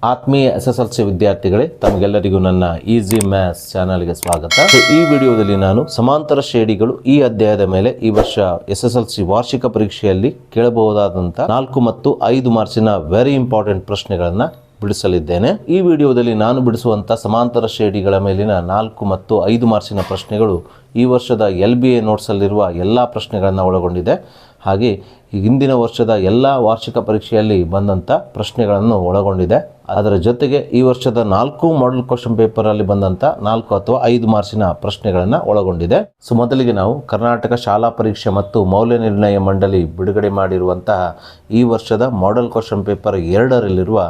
ಆತ್ಮೀಯ SSLC ವಿದ್ಯಾರ್ಥಿಗಳೇ, ತಮಗೆಲ್ಲರಿಗೂ ನನ್ನ ಈಸಿ ಮ್ಯಾಥ್ಸ್ ಚಾನಲ್ಗೆ ಸ್ವಾಗತ. ಈ ವಿಡಿಯೋದಲ್ಲಿ ನಾನು ಸಮಾಂತರ ಶ್ರೇಣಿಗಳು ಈ ಅಧ್ಯಾಯದ ಮೇಲೆ ಈ ವರ್ಷ SSLC ವಾರ್ಷಿಕ ಪರೀಕ್ಷೆಯಲ್ಲಿ ಕೇಳಬಹುದಾದಂಥ 4 ಮತ್ತು 5 ಮಾರ್ಕ್ಸಿನ ವೆರಿ ಇಂಪಾರ್ಟೆಂಟ್ ಪ್ರಶ್ನೆಗಳನ್ನು ಬಿಡಿಸಲಿದ್ದೇನೆ. ಈ ವಿಡಿಯೋದಲ್ಲಿ ನಾನು ಬಿಡಿಸುವಂಥ ಸಮಾಂತರ ಶ್ರೇಣಿಗಳ ಮೇಲಿನ 4 ಮತ್ತು 5 ಮಾರ್ಕ್ಸಿನ ಪ್ರಶ್ನೆಗಳು ಈ ವರ್ಷದ LBA ನೋಟ್ಸಲ್ಲಿರುವ ಎಲ್ಲ ಪ್ರಶ್ನೆಗಳನ್ನು ಒಳಗೊಂಡಿದೆ. ಹಾಗೆ ಹಿಂದಿನ ವರ್ಷದ ಎಲ್ಲ ವಾರ್ಷಿಕ ಪರೀಕ್ಷೆಯಲ್ಲಿ ಬಂದಂಥ ಪ್ರಶ್ನೆಗಳನ್ನು ಒಳಗೊಂಡಿದೆ. ಅದರ ಜೊತೆಗೆ ಈ ವರ್ಷದ 4 ಮಾಡೆಲ್ ಕ್ವಶನ್ ಪೇಪರಲ್ಲಿ ಬಂದಂಥ 4 ಅಥವಾ 5 ಮಾರ್ಕ್ಸಿನ ಪ್ರಶ್ನೆಗಳನ್ನು ಒಳಗೊಂಡಿದೆ. ಸೊ ಮೊದಲಿಗೆ ನಾವು ಕರ್ನಾಟಕ ಶಾಲಾ ಪರೀಕ್ಷೆ ಮತ್ತು ಮೌಲ್ಯ ನಿರ್ಣಯ ಮಂಡಳಿ ಬಿಡುಗಡೆ ಮಾಡಿರುವಂತಹ ಈ ವರ್ಷದ ಮಾಡೆಲ್ ಕ್ವಶನ್ ಪೇಪರ್ 2ರಲ್ಲಿರುವ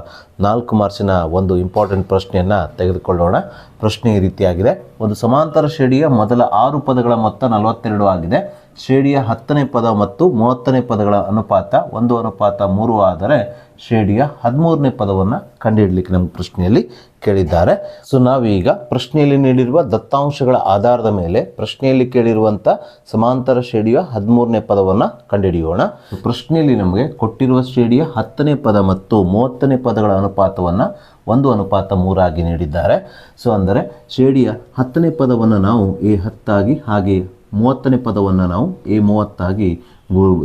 4 ಮಾರ್ಕ್ಸಿನ ಒಂದು ಇಂಪಾರ್ಟೆಂಟ್ ಪ್ರಶ್ನೆಯನ್ನು ತೆಗೆದುಕೊಳ್ಳೋಣ. ಪ್ರಶ್ನೆ ಈ ರೀತಿಯಾಗಿದೆ. ಒಂದು ಸಮಾಂತರ ಶ್ರೇಣಿಯ ಮೊದಲ 6 ಪದಗಳ ಮೊತ್ತ 42 ಆಗಿದೆ. ಶ್ರೇಣಿಯ 10ನೇ ಪದ ಮತ್ತು 30ನೇ ಪದಗಳ ಅನುಪಾತ 1:3 ಆದರೆ ಶ್ರೇಣಿಯ 13ನೇ ಪದವನ್ನು ಕಂಡುಹಿಡಲಿಕ್ಕೆ ನಮ್ಮ ಪ್ರಶ್ನೆಯಲ್ಲಿ ಕೇಳಿದ್ದಾರೆ. ಸೊ ನಾವೀಗ ಪ್ರಶ್ನೆಯಲ್ಲಿ ನೀಡಿರುವ ದತ್ತಾಂಶಗಳ ಆಧಾರದ ಮೇಲೆ ಪ್ರಶ್ನೆಯಲ್ಲಿ ಕೇಳಿರುವಂಥ ಸಮಾಂತರ ಶ್ರೇಣಿಯ 13ನೇ ಪದವನ್ನು ಕಂಡುಹಿಡಿಯೋಣ. ಪ್ರಶ್ನೆಯಲ್ಲಿ ನಮಗೆ ಕೊಟ್ಟಿರುವ ಶ್ರೇಣಿಯ 10ನೇ ಪದ ಮತ್ತು 30ನೇ ಪದಗಳ ಅನುಪಾತವನ್ನು 1:3 ಆಗಿ ನೀಡಿದ್ದಾರೆ. ಸೊ ಅಂದರೆ ಶ್ರೇಣಿಯ 10ನೇ ಪದವನ್ನು ನಾವು A10 ಆಗಿ, ಹಾಗೆ 30ನೇ ಪದವನ್ನು ನಾವು A30 ಆಗಿ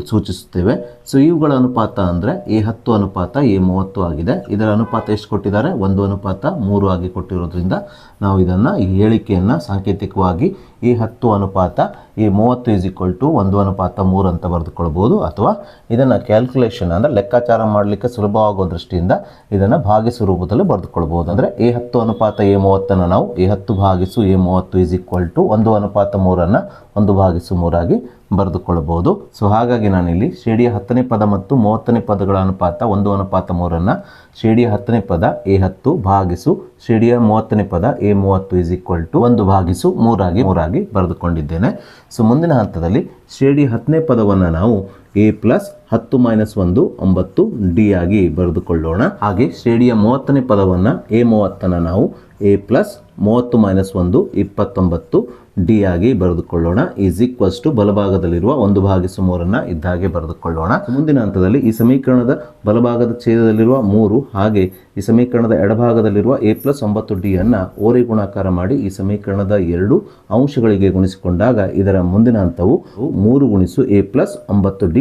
ಸೂಚಿಸುತ್ತೇವೆ. ಸೊ ಇವುಗಳ ಅನುಪಾತ ಅಂದರೆ A10 ಅನುಪಾತ A30 ಆಗಿದೆ. ಇದರ ಅನುಪಾತ ಎಷ್ಟು ಕೊಟ್ಟಿದ್ದಾರೆ? 1:3 ಆಗಿ ಕೊಟ್ಟಿರೋದ್ರಿಂದ ನಾವು ಇದನ್ನು ಈ ಹೇಳಿಕೆಯನ್ನು ಸಾಂಕೇತಿಕವಾಗಿ A10 ಅನುಪಾತ A30 1:3 ಅಂತ ಬರೆದುಕೊಳ್ಬೋದು. ಅಥವಾ ಇದನ್ನು ಕ್ಯಾಲ್ಕುಲೇಷನ್ ಅಂದರೆ ಲೆಕ್ಕಾಚಾರ ಮಾಡಲಿಕ್ಕೆ ಸುಲಭವಾಗುವ ದೃಷ್ಟಿಯಿಂದ ಇದನ್ನು ಭಾಗಿಸು ರೂಪದಲ್ಲಿ ಬರೆದುಕೊಳ್ಬೋದು. ಅಂದರೆ A10 ಅನುಪಾತ A30 ನಾವು A10 ಭಾಗಿಸು A30 1:3 1/3 ಆಗಿ ಬರೆದುಕೊಳ್ಳಬಹುದು. ಸೊ ಹಾಗಾಗಿ ನಾನಿಲ್ಲಿ ಶ್ರೇಣಿಯ 10ನೇ ಪದ ಮತ್ತು 30ನೇ ಪದಗಳ ಅನುಪಾತ 1:3 ಶ್ರೇಣಿಯ 10ನೇ ಪದ A10 ಭಾಗಿಸು ಶ್ರೇಣಿಯ 30ನೇ ಪದ A30 1/3 ಆಗಿ ಬರೆದುಕೊಂಡಿದ್ದೇನೆ. ಸೊ ಮುಂದಿನ ಹಂತದಲ್ಲಿ ಶ್ರೇಣಿಯ 10ನೇ ಪದವನ್ನು ನಾವು A+10 - 1 9D ಆಗಿ ಬರೆದುಕೊಳ್ಳೋಣ. ಹಾಗೆ ಶ್ರೇಣಿಯ 30ನೇ ಪದವನ್ನು A30 ನಾವು A+30 - 1 29D ಆಗಿ ಬರೆದುಕೊಳ್ಳೋಣ. ಬಲಭಾಗದಲ್ಲಿರುವ 1/3 ಇದ್ದಾಗೆ ಬರೆದುಕೊಳ್ಳೋಣ. ಮುಂದಿನ ಹಂತದಲ್ಲಿ ಈ ಸಮೀಕರಣದ ಬಲಭಾಗದ ಛೇದದಲ್ಲಿರುವ 3 ಹಾಗೆ ಈ ಸಮೀಕರಣದ ಎಡಭಾಗದಲ್ಲಿರುವ A+9D ಅನ್ನು ಓರೆ ಗುಣಾಕಾರ ಮಾಡಿ ಈ ಸಮೀಕರಣದ 2 ಅಂಶಗಳಿಗೆ ಗುಣಿಸಿಕೊಂಡಾಗ ಇದರ ಮುಂದಿನ ಹಂತವು 3 × A+9D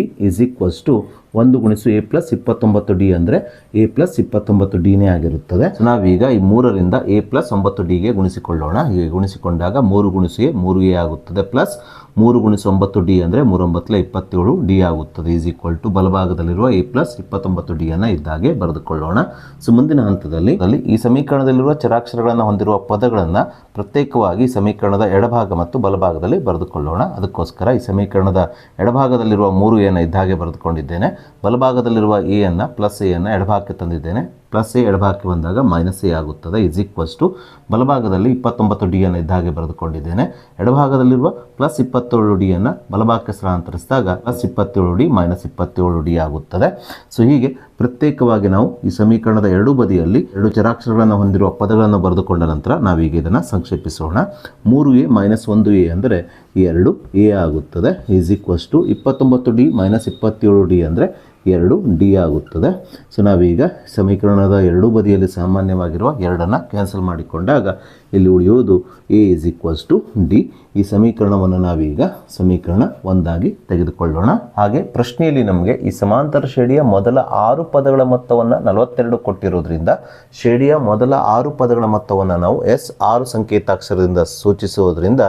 1 × A+29D ಅಂದರೆ A+29Dನೇ ಆಗಿರುತ್ತದೆ. ನಾವೀಗ ಈ 3ರಿಂದ A+9Dಗೆ ಗುಣಿಸಿಕೊಳ್ಳೋಣ. ಹೀಗೆ ಗುಣಿಸಿಕೊಂಡಾಗ 3 × A 3A ಆಗುತ್ತದೆ, ಪ್ಲಸ್ 3 × 9D ಅಂದರೆ 3 9 27D ಆಗುತ್ತದೆ. ಬಲಭಾಗದಲ್ಲಿರುವ A+29D ಅನ್ನು ಇದ್ದಾಗೆ ಬರೆದುಕೊಳ್ಳೋಣ. ಸೊ ಮುಂದಿನ ಹಂತದಲ್ಲಿ ಈ ಸಮೀಕರಣದಲ್ಲಿರುವ ಚರಾಕ್ಷರಗಳನ್ನು ಹೊಂದಿರುವ ಪದಗಳನ್ನು ಪ್ರತ್ಯೇಕವಾಗಿ ಸಮೀಕರಣದ ಎಡಭಾಗ ಮತ್ತು ಬಲಭಾಗದಲ್ಲಿ ಬರೆದುಕೊಳ್ಳೋಣ. ಅದಕ್ಕೋಸ್ಕರ ಈ ಸಮೀಕರಣದ ಎಡಭಾಗದಲ್ಲಿರುವ 3A ಇದ್ದಾಗೆ ಬರೆದುಕೊಂಡಿದ್ದೇನೆ. ಬಲಭಾಗದಲ್ಲಿರುವ A ಅನ್ನು +A ಅನ್ನು ಎಡಭಾಗಕ್ಕೆ ತಂದಿದ್ದೇನೆ. +A ಎಡಭಾಗಕ್ಕೆ ಬಂದಾಗ -A ಆಗುತ್ತದೆ. ಬಲಭಾಗದಲ್ಲಿ 29D ಅನ್ನು ಇದ್ದಾಗೆ ಬರೆದುಕೊಂಡಿದ್ದೇನೆ. ಎಡಭಾಗದಲ್ಲಿರುವ +27D ಅನ್ನು ಬಲಭಾಗಕ್ಕೆ ಸ್ಥಳಾಂತರಿಸಿದಾಗ +27D -27D ಆಗುತ್ತದೆ. ಸೊ ಹೀಗೆ ಪ್ರತ್ಯೇಕವಾಗಿ ನಾವು ಈ ಸಮೀಕರಣದ ಎರಡೂ ಬದಿಯಲ್ಲಿ 2 ಚರಾಕ್ಷರಗಳನ್ನು ಹೊಂದಿರುವ ಪದಗಳನ್ನು ಬರೆದುಕೊಂಡ ನಂತರ ನಾವೀಗ ಇದನ್ನು ಸಂಕ್ಷೇಪಿಸೋಣ. 3A - 1A ಅಂದರೆ 2A ಆಗುತ್ತದೆ. 29D - 27D ಅಂದರೆ 2D ಆಗುತ್ತದೆ. ಸೊ ನಾವೀಗ ಸಮೀಕರಣದ ಎರಡೂ ಬದಿಯಲ್ಲಿ ಸಾಮಾನ್ಯವಾಗಿರುವ 2ಅನ್ನು ಕ್ಯಾನ್ಸಲ್ ಮಾಡಿಕೊಂಡಾಗ ಇಲ್ಲಿ ಉಳಿಯುವುದು A D. ಈ ಸಮೀಕರಣವನ್ನು ನಾವೀಗ ಸಮೀಕರಣ 1 ಆಗಿ ತೆಗೆದುಕೊಳ್ಳೋಣ. ಹಾಗೆ ಪ್ರಶ್ನೆಯಲ್ಲಿ ನಮಗೆ ಈ ಸಮಾಂತರ ಶ್ರೇಣಿಯ ಮೊದಲ 6 ಪದಗಳ ಮೊತ್ತವನ್ನು 42 ಕೊಟ್ಟಿರೋದ್ರಿಂದ ಶ್ರೇಣಿಯ ಮೊದಲ 6 ಪದಗಳ ಮೊತ್ತವನ್ನು ನಾವು S6 ಸಂಕೇತಾಕ್ಷರದಿಂದ ಸೂಚಿಸುವುದರಿಂದ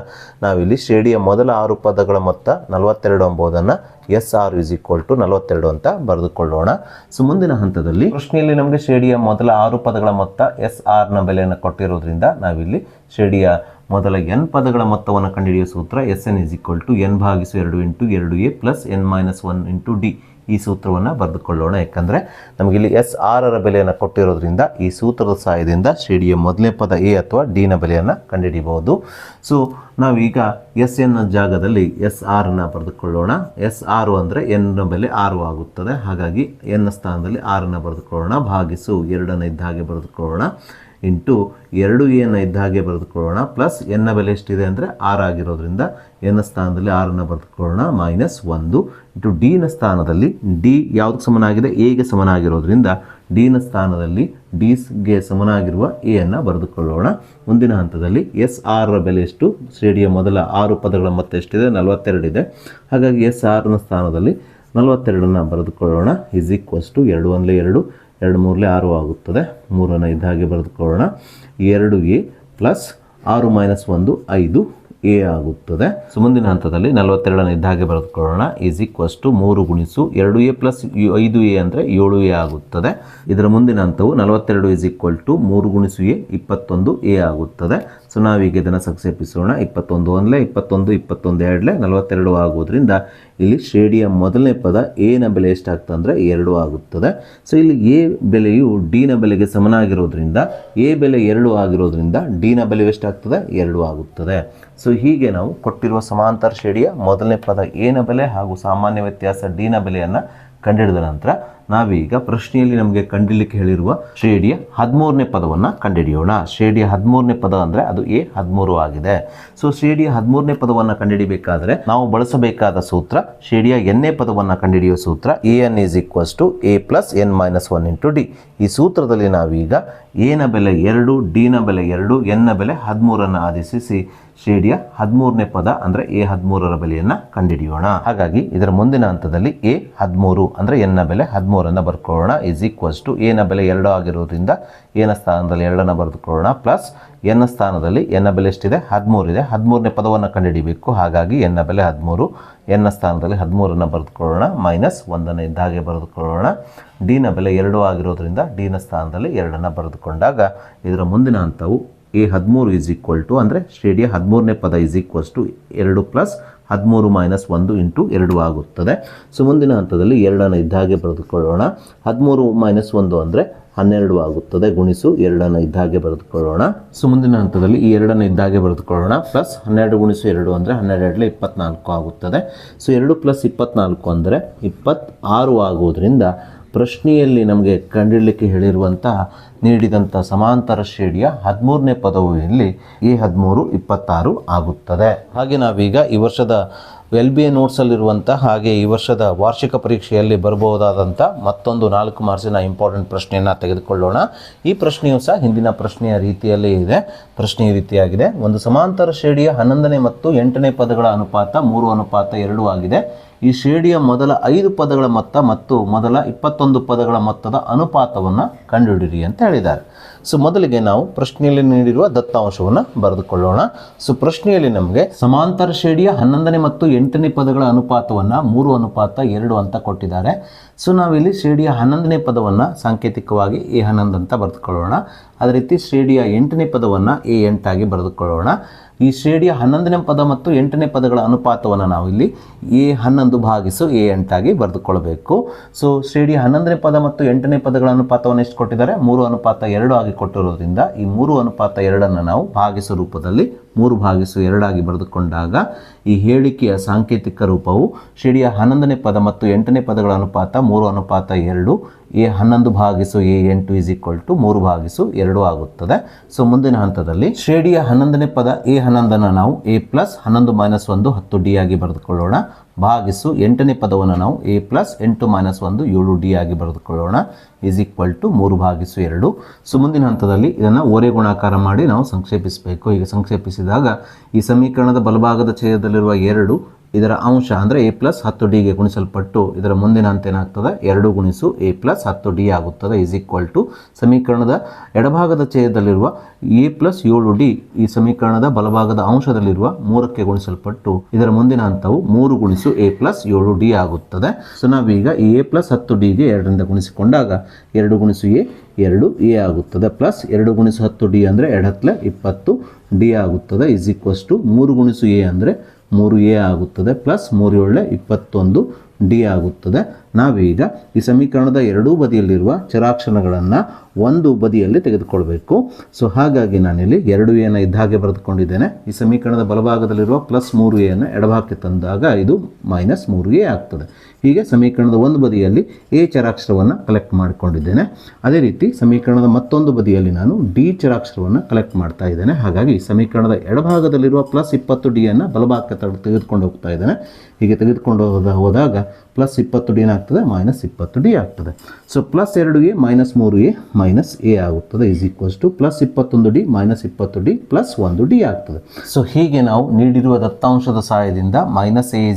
ನಾವಿಲ್ಲಿ ಶ್ರೇಣಿಯ ಮೊದಲ 6 ಪದಗಳ ಮೊತ್ತ 42 ಎಂಬುದನ್ನು SR 42 ಅಂತ ಬರೆದುಕೊಳ್ಳೋಣ. ಸೊ ಮುಂದಿನ ಹಂತದಲ್ಲಿ ಪ್ರಶ್ನೆಯಲ್ಲಿ ನಮಗೆ ಶ್ರೇಣಿಯ ಮೊದಲ 6 ಪದಗಳ ಮೊತ್ತ SRನ ಬೆಲೆಯನ್ನು ಕೊಟ್ಟಿರೋದ್ರಿಂದ ನಾವಿಲ್ಲಿ ಶ್ರೇಣಿಯ ಮೊದಲ n ಪದಗಳ ಮೊತ್ತವನ್ನು ಕಂಡುಹಿಡಿಯುವ ಸೂತ್ರ SN n/2 × 2A + n - 1 × D. ಈ ಸೂತ್ರವನ್ನು ಬರೆದುಕೊಳ್ಳೋಣ. ಯಾಕಂದರೆ ನಮಗಿಲ್ಲಿ SRರ ಬೆಲೆಯನ್ನು ಕೊಟ್ಟಿರೋದ್ರಿಂದ ಈ ಸೂತ್ರದ ಸಹಾಯದಿಂದ ಶ್ರೇಣಿಯ ಮೊದಲನೇ ಪದ A ಅಥವಾ Dನ ಬೆಲೆಯನ್ನು ಕಂಡುಹಿಡಿಯಬಹುದು. ಸೊ ನಾವೀಗ SN ಜಾಗದಲ್ಲಿ SRನ ಬರೆದುಕೊಳ್ಳೋಣ. S6 ಅಂದರೆ n ಬೆಲೆ 6 ಆಗುತ್ತದೆ. ಹಾಗಾಗಿ n ಸ್ಥಾನದಲ್ಲಿ 6ಅನ್ನು ಬರೆದುಕೊಳ್ಳೋಣ. ಭಾಗಿಸು 2ಅನ್ನು ಇದ್ದ ಹಾಗೆ ಬರೆದುಕೊಳ್ಳೋಣ. ಇಂಟು 2A ಇದ್ದ ಹಾಗೆ ಬರೆದುಕೊಳ್ಳೋಣ. ಪ್ಲಸ್ ಎನ್ನ ಬೆಲೆ ಎಷ್ಟಿದೆ ಅಂದರೆ 6 ಆಗಿರೋದ್ರಿಂದ ಎನ್ನ ಸ್ಥಾನದಲ್ಲಿ 6ಅನ್ನು ಬರೆದುಕೊಳ್ಳೋಣ. -1 ಇಂಟು ಡಿನ ಸ್ಥಾನದಲ್ಲಿ ಡಿ ಯಾವುದಕ್ಕೆ ಸಮನಾಗಿದೆ? ಎಗೆ ಸಮನಾಗಿರೋದ್ರಿಂದ ಡಿನ ಸ್ಥಾನದಲ್ಲಿ ಡಿಗೆ ಸಮನಾಗಿರುವ ಎ ಅನ್ನು ಬರೆದುಕೊಳ್ಳೋಣ. ಮುಂದಿನ ಹಂತದಲ್ಲಿ ಎಸ್ ಆರ್ ರ ಬೆಲೆ ಎಷ್ಟು? ಶ್ರೇಣಿಯ ಮೊದಲ 6 ಪದಗಳ ಮೊತ್ತ ಎಷ್ಟಿದೆ? 42 ಇದೆ. ಹಾಗಾಗಿ ಎಸ್ ಆರ್ನ ಸ್ಥಾನದಲ್ಲಿ 42 ಬರೆದುಕೊಳ್ಳೋಣ. ಈಸ್ ಈಕ್ವಲ್ಸ್ ಟು 2 1 2 2 3 6 ಆಗುತ್ತದೆ. 3 ಇದ್ದ ಹಾಗೆ ಬರೆದುಕೊಳ್ಳೋಣ. 2a ಪ್ಲಸ್ 6 ಮೈನಸ್ 1 5 ಎ ಆಗುತ್ತದೆ. ಸೊ ಮುಂದಿನ ಹಂತದಲ್ಲಿ 42 ಇದ್ದ ಹಾಗೆ ಬರೆದುಕೊಳ್ಳೋಣ. ಈಸ್ ಈಕ್ವಲ್ಸ್ ಟು 3 ಗುಣಿಸು 2a ಪ್ಲಸ್ 5a ಅಂದರೆ 7a ಆಗುತ್ತದೆ. ಇದರ ಮುಂದಿನ ಹಂತವು 42 ಈಸ್ ಈಕ್ವಲ್ ಟು 3 ಗುಣಿಸು ಎ 21a ಆಗುತ್ತದೆ. ಸೊ ನಾವೀಗ ಇದನ್ನು ಸಂಕ್ಷೇಪಿಸೋಣ. 21 1 21 21 2 42 ಆಗುವುದರಿಂದ ಇಲ್ಲಿ ಶ್ರೇಣಿಯ ಮೊದಲನೇ ಪದ ಎನ ಬೆಲೆ ಎಷ್ಟಾಗ್ತದೆ ಅಂದರೆ 2 ಆಗುತ್ತದೆ. ಸೊ ಇಲ್ಲಿ ಎ ಬೆಲೆಯು ಡಿನ ಬೆಲೆಗೆ ಸಮನಾಗಿರೋದ್ರಿಂದ ಎ ಬೆಲೆ 2 ಆಗಿರೋದ್ರಿಂದ ಡಿನ ಬೆಲೆ ಎಷ್ಟಾಗ್ತದೆ? 2 ಆಗುತ್ತದೆ. ಸೊ ಹೀಗೆ ನಾವು ಕೊಟ್ಟಿರುವ ಸಮಾಂತರ ಶ್ರೇಣಿಯ ಮೊದಲನೇ ಪದ ಎನ ಬೆಲೆ ಹಾಗೂ ಸಾಮಾನ್ಯ ವ್ಯತ್ಯಾಸ ಡಿನ ಬೆಲೆಯನ್ನು ಕಂಡುಹಿಡಿದ ನಂತರ ನಾವೀಗ ಪ್ರಶ್ನೆಯಲ್ಲಿ ನಮಗೆ ಕಂಡುಹಿಡಿಯಲಿಕ್ಕೆ ಹೇಳಿರುವ ಶ್ರೇಣಿಯ 13ನೇ ಪದವನ್ನು ಕಂಡುಹಿಡಿಯೋಣ. ಶ್ರೇಣಿಯ 13ನೇ ಪದ ಅಂದರೆ ಅದು ಎ 13 ಆಗಿದೆ. ಸೊ ಶ್ರೇಣಿಯ 13ನೇ ಪದವನ್ನು ಕಂಡುಹಿಡಿಯಬೇಕಾದರೆ ನಾವು ಬಳಸಬೇಕಾದ ಸೂತ್ರ ಶ್ರೇಣಿಯ ಎನ್ನೇ ಪದವನ್ನು ಕಂಡುಹಿಡಿಯುವ ಸೂತ್ರ n is equals to a plus n minus 1 into d. ಈ ಸೂತ್ರದಲ್ಲಿ ನಾವೀಗ ಎನ ಬೆಲೆ 2, ಡಿನ ಬೆಲೆ 2, ಎನ್ನ ಬೆಲೆ 13 ಆದೇಶಿಸಿ ಶ್ರೇಣಿಯ 13ನೇ ಪದ ಅಂದರೆ ಎ 13ರ ಬೆಲೆಯನ್ನು ಕಂಡುಹಿಡಿಯೋಣ. ಹಾಗಾಗಿ ಇದರ ಮುಂದಿನ ಹಂತದಲ್ಲಿ ಎ 13 ಅಂದರೆ ಎನ್ನ ಬೆಲೆ 13 ಬರ್ಕೊಳ್ಳೋಣ. ಈಸ್ ಈಕ್ವಲ್ಸ್ ಟು ಎನ ಬೆಲೆ 2 ಆಗಿರೋದ್ರಿಂದ ಎನ ಸ್ಥಾನದಲ್ಲಿ 2 ಬರೆದುಕೊಳ್ಳೋಣ. ಪ್ಲಸ್ ಎನ್ನ ಸ್ಥಾನದಲ್ಲಿ ಎನ್ನ ಬೆಲೆ ಎಷ್ಟಿದೆ? 13 ಇದೆ. 13ನೇ ಪದವನ್ನು ಕಂಡುಹಿಡಿಯಬೇಕು. ಹಾಗಾಗಿ ಎನ್ನ ಬೆಲೆ 13, ಎನ್ನ ಸ್ಥಾನದಲ್ಲಿ 13 ಬರೆದುಕೊಳ್ಳೋಣ. ಮೈನಸ್ 1 ಇದ್ದ ಹಾಗೆ ಬರೆದುಕೊಳ್ಳೋಣ. ಡಿನ ಬೆಲೆ 2 ಆಗಿರೋದ್ರಿಂದ ಡಿನ ಸ್ಥಾನದಲ್ಲಿ 2 ಬರೆದುಕೊಂಡಾಗ ಇದರ ಮುಂದಿನ ಹಂತವು ಎ 13 ಈಸ್ ಈಕ್ವಲ್ ಟು ಅಂದರೆ ಶ್ರೇಣಿಯ 13ನೇ ಪದ is equals to 2 plus 13 minus 1 into 2 ಆಗುತ್ತದೆ. ಸೊ ಮುಂದಿನ ಹಂತದಲ್ಲಿ 2 ಇದ್ದ ಹಾಗೆ ಬರೆದುಕೊಳ್ಳೋಣ. 13 ಮೈನಸ್ 1 ಅಂದರೆ 12 ಆಗುತ್ತದೆ. ಗುಣಿಸು 2 ಇದ್ದ ಹಾಗೆ ಬರೆದುಕೊಳ್ಳೋಣ. ಸೊ ಮುಂದಿನ ಹಂತದಲ್ಲಿ ಈ 2 ಇದ್ದ ಹಾಗೆ ಬರೆದುಕೊಳ್ಳೋಣ. ಪ್ಲಸ್ 12 ಗುಣಿಸು 2 ಅಂದರೆ 12 24 ಆಗುತ್ತದೆ. ಸೊ 2 ಪ್ಲಸ್ 24 ಅಂದರೆ 26 ಆಗುವುದರಿಂದ ಪ್ರಶ್ನೆಯಲ್ಲಿ ನಮಗೆ ಕಂಡುಹಿಡಲಿಕ್ಕೆ ಹೇಳಿರುವಂತಹ ನೀಡಿದಂಥ ಸಮಾಂತರ ಶ್ರೇಣಿಯ 13ನೇ ಪದವು ಇಲ್ಲಿ ಎ 13 26 ಆಗುತ್ತದೆ. ಹಾಗೆ ನಾವೀಗ ಈ ವರ್ಷದ LBA ನೋಟ್ಸಲ್ಲಿರುವಂಥ ಹಾಗೆ ಈ ವರ್ಷದ ವಾರ್ಷಿಕ ಪರೀಕ್ಷೆಯಲ್ಲಿ ಬರಬಹುದಾದಂಥ ಮತ್ತೊಂದು 4 ಮಾರ್ಕ್ಸಿನ ಇಂಪಾರ್ಟೆಂಟ್ ಪ್ರಶ್ನೆಯನ್ನು ತೆಗೆದುಕೊಳ್ಳೋಣ. ಈ ಪ್ರಶ್ನೆಯು ಸಹ ಹಿಂದಿನ ಪ್ರಶ್ನೆಯ ರೀತಿಯಲ್ಲೇ ಇದೆ. ಪ್ರಶ್ನೆ ಈ ರೀತಿಯಾಗಿದೆ: ಒಂದು ಸಮಾಂತರ ಶ್ರೇಣಿಯ 11ನೇ ಮತ್ತು 8ನೇ ಪದಗಳ ಅನುಪಾತ 3:2 ಆಗಿದೆ. ಈ ಶ್ರೇಣಿಯ ಮೊದಲ 5 ಪದಗಳ ಮೊತ್ತ ಮತ್ತು ಮೊದಲ 21 ಪದಗಳ ಮೊತ್ತದ ಅನುಪಾತವನ್ನು ಕಂಡುಹಿಡಿಯಿರಿ ಅಂತ ಹೇಳಿದ್ದಾರೆ. ಸೊ ಮೊದಲಿಗೆ ನಾವು ಪ್ರಶ್ನೆಯಲ್ಲಿ ನೀಡಿರುವ ದತ್ತಾಂಶವನ್ನು ಬರೆದುಕೊಳ್ಳೋಣ. ಸೊ ಪ್ರಶ್ನೆಯಲ್ಲಿ ನಮಗೆ ಸಮಾಂತರ ಶ್ರೇಣಿಯ 11ನೇ ಮತ್ತು 8ನೇ ಪದಗಳ ಅನುಪಾತವನ್ನು 3:2 ಅಂತ ಕೊಟ್ಟಿದ್ದಾರೆ. ಸೊ ನಾವಿಲ್ಲಿ ಶ್ರೇಣಿಯ 11ನೇ ಪದವನ್ನು ಸಾಂಕೇತಿಕವಾಗಿ A11 ಅಂತ ಬರೆದುಕೊಳ್ಳೋಣ. ಅದೇ ರೀತಿ ಶ್ರೇಣಿಯ 8ನೇ ಪದವನ್ನು A8 ಆಗಿ ಬರೆದುಕೊಳ್ಳೋಣ. ಈ ಶ್ರೇಣಿಯ 11ನೇ ಪದ ಮತ್ತು 8ನೇ ಪದಗಳ ಅನುಪಾತವನ್ನು ನಾವು ಇಲ್ಲಿ A11 ಭಾಗಿಸು A8 ಆಗಿ ಬರೆದುಕೊಳ್ಳಬೇಕು. ಸೊ ಶ್ರೇಣಿಯ 11ನೇ ಪದ ಮತ್ತು 8ನೇ ಪದಗಳ ಅನುಪಾತವನ್ನು ಎಷ್ಟು ಕೊಟ್ಟಿದ್ದಾರೆ? 3:2 ಆಗಿ ಕೊಟ್ಟಿರೋದ್ರಿಂದ ಈ 3:2 ನಾವು ಭಾಗಿಸು ರೂಪದಲ್ಲಿ 3/2 ಆಗಿ ಬರೆದುಕೊಂಡಾಗ ಈ ಹೇಳಿಕೆಯ ಸಾಂಕೇತಿಕ ರೂಪವು ಶ್ರೇಣಿಯ 11ನೇ ಪದ ಮತ್ತು 8ನೇ ಪದಗಳ ಅನುಪಾತ 3:2 A11 ಭಾಗಿಸು A8 ಈಸ್ ಈಕ್ವಲ್ ಟು 3/2 ಆಗುತ್ತದೆ. ಸೊ ಮುಂದಿನ ಹಂತದಲ್ಲಿ ಶ್ರೇಣಿಯ 11ನೇ ಪದ A11 ನಾವು A ಪ್ಲಸ್ 11 ಮೈನಸ್ 1 10D ಆಗಿ ಬರೆದುಕೊಳ್ಳೋಣ. ಭಾಗಿಸು 8ನೇ ಪದವನ್ನು ನಾವು A ಪ್ಲಸ್ 8 ಮೈನಸ್ 1 7D ಆಗಿ ಬರೆದುಕೊಳ್ಳೋಣ. Is equal to 3/2. ಸೊ ಮುಂದಿನ ಹಂತದಲ್ಲಿ ಇದನ್ನು ಓರೆ ಗುಣಾಕಾರ ಮಾಡಿ ನಾವು ಸಂಕ್ಷೇಪಿಸಬೇಕು. ಈಗ ಸಂಕ್ಷೇಪಿಸಿದಾಗ ಈ ಸಮೀಕರಣದ ಬಲಭಾಗದ ಛೇದದಲ್ಲಿರುವ 2 ಇದರ ಅಂಶ ಅಂದರೆ A ಪ್ಲಸ್ 10Dಗೆ ಗುಣಿಸಲ್ಪಟ್ಟು ಇದರ ಮುಂದಿನ ಹಂತ ಏನಾಗ್ತದೆ? 2 ಗುಣಿಸು A ಪ್ಲಸ್ 10D ಆಗುತ್ತದೆ. ಈಸ್ ಈಕ್ವಲ್ ಟು ಸಮೀಕರಣದ ಎಡಭಾಗದ ಛೇದದಲ್ಲಿರುವ A ಪ್ಲಸ್ 7D ಈ ಸಮೀಕರಣದ ಬಲಭಾಗದ ಅಂಶದಲ್ಲಿರುವ 3ಕ್ಕೆ ಗುಣಿಸಲ್ಪಟ್ಟು ಇದರ ಮುಂದಿನ ಹಂತವು 3 ಗುಣಿಸು A ಪ್ಲಸ್ 7D ಆಗುತ್ತದೆ. ಸೊ ನಾವೀಗ ಈ A ಪ್ಲಸ್ 10Dಗೆ 2ರಿಂದ ಗುಣಿಸಿಕೊಂಡಾಗ 2 ಗುಣಿಸು A 2A ಆಗುತ್ತದೆ. ಪ್ಲಸ್ 2 ಗುಣಿಸು 10D ಅಂದರೆ 2 20D ಆಗುತ್ತದೆ. ಈಸ್ ಈಕ್ವಲ್ಸ್ ಟು 3 ಗುಣಿಸು A ಅಂದರೆ 3A ಆಗುತ್ತದೆ. ಪ್ಲಸ್ 3 21D ಆಗುತ್ತದೆ. ನಾವೀಗ ಈ ಸಮೀಕರಣದ ಎರಡೂ ಬದಿಯಲ್ಲಿರುವ ಚರಾಕ್ಷರಗಳನ್ನು ಒಂದು ಬದಿಯಲ್ಲಿ ತೆಗೆದುಕೊಳ್ಬೇಕು. ಸೊ ಹಾಗಾಗಿ ನಾನಿಲ್ಲಿ 2a ಇದ್ದ ಹಾಗೆ ಬರೆದುಕೊಂಡಿದ್ದೇನೆ. ಈ ಸಮೀಕರಣದ ಬಲಭಾಗದಲ್ಲಿರುವ +3a ಎಡಭಾಗಕ್ಕೆ ತಂದಾಗ ಇದು -3a ಆಗ್ತದೆ. ಹೀಗೆ ಸಮೀಕರಣದ ಒಂದು ಬದಿಯಲ್ಲಿ a ಚರಾಕ್ಷರವನ್ನು ಕಲೆಕ್ಟ್ ಮಾಡಿಕೊಂಡಿದ್ದೇನೆ. ಅದೇ ರೀತಿ ಸಮೀಕರಣದ ಮತ್ತೊಂದು ಬದಿಯಲ್ಲಿ ನಾನು d ಚರಾಕ್ಷರವನ್ನು ಕಲೆಕ್ಟ್ ಮಾಡ್ತಾ ಇದ್ದೇನೆ. ಹಾಗಾಗಿ ಸಮೀಕರಣದ ಎಡಭಾಗದಲ್ಲಿರುವ +20d ಬಲಭಾಗಕ್ಕೆ ತೆಗೆದುಕೊಂಡು ಹೋಗ್ತಾ ಇದ್ದೇನೆ. ಹೀಗೆ ತೆಗೆದುಕೊಂಡು ಹೋದಾಗ +20d ಆಗ್ತದೆ, -20d ಆಗ್ತದೆ. ಸೊ +2a -3a -a ಆಗುತ್ತದೆ +21d -20d +1d ಆಗ್ತದೆ. ಸೊ ಹೀಗೆ ನಾವು ನೀಡಿರುವ ದತ್ತಾಂಶದ ಸಹಾಯದಿಂದ -a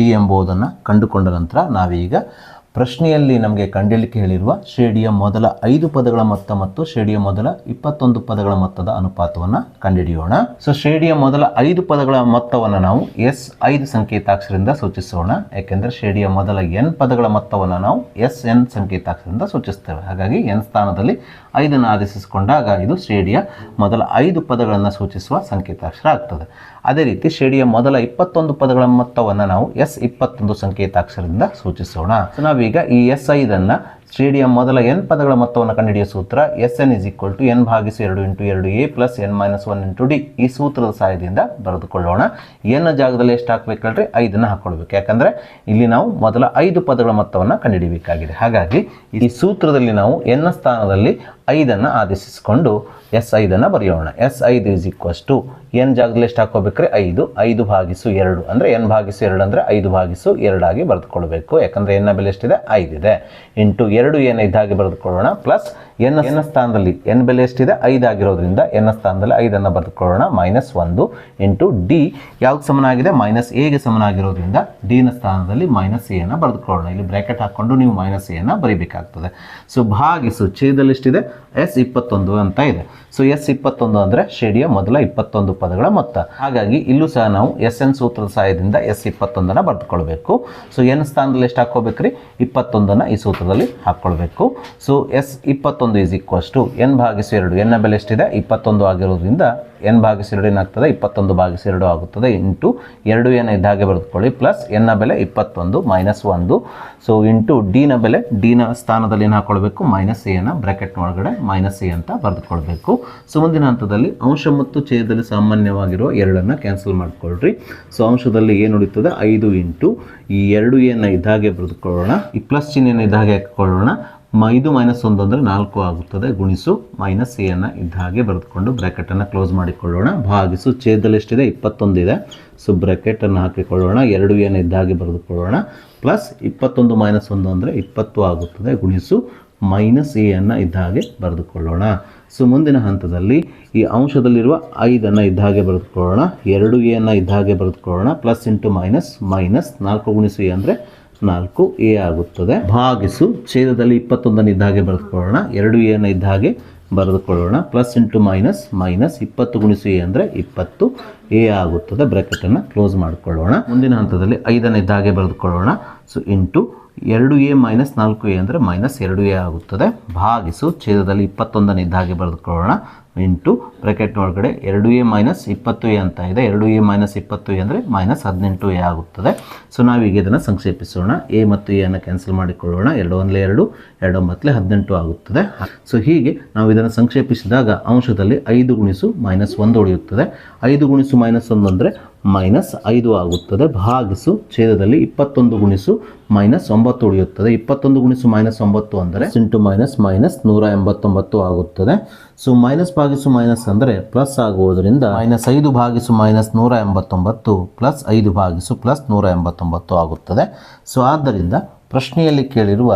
d ಎಂಬುದನ್ನು ಕಂಡುಕೊಂಡ ನಂತರ ನಾವೀಗ ಪ್ರಶ್ನೆಯಲ್ಲಿ ನಮಗೆ ಕಂಡುಹಿಡಿಯಲಿಕ್ಕೆ ಹೇಳಿರುವ ಶ್ರೇಣಿಯ ಮೊದಲ 5 ಪದಗಳ ಮೊತ್ತ ಮತ್ತು ಶ್ರೇಣಿಯ ಮೊದಲ 21 ಪದಗಳ ಮೊತ್ತದ ಅನುಪಾತವನ್ನು ಕಂಡುಹಿಡಿಯೋಣ. ಸೊ ಶ್ರೇಣಿಯ ಮೊದಲ 5 ಪದಗಳ ಮೊತ್ತವನ್ನು ನಾವು S5 ಸಂಕೇತಾಕ್ಷರದಿಂದ ಸೂಚಿಸೋಣ. ಯಾಕೆಂದರೆ ಶ್ರೇಣಿಯ ಮೊದಲ n ಪದಗಳ ಮೊತ್ತವನ್ನು ನಾವು SN ಸಂಕೇತಾಕ್ಷರದಿಂದ ಸೂಚಿಸ್ತೇವೆ. ಹಾಗಾಗಿ n ಸ್ಥಾನದಲ್ಲಿ 5 ಆದೇಶಿಸಿಕೊಂಡಾಗ ಇದು ಶ್ರೇಣಿಯ ಮೊದಲ 5 ಪದಗಳನ್ನು ಸೂಚಿಸುವ ಸಂಕೇತಾಕ್ಷರ ಆಗ್ತದೆ. ಅದೇ ರೀತಿ ಶ್ರೇಣಿಯ ಮೊದಲ 21 ಪದಗಳ ಮೊತ್ತವನ್ನು ನಾವು S21 ಸಂಕೇತಾಕ್ಷರದಿಂದ ಸೂಚಿಸೋಣ. ಸೊ ನಾವೀಗ ಈ S5 ಶ್ರೇಣಿಯ ಮೊದಲ n ಪದಗಳ ಮೊತ್ತವನ್ನು ಕಂಡುಹಿಡಿಯುವ ಸೂತ್ರ Sn = n/2 × 2a + n - 1 × d. ಈ ಸೂತ್ರದ ಸಹಾಯದಿಂದ ಬರೆದುಕೊಳ್ಳೋಣ. n ಜಾಗದಲ್ಲಿ ಎಷ್ಟು ಹಾಕಬೇಕಲ್ರಿ? 5 ಹಾಕೊಳ್ಬೇಕು. ಯಾಕಂದರೆ ಇಲ್ಲಿ ನಾವು ಮೊದಲ 5 ಪದಗಳ ಮೊತ್ತವನ್ನು ಕಂಡುಹಿಡಿಯಬೇಕಾಗಿದೆ. ಹಾಗಾಗಿ ಈ ಸೂತ್ರದಲ್ಲಿ ನಾವು n ಸ್ಥಾನದಲ್ಲಿ 5 ಆದೇಶಿಸಿಕೊಂಡು S5 ಬರೆಯೋಣ. S5 n ಜಾಗದಲ್ಲಿ ಎಷ್ಟು ಹಾಕೋಬೇಕ್ರಿ? 5/2 ಅಂದರೆ n/2 ಅಂದರೆ 5/2 ಆಗಿ ಬರೆದುಕೊಳ್ಬೇಕು. ಯಾಕಂದರೆ n ಬೆಲೆ ಎಷ್ಟಿದೆ? 5 ಇದೆ. ಇಂಟು 2a ಇದ್ದಾಗೆ ಬರೆದುಕೊಳ್ಳೋಣ. ಪ್ಲಸ್ n ಸ್ಥಾನದಲ್ಲಿ n ಬೆಲೆ ಎಷ್ಟಿದೆ? 5 ಆಗಿರೋದ್ರಿಂದ n ಸ್ಥಾನದಲ್ಲಿ 5 ಬರೆದುಕೊಳ್ಳೋಣ. -1 ಇಂಟು d ಯಾವ್ದು ಸಮನಾಗಿದೆ? -a ಸಮನಾಗಿರೋದ್ರಿಂದ d ನ ಸ್ಥಾನದಲ್ಲಿ -a ಬರೆದುಕೊಳ್ಳೋಣ. ಇಲ್ಲಿ ಬ್ರ್ಯಾಕೆಟ್ ಹಾಕ್ಕೊಂಡು ನೀವು -a ಬರೀಬೇಕಾಗ್ತದೆ. ಸೊ ಭಾಗಿಸು ಛೇದದಲ್ಲಿ ಎಷ್ಟಿದೆ? S21 ಅಂತ ಇದೆ. ಸೊ S21 ಅಂದರೆ ಶ್ರೇಣಿಯ ಮೊದಲ 21 ಪದಗಳ ಮೊತ್ತ. ಹಾಗಾಗಿ ಇಲ್ಲೂ ಸಹ ನಾವು SN ಸೂತ್ರದ ಸಹಾಯದಿಂದ S21 ಬರೆದುಕೊಳ್ಬೇಕು. ಸೊ n ಸ್ಥಾನದಲ್ಲಿ ಎಷ್ಟು ಹಾಕೋಬೇಕ್ರಿ? 21 ಈ ಸೂತ್ರದಲ್ಲಿ ಹಾಕ್ಕೊಳ್ಬೇಕು. So S21 = n/2. n ಬೆಲೆ ಎಷ್ಟಿದೆ? 21 ಆಗಿರೋದ್ರಿಂದ n/2 ಏನಾಗ್ತದೆ? 21/2 ಆಗುತ್ತದೆ. ಇಂಟು 2a ಇದ್ದಾಗೆ ಬರೆದುಕೊಳ್ಳಿ. ಪ್ಲಸ್ n ಬೆಲೆ 21 -1. ಸೊ ಇಂಟು d ನ ಬೆಲೆ d ನ ಸ್ಥಾನದಲ್ಲಿ ಏನು ಹಾಕೊಳ್ಬೇಕು? -a ಬ್ರಾಕೆಟ್ ಒಳಗಡೆ -a ಅಂತ ಬರೆದುಕೊಳ್ಬೇಕು. ಸೊ ಮುಂದಿನ ಹಂತದಲ್ಲಿ ಅಂಶ ಮತ್ತು ಛೇದದಲ್ಲಿ ಸಾಮಾನ್ಯವಾಗಿರುವ 2 ಕ್ಯಾನ್ಸಲ್ ಮಾಡ್ಕೊಳ್ರಿ. ಸೊ ಅಂಶದಲ್ಲಿ ಏನು ಉಳಿತದೆ? 5 ಇಂಟು ಈ 2a ಇದ್ದಾಗೆ ಬರೆದುಕೊಳ್ಳೋಣ. ಈ ಪ್ಲಸ್ ಚಿಹ್ನೆಯನ್ನು ಇದ್ದಾಗೆ ಹಾಕಿಕೊಳ್ಳೋಣ. 5 - 1 ಅಂದರೆ 4 ಆಗುತ್ತದೆ. ಗುಣಿಸು -a ಇದ್ದ ಹಾಗೆ ಬರೆದುಕೊಂಡು ಬ್ರ್ಯಾಕೆಟನ್ನು ಕ್ಲೋಸ್ ಮಾಡಿಕೊಳ್ಳೋಣ. ಭಾಗಿಸು ಛೇದದಲ್ಲಿ ಎಷ್ಟಿದೆ? 21 ಇದೆ. ಸೊ ಬ್ರ್ಯಾಕೆಟನ್ನು ಹಾಕಿಕೊಳ್ಳೋಣ. 2a ಇದ್ದ ಹಾಗೆ ಬರೆದುಕೊಳ್ಳೋಣ. ಪ್ಲಸ್ 21 - 1 ಅಂದರೆ 20 ಆಗುತ್ತದೆ. ಗುಣಿಸು -a ಇದ್ದ ಹಾಗೆ ಬರೆದುಕೊಳ್ಳೋಣ. ಸೊ ಮುಂದಿನ ಹಂತದಲ್ಲಿ ಈ ಅಂಶದಲ್ಲಿರುವ 5 ಇದ್ದ ಹಾಗೆ ಬರೆದುಕೊಳ್ಳೋಣ. 2a ಇದ್ದ ಹಾಗೆ ಬರೆದುಕೊಳ್ಳೋಣ. ಪ್ಲಸ್ ಇಂಟು ಮೈನಸ್ -4 ಗುಣಿಸು a ಅಂದರೆ 4a ಆಗುತ್ತದೆ. ಭಾಗಿಸು ಛೇದದಲ್ಲಿ 21 ಇದ್ದ ಹಾಗೆ ಬರೆದುಕೊಳ್ಳೋಣ. 2a ಇದ್ದ ಹಾಗೆ ಬರೆದುಕೊಳ್ಳೋಣ. ಪ್ಲಸ್ ಇಂಟು ಮೈನಸ್ -20 ಗುಣಿಸು a ಅಂದರೆ 20a ಆಗುತ್ತದೆ. ಬ್ರ್ಯಾಕೆಟನ್ನು ಕ್ಲೋಸ್ ಮಾಡಿಕೊಳ್ಳೋಣ. ಮುಂದಿನ ಹಂತದಲ್ಲಿ 5 ಇದ್ದ ಹಾಗೆ ಬರೆದುಕೊಳ್ಳೋಣ. ಸೊ ಇಂಟು 2a - 4a ಅಂದರೆ -2a ಆಗುತ್ತದೆ. ಭಾಗಿಸು ಛೇದದಲ್ಲಿ 21 ಇದ್ದ ಹಾಗೆ ಬರೆದುಕೊಳ್ಳೋಣ. ಇಂಟು ಬ್ರ್ಯಾಕೆಟ್ ಒಳಗಡೆ 2a - 20a ಅಂತ ಇದೆ. 2a - 20a ಅಂದರೆ -18a ಆಗುತ್ತದೆ. ಸೊ ನಾವೀಗ ಇದನ್ನು ಸಂಕ್ಷೇಪಿಸೋಣ. a ಮತ್ತು a ಅನ್ನು ಕ್ಯಾನ್ಸಲ್ ಮಾಡಿಕೊಳ್ಳೋಣ. 2 1 2, 2 9 18 ಆಗುತ್ತದೆ. ಸೊ ಹೀಗೆ ನಾವು ಇದನ್ನು ಸಂಕ್ಷೇಪಿಸಿದಾಗ ಅಂಶದಲ್ಲಿ 5 ಗುಣಿಸು -1 ಉಳಿಯುತ್ತದೆ. 5 ಗುಣಿಸು -1 ಅಂದರೆ -5 ಆಗುತ್ತದೆ. ಭಾಗಿಸು ಛೇದದಲ್ಲಿ 21 ಗುಣಿಸು -9 ಉಳಿಯುತ್ತದೆ. 21 ಗುಣಿಸು -9 ಅಂದರೆ ಇಂಟು -189 ಆಗುತ್ತದೆ. ಸೊ ಮೈನಸ್ ಭಾಗಿಸು ಮೈನಸ್ ಅಂದರೆ ಪ್ಲಸ್ ಆಗುವುದರಿಂದ -5 ಭಾಗಿಸು -189 ಪ್ಲಸ್ 5 ಭಾಗಿಸು ಪ್ಲಸ್ 189 ಆಗುತ್ತದೆ. ಸೊ ಆದ್ದರಿಂದ ಪ್ರಶ್ನೆಯಲ್ಲಿ ಕೇಳಿರುವ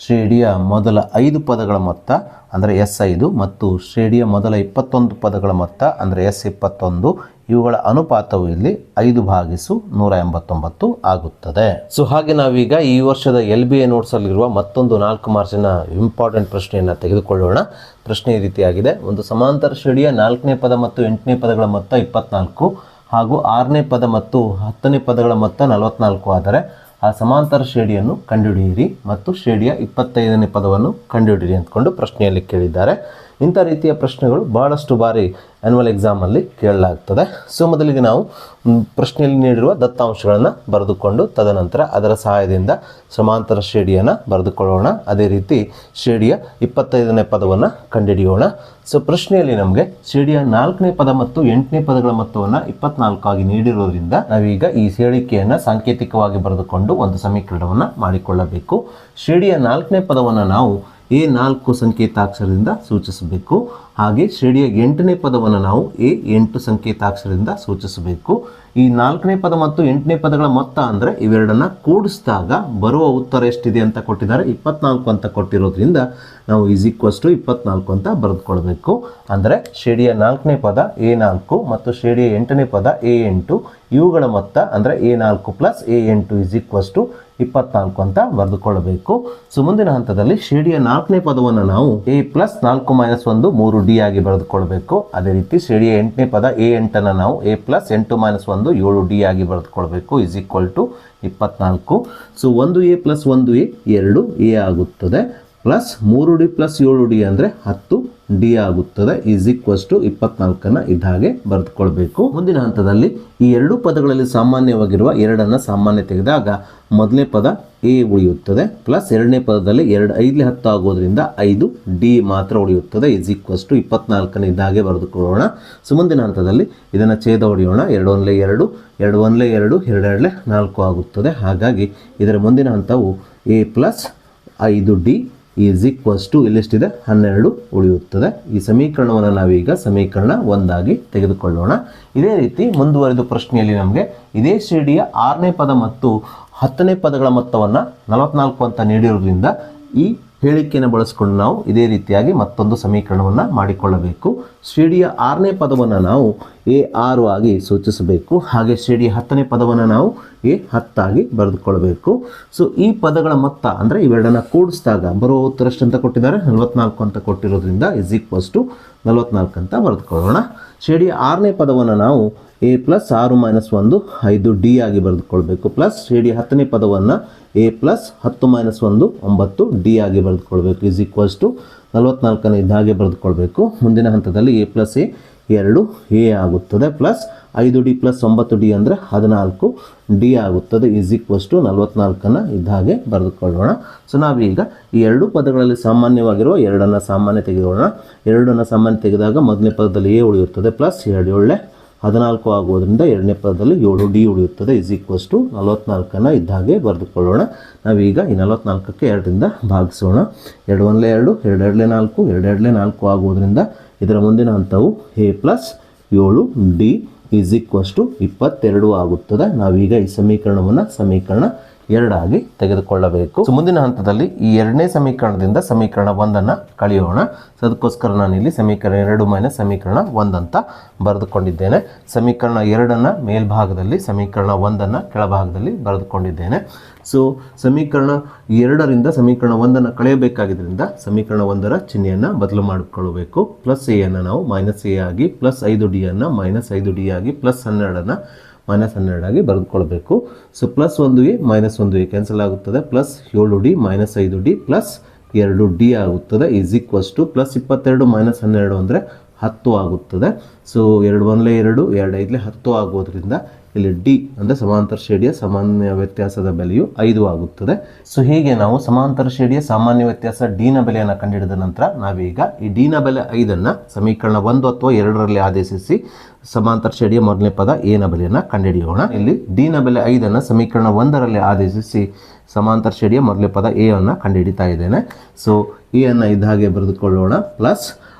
ಶ್ರೇಣಿಯ ಮೊದಲ 5 ಪದಗಳ ಮೊತ್ತ ಅಂದರೆ S5 ಮತ್ತು ಶ್ರೇಣಿಯ ಮೊದಲ 21 ಪದಗಳ ಮೊತ್ತ ಅಂದರೆ S21 ಇವುಗಳ ಅನುಪಾತವು ಇಲ್ಲಿ 5/189 ಆಗುತ್ತದೆ. ಸೊ ಹಾಗೆ ನಾವೀಗ ಈ ವರ್ಷದ LBA ನೋಟ್ಸಲ್ಲಿರುವ ಮತ್ತೊಂದು 4 ಮಾರ್ಕ್ಸಿನ ಇಂಪಾರ್ಟೆಂಟ್ ಪ್ರಶ್ನೆಯನ್ನು ತೆಗೆದುಕೊಳ್ಳೋಣ. ಪ್ರಶ್ನೆ ಈ ರೀತಿಯಾಗಿದೆ. ಒಂದು ಸಮಾಂತರ ಶ್ರೇಣಿಯ 4ನೇ ಪದ ಮತ್ತು 8ನೇ ಪದಗಳ ಮೊತ್ತ 24 ಹಾಗೂ 6ನೇ ಪದ ಮತ್ತು 10ನೇ ಪದಗಳ ಮೊತ್ತ 44 ಆದರೆ ಆ ಸಮಾಂತರ ಶ್ರೇಣಿಯನ್ನು ಕಂಡುಹಿಡಿಯಿರಿ ಮತ್ತು ಶ್ರೇಣಿಯ 25ನೇ ಪದವನ್ನು ಕಂಡುಹಿಡಿಯಿರಿ ಅಂದ್ಕೊಂಡು ಪ್ರಶ್ನೆಯಲ್ಲಿ ಕೇಳಿದ್ದಾರೆ. ಇಂಥ ರೀತಿಯ ಪ್ರಶ್ನೆಗಳು ಬಹಳಷ್ಟು ಬಾರಿ ಆ್ಯನ್ಯುವಲ್ ಎಕ್ಸಾಮಲ್ಲಿ ಕೇಳಲಾಗ್ತದೆ. ಸೊ ಮೊದಲಿಗೆ ನಾವು ಪ್ರಶ್ನೆಯಲ್ಲಿ ನೀಡಿರುವ ದತ್ತಾಂಶಗಳನ್ನು ಬರೆದುಕೊಂಡು ತದನಂತರ ಅದರ ಸಹಾಯದಿಂದ ಸಮಾಂತರ ಶ್ರೇಣಿಯನ್ನು ಬರೆದುಕೊಳ್ಳೋಣ. ಅದೇ ರೀತಿ ಶ್ರೇಣಿಯ 25ನೇ ಪದವನ್ನು ಕಂಡುಹಿಡಿಯೋಣ. ಸೊ ಪ್ರಶ್ನೆಯಲ್ಲಿ ನಮಗೆ ಶ್ರೇಣಿಯ 4ನೇ ಪದ ಮತ್ತು 8ನೇ ಪದಗಳ ಮೊತ್ತವನ್ನು 24 ಆಗಿ ನೀಡಿರೋದ್ರಿಂದ ನಾವೀಗ ಈ ಹೇಳಿಕೆಯನ್ನು ಸಾಂಕೇತಿಕವಾಗಿ ಬರೆದುಕೊಂಡು ಒಂದು ಸಮೀಕರಣವನ್ನು ಮಾಡಿಕೊಳ್ಳಬೇಕು. ಶ್ರೇಣಿಯ 4ನೇ ಪದವನ್ನು ನಾವು A4 ಸಂಕೇತಾಕ್ಷರದಿಂದ ಸೂಚಿಸಬೇಕು. ಹಾಗೆ ಶ್ರೇಣಿಯ 8ನೇ ಪದವನ್ನು ನಾವು A8 ಸಂಕೇತಾಕ್ಷರದಿಂದ ಸೂಚಿಸಬೇಕು. ಈ 4ನೇ ಪದ ಮತ್ತು 8ನೇ ಪದಗಳ ಮೊತ್ತ ಅಂದರೆ ಇವೆರಡನ್ನ ಕೂಡಿಸಿದಾಗ ಬರುವ ಉತ್ತರ ಎಷ್ಟಿದೆ ಅಂತ ಕೊಟ್ಟಿದ್ದಾರೆ, 24 ಅಂತ ಕೊಟ್ಟಿರೋದ್ರಿಂದ ನಾವು = 24 ಅಂತ ಬರೆದುಕೊಳ್ಬೇಕು. ಅಂದರೆ ಶ್ರೇಣಿಯ 4ನೇ ಪದ A4 ಮತ್ತು ಶ್ರೇಣಿಯ 8ನೇ ಪದ A8 ಇವುಗಳ ಮೊತ್ತ ಅಂದರೆ A4 + A8 = 24 ಅಂತ ಬರೆದುಕೊಳ್ಳಬೇಕು. ಸೊ ಮುಂದಿನ ಹಂತದಲ್ಲಿ ಶ್ರೇಣಿಯ 4ನೇ ಪದವನ್ನು ನಾವು A + 4 - 1 3D ಆಗಿ ಬರೆದುಕೊಳ್ಬೇಕು. ಅದೇ ರೀತಿ ಶ್ರೇಣಿಯ 8ನೇ ಪದ A8 ಅನ್ನು ನಾವು A + 8 - 1 7D ಆಗಿ ಬರೆದುಕೊಳ್ಬೇಕು = 24. ಸೊ 1A + 1A 2A ಆಗುತ್ತದೆ, ಪ್ಲಸ್ 3D + 7D ಅಂದರೆ 10D ಆಗುತ್ತದೆ = 24 ಇದ್ದ ಹಾಗೆ ಬರೆದುಕೊಳ್ಬೇಕು. ಮುಂದಿನ ಹಂತದಲ್ಲಿ ಈ ಎರಡು ಪದಗಳಲ್ಲಿ ಸಾಮಾನ್ಯವಾಗಿರುವ 2ಅನ್ನು ಸಾಮಾನ್ಯ ತೆಗೆದಾಗ ಮೊದಲನೇ ಪದ A ಉಳಿಯುತ್ತದೆ, ಪ್ಲಸ್ ಎರಡನೇ ಪದದಲ್ಲಿ 2 5 10 ಆಗೋದ್ರಿಂದ 5D ಮಾತ್ರ ಉಳಿಯುತ್ತದೆ = 24 ಇದ್ದ ಹಾಗೆ ಬರೆದುಕೊಳ್ಳೋಣ. ಸೊ ಮುಂದಿನ ಹಂತದಲ್ಲಿ ಇದನ್ನು ಛೇದ ಹೊಡೆಯೋಣ. 2 1 2 2 1 2 2 4 ಆಗುತ್ತದೆ. ಹಾಗಾಗಿ ಇದರ ಮುಂದಿನ ಹಂತವು A + 5D ಇಲ್ಲೆಷ್ಟಿದೆ 12 ಉಳಿಯುತ್ತದೆ. ಈ ಸಮೀಕರಣವನ್ನು ನಾವೀಗ ಸಮೀಕರಣ 1 ಆಗಿ ತೆಗೆದುಕೊಳ್ಳೋಣ. ಇದೇ ರೀತಿ ಮುಂದುವರೆದ ಪ್ರಶ್ನೆಯಲ್ಲಿ ನಮಗೆ ಇದೇ ಶ್ರೇಣಿಯ 6ನೇ ಪದ ಮತ್ತು 10ನೇ ಪದಗಳ ಮೊತ್ತವನ್ನು 44 ಅಂತ ನೀಡಿರೋದ್ರಿಂದ ಈ ಹೇಳಿಕೆಯನ್ನು ಬಳಸಿಕೊಂಡು ನಾವು ಇದೇ ರೀತಿಯಾಗಿ ಮತ್ತೊಂದು ಸಮೀಕರಣವನ್ನು ಮಾಡಿಕೊಳ್ಳಬೇಕು. ಶ್ರೇಣಿಯ 6ನೇ ಪದವನ್ನು ನಾವು A6 ಆಗಿ ಸೂಚಿಸಬೇಕು. ಹಾಗೆ ಶ್ರೇಣಿಯ 10ನೇ ಪದವನ್ನು ನಾವು A10 ಆಗಿ ಬರೆದುಕೊಳ್ಬೇಕು. ಸೊ ಈ ಪದಗಳ ಮೊತ್ತ ಅಂದರೆ ಇವೆರಡನ್ನ ಕೂಡಿಸಿದಾಗ ಬರುವ ಉತ್ತರ ಎಷ್ಟು ಅಂತ ಕೊಟ್ಟಿದ್ದಾರೆ, 44 ಅಂತ ಕೊಟ್ಟಿರೋದ್ರಿಂದ = 44 ಅಂತ ಬರೆದುಕೊಳ್ಳೋಣ. ಶ್ರೇಣಿಯ 6ನೇ ಪದವನ್ನು ನಾವು A + 6 - 1 5D ಆಗಿ ಬರೆದುಕೊಳ್ಬೇಕು. ಪ್ಲಸ್ ಶ್ರೇಣಿಯ 10ನೇ ಪದವನ್ನು A + 10 - 1 9D ಆಗಿ ಬರೆದುಕೊಳ್ಬೇಕು = 44 ಇದ್ದ ಹಾಗೆ ಬರೆದುಕೊಳ್ಬೇಕು. ಮುಂದಿನ ಹಂತದಲ್ಲಿ A + A 2A ಆಗುತ್ತದೆ, ಪ್ಲಸ್ 5D + 9D ಅಂದರೆ 14D ಆಗುತ್ತದೆ = 44 ಇದ್ದ ಹಾಗೆ ಬರೆದುಕೊಳ್ಳೋಣ. ಸೊ ನಾವೀಗ ಈ ಎರಡು ಪದಗಳಲ್ಲಿ ಸಾಮಾನ್ಯವಾಗಿರುವ 2ಅನ್ನು ಸಾಮಾನ್ಯ ತೆಗೆದುಕೊಳ್ಳೋಣ. 2ಅನ್ನು ಸಾಮಾನ್ಯ ತೆಗೆದಾಗ ಮೊದಲನೇ ಪದದಲ್ಲಿ A ಉಳಿಯುತ್ತದೆ, ಪ್ಲಸ್ 2 7 14 ಆಗುವುದರಿಂದ ಎರಡನೇ ಪದದಲ್ಲಿ 7D ಉಳಿಯುತ್ತದೆ = 44 ಇದ್ದ ಹಾಗೆ ಬರೆದುಕೊಳ್ಳೋಣ. ನಾವೀಗ ಈ 44ಕ್ಕೆ 2ರಿಂದ ಭಾಗಿಸೋಣ. 2 1 2 2 2 4 2 2 4 ಆಗುವುದರಿಂದ ಇದರ ಮುಂದಿನ ಹಂತವು A + 7D = 22 ಆಗುತ್ತದೆ. ನಾವೀಗ ಈ ಸಮೀಕರಣವನ್ನು ಸಮೀಕರಣ 2 ಆಗಿ ತೆಗೆದುಕೊಳ್ಳಬೇಕು. ಸೊ ಮುಂದಿನ ಹಂತದಲ್ಲಿ ಈ ಎರಡನೇ ಸಮೀಕರಣದಿಂದ ಸಮೀಕರಣ 1ಅನ್ನು ಕಳೆಯೋಣ. ಸೊ ಅದಕ್ಕೋಸ್ಕರ ನಾನಿಲ್ಲಿ ಸಮೀಕರಣ 2 - ಸಮೀಕರಣ 1 ಅಂತ ಬರೆದುಕೊಂಡಿದ್ದೇನೆ. ಸಮೀಕರಣ 2ಅನ್ನು ಮೇಲ್ಭಾಗದಲ್ಲಿ, ಸಮೀಕರಣ 1ಅನ್ನು ಕೆಳಭಾಗದಲ್ಲಿ ಬರೆದುಕೊಂಡಿದ್ದೇನೆ. ಸೊ ಸಮೀಕರಣ 2ರಿಂದ ಸಮೀಕರಣ 1ಅನ್ನು ಕಳೆಯಬೇಕಾಗಿದ್ದರಿಂದ ಸಮೀಕರಣ 1ರ ಚಿಹ್ನೆಯನ್ನು ಬದಲು ಮಾಡಿಕೊಳ್ಳಬೇಕು. ಪ್ಲಸ್ A ಅನ್ನು ನಾವು -A ಆಗಿ, ಪ್ಲಸ್ 5D ಅನ್ನು -5D ಆಗಿ, ಪ್ಲಸ್ 12ಅನ್ನು -12 ಆಗಿ ಬರೆದುಕೊಳ್ಬೇಕು. So plus 1A -1A cancel ಆಗುತ್ತದೆ, plus 7D -5D plus 2D ಆಗುತ್ತದೆ = ಪ್ಲಸ್ 22 -12 ಅಂದರೆ 10 ಆಗುತ್ತದೆ. ಸೊ 2 1 2 2 5 10 ಆಗೋದ್ರಿಂದ ಇಲ್ಲಿ D ಅಂದರೆ ಸಮಾಂತರ ಶ್ರೇಣಿಯ ಸಾಮಾನ್ಯ ವ್ಯತ್ಯಾಸದ ಬೆಲೆಯು 5 ಆಗುತ್ತದೆ. ಸೊ ಹೀಗೆ ನಾವು ಸಮಾಂತರ ಶ್ರೇಣಿಯ ಸಾಮಾನ್ಯ ವ್ಯತ್ಯಾಸ D ನ ಬೆಲೆಯನ್ನು ಕಂಡುಹಿಡಿದ ನಂತರ ನಾವೀಗ ಈ D ನ ಬೆಲೆ 5ಅನ್ನು ಸಮೀಕರಣ 1 ಅಥವಾ 2ರಲ್ಲಿ ಆದೇಶಿಸಿ ಸಮಾಂತರ ಶ್ರೇಣಿಯ ಮೊದಲನೇ ಪದ A ನ ಬೆಲೆಯನ್ನು ಕಂಡುಹಿಡಿಯೋಣ. ಇಲ್ಲಿ D ನ ಬೆಲೆ 5ಅನ್ನು ಸಮೀಕರಣ 1ರಲ್ಲಿ ಆದೇಶಿಸಿ ಸಮಾಂತರ ಶ್ರೇಣಿಯ ಮೊದಲನೇ ಪದ A ಅನ್ನು ಕಂಡುಹಿಡಿತಾ ಇದ್ದೇನೆ. ಸೊ A ಅನ್ನು ಇದ್ದ ಹಾಗೆ ಬರೆದುಕೊಳ್ಳೋಣ, ಪ್ಲಸ್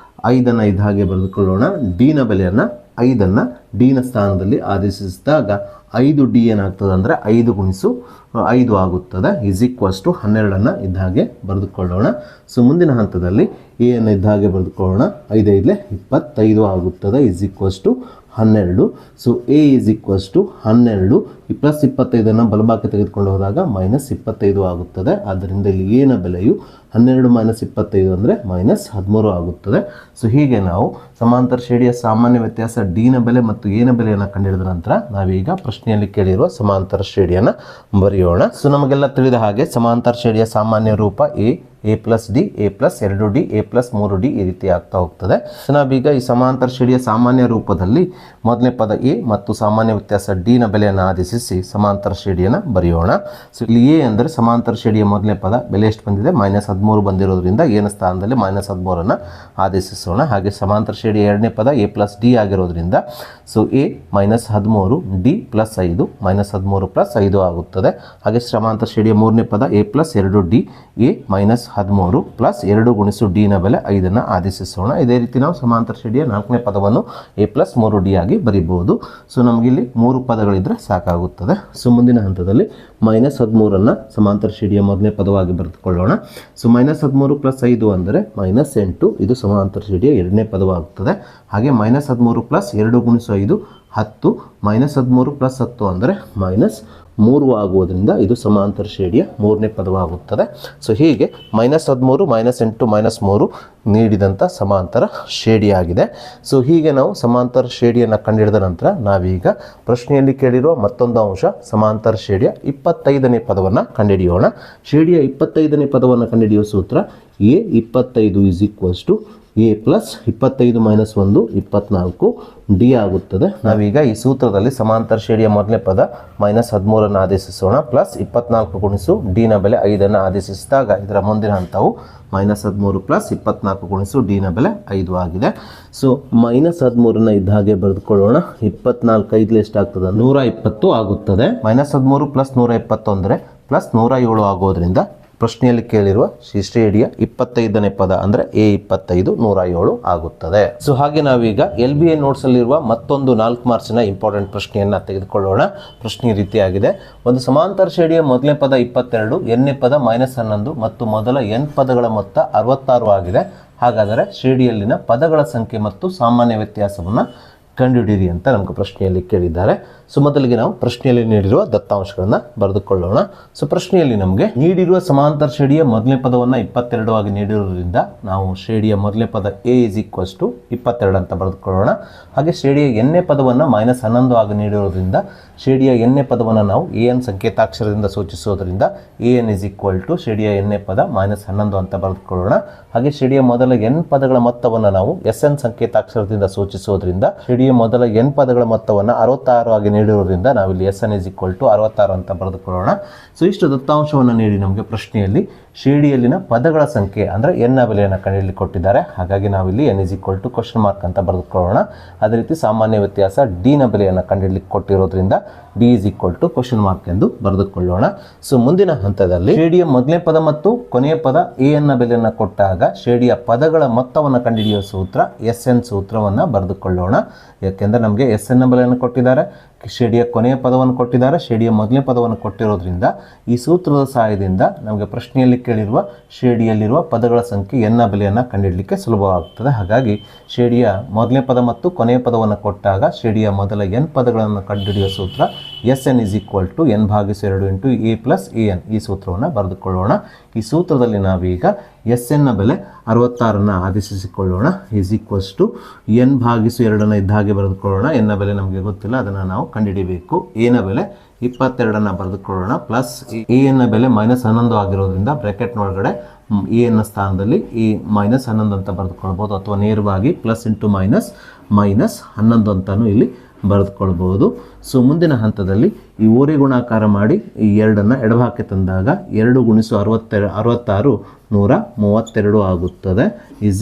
5ಅನ್ನು ಇದ್ದ ಹಾಗೆ ಬರೆದುಕೊಳ್ಳೋಣ. D ನ ಬೆಲೆಯನ್ನು 5ಅನ್ನು D ನ ಸ್ಥಾನದಲ್ಲಿ ಆದೇಶಿಸಿದಾಗ 5D ಏನಾಗ್ತದೆ ಅಂದರೆ 5 × 5 ಆಗುತ್ತದೆ = 12ಅನ್ನು ಇದ್ದ ಹಾಗೆ ಬರೆದುಕೊಳ್ಳೋಣ. ಸೊ ಮುಂದಿನ ಹಂತದಲ್ಲಿ A ಅನ್ನು ಇದ್ದ ಹಾಗೆ ಬರೆದುಕೊಳ್ಳೋಣ. 5 5 25 ಆಗುತ್ತದೆ = 12. ಸೊ A = 12 ಪ್ಲಸ್ 25ಅನ್ನು ಬಲಭಾಗಕ್ಕೆ ತೆಗೆದುಕೊಂಡು ಹೋದಾಗ -25 ಆಗುತ್ತದೆ. ಆದ್ದರಿಂದ ಇಲ್ಲಿ A ನ ಬೆಲೆಯು 12 - 25 ಅಂದರೆ -13 ಆಗುತ್ತದೆ. ಸೊ ಹೀಗೆ ನಾವು ಸಮಾಂತರ ಶ್ರೇಣಿಯ ಸಾಮಾನ್ಯ ವ್ಯತ್ಯಾಸ D ನ ಬೆಲೆ ಮತ್ತು A ನ ಬೆಲೆಯನ್ನು ಕಂಡುಹಿಡಿದ ನಂತರ ನಾವೀಗ ಪ್ರಶ್ನೆಯಲ್ಲಿ ಕೇಳಿರುವ ಸಮಾಂತರ ಶ್ರೇಣಿಯನ್ನು ಬರೆಯೋಣ. ಸೊ ನಮಗೆಲ್ಲ ತಿಳಿದ ಹಾಗೆ ಸಮಾಂತರ ಶ್ರೇಣಿಯ ಸಾಮಾನ್ಯ ರೂಪ A A plus D, A plus 2D, A plus 3D ಈ ರೀತಿ ಆಗ್ತಾ ಹೋಗ್ತದೆ. ಸೊ ನಾವೀಗ ಈ ಸಮಾಂತರ ಶ್ರೇಣಿಯ ಸಾಮಾನ್ಯ ರೂಪದಲ್ಲಿ ಮೊದಲನೇ ಪದ ಎ ಮತ್ತು ಸಾಮಾನ್ಯ ವ್ಯತ್ಯಾಸ ಡಿ ನ ಬೆಲೆಯನ್ನು ಆದೇಶಿಸಿ ಸಮಾಂತರ ಶ್ರೇಣಿಯನ್ನು ಬರೆಯೋಣ. ಸೊ ಇಲ್ಲಿ ಎ ಅಂದರೆ ಸಮಾಂತರ ಶ್ರೇಣಿಯ ಮೊದಲನೇ ಪದ ಬೆಲೆ ಎಷ್ಟು ಬಂದಿದೆ, -13 ಬಂದಿರೋದ್ರಿಂದ ಎ ನ ಸ್ಥಾನದಲ್ಲಿ -13 ಆದೇಶಿಸೋಣ. ಹಾಗೆ ಸಮಾಂತರ ಶ್ರೇಣಿಯ ಎರಡನೇ ಪದ ಎ ಪ್ಲಸ್ ಡಿ ಆಗಿರೋದ್ರಿಂದ so A -13 D plus 5 -13 plus 5 ಆಗುತ್ತದೆ. ಹಾಗೆ ಸಮಾಂತರ ಶ್ರೇಣಿಯ ಮೂರನೇ ಪದ A plus 2D, A -13 plus 2 ಗುಣಿಸು ಡಿ ನ ಬೆಲೆ 5 ಆದೇಶಿಸೋಣ. ಇದೇ ರೀತಿ ನಾವು ಸಮಾಂತರ ಶ್ರೇಣಿಯ ನಾಲ್ಕನೇ ಪದವನ್ನು ಎ ಪ್ಲಸ್ 3D ಆಗಿ ಬರೀಬಹುದು. ಸೊ ನಮಗಿಲ್ಲಿ 3 ಪದಗಳಿದ್ರೆ ಸಾಕಾಗುತ್ತದೆ. ಸೊ ಮುಂದಿನ ಹಂತದಲ್ಲಿ -13 ಸಮಾಂತರ ಶ್ರೇಣಿಯ ಮೊದಲನೇ ಪದವಾಗಿ ಬರೆದುಕೊಳ್ಳೋಣ. ಸೊ -13 ಪ್ಲಸ್ 5 ಅಂದರೆ -8, ಇದು ಸಮಾಂತರ ಶ್ರೇಣಿಯ ಎರಡನೇ ಪದವಾಗುತ್ತದೆ. ಹಾಗೆ -13 ಪ್ಲಸ್ 2 ಗುಣಿಸು 5 10, -13 ಪ್ಲಸ್ 10 ಅಂದರೆ -3 ಆಗುವುದರಿಂದ ಇದು ಸಮಾಂತರ ಶ್ರೇಣಿಯ ಮೂರನೇ ಪದವಾಗುತ್ತದೆ. ಸೊ ಹೀಗೆ -13 -8 -3 ನೀಡಿದಂಥ ಸಮಾಂತರ ಶ್ರೇಣಿಯಾಗಿದೆ. ಸೊ ಹೀಗೆ ನಾವು ಸಮಾಂತರ ಶ್ರೇಣಿಯನ್ನು ಕಂಡುಹಿಡಿದ ನಂತರ ನಾವೀಗ ಪ್ರಶ್ನೆಯಲ್ಲಿ ಕೇಳಿರುವ ಮತ್ತೊಂದು ಅಂಶ ಸಮಾಂತರ ಶ್ರೇಣಿಯ 25ನೇ ಪದವನ್ನು ಕಂಡುಹಿಡಿಯೋಣ. ಶ್ರೇಣಿಯ 25ನೇ ಪದವನ್ನು ಕಂಡುಹಿಡಿಯುವ ಸೂತ್ರ ಎ 25 = ಎ ಪ್ಲಸ್ 25 - 1 24 ಡಿ ಆಗುತ್ತದೆ. ನಾವೀಗ ಈ ಸೂತ್ರದಲ್ಲಿ ಸಮಾಂತರ ಶ್ರೇಣಿಯ ಮೊದಲನೇ ಪದ -13 ಆದೇಶಿಸೋಣ, ಪ್ಲಸ್ 24 ಗುಣಿಸು ಡಿ ನ ಬೆಲೆ 5 ಆದೇಶಿಸಿದಾಗ ಇದರ ಮುಂದಿನ ಹಂತವು -13 ಪ್ಲಸ್ 24 ಗುಣಿಸು ಡಿ ನ ಬೆಲೆ 5 ಆಗಿದೆ. ಸೊ -13 ಇದ್ದ ಹಾಗೆ ಬರೆದುಕೊಳ್ಳೋಣ. 24 5 ಎಷ್ಟಾಗ್ತದೆ, 120 ಆಗುತ್ತದೆ. -13 ಪ್ಲಸ್ 120 ಅಂದರೆ ಪ್ಲಸ್ 107 ಆಗೋದ್ರಿಂದ ಪ್ರಶ್ನೆಯಲ್ಲಿ ಕೇಳಿರುವ ಶ್ರೇಣಿಯ 25ನೇ ಪದ ಅಂದರೆ ಎ 25 107 ಆಗುತ್ತದೆ. ಸೊ ಹಾಗೆ ನಾವೀಗ LBA ನೋಟ್ಸ್ ಅಲ್ಲಿರುವ ಮತ್ತೊಂದು 4 ಮಾರ್ಕ್ಸಿನ ಇಂಪಾರ್ಟೆಂಟ್ ಪ್ರಶ್ನೆಯನ್ನು ತೆಗೆದುಕೊಳ್ಳೋಣ. ಪ್ರಶ್ನೆ ರೀತಿಯಾಗಿದೆ. ಒಂದು ಸಮಾಂತರ ಶ್ರೇಣಿಯ ಮೊದಲನೇ ಪದ 22, ಎನ್ನೇ ಪದ -11 ಮತ್ತು ಮೊದಲ n ಪದಗಳ ಮೊತ್ತ 66 ಆಗಿದೆ. ಹಾಗಾದರೆ ಶ್ರೇಣಿಯಲ್ಲಿನ ಪದಗಳ ಸಂಖ್ಯೆ ಮತ್ತು ಸಾಮಾನ್ಯ ವ್ಯತ್ಯಾಸವನ್ನು ಕಂಡುಹಿಡಿಯಿರಿ ಅಂತ ನಮಗೆ ಪ್ರಶ್ನೆಯಲ್ಲಿ ಕೇಳಿದ್ದಾರೆ. ಸೊ ಮೊದಲಿಗೆ ನಾವು ಪ್ರಶ್ನೆಯಲ್ಲಿ ನೀಡಿರುವ ದತ್ತಾಂಶಗಳನ್ನು ಬರೆದುಕೊಳ್ಳೋಣ. ಸೊ ಪ್ರಶ್ನೆಯಲ್ಲಿ ನಮಗೆ ನೀಡಿರುವ ಸಮಾಂತರ ಶ್ರೇಣಿಯ ಮೊದಲನೇ ಪದವನ್ನು 22 ಆಗಿ ನೀಡಿರೋದ್ರಿಂದ ನಾವು ಶ್ರೇಣಿಯ ಮೊದಲನೇ ಪದ ಎ = 22 ಅಂತ ಬರೆದುಕೊಳ್ಳೋಣ. ಹಾಗೆ ಶ್ರೇಣಿಯ ಎನ್ನೇ ಪದವನ್ನು -11 ಆಗಿ ನೀಡಿರೋದ್ರಿಂದ ಶ್ರೇಣಿಯ ಎನ್ನೇ ಪದವನ್ನು ನಾವು AN ಸಂಕೇತಾಕ್ಷರದಿಂದ ಸೂಚಿಸೋದ್ರಿಂದ AN = ಶ್ರೇಣಿಯ ಎನ್ನೇ ಪದ -11 ಅಂತ ಬರೆದುಕೊಳ್ಳೋಣ. ಹಾಗೆ ಶ್ರೇಣಿಯ ಮೊದಲ n ಪದಗಳ ಮೊತ್ತವನ್ನು ನಾವು SN ಸಂಕೇತಾಕ್ಷರದಿಂದ ಸೂಚಿಸೋದ್ರಿಂದ ಶ್ರೇಣಿಯ ಮೊದಲ n ಪದಗಳ ಮೊತ್ತವನ್ನು 66 ಆಗಿ ನೀಡಿರೋದ್ರಿಂದ ನಾವಿಲ್ಲಿ SN = 66 ಅಂತ ಬರೆದುಕೊಳ್ಳೋಣ. ಸೊ ಇಷ್ಟು ದತ್ತಾಂಶವನ್ನು ನೀಡಿ ನಮಗೆ ಪ್ರಶ್ನೆಯಲ್ಲಿ ಶ್ರೇಣಿಯಲ್ಲಿನ ಪದಗಳ ಸಂಖ್ಯೆ ಅಂದರೆ n ನ ಬೆಲೆಯನ್ನು ಕಂಡುಹಿಡಿಯಲು ಕೊಟ್ಟಿದ್ದಾರೆ. ಹಾಗಾಗಿ ನಾವಿಲ್ಲಿ n = ಅಂತ ಬರೆದುಕೊಳ್ಳೋಣ. ಅದೇ ರೀತಿ ಸಾಮಾನ್ಯ ವ್ಯತ್ಯಾಸ ಡಿ ನ ಬೆಲೆಯನ್ನು ಕಂಡುಹಿಡಿಯಲಿಕ್ಕೆ ಕೊಟ್ಟಿರೋದ್ರಿಂದ D = ಎಂದು ಬರೆದುಕೊಳ್ಳೋಣ. ಸೊ ಮುಂದಿನ ಹಂತದಲ್ಲಿ ಶ್ರೇಣಿಯ ಮೊದಲನೇ ಪದ ಮತ್ತು ಕೊನೆಯ ಪದ AN ನ ಬೆಲೆಯನ್ನು ಕೊಟ್ಟಾಗ ಶ್ರೇಣಿಯ ಪದಗಳ ಮೊತ್ತವನ್ನು ಕಂಡುಹಿಡಿಯುವ ಸೂತ್ರ SN ಸೂತ್ರವನ್ನು ಬರೆದುಕೊಳ್ಳೋಣ. ಯಾಕೆಂದರೆ ನಮಗೆ SN ನ ಬೆಲೆಯನ್ನು ಕೊಟ್ಟಿದ್ದಾರೆ, ಶ್ರೇಣಿಯ ಕೊನೆಯ ಪದವನ್ನು ಕೊಟ್ಟಿದ್ದಾರೆ, ಶ್ರೇಣಿಯ ಮೊದಲನೇ ಪದವನ್ನು ಕೊಟ್ಟಿರೋದ್ರಿಂದ ಈ ಸೂತ್ರದ ಸಹಾಯದಿಂದ ನಮಗೆ ಪ್ರಶ್ನೆಯಲ್ಲಿ ಕೇಳಿರುವ ಶ್ರೇಣಿಯಲ್ಲಿರುವ ಪದಗಳ ಸಂಖ್ಯೆ n ನ ಬೆಲೆಯನ್ನು ಕಂಡುಹಿಡಲಿಕ್ಕೆ ಸುಲಭವಾಗುತ್ತದೆ. ಹಾಗಾಗಿ ಶ್ರೇಣಿಯ ಮೊದಲನೇ ಪದ ಮತ್ತು ಕೊನೆಯ ಪದವನ್ನು ಕೊಟ್ಟಾಗ ಶ್ರೇಣಿಯ ಮೊದಲ n ಪದಗಳನ್ನು ಕಂಡುಹಿಡಿಯುವ ಸೂತ್ರ SN = n/2 × a + AN ಈ ಸೂತ್ರವನ್ನು ಬರೆದುಕೊಳ್ಳೋಣ. ಈ ಸೂತ್ರದಲ್ಲಿ ನಾವೀಗ SN ನ ಬೆಲೆ 66 ಆದೇಶಿಸಿಕೊಳ್ಳೋಣ. = n/2 ಇದ್ದ ಹಾಗೆ ಬರೆದುಕೊಳ್ಳೋಣ. n ನ ಬೆಲೆ ನಮಗೆ ಗೊತ್ತಿಲ್ಲ, ಅದನ್ನು ನಾವು ಕಂಡುಹಿಡಿಯಬೇಕು. a ನ ಬೆಲೆ 22 ಬರೆದುಕೊಳ್ಳೋಣ. ಪ್ಲಸ್ AN ನ ಬೆಲೆ -11 ಆಗಿರೋದ್ರಿಂದ ಬ್ರ್ಯಾಕೆಟ್ ಒಳಗಡೆ AN ನ ಸ್ಥಾನದಲ್ಲಿ -11 ಅಂತ ಬರೆದುಕೊಳ್ಬೋದು, ಅಥವಾ ನೇರವಾಗಿ +(-) ಅಂತಾನು ಇಲ್ಲಿ ಬರೆದುಕೊಳ್ಬಹುದು. ಸೊ ಮುಂದಿನ ಹಂತದಲ್ಲಿ ಈ ಓರೆ ಗುಣಾಕಾರ ಮಾಡಿ ಈ 2 ಎಡಭಾಗಕ್ಕೆ ತಂದಾಗ 2 × 66 132 ಆಗುತ್ತದೆ. =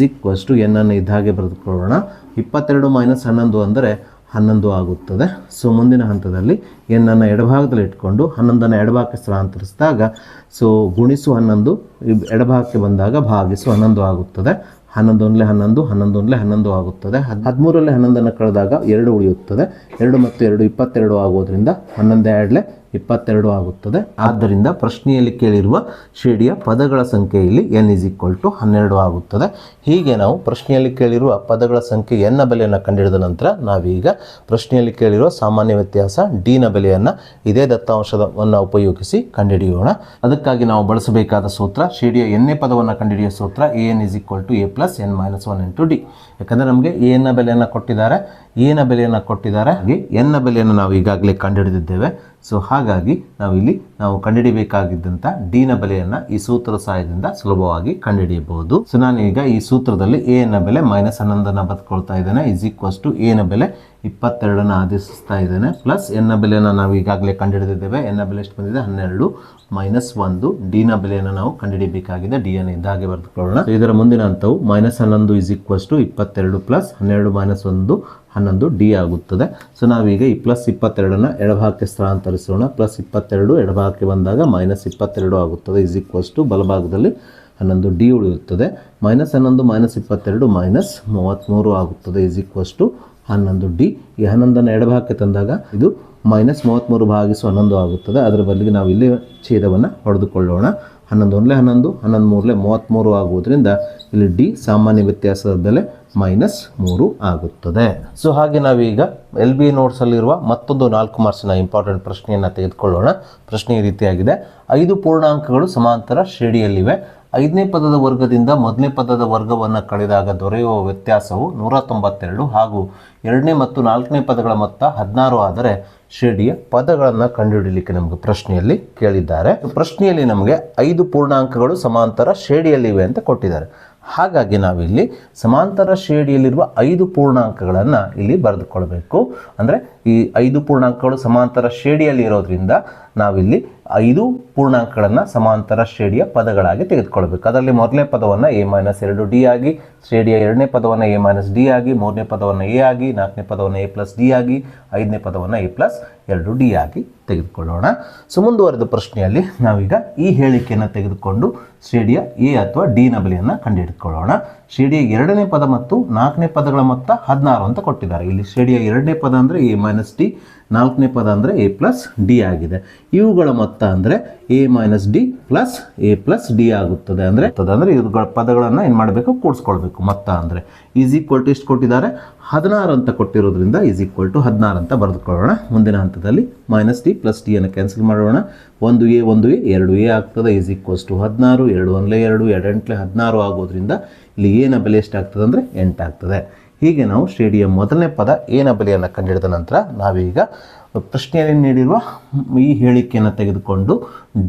n ಇದ್ದ ಹಾಗೆ ಬರೆದುಕೊಳ್ಳೋಣ. 22 - 11 ಅಂದರೆ 11 ಆಗುತ್ತದೆ. ಸೊ ಮುಂದಿನ ಹಂತದಲ್ಲಿ n ಎಡಭಾಗದಲ್ಲಿ ಇಟ್ಕೊಂಡು 11 ಎಡಭಾಗಕ್ಕೆ ಸ್ಥಳಾಂತರಿಸಿದಾಗ ಸೊ ಗುಣಿಸು 11 ಎಡಭಾಗಕ್ಕೆ ಬಂದಾಗ ಭಾಗಿಸು 11 ಆಗುತ್ತದೆ. 11 × 11 11 × 11 ಆಗುತ್ತದೆ. 13 ರಲ್ಲಿ 11 ಕಳೆದಾಗ 2 ಉಳಿಯುತ್ತದೆ. 2 ಮತ್ತು 2 22 ಆಗೋದ್ರಿಂದ 11 2 22 ಆಗುತ್ತದೆ. ಆದ್ದರಿಂದ ಪ್ರಶ್ನೆಯಲ್ಲಿ ಕೇಳಿರುವ ಶ್ರೇಣಿಯ ಪದಗಳ ಸಂಖ್ಯೆ ಇಲ್ಲಿ n = 12 ಆಗುತ್ತದೆ. ಹೀಗೆ ನಾವು ಪ್ರಶ್ನೆಯಲ್ಲಿ ಕೇಳಿರುವ ಪದಗಳ ಸಂಖ್ಯೆ n ನ ಬೆಲೆಯನ್ನು ಕಂಡುಹಿಡಿದ ನಂತರ ನಾವೀಗ ಪ್ರಶ್ನೆಯಲ್ಲಿ ಕೇಳಿರುವ ಸಾಮಾನ್ಯ ವ್ಯತ್ಯಾಸ d ನ ಬೆಲೆಯನ್ನು ಇದೇ ದತ್ತಾಂಶವನ್ನು ಉಪಯೋಗಿಸಿ ಕಂಡುಹಿಡಿಯೋಣ. ಅದಕ್ಕಾಗಿ ನಾವು ಬಳಸಬೇಕಾದ ಸೂತ್ರ ಶ್ರೇಣಿಯ ಎನ್ನೇ ಪದವನ್ನು ಕಂಡುಹಿಡಿಯುವ ಸೂತ್ರ AN = a + n - 1 × d. ಯಾಕಂದರೆ ನಮಗೆ AN ನ ಬೆಲೆಯನ್ನು ಕೊಟ್ಟಿದ್ದಾರೆ, A ನ ಬೆಲೆಯನ್ನು ಕೊಟ್ಟಿದ್ದಾರೆ, ಹಾಗೆ n ನ ಬೆಲೆಯನ್ನು ನಾವು ಈಗಾಗಲೇ ಕಂಡುಹಿಡಿದಿದ್ದೇವೆ. ಸೊ ಹಾಗಾಗಿ ನಾವಿಲ್ಲಿ ನಾವು ಕಂಡುಹಿಡಿಯಬೇಕಾಗಿದ್ದಂಥ ಡಿನ ಬೆಲೆಯನ್ನು ಈ ಸೂತ್ರದ ಸಹಾಯದಿಂದ ಸುಲಭವಾಗಿ ಕಂಡುಹಿಡಿಯಬಹುದು. ಸೊ ನಾನೀಗ ಈ ಸೂತ್ರದಲ್ಲಿ ಎ ನ ಬೆಲೆ -11 ಬರೆದುಕೊಳ್ತಾ ಇದ್ದೇನೆ. ಎ ನ ಬೆಲೆ 22 ಆದೇಶಿಸ್ತಾ ಇದ್ದೇನೆ. ಪ್ಲಸ್ ಎನ್ ನ ಬೆಲೆಯನ್ನು ನಾವು ಈಗಾಗಲೇ ಕಂಡುಹಿಡಿದಿದ್ದೇವೆ. ಎನ್ ನ ಬೆಲೆ ಎಷ್ಟು ಬಂದಿದೆ 12 -1. ಡಿ ನ ಬೆಲೆಯನ್ನು ನಾವು ಕಂಡುಹಿಡಿಯಬೇಕಾಗಿದೆ. ಡಿ ಅನ್ನು ಇದ್ದಾಗೆ ಬರೆದುಕೊಳ್ಳೋಣ. ಇದರ ಮುಂದಿನ ಹಂತವು -11 22 ಪ್ಲಸ್ 12 -1 11 ಡಿ ಆಗುತ್ತದೆ. ಸೊ ನಾವೀಗ ಈ +22 ಎಡಭಾಗಕ್ಕೆ ಸ್ಥಳಾಂತರಿಸೋಣ. +22 ಎಡಭಾಗಕ್ಕೆ ಬಂದಾಗ -22 ಆಗುತ್ತದೆ. ಬಲಭಾಗದಲ್ಲಿ 11 ಡಿ ಉಳಿಯುತ್ತದೆ. -11 -22 -33 ಆಗುತ್ತದೆ. 11 ಡಿ. ಈ 11 ಎಡಭಾಗಕ್ಕೆ ತಂದಾಗ ಇದು -33 ಭಾಗಿಸು 11 ಆಗುತ್ತದೆ. ಅದರ ಬದಲಿಗೆ ನಾವು ಇಲ್ಲಿ ಛೇದವನ್ನು ಹೊಡೆದುಕೊಳ್ಳೋಣ. 11 × 11 11 × 33 ಆಗುವುದರಿಂದ ಇಲ್ಲಿ ಡಿ ಸಾಮಾನ್ಯ ವ್ಯತ್ಯಾಸದ ಬೆಲೆ -3 ಆಗುತ್ತದೆ. ಸೊ ಹಾಗೆ ನಾವೀಗ LB ನೋಟ್ಸಲ್ಲಿರುವ ಮತ್ತೊಂದು 4 ಮಾರ್ಕ್ಸಿನ ಇಂಪಾರ್ಟೆಂಟ್ ಪ್ರಶ್ನೆಯನ್ನು ತೆಗೆದುಕೊಳ್ಳೋಣ. ಪ್ರಶ್ನೆ ಈ ರೀತಿಯಾಗಿದೆ. 5 ಪೂರ್ಣಾಂಕಗಳು ಸಮಾಂತರ ಶ್ರೇಣಿಯಲ್ಲಿವೆ. 5ನೇ ಪದದ ವರ್ಗದಿಂದ ಮೊದಲನೇ ಪದದ ವರ್ಗವನ್ನು ಕಳೆದಾಗ ದೊರೆಯುವ ವ್ಯತ್ಯಾಸವು 192 ಹಾಗೂ 2ನೇ ಮತ್ತು 4ನೇ ಪದಗಳ ಮೊತ್ತ 16 ಆದರೆ ಶ್ರೇಣಿಯ ಪದಗಳನ್ನು ಕಂಡುಹಿಡಿಯಲಿಕ್ಕೆ ನಮಗೆ ಪ್ರಶ್ನೆಯಲ್ಲಿ ಕೇಳಿದ್ದಾರೆ. ಪ್ರಶ್ನೆಯಲ್ಲಿ ನಮಗೆ 5 ಪೂರ್ಣಾಂಕಗಳು ಸಮಾಂತರ ಶ್ರೇಣಿಯಲ್ಲಿವೆ ಅಂತ ಕೊಟ್ಟಿದ್ದಾರೆ. ಹಾಗಾಗಿ ನಾವಿಲ್ಲಿ ಸಮಾಂತರ ಶ್ರೇಣಿಯಲ್ಲಿರುವ 5 ಪೂರ್ಣಾಂಕಗಳನ್ನು ಇಲ್ಲಿ ಬರೆದುಕೊಳ್ಬೇಕು. ಅಂದರೆ ಈ 5 ಪೂರ್ಣಾಂಕಗಳು ಸಮಾಂತರ ಶ್ರೇಣಿಯಲ್ಲಿ ಇರೋದ್ರಿಂದ ನಾವಿಲ್ಲಿ 5 ಪೂರ್ಣಾಂಕಗಳನ್ನು ಸಮಾಂತರ ಶ್ರೇಣಿಯ ಪದಗಳಾಗಿ ತೆಗೆದುಕೊಳ್ಬೇಕು. ಅದರಲ್ಲಿ ಮೊದಲನೇ ಪದವನ್ನು a-2d ಆಗಿ, ಶ್ರೇಣಿಯ 2ನೇ ಪದವನ್ನು a-d ಆಗಿ, 3ನೇ ಪದವನ್ನು a ಆಗಿ, 4ನೇ ಪದವನ್ನು a+d ಆಗಿ, 5ನೇ ಪದವನ್ನು a+2d ಆಗಿ ತೆಗೆದುಕೊಳ್ಳೋಣ. ಸೊ ಮುಂದುವರೆದ ಪ್ರಶ್ನೆಯಲ್ಲಿ ನಾವೀಗ ಈ ಹೇಳಿಕೆಯನ್ನು ತೆಗೆದುಕೊಂಡು ಶ್ರೇಣಿಯ a ಅಥವಾ d ನ ಬೆಲೆಯನ್ನು ಕಂಡುಹಿಡಿದುಕೊಳ್ಳೋಣ. ಶ್ರೇಣಿಯ 2ನೇ ಪದ ಮತ್ತು 4ನೇ ಪದಗಳ ಮೊತ್ತ 16 ಅಂತ ಕೊಟ್ಟಿದ್ದಾರೆ. ಇಲ್ಲಿ ಶ್ರೇಣಿಯ 2ನೇ ಪದ ಅಂದರೆ a-d, 4ನೇ ಪದ ಅಂದರೆ a+d ಆಗಿದೆ. ಇವುಗಳ ಮೊತ್ತ ಅಂದರೆ a-d ಪ್ಲಸ್ a+d ಆಗುತ್ತದೆ. ಅಂದರೆ ಇವುಗಳ ಪದಗಳನ್ನು ಏನು ಮಾಡಬೇಕು, ಕೂಡಿಸ್ಕೊಳ್ಬೇಕು. ಮೊತ್ತ ಅಂದರೆ ಎಷ್ಟು ಕೊಟ್ಟಿದ್ದಾರೆ, 16 ಅಂತ ಕೊಟ್ಟಿರೋದ್ರಿಂದ 16 ಅಂತ ಬರೆದುಕೊಳ್ಳೋಣ. ಮುಂದಿನ ಹಂತದಲ್ಲಿ -d + d ಅನ್ನು ಕ್ಯಾನ್ಸಲ್ ಮಾಡೋಣ. 1a 1a 2a ಆಗ್ತದೆ. 16 2 1 2 2 16 ಆಗೋದ್ರಿಂದ ಇಲ್ಲಿ a ನ ಬೆಲೆ ಎಷ್ಟಾಗ್ತದೆ ಅಂದರೆ 8 ಆಗ್ತದೆ. ಹೀಗೆ ನಾವು ಶ್ರೇಣಿಯ ಮೊದಲನೇ ಪದ a ನ ಬೆಲೆಯನ್ನು ಕಂಡುಹಿಡಿದ ನಂತರ ನಾವೀಗ ಪ್ರಶ್ನೆಯಲ್ಲಿ ನೀಡಿರುವ ಈ ಹೇಳಿಕೆಯನ್ನು ತೆಗೆದುಕೊಂಡು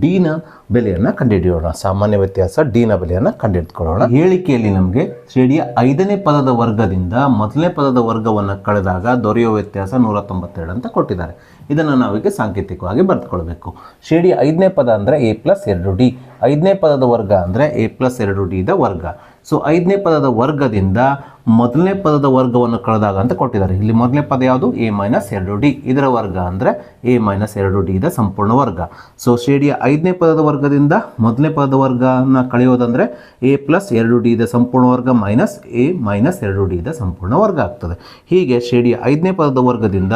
ಡಿ ನ ಬೆಲೆಯನ್ನು ಕಂಡುಹಿಡಿಯೋಣ. ಸಾಮಾನ್ಯ ವ್ಯತ್ಯಾಸ ಡಿ ನ ಬೆಲೆಯನ್ನು ಕಂಡುಹಿಡಿದುಕೊಳ್ಳೋಣ. ಹೇಳಿಕೆಯಲ್ಲಿ ನಮಗೆ ಶ್ರೇಣಿಯ 5ನೇ ಪದದ ವರ್ಗದಿಂದ ಮೊದಲನೇ ಪದದ ವರ್ಗವನ್ನು ಕಳೆದಾಗ ದೊರೆಯುವ ವ್ಯತ್ಯಾಸ 192 ಅಂತ ಕೊಟ್ಟಿದ್ದಾರೆ. ಇದನ್ನು ನಾವೀಗ ಸಾಂಕೇತಿಕವಾಗಿ ಬರೆದುಕೊಳ್ಬೇಕು. ಶ್ರೇಣಿಯ 5ನೇ ಪದ ಅಂದರೆ a+2d, 5ನೇ ಪದದ ವರ್ಗ ಅಂದರೆ a+2d ದ ವರ್ಗ. ಸೊ 5ನೇ ಪದದ ವರ್ಗದಿಂದ ಮೊದಲನೇ ಪದದ ವರ್ಗವನ್ನು ಕಳೆದಾಗ ಅಂತ ಕೊಟ್ಟಿದ್ದಾರೆ. ಇಲ್ಲಿ ಮೊದಲನೇ ಪದ ಯಾವುದು, a-2d, ಇದರ ವರ್ಗ ಅಂದರೆ a-2d ದ ಸಂಪೂರ್ಣ ವರ್ಗ. ಸೊ ಶ್ರೇಣಿಯ 5ನೇ ಪದದ ವರ್ಗದಿಂದ ಮೊದಲನೇ ಪದದ ವರ್ಗನ ಕಳೆಯೋದಂದರೆ a+2d ದ ಸಂಪೂರ್ಣ ವರ್ಗ ಮೈನಸ್ a-2d ದ ಸಂಪೂರ್ಣ ವರ್ಗ ಆಗ್ತದೆ. ಹೀಗೆ ಶ್ರೇಣಿಯ 5ನೇ ಪದದ ವರ್ಗದಿಂದ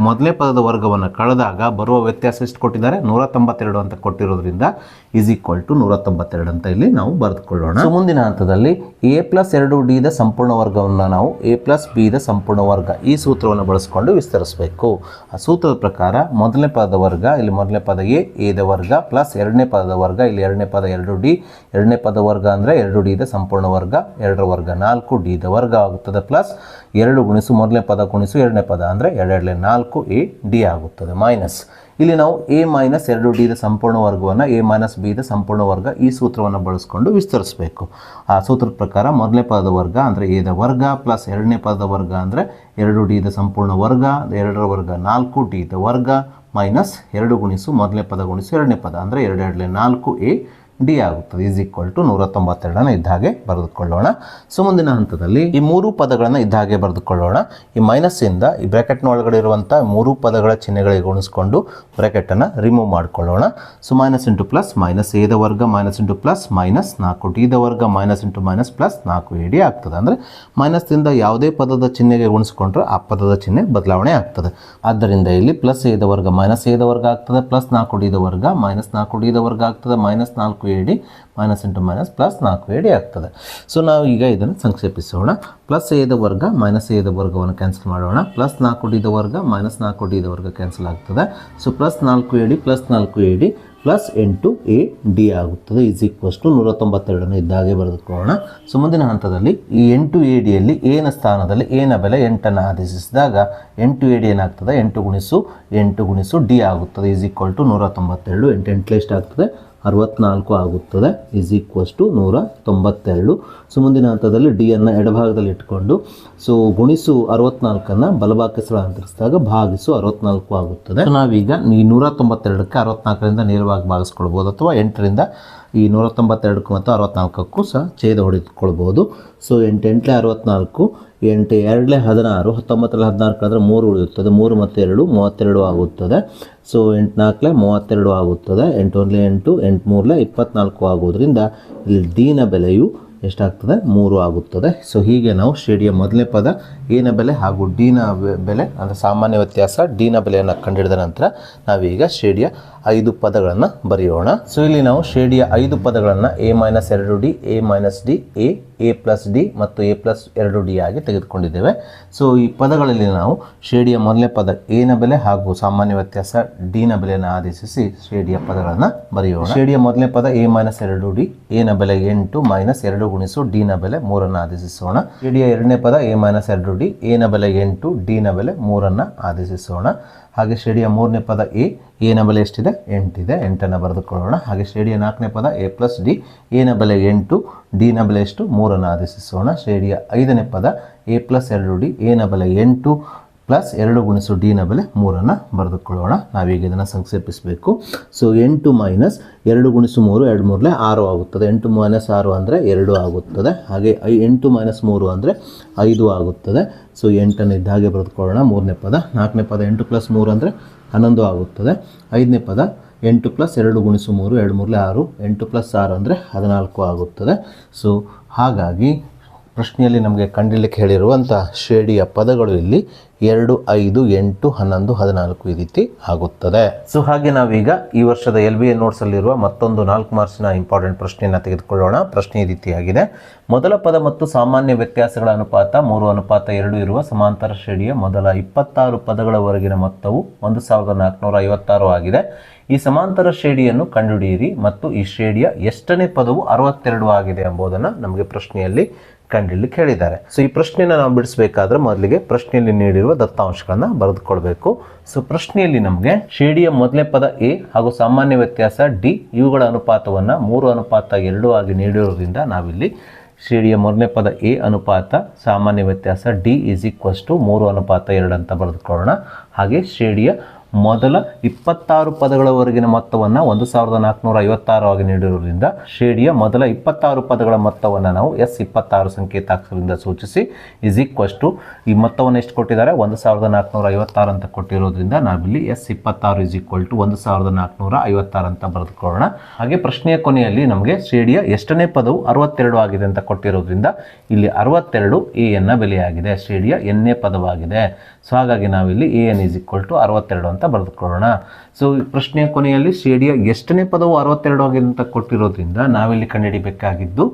ಮೊದಲನೇ ಪದದ ವರ್ಗವನ್ನು ಕಳೆದಾಗ ಬರುವ ವ್ಯತ್ಯಾಸ ಎಷ್ಟು ಕೊಟ್ಟಿದ್ದಾರೆ, 192 ಅಂತ ಕೊಟ್ಟಿರೋದ್ರಿಂದ =192 ಅಂತ ಇಲ್ಲಿ ನಾವು ಬರೆದುಕೊಳ್ಳೋಣ. ಸೊ ಮುಂದಿನ ಹಂತದಲ್ಲಿ a+2d ದ ಸಂಪೂರ್ಣ ವರ್ಗವನ್ನು ನಾವು a+b ದ ಸಂಪೂರ್ಣ ವರ್ಗ ಈ ಸೂತ್ರವನ್ನು ಬಳಸಿಕೊಂಡು ವಿಸ್ತರಿಸಬೇಕು. ಆ ಸೂತ್ರದ ಪ್ರಕಾರ ಮೊದಲನೇ ಪದದ ವರ್ಗ, ಇಲ್ಲಿ ಮೊದಲನೇ ಪದ a ದ ವರ್ಗ ಪ್ಲಸ್ 2ನೇ ಪದದ ವರ್ಗ, ಇಲ್ಲಿ 2ನೇ ಪದ 2d, 2ನೇ ಪದ ವರ್ಗ ಅಂದರೆ 2d ದ ಸಂಪೂರ್ಣ ವರ್ಗ, 2ರ ವರ್ಗ 4d ದ ವರ್ಗ ಆಗುತ್ತದೆ, ಪ್ಲಸ್ 2 ಗುಣಿಸು ಮೊದಲನೇ ಪದ ಗುಣಿಸು 2ನೇ ಪದ ಅಂದರೆ 2 4 a d ಆಗುತ್ತದೆ, ಮೈನಸ್ ಇಲ್ಲಿ ನಾವು a-2d ದ ಸಂಪೂರ್ಣ ವರ್ಗವನ್ನು a-b ದ ಸಂಪೂರ್ಣ ವರ್ಗ ಈ ಸೂತ್ರವನ್ನು ಬಳಸಿಕೊಂಡು ವಿಸ್ತರಿಸಬೇಕು. ಆ ಸೂತ್ರದ ಪ್ರಕಾರ ಮೊದಲನೇ ಪದದ ವರ್ಗ ಅಂದರೆ a ದ ವರ್ಗ ಪ್ಲಸ್ 2ನೇ ಪದದ ವರ್ಗ ಅಂದರೆ 2d ದ ಸಂಪೂರ್ಣ ವರ್ಗ, 2ರ ವರ್ಗ 4d ದ ವರ್ಗ ಮೈನಸ್ 2 ಗುಣಿಸು ಮೊದಲನೇ ಪದ ಗುಣಿಸು 2ನೇ ಪದ ಅಂದರೆ 2 4 a d ಆಗುತ್ತದೆ. =192 ಇದ್ದ ಹಾಗೆ ಬರೆದುಕೊಳ್ಳೋಣ. ಸೊ ಮುಂದಿನ ಹಂತದಲ್ಲಿ ಈ 3 ಪದಗಳನ್ನು ಇದ್ದ ಹಾಗೆ ಬರೆದುಕೊಳ್ಳೋಣ. ಈ ಮೈನಸ್ ಇಂದ ಈ ಬ್ರಾಕೆಟ್ನ ಒಳಗಡೆ ಇರುವಂಥ 3 ಪದಗಳ ಚಿಹ್ನೆಗಳಿಗೆ ಗುಣಿಸಿಕೊಂಡು ಬ್ರಾಕೆಟನ್ನು ರಿಮೂವ್ ಮಾಡಿಕೊಳ್ಳೋಣ. So minus into plus minus a ದ ವರ್ಗ minus into plus minus 4d ದ ವರ್ಗ minus into minus plus 4ad ಆಗ್ತದೆ. ಅಂದರೆ ಮೈನಸ್ದಿಂದ ಯಾವುದೇ ಪದದ ಚಿಹ್ನೆಗೆ ಗುಣಿಸ್ಕೊಂಡ್ರೆ ಆ ಪದದ ಚಿಹ್ನೆ ಬದಲಾವಣೆ ಆಗ್ತದೆ. ಆದ್ದರಿಂದ ಇಲ್ಲಿ ಪ್ಲಸ್ a ದ ವರ್ಗ ಮೈನಸ್ a ದ ವರ್ಗ ಆಗ್ತದೆ, ಪ್ಲಸ್ 4d ದ ವರ್ಗ ಮೈನಸ್ 4d ದ ವರ್ಗ ಆಗ್ತದೆ, minus 4ad minus into minus plus 4ad ಆಗ್ತದೆ. ಸೊ ನಾವು ಈಗ ಇದನ್ನು ಸಂಕ್ಷೇಪಿಸೋಣ. ಪ್ಲಸ್ a ದ ವರ್ಗ ಮೈನಸ್ a ದ ವರ್ಗವನ್ನು ಕ್ಯಾನ್ಸಲ್ ಮಾಡೋಣ. ಪ್ಲಸ್ 4d ದ ವರ್ಗ ಮೈನಸ್ 4d ದ ವರ್ಗ ಕ್ಯಾನ್ಸಲ್ ಆಗ್ತದೆ. So plus 4ad plus 4ad plus 8a D ಆಗುತ್ತದೆ ಈಸ್ ಈಕ್ವಲ್ಸ್ ಟು 192 ಇದ್ದಾಗೆ ಬರೆದುಕೊಳ್ಳೋಣ. ಸೊ ಮುಂದಿನ ಹಂತದಲ್ಲಿ ಈ 8a ಡಿಯಲ್ಲಿ ಎನ ಸ್ಥಾನದಲ್ಲಿ ಎನ ಬೆಲೆ 8 ಆದೇಶಿಸಿದಾಗ 8a ಡಿ ಏನಾಗ್ತದೆ 8 ಗುಣಿಸು ಡಿ ಆಗುತ್ತದೆ ಈಸ್ ಈಕ್ವಲ್ ಟು 192. 8 8 ಎಷ್ಟಾಗ್ತದೆ 64 ಆಗುತ್ತದೆ ಈಸ್ ಈಕ್ವಲ್ಸ್ ಟು 192. ಸೊ ಮುಂದಿನ ಹಂತದಲ್ಲಿ ಡಿ ಅನ್ನು ಎಡಭಾಗದಲ್ಲಿ ಇಟ್ಕೊಂಡು ಸೊ ಗುಣಿಸು 64ಅನ್ನು ಬಲಭಾಗಕ್ಕೆ ಸ್ಥಳಾಂತರಿಸಿದಾಗ ಭಾಗಿಸು 64 ಆಗುತ್ತದೆ. ಸೊ ನಾವೀಗ ಈ 192ಕ್ಕೆ 64ರಿಂದ ನೇರವಾಗಿ ಭಾಗಿಸ್ಕೊಳ್ಬೋದು ಅಥವಾ 8ರಿಂದ ಈ 192ಕ್ಕೂ ಮತ್ತು 64ಕ್ಕೂ ಸಹ ಛೇದ ಹೊಡೆದುಕೊಳ್ಬೋದು. ಸೊ 8 8 64, 8 2 16, 19 16 ಕಳೆದ್ರೆ 3 ಉಳಿಯುತ್ತದೆ. 3 ಮತ್ತು 2 32 ಆಗುತ್ತದೆ. ಸೊ 8 4 32 ಆಗುತ್ತದೆ. 8 1 8, 8 3 24 ಆಗುವುದರಿಂದ ಇಲ್ಲಿ ಡಿನ ಬೆಲೆಯು ಎಷ್ಟಾಗ್ತದೆ 3 ಆಗುತ್ತದೆ. ಸೊ ಹೀಗೆ ನಾವು ಶ್ರೇಣಿಯ ಮೊದಲನೇ ಪದ ಎನ ಬೆಲೆ ಹಾಗೂ ಡಿನ ಬೆಲೆ ಅಂದರೆ ಸಾಮಾನ್ಯ ವ್ಯತ್ಯಾಸ ಡಿನ ಬೆಲೆಯನ್ನು ಕಂಡುಹಿಡಿದ ನಂತರ ನಾವೀಗ ಶ್ರೇಣಿಯ 5 ಪದಗಳನ್ನು ಬರೆಯೋಣ. ಸೊ ಇಲ್ಲಿ ನಾವು ಶ್ರೇಣಿಯ 5 ಪದಗಳನ್ನು a-2d, a-d, a plus D ಮತ್ತು a ಪ್ಲಸ್ 2d ಆಗಿ ತೆಗೆದುಕೊಂಡಿದ್ದೇವೆ. ಸೊ ಈ ಪದಗಳಲ್ಲಿ ನಾವು ಶ್ರೇಣಿಯ ಮೊದಲನೇ ಪದ ಎನ ಬೆಲೆ ಹಾಗೂ ಸಾಮಾನ್ಯ ವ್ಯತ್ಯಾಸ ಡಿನ ಬೆಲೆಯನ್ನು ಆದೇಶಿಸಿ ಶ್ರೇಣಿಯ ಪದಗಳನ್ನು ಬರೆಯೋಣ. ಶ್ರೇಣಿಯ ಮೊದಲನೇ ಪದ a-2d, ಎನ ಬೆಲೆ 8 ಮೈನಸ್ 2 ಗುಣಿಸು ಡಿನ ಬೆಲೆ 3 ಆದೇಶಿಸೋಣ. ಶ್ರೇಣಿಯ ಎರಡನೇ ಪದ a-2d, ಎನ ಬೆಲೆ 8, ಡಿನ ಬೆಲೆ 3 ಆದೇಶಿಸೋಣ. ಹಾಗೆ ಶ್ರೇಣಿಯ ಮೂರನೇ ಪದ ಎನ ಬೆಲೆ ಎಷ್ಟಿದೆ 8 ಇದೆ, 8 ಬರೆದುಕೊಳ್ಳೋಣ. ಹಾಗೆ ಶ್ರೇಣಿಯ ನಾಲ್ಕನೇ ಪದ a ಪ್ಲಸ್ ಡಿ, ಎನ ಬೆಲೆ 8, ಡಿನ ಬೆಲೆ ಎಷ್ಟು 3 ಆದೇಶಿಸೋಣ. ಶ್ರೇಣಿಯ ಐದನೇ ಪದ a ಪ್ಲಸ್ 2d, ಎನ ಬೆಲೆ 8 ಪ್ಲಸ್ 2 ಗುಣಿಸು ಡಿನ ಬೆಲೆ 3 ಬರೆದುಕೊಳ್ಳೋಣ. ನಾವೀಗ ಇದನ್ನು ಸಂಕ್ಷೇಪಿಸಬೇಕು. ಸೊ 8 ಮೈನಸ್ 2 ಗುಣಿಸು 3, 2 3 6 ಆಗುತ್ತದೆ. 8 ಮೈನಸ್ 6 ಅಂದರೆ 2 ಆಗುತ್ತದೆ. ಹಾಗೆ 8 ಮೈನಸ್ 3 ಅಂದರೆ 5 ಆಗುತ್ತದೆ. ಸೊ 8 ಇದ್ದ ಹಾಗೆ ಬರೆದುಕೊಳ್ಳೋಣ. ಮೂರನೇ ಪದ ನಾಲ್ಕನೇ ಪದ 8 ಪ್ಲಸ್ 3 ಅಂದರೆ 11 ಆಗುತ್ತದೆ. ಐದನೇ ಪದ 8 ಪ್ಲಸ್ 2 ಗುಣಿಸು 3, 2 3 6, 8 ಪ್ಲಸ್ 6 ಅಂದರೆ 14 ಆಗುತ್ತದೆ. ಸೊ ಹಾಗಾಗಿ ಪ್ರಶ್ನೆಯಲ್ಲಿ ನಮಗೆ ಕಂಡುಹಿಡಿಯಲಿಕ್ಕೆ ಹೇಳಿರುವಂಥ ಶ್ರೇಣಿಯ ಪದಗಳು ಇಲ್ಲಿ 2, 5, 8, 11, 14 ಈ ರೀತಿ ಆಗುತ್ತದೆ. ಸೊ ಹಾಗೆ ನಾವೀಗ ಈ ವರ್ಷದ LBA ನೋಟ್ಸಲ್ಲಿರುವ ಮತ್ತೊಂದು 4 ಮಾರ್ಕ್ಸಿನ ಇಂಪಾರ್ಟೆಂಟ್ ಪ್ರಶ್ನೆಯನ್ನು ತೆಗೆದುಕೊಳ್ಳೋಣ. ಪ್ರಶ್ನೆ ಈ ರೀತಿಯಾಗಿದೆ. ಮೊದಲ ಪದ ಮತ್ತು ಸಾಮಾನ್ಯ ವ್ಯತ್ಯಾಸಗಳ ಅನುಪಾತ 3:2 ಇರುವ ಸಮಾಂತರ ಶ್ರೇಣಿಯ ಮೊದಲ 26 ಪದಗಳವರೆಗಿನ ಮೊತ್ತವು 1456 ಆಗಿದೆ. ಈ ಸಮಾಂತರ ಶ್ರೇಣಿಯನ್ನು ಕಂಡುಹಿಡಿಯಿರಿ ಮತ್ತು ಈ ಶ್ರೇಣಿಯ ಎಷ್ಟನೇ ಪದವು 62 ಆಗಿದೆ ಎಂಬುದನ್ನು ನಮಗೆ ಪ್ರಶ್ನೆಯಲ್ಲಿ ಕಂಡುಹಿಡಿಯಲಿಕ್ಕೆ ಹೇಳಿದ್ದಾರೆ. ಸೊ ಈ ಪ್ರಶ್ನೆಯನ್ನು ನಾವು ಬಿಡಿಸಬೇಕಾದ್ರೆ ಮೊದಲಿಗೆ ಪ್ರಶ್ನೆಯಲ್ಲಿ ನೀಡಿರುವ ದತ್ತಾಂಶಗಳನ್ನು ಬರೆದುಕೊಳ್ಬೇಕು. ಸೊ ಪ್ರಶ್ನೆಯಲ್ಲಿ ನಮಗೆ ಶ್ರೇಣಿಯ ಮೊದಲನೇ ಪದ ಎ ಹಾಗೂ ಸಾಮಾನ್ಯ ವ್ಯತ್ಯಾಸ ಡಿ ಇವುಗಳ ಅನುಪಾತವನ್ನು 3:2 ಆಗಿ ನೀಡಿರೋದ್ರಿಂದ ನಾವಿಲ್ಲಿ ಶ್ರೇಣಿಯ ಮೊದಲನೇ ಪದ ಎ ಅನುಪಾತ ಸಾಮಾನ್ಯ ವ್ಯತ್ಯಾಸ ಡಿ ಈಸ್ ಈಕ್ವಲ್ಸ್ ಟು 3:2 ಅಂತ ಬರೆದುಕೊಳ್ಳೋಣ. ಹಾಗೆ ಶ್ರೇಣಿಯ ಮೊದಲ 26 ಪದಗಳವರೆಗಿನ ಮೊತ್ತವನ್ನು 1456 ಆಗಿ ನೀಡಿರುವುದರಿಂದ ಶ್ರೇಣಿಯ ಮೊದಲ 26 ಪದಗಳ ಮೊತ್ತವನ್ನು ನಾವು S26 ಸಂಕೇತಾಕ್ಷರದಿಂದ ಸೂಚಿಸಿ ಈಸ್ ಈಕ್ವಲ್ಸ್ ಟು ಈ ಮೊತ್ತವನ್ನು ಎಷ್ಟು ಕೊಟ್ಟಿದ್ದಾರೆ 1456 ಅಂತ ಕೊಟ್ಟಿರೋದ್ರಿಂದ ನಾವಿಲ್ಲಿ S26 ಈಸ್ ಈಕ್ವಲ್ ಟು 1456 ಅಂತ ಬರೆದುಕೊಳ್ಳೋಣ. ಹಾಗೆ ಪ್ರಶ್ನೆಯ ಕೊನೆಯಲ್ಲಿ ನಮಗೆ ಶ್ರೇಣಿಯ ಎಷ್ಟನೇ ಪದವು 62 ಆಗಿದೆ ಅಂತ ಕೊಟ್ಟಿರೋದ್ರಿಂದ ಇಲ್ಲಿ 62 ಎನ್ನ ಬೆಲೆಯಾಗಿದೆ, ಶ್ರೇಣಿಯ ಎನ್ನೇ ಪದವಾಗಿದೆ. ಸೊ ಹಾಗಾಗಿ ನಾವಿಲ್ಲಿ an ಈಸ್ ಈಕ್ವಲ್ ಟು 62 ಅಂತ ಬರೆದುಕೊಳ್ಳೋಣ. ಸೊ ಪ್ರಶ್ನೆಯ ಕೊನೆಯಲ್ಲಿ ಶ್ರೇಣಿಯ ಎಷ್ಟನೇ ಪದವು 62 ಆಗಿದೆ ಅಂತ ಕೊಟ್ಟಿರೋದ್ರಿಂದ ನಾವಿಲ್ಲಿ ಕಂಡುಹಿಡಿಬೇಕಾಗಿದ್ದು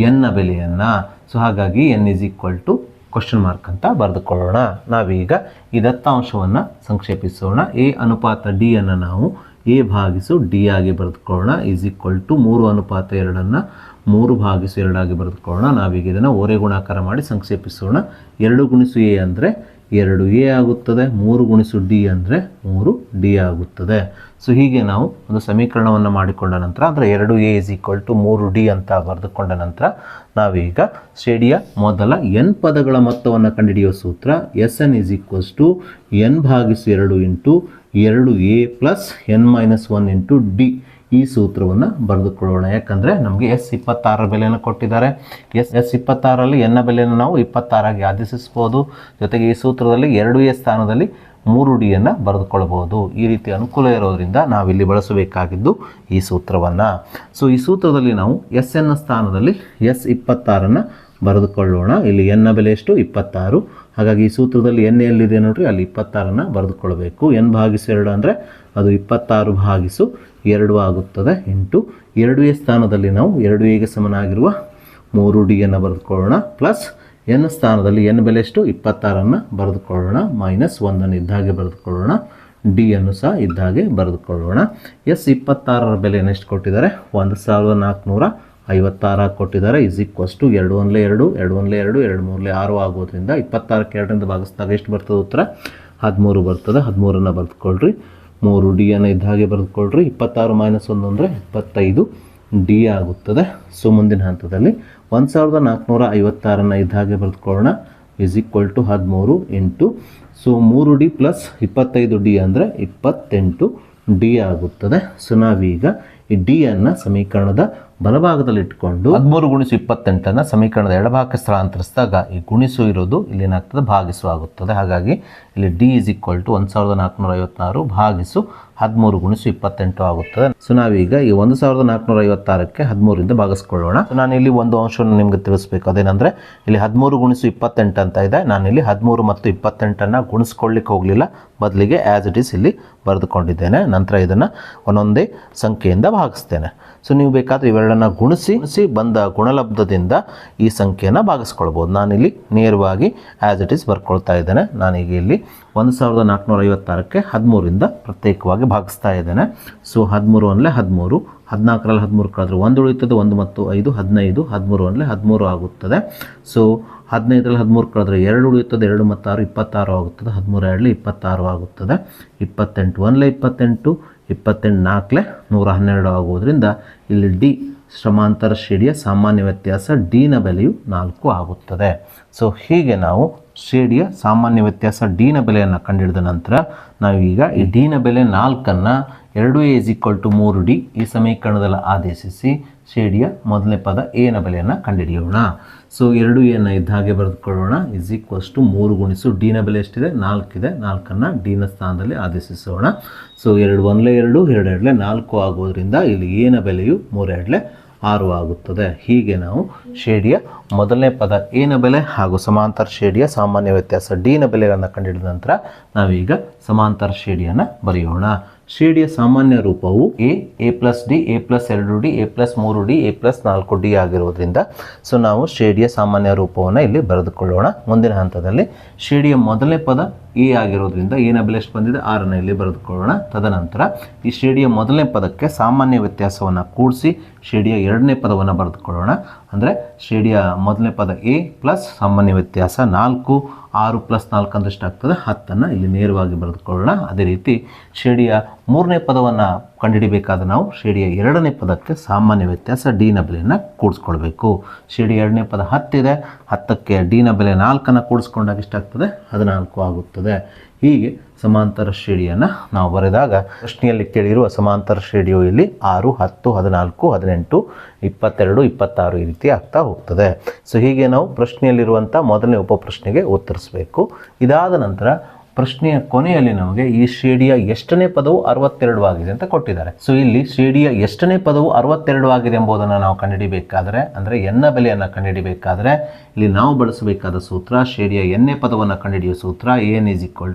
ಎನ್ನ ಬೆಲೆಯನ್ನು. ಸೊ ಹಾಗಾಗಿ n is equal to question mark ಅಂತ ಬರೆದುಕೊಳ್ಳೋಣ. ನಾವೀಗ ಈ ದತ್ತಾಂಶವನ್ನು ಸಂಕ್ಷೇಪಿಸೋಣ. ಎ ಅನುಪಾತ ಡಿ ಅನ್ನು ನಾವು a ಭಾಗಿಸು ಡಿ ಆಗಿ ಬರೆದುಕೊಳ್ಳೋಣ ಈಸ್ ಈಕ್ವಲ್ ಟು 3:2 3/2 ಆಗಿ ಬರೆದುಕೊಳ್ಳೋಣ. ನಾವೀಗ ಇದನ್ನು ಓರೆ ಗುಣಾಕಾರ ಮಾಡಿ ಸಂಕ್ಷೇಪಿಸೋಣ. 2 ಗುಣಿಸು a ಅಂದರೆ 2a ಆಗುತ್ತದೆ, 3 ಗುಣಿಸು ಡಿ ಅಂದರೆ 3d ಆಗುತ್ತದೆ. ಸೊ ಹೀಗೆ ನಾವು ಒಂದು ಸಮೀಕರಣವನ್ನು ಮಾಡಿಕೊಂಡ ನಂತರ ಅಂದರೆ 2a is equal to 3d ಅಂತ ಬರೆದುಕೊಂಡ ನಂತರ ನಾವೀಗ ಶ್ರೇಣಿಯ ಮೊದಲ n ಪದಗಳ ಮೊತ್ತವನ್ನು ಕಂಡುಹಿಡಿಯುವ ಸೂತ್ರ Sn is equals to n/2 into 2a plus n-1 into d ಈ ಸೂತ್ರವನ್ನು ಬರೆದುಕೊಳ್ಳೋಣ. ಯಾಕಂದರೆ ನಮಗೆ S26 ಬೆಲೆಯನ್ನು ಕೊಟ್ಟಿದ್ದಾರೆ. S26ರಲ್ಲಿ ಎನ್ನ ಬೆಲೆಯನ್ನು ನಾವು 26 ಆಗಿ ಆದೇಶಿಸ್ಬೋದು. ಜೊತೆಗೆ ಈ ಸೂತ್ರದಲ್ಲಿ 2a ಸ್ಥಾನದಲ್ಲಿ 3d ಬರೆದುಕೊಳ್ಳಬಹುದು. ಈ ರೀತಿ ಅನುಕೂಲ ಇರೋದರಿಂದ ನಾವಿಲ್ಲಿ ಬಳಸಬೇಕಾಗಿದ್ದು ಈ ಸೂತ್ರವನ್ನು. ಸೊ ಈ ಸೂತ್ರದಲ್ಲಿ ನಾವು Sn ಸ್ಥಾನದಲ್ಲಿ S26 ಬರೆದುಕೊಳ್ಳೋಣ. ಇಲ್ಲಿ ಎನ್ನ ಬೆಲೆ ಎಷ್ಟು 26. ಹಾಗಾಗಿ ಈ ಸೂತ್ರದಲ್ಲಿ n ಎಲ್ಲಿದೆ ನೋಡ್ರಿ, ಅಲ್ಲಿ 26 ಬರೆದುಕೊಳ್ಳಬೇಕು. n/2 ಅಂದರೆ ಅದು 26/2 ಆಗುತ್ತದೆ ಇಂಟು 2a ಸ್ಥಾನದಲ್ಲಿ ನಾವು 2aಗೆ ಸಮನಾಗಿರುವ 3d ಬರೆದುಕೊಳ್ಳೋಣ ಪ್ಲಸ್ n ಸ್ಥಾನದಲ್ಲಿ n ಬೆಲೆ ಎಷ್ಟು 26 ಬರೆದುಕೊಳ್ಳೋಣ ಮೈನಸ್ 1 ಇದ್ದಾಗೆ ಬರೆದುಕೊಳ್ಳೋಣ ಡಿಯನ್ನು ಸಹ ಇದ್ದಾಗೆ ಬರೆದುಕೊಳ್ಳೋಣ. ಎಸ್ 26ರ ಬೆಲೆಯನ್ನು ಎಷ್ಟು ಕೊಟ್ಟಿದ್ದಾರೆ? 1456 ಕೊಟ್ಟಿದ್ದಾರೆ. ಇಸ್ ಈಕ್ವಸ್ ಟು 2 1 2 2 1 2 2 3 6 ಆಗೋದ್ರಿಂದ 26ಕ್ಕೆ 2ರಿಂದ ಭಾಗಿಸಿದಾಗ ಎಷ್ಟು ಬರ್ತದೆ ಉತ್ತರ? 13 ಬರ್ತದೆ. 13ಅನ್ನು ಬರೆದುಕೊಳ್ಳ್ರಿ. 3 ಡಿಯನ್ನು ಇದ್ದ ಹಾಗೆ ಬರೆದುಕೊಳ್ಳ್ರಿ. 26 - 1 ಅಂದರೆ 25 ಡಿ ಆಗುತ್ತದೆ. ಸೊ ಮುಂದಿನ ಹಂತದಲ್ಲಿ 1456 ಇದ್ದ ಹಾಗೆ ಬರೆದುಕೊಳ್ಳೋಣ. Is equal to 13 into so 3 D plus 25 D ಅಂದರೆ 28 ಡಿ ಆಗುತ್ತದೆ. ಸೊ ನಾವೀಗ ಈ ಡಿಯನ್ನು ಸಮೀಕರಣದ ಬಲಭಾಗದಲ್ಲಿ ಇಟ್ಕೊಂಡು 13 × 28 ಸಮೀಕರಣದ ಎಡಭಾಗಕ್ಕೆ ಸ್ಥಳಾಂತರಿಸಿದಾಗ ಈ ಗುಣಿಸು ಇರೋದು ಇಲ್ಲಿ ಏನಾಗ್ತದೆ? ಭಾಗಿಸು ಆಗುತ್ತದೆ. ಹಾಗಾಗಿ ಇಲ್ಲಿ ಡಿ ಇಸ್ ಈಕ್ವಲ್ ಟು 1456 ಭಾಗಿಸು 13 × 28 ಆಗುತ್ತದೆ. ಸೊ ನಾವೀಗ ಈ 1456ಕ್ಕೆ 13ರಿಂದ ಭಾಗಿಸ್ಕೊಳ್ಳೋಣ. ಸೊ ನಾನು ಇಲ್ಲಿ ಒಂದು ಅಂಶವನ್ನು ನಿಮ್ಗೆ ತಿಳಿಸ್ಬೇಕು. ಅದೇನೆಂದರೆ ಇಲ್ಲಿ 13 × 28 ಅಂತ ಇದೆ. ನಾನಿಲ್ಲಿ 13 ಮತ್ತು 28 ಗುಣಿಸ್ಕೊಳ್ಳಿಕ್ಕೆ ಹೋಗಲಿಲ್ಲ, ಬದಲಿಗೆ ಆ್ಯಸ್ ಇಟ್ ಈಸ್ ಇಲ್ಲಿ ಬರೆದುಕೊಂಡಿದ್ದೇನೆ. ನಂತರ ಇದನ್ನು ಒಂದೊಂದೇ ಸಂಖ್ಯೆಯಿಂದ ಭಾಗಿಸ್ತೇನೆ. ಸೊ ನೀವು ಬೇಕಾದರೆ ಇವೆರಡನ್ನು ಗುಣಿಸಿ ಬಂದ ಗುಣಲಬ್ಧದಿಂದ ಈ ಸಂಖ್ಯೆಯನ್ನು ಭಾಗಿಸ್ಕೊಳ್ಬೋದು. ನಾನಿಲ್ಲಿ ನೇರವಾಗಿ ಆ್ಯಸ್ ಇಟ್ ಈಸ್ ಬರ್ಕೊಳ್ತಾ ಇದ್ದೇನೆ. ನಾನೀಗ ಇಲ್ಲಿ 1456ಕ್ಕೆ 13ರಿಂದ ಪ್ರತ್ಯೇಕವಾಗಿ ಭಾಗಿಸ್ತಾ ಇದ್ದೇನೆ. ಸೊ 13 ಅಂದರೆ 13, 14ರಲ್ಲಿ 13 ಕಳೆದ್ರೆ 1 ಉಳಿಯುತ್ತದೆ. 1 ಮತ್ತು 5 15, 13 ಅಂದರೆ 13 ಆಗುತ್ತದೆ. ಸೊ 15ರಲ್ಲಿ 13 ಕಳೆದ್ರೆ 2 ಉಳಿಯುತ್ತದೆ. 2 ಮತ್ತು 6 26 ಆಗುತ್ತದೆ. 13 2 26 ಆಗುತ್ತದೆ. 28 1 28, 28 4 112 ಆಗುವುದರಿಂದ ಇಲ್ಲಿ ಡಿ ಸಮಾಂತರ ಶ್ರೇಣಿಯ ಸಾಮಾನ್ಯ ವ್ಯತ್ಯಾಸ ಡಿನ ಬೆಲೆಯು 4 ಆಗುತ್ತದೆ. ಸೊ ಹೀಗೆ ನಾವು ಶ್ರೇಣಿಯ ಸಾಮಾನ್ಯ ವ್ಯತ್ಯಾಸ ಡಿನ ಬೆಲೆಯನ್ನು ಕಂಡುಹಿಡಿದ ನಂತರ ನಾವೀಗ ಈ ಡಿನ ಬೆಲೆ 4ಅನ್ನು 2a = 3d ಈ ಸಮೀಕರಣದಲ್ಲಿ ಆದೇಶಿಸಿ ಶ್ರೇಣಿಯ ಮೊದಲನೇ ಪದ ಎನ ಬೆಲೆಯನ್ನು ಕಂಡುಹಿಡಿಯೋಣ. ಸೊ 2a ಇದ್ದ ಹಾಗೆ ಬರೆದುಕೊಳ್ಳೋಣ. ಇಸ್ ಈಕ್ವಲ್ಸ್ ಟು 3 ಗುಣಿಸು ಡಿನ ಬೆಲೆ ಎಷ್ಟಿದೆ? 4 ಇದೆ. 4ಅನ್ನು ಡಿನ ಸ್ಥಾನದಲ್ಲಿ ಆದೇಶಿಸೋಣ. ಸೊ 2 1 2 2 2 4 ಆಗೋದ್ರಿಂದ ಇಲ್ಲಿ ಎನ ಬೆಲೆಯು 3 2 6 ಆಗುತ್ತದೆ. ಹೀಗೆ ನಾವು ಶ್ರೇಣಿಯ ಮೊದಲನೇ ಪದ ಎನ ಬೆಲೆ ಹಾಗೂ ಸಮಾಂತರ ಶ್ರೇಣಿಯ ಸಾಮಾನ್ಯ ವ್ಯತ್ಯಾಸ ಡಿನ ಬೆಲೆಗಳನ್ನು ಕಂಡುಹಿಡಿದ ನಂತರ ನಾವೀಗ ಸಮಾಂತರ ಶ್ರೇಣಿಯನ್ನು ಬರೆಯೋಣ. ಶ್ರೇಣಿಯ ಸಾಮಾನ್ಯ ರೂಪವು a + d, a + 2d, a + 3d, a + 4d ಆಗಿರೋದ್ರಿಂದ ಸೊ ನಾವು ಶ್ರೇಣಿಯ ಸಾಮಾನ್ಯ ರೂಪವನ್ನು ಇಲ್ಲಿ ಬರೆದುಕೊಳ್ಳೋಣ. ಮುಂದಿನ ಹಂತದಲ್ಲಿ ಶ್ರೇಣಿಯ ಮೊದಲನೇ ಪದ ಎ ಆಗಿರೋದ್ರಿಂದ ಎನ ಬೆಲೆ ಎಷ್ಟು ಬಂದಿದೆ? 6 ಇಲ್ಲಿ ಬರೆದುಕೊಳ್ಳೋಣ. ತದನಂತರ ಈ ಶ್ರೇಣಿಯ ಮೊದಲನೇ ಪದಕ್ಕೆ ಸಾಮಾನ್ಯ ವ್ಯತ್ಯಾಸವನ್ನು ಕೂಡಿಸಿ ಶ್ರೇಣಿಯ ಎರಡನೇ ಪದವನ್ನು ಬರೆದುಕೊಳ್ಳೋಣ. ಅಂದರೆ ಶ್ರೇಣಿಯ ಮೊದಲನೇ ಪದ ಎ ಪ್ಲಸ್ ಸಾಮಾನ್ಯ ವ್ಯತ್ಯಾಸ 4, 6 + 4 ಅಂದರೆ ಎಷ್ಟಾಗ್ತದೆ? 10 ಇಲ್ಲಿ ನೇರವಾಗಿ ಬರೆದುಕೊಳ್ಳೋಣ. ಅದೇ ರೀತಿ ಶ್ರೇಣಿಯ ಮೂರನೇ ಪದವನ್ನು ಕಂಡುಹಿಡಿಬೇಕಾದ್ರೆ ನಾವು ಶ್ರೇಣಿಯ ಎರಡನೇ ಪದಕ್ಕೆ ಸಾಮಾನ್ಯ ವ್ಯತ್ಯಾಸ ಡಿನ ಬೆಲೆಯನ್ನು ಕೂಡಿಸ್ಕೊಳ್ಬೇಕು. ಶ್ರೇಣಿಯ ಎರಡನೇ ಪದ 10 ಇದೆ. 10ಕ್ಕೆ ಡಿನ ಬೆಲೆ 4ಅನ್ನು ಕೂಡಿಸ್ಕೊಂಡಾಗ ಎಷ್ಟಾಗ್ತದೆ? 14 ಆಗುತ್ತದೆ. ಹೀಗೆ ಸಮಾಂತರ ಶ್ರೇಣಿಯನ್ನು ನಾವು ಬರೆದಾಗ ಪ್ರಶ್ನೆಯಲ್ಲಿ ಕೇಳಿರುವ ಸಮಾಂತರ ಶ್ರೇಣಿಯು ಇಲ್ಲಿ 6, 10, 14, 18, 22, 26 ಈ ರೀತಿ ಆಗ್ತಾ ಹೋಗ್ತದೆ. ಸೊ ಹೀಗೆ ನಾವು ಪ್ರಶ್ನೆಯಲ್ಲಿರುವಂಥ ಮೊದಲನೇ ಉಪಪ್ರಶ್ನೆಗೆ ಉತ್ತರಿಸಬೇಕು. ಇದಾದ ನಂತರ ಪ್ರಶ್ನೆಯ ಕೊನೆಯಲ್ಲಿ ನಮಗೆ ಈ ಶ್ರೇಣಿಯ ಎಷ್ಟನೇ ಪದವು 62 ಆಗಿದೆ ಅಂತ ಕೊಟ್ಟಿದ್ದಾರೆ. ಸೊ ಇಲ್ಲಿ ಶ್ರೇಣಿಯ ಎಷ್ಟನೇ ಪದವು 62 ಆಗಿದೆ ಎಂಬುದನ್ನು ನಾವು ಕಂಡುಹಿಡಿಬೇಕಾದರೆ, ಅಂದರೆ ಎನ್ನ ಬೆಲೆಯನ್ನು ಕಂಡುಹಿಡಿಬೇಕಾದರೆ ಇಲ್ಲಿ ನಾವು ಬಳಸಬೇಕಾದ ಸೂತ್ರ ಶ್ರೇಣಿಯ ಎನ್ನೇ ಪದವನ್ನು ಕಂಡುಹಿಡಿಯುವ ಸೂತ್ರ an = a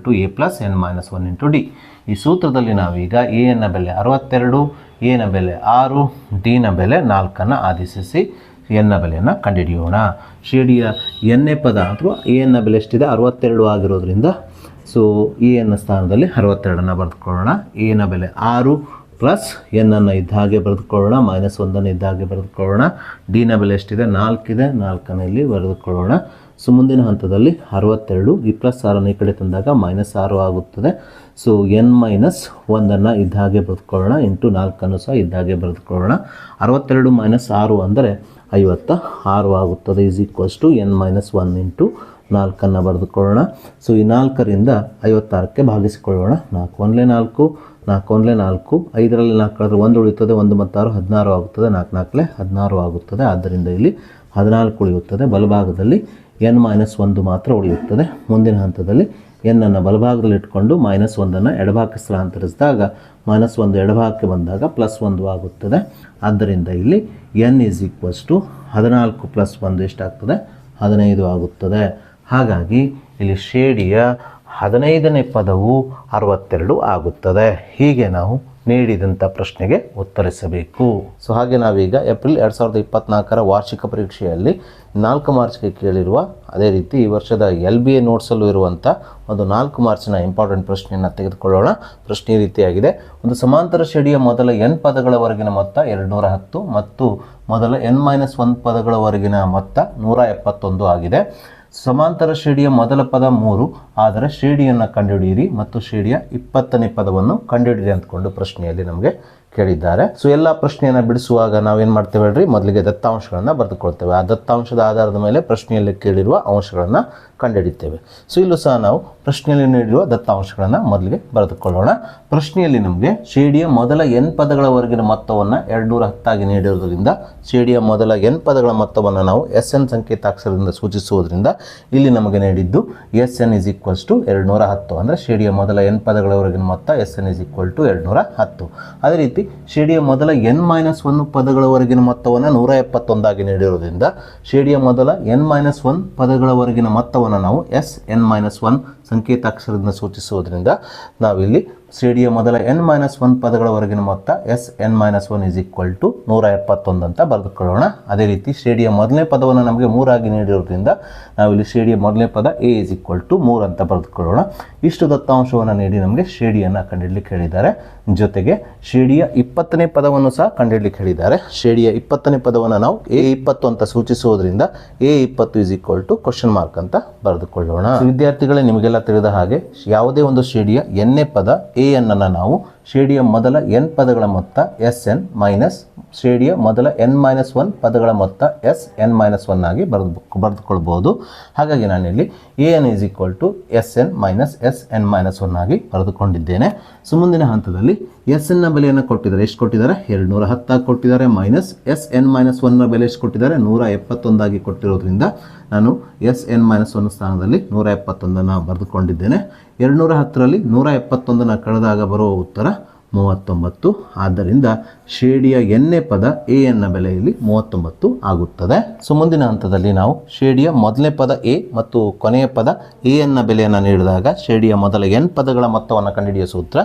+ n - 1 × d. ಈ ಸೂತ್ರದಲ್ಲಿ ನಾವೀಗ a ನ ಬೆಲೆ 62, a ನ ಬೆಲೆ 6, d ನ ಬೆಲೆ 4ಅನ್ನು ಆದೇಶಿಸಿ ಎನ್ನ ಬೆಲೆಯನ್ನು ಕಂಡುಹಿಡಿಯೋಣ. ಶ್ರೇಣಿಯ ಎನ್ನೇ ಪದ ಅಥವಾ a ನ ಬೆಲೆ ಎಷ್ಟಿದೆ? 62 ಆಗಿರೋದ್ರಿಂದ ಸೊ ಎ ನ ಸ್ಥಾನದಲ್ಲಿ 62ಅನ್ನು ಬರೆದುಕೊಳ್ಳೋಣ. ಎ ನ ಬೆಲೆ 6 ಪ್ಲಸ್ ಎನ್ನನ್ನು ಇದ್ದ ಹಾಗೆ ಬರೆದುಕೊಳ್ಳೋಣ, -1 ಇದ್ದ ಹಾಗೆ ಬರೆದುಕೊಳ್ಳೋಣ. ಡಿ ನ ಬೆಲೆ ಎಷ್ಟಿದೆ? 4 ಇದೆ. 4ಅನ್ನು ಇಲ್ಲಿ ಬರೆದುಕೊಳ್ಳೋಣ. ಸೊ ಮುಂದಿನ ಹಂತದಲ್ಲಿ 62 ಈ +6 ಈ ಕಡೆ ತಂದಾಗ -6 ಆಗುತ್ತದೆ. ಸೊ n - 1ಅನ್ನು ಇದ್ದ ಹಾಗೆ ಬರೆದುಕೊಳ್ಳೋಣ. ಇಂಟು 4ಅನ್ನು ಸಹ ಇದ್ದ ಹಾಗೆ ಬರೆದುಕೊಳ್ಳೋಣ. 62 - 6 ಅಂದರೆ 56 ಆಗುತ್ತದೆ. Is equals to n - 1 into 4ಅನ್ನು ಬರೆದುಕೊಳ್ಳೋಣ. ಸೊ ಈ 4ರಿಂದ 56ಕ್ಕೆ ಭಾಗಿಸಿಕೊಳ್ಳೋಣ. 4 1 4, 4 1 4, 5ರಲ್ಲಿ 4 ಕಳೆದ್ರೆ 1 ಉಳಿಯುತ್ತದೆ. 1 ಮತ್ತು 6 16 ಆಗುತ್ತದೆ. 4 4 16 ಆಗುತ್ತದೆ. ಆದ್ದರಿಂದ ಇಲ್ಲಿ 14 ಉಳಿಯುತ್ತದೆ. ಬಲಭಾಗದಲ್ಲಿ n - 1 ಮಾತ್ರ ಉಳಿಯುತ್ತದೆ. ಮುಂದಿನ ಹಂತದಲ್ಲಿ n ಬಲಭಾಗದಲ್ಲಿ ಇಟ್ಕೊಂಡು -1 ಎಡಭಾಗಕ್ಕೆ ಸ್ಥಳಾಂತರಿಸಿದಾಗ -1 ಎಡಭಾಗಕ್ಕೆ ಬಂದಾಗ +1 ಆಗುತ್ತದೆ. ಆದ್ದರಿಂದ ಇಲ್ಲಿ n = 14 + 1 ಎಷ್ಟಾಗ್ತದೆ? 15 ಆಗುತ್ತದೆ. ಹಾಗಾಗಿ ಇಲ್ಲಿ ಶ್ರೇಣಿಯ 15ನೇ ಪದವು 62 ಆಗುತ್ತದೆ. ಹೀಗೆ ನಾವು ನೀಡಿದಂಥ ಪ್ರಶ್ನೆಗೆ ಉತ್ತರಿಸಬೇಕು. ಸೊ ಹಾಗೆ ನಾವೀಗ ಏಪ್ರಿಲ್ 2024 ವಾರ್ಷಿಕ ಪರೀಕ್ಷೆಯಲ್ಲಿ 4 ಮಾರ್ಚ್ಗೆ ಕೇಳಿರುವ ಅದೇ ರೀತಿ ಈ ವರ್ಷದ LBA ನೋಟ್ಸಲ್ಲೂ ಇರುವಂಥ ಒಂದು 4 ಮಾರ್ಚ್ನ ಇಂಪಾರ್ಟೆಂಟ್ ಪ್ರಶ್ನೆಯನ್ನು ತೆಗೆದುಕೊಳ್ಳೋಣ. ಪ್ರಶ್ನೆ ಈ ರೀತಿಯಾಗಿದೆ. ಒಂದು ಸಮಾಂತರ ಶ್ರೇಣಿಯ ಮೊದಲ n ಪದಗಳವರೆಗಿನ ಮೊತ್ತ 210 ಮತ್ತು ಮೊದಲ n-1 ಪದಗಳವರೆಗಿನ ಮೊತ್ತ 171 ಆಗಿದೆ. ಸಮಾಂತರ ಶ್ರೇಣಿಯ ಮೊದಲ ಪದ 3 ಆದರೆ ಶ್ರೇಣಿಯನ್ನು ಕಂಡುಹಿಡಿಯಿರಿ ಮತ್ತು ಶ್ರೇಣಿಯ 20ನೇ ಪದವನ್ನು ಕಂಡುಹಿಡಿಯಿರಿ ಅಂದ್ಕೊಂಡು ಪ್ರಶ್ನೆಯಲ್ಲಿ ನಮಗೆ ಕೇಳಿದ್ದಾರೆ. ಸೊ ಎಲ್ಲ ಪ್ರಶ್ನೆಯನ್ನು ಬಿಡಿಸುವಾಗ ನಾವೇನು ಮಾಡ್ತೇವೆ ಹೇಳ್ರಿ, ಮೊದಲಿಗೆ ದತ್ತಾಂಶಗಳನ್ನು ಬರೆದುಕೊಳ್ತೇವೆ. ಆ ದತ್ತಾಂಶದ ಆಧಾರದ ಮೇಲೆ ಪ್ರಶ್ನೆಯಲ್ಲಿ ಕೇಳಿರುವ ಅಂಶಗಳನ್ನು ಕಂಡುಹಿಡಿತೇವೆ. ಸೊ ಇಲ್ಲೂ ಸಹ ನಾವು ಪ್ರಶ್ನೆಯಲ್ಲಿ ನೀಡಿರುವ ದತ್ತಾಂಶಗಳನ್ನು ಮೊದಲಿಗೆ ಬರೆದುಕೊಳ್ಳೋಣ. ಪ್ರಶ್ನೆಯಲ್ಲಿ ನಮಗೆ ಶ್ರೇಣಿಯ ಮೊದಲ n ಪದಗಳವರೆಗಿನ ಮೊತ್ತವನ್ನು 210 ಆಗಿ ನೀಡಿರುವುದರಿಂದ ಶ್ರೇಣಿಯ ಮೊದಲ n ಪದಗಳ ಮೊತ್ತವನ್ನು ನಾವು SN ಸಂಕೇತಾಕ್ಷರದಿಂದ ಸೂಚಿಸುವುದರಿಂದ ಇಲ್ಲಿ ನಮಗೆ ನೀಡಿದ್ದು SN = 210. ಅಂದರೆ ಶ್ರೇಣಿಯ ಮೊದಲ n ಪದಗಳವರೆಗಿನ ಮೊತ್ತ SN = 210. ಅದೇ ರೀತಿ ಶ್ರೇಣಿಯ ಮೊದಲ n-1 ಪದಗಳವರೆಗಿನ ಮೊತ್ತವನ್ನು 171 ಆಗಿ ನೀಡಿರುವುದರಿಂದ ಶ್ರೇಣಿಯ ಮೊದಲ n-1 ಪದಗಳವರೆಗಿನ ಮೊತ್ತವನ್ನು ನಾವು SN-1 ಸಂಕೇತಾಕ್ಷರದಿಂದ ಸೂಚಿಸುವುದರಿಂದ ನಾವಿಲ್ಲಿ ಶ್ರೇಣಿಯ ಮೊದಲ n-1 ಪದಗಳವರೆಗಿನ ಮೊತ್ತ SN-1 = 171 ಅಂತ ಬರೆದುಕೊಳ್ಳೋಣ. ಅದೇ ರೀತಿ ಶ್ರೇಣಿಯ ಮೊದಲನೇ ಪದವನ್ನು ನಮಗೆ 3 ಆಗಿ ನೀಡಿರೋದ್ರಿಂದ ನಾವಿಲ್ಲಿ ಶ್ರೇಣಿಯ ಮೊದಲನೇ ಪದ A = 3 ಅಂತ ಬರೆದುಕೊಳ್ಳೋಣ. ಇಷ್ಟು ದತ್ತಾಂಶವನ್ನು ನೀಡಿ ನಮಗೆ ಶ್ರೇಣಿಯನ್ನು ಕಂಡುಹಿಡಲಿಕ್ಕೆ ಹೇಳಿದ್ದಾರೆ. ಜೊತೆಗೆ ಶ್ರೇಣಿಯ 20ನೇ ಪದವನ್ನು ಸಹ ಕಂಡುಹಿಡಲಿಕ್ಕೆ ಹೇಳಿದ್ದಾರೆ. ಶ್ರೇಣಿಯ 20ನೇ ಪದವನ್ನು ನಾವು A20 ಅಂತ ಸೂಚಿಸುವುದರಿಂದ A20 = ? ಅಂತ ಬರೆದುಕೊಳ್ಳೋಣ. ವಿದ್ಯಾರ್ಥಿಗಳೇ, ನಿಮಗೆಲ್ಲ ತಿಳಿದ ಹಾಗೆ ಯಾವುದೇ ಒಂದು ಶ್ರೇಣಿಯ n ನೇ ಪದ AN ಅನ್ನು ನಾವು ಶ್ರೇಣಿಯ ಮೊದಲ n ಪದಗಳ ಮೊತ್ತ SN ಮೈನಸ್ ಶ್ರೇಣಿಯ ಮೊದಲ n-1 ಪದಗಳ ಮೊತ್ತ SN-1 ಆಗಿ ಬರೆದುಕೊಳ್ಬಹುದು. ಹಾಗಾಗಿ ನಾನಿಲ್ಲಿ AN = SN ಮೈನಸ್ SN-1 ಆಗಿ ಬರೆದುಕೊಂಡಿದ್ದೇನೆ. ಸೊ ಮುಂದಿನ ಹಂತದಲ್ಲಿ SN ನ ಬೆಲೆಯನ್ನು ಕೊಟ್ಟಿದ್ದಾರೆ. ಎಷ್ಟು ಕೊಟ್ಟಿದ್ದಾರೆ? 210 ಆಗಿ ಕೊಟ್ಟಿದ್ದಾರೆ. ಮೈನಸ್ SN-1 ನ ಬೆಲೆ ಎಷ್ಟು ಕೊಟ್ಟಿದ್ದಾರೆ? 171 ಆಗಿ ಕೊಟ್ಟಿರೋದ್ರಿಂದ ನಾನು SN-1 ಸ್ಥಾನದಲ್ಲಿ 171 ಬರೆದುಕೊಂಡಿದ್ದೇನೆ. 210ರಲ್ಲಿ 171 ಕಳೆದಾಗ ಬರುವ ಉತ್ತರ 39. ಆದ್ದರಿಂದ ಶ್ರೇಣಿಯ n ನೇ ಪದ AN ನ ಬೆಲೆ ಇಲ್ಲಿ 39 ಆಗುತ್ತದೆ. ಸೊ ಮುಂದಿನ ಹಂತದಲ್ಲಿ ನಾವು ಶ್ರೇಣಿಯ ಮೊದಲನೇ ಪದ A ಮತ್ತು ಕೊನೆಯ ಪದ AN ನ ಬೆಲೆಯನ್ನು ನೀಡಿದಾಗ ಶ್ರೇಣಿಯ ಮೊದಲ n ಪದಗಳ ಮೊತ್ತವನ್ನು ಕಂಡುಹಿಡಿಯುವ ಸೂತ್ರ